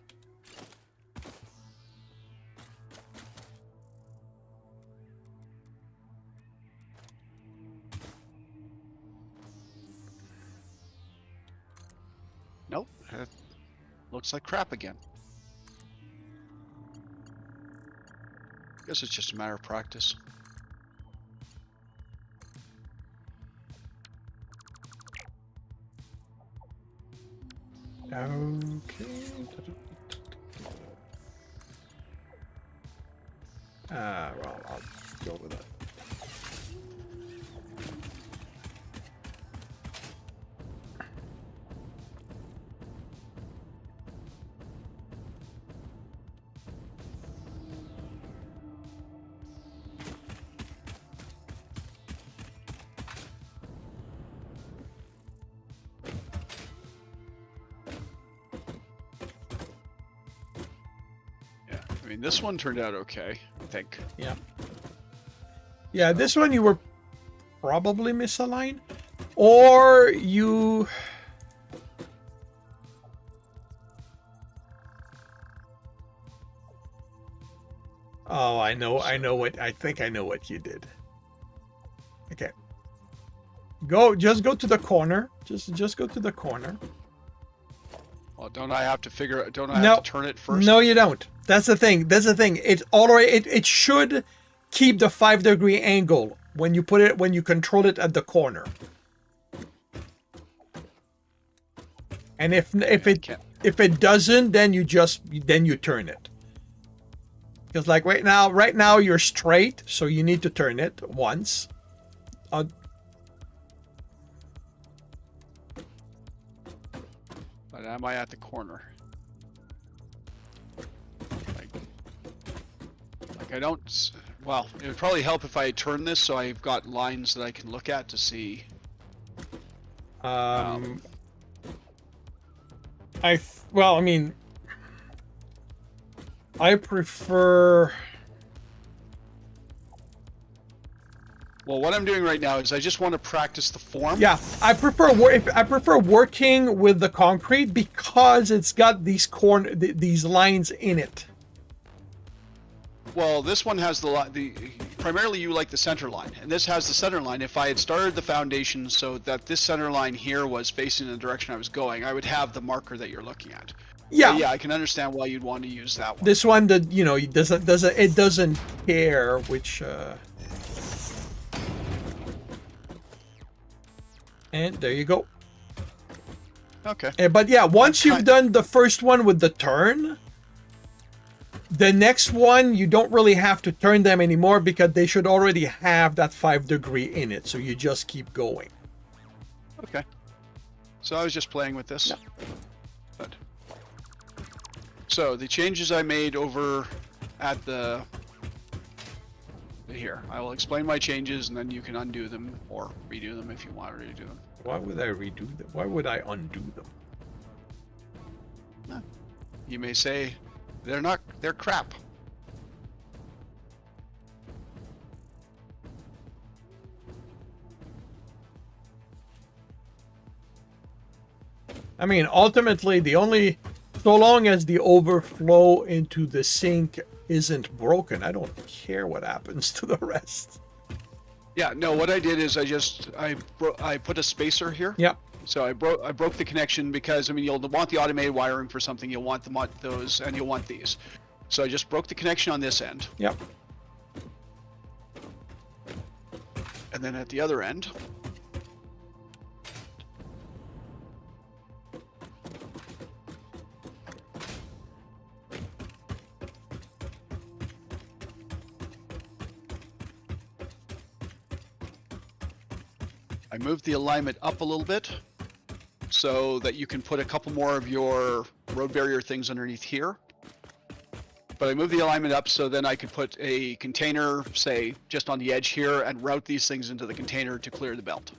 Nope. Looks like crap again. Guess it's just a matter of practice. Okay. Well, I'll go with that. Yeah, I mean, this one turned out okay, I think. Yeah. Yeah, this one you were probably misaligned. Or you... Oh, I think I know what you did. Okay. Just go to the corner. Just go to the corner. Well, don't I have to have to turn it first? No, you don't. That's the thing. It's already it should keep the 5-degree angle when you control it at the corner. And if it doesn't, then you turn it. Because like right now you're straight, so you need to turn it once. But am I at the corner? Like I don't. Well, it would probably help if I turn this so I've got lines that I can look at to see. I prefer. Well, what I'm doing right now is I just want to practice the form. Yeah, I prefer working with the concrete because it's got these lines in it. Well, this one has primarily you like the center line, and this has the center line. If I had started the foundation so that this center line here was facing the direction I was going, I would have the marker that you're looking at. Yeah, but yeah, I can understand why you'd want to use that one. This one that it doesn't care which. And there you go. Okay. But yeah, once you've done the first one with the turn, the next one you don't really have to turn them anymore because they should already have that 5-degree in it. So you just keep going. Okay. So I was just playing with this. Yeah. Good. So the changes I made over at here, I will explain my changes and then you can undo them or redo them if you want to redo them. Why would I redo them? Why would I undo them? You may say they're crap. I mean, ultimately, so long as the overflow into the sink isn't broken, I don't care what happens to the rest. Yeah, no, what I did is I put a spacer here. Yep. So I broke the connection because, I mean, you'll want the automated wiring for something, you'll want those, and you'll want these. So I just broke the connection on this end. Yep. And then at the other end, I moved the alignment up a little bit so that you can put a couple more of your road barrier things underneath here. But I moved the alignment up so then I could put a container, say, just on the edge here and route these things into the container to clear the belt.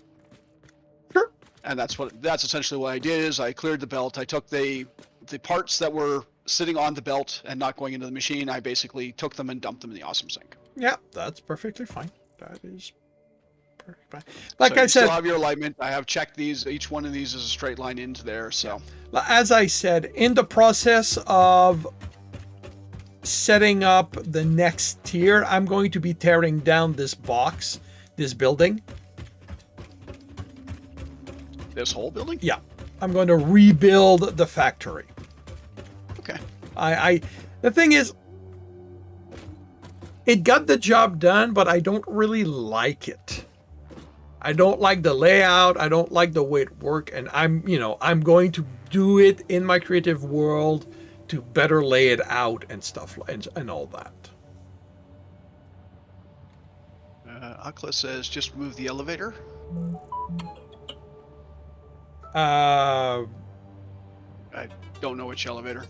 Sure. And that's essentially what I did is I cleared the belt. I took the parts that were sitting on the belt and not going into the machine. I basically took them and dumped them in the awesome sink. Yeah, that's perfectly fine. That is perfectly fine. Like so I you said, still have your alignment. I have checked these. Each one of these is a straight line into there. So as I said, in the process of setting up the next tier, I'm going to be tearing down this building. This whole building? Yeah. I'm going to rebuild the factory. The thing is, it got the job done, but I don't really like it. I don't like the layout. I don't like the way it works, and I'm going to do it in my creative world to better lay it out and stuff and all that. Akla says just move the elevator. Uh, I don't know which elevator.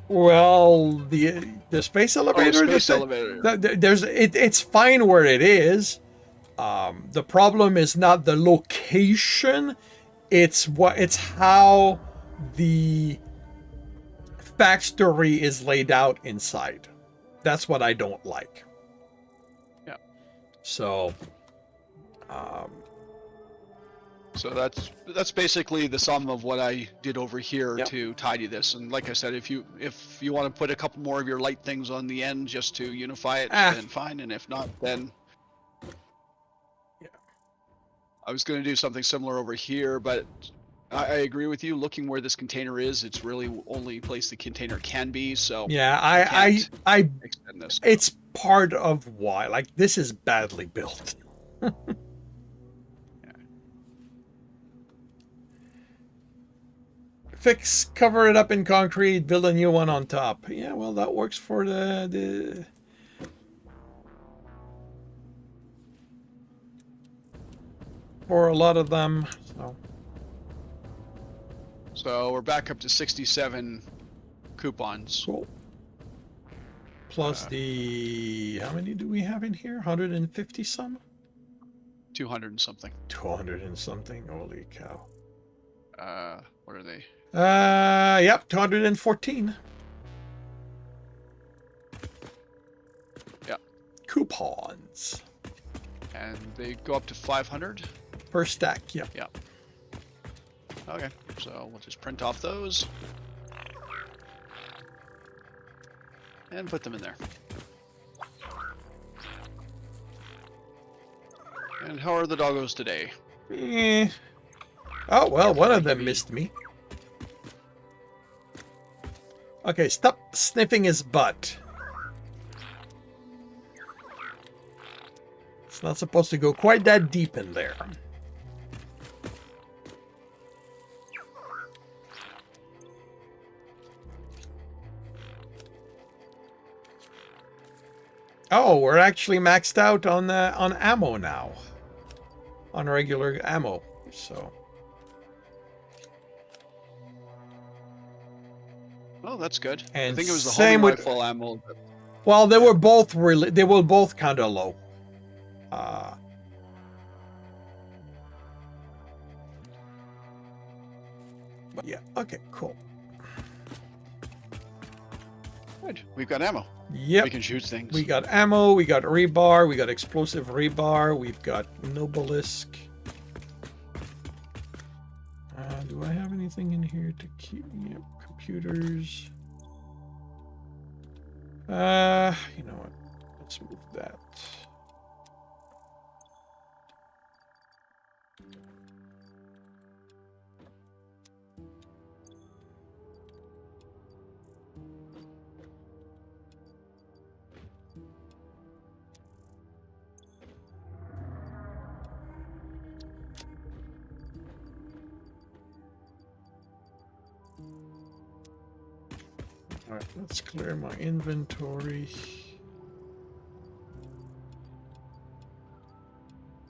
well, the space elevator. Space elevator. It's fine where it is. The problem is not the location; it's how the factory is laid out inside. That's what I don't like. Yeah. So, So that's basically the sum of what I did over here Yep. to tidy this. And like I said, if you want to put a couple more of your light things on the end just to unify it, then fine. And if not, then yeah. I was going to do something similar over here, but I agree with you. Looking where this container is, it's really only place the container can be. So Yeah, I extend this. it's part of why, like, this is badly built. Cover it up in concrete, build a new one on top. Yeah, well, that works for for a lot of them. So we're back up to 67 coupons. Cool. Plus how many do we have in here? 150 some? 200 and something. 200 and something. Holy cow. What are they? Yep, 214. Yeah. Coupons. And they go up to 500 per stack. Yep. Yeah. Okay, so we'll just print off those and put them in there. And how are the doggos today? Oh, well, one of them missed me. Okay, stop sniffing his butt. It's not supposed to go quite that deep in there. Oh, we're actually maxed out on ammo now. On regular ammo, so. Oh, that's good. And I think it was the same homing with- rifle ammo. Well, they were both kind of low. But yeah, okay, cool. Good. We've got ammo. Yep. We can shoot things. We got ammo, we got rebar, we got explosive rebar, we've got Nobelisk. Do I have anything in here to keep? Yep, computers. You know what? Let's move that. All right, let's clear my inventory.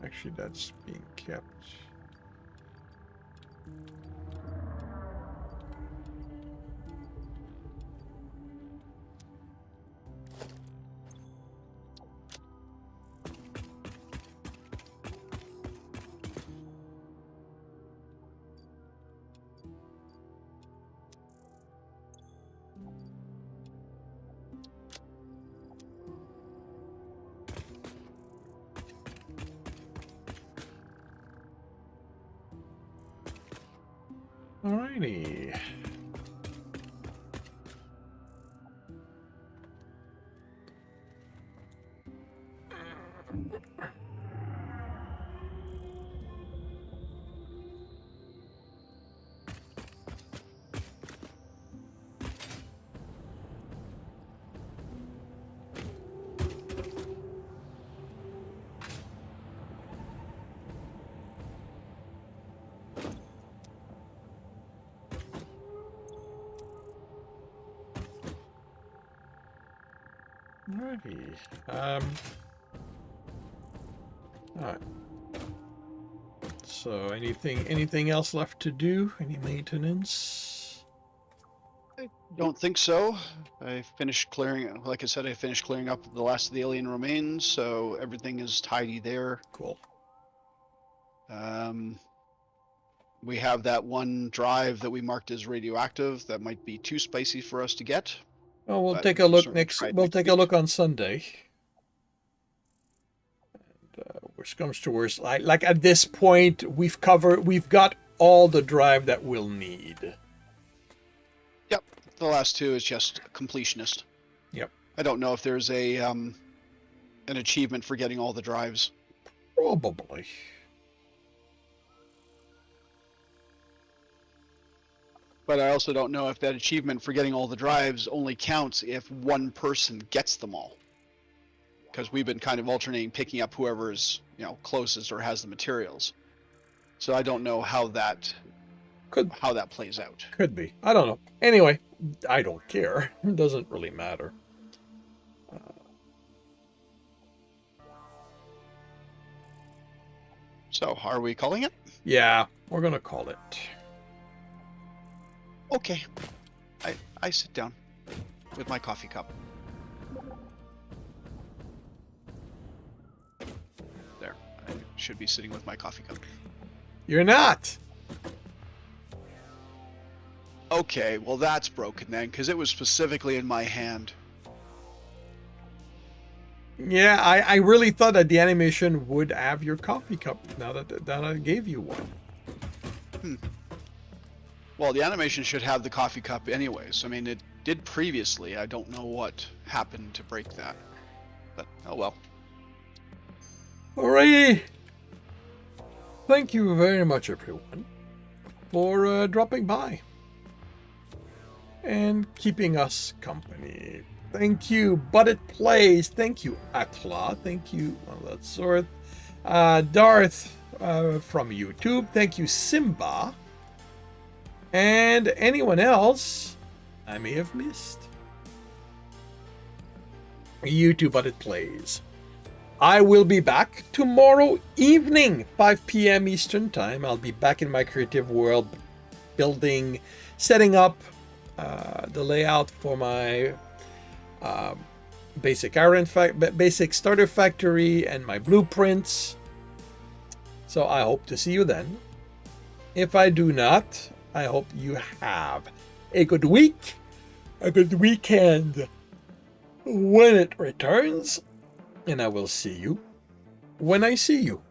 Actually, that's being kept. Alrighty. Alrighty. Alright. So anything else left to do? Any maintenance? Don't think so. I finished clearing, like I said, I finished clearing up the last of the alien remains, so everything is tidy there. Cool. We have that one drive that we marked as radioactive that might be too spicy for us to get. Well, we'll But take a we can look certainly next. try it We'll next take a week. look on Sunday. Worst comes to worst, like at this point, we've got all the drive that we'll need. Yep, the last two is just completionist. Yep. I don't know if there's a an achievement for getting all the drives. Probably. But I also don't know if that achievement for getting all the drives only counts if one person gets them all. Because we've been kind of alternating picking up whoever's, closest or has the materials. So I don't know how that plays out. Could be. I don't know. Anyway, I don't care. It doesn't really matter. So are we calling it? Yeah, we're gonna call it. Okay. I sit down with my coffee cup. There. I should be sitting with my coffee cup. You're not. Okay, well that's broken then, because it was specifically in my hand. Yeah, I really thought that the animation would have your coffee cup now that I gave you one. Well, the animation should have the coffee cup anyways. I mean, it did previously. I don't know what happened to break that. But, oh well. Alrighty. Thank you very much, everyone, for dropping by and keeping us company. Thank you, But It Plays. Thank you, Atla. Thank you, Zorth. Darth from YouTube. Thank you, Simba. And anyone else I may have missed. You too, But It Plays. I will be back tomorrow evening, 5 p.m. Eastern Time. I'll be back in my creative world, setting up the layout for my basic starter factory and my blueprints. So I hope to see you then. If I do not, I hope you have a good week, a good weekend when it returns, and I will see you when I see you.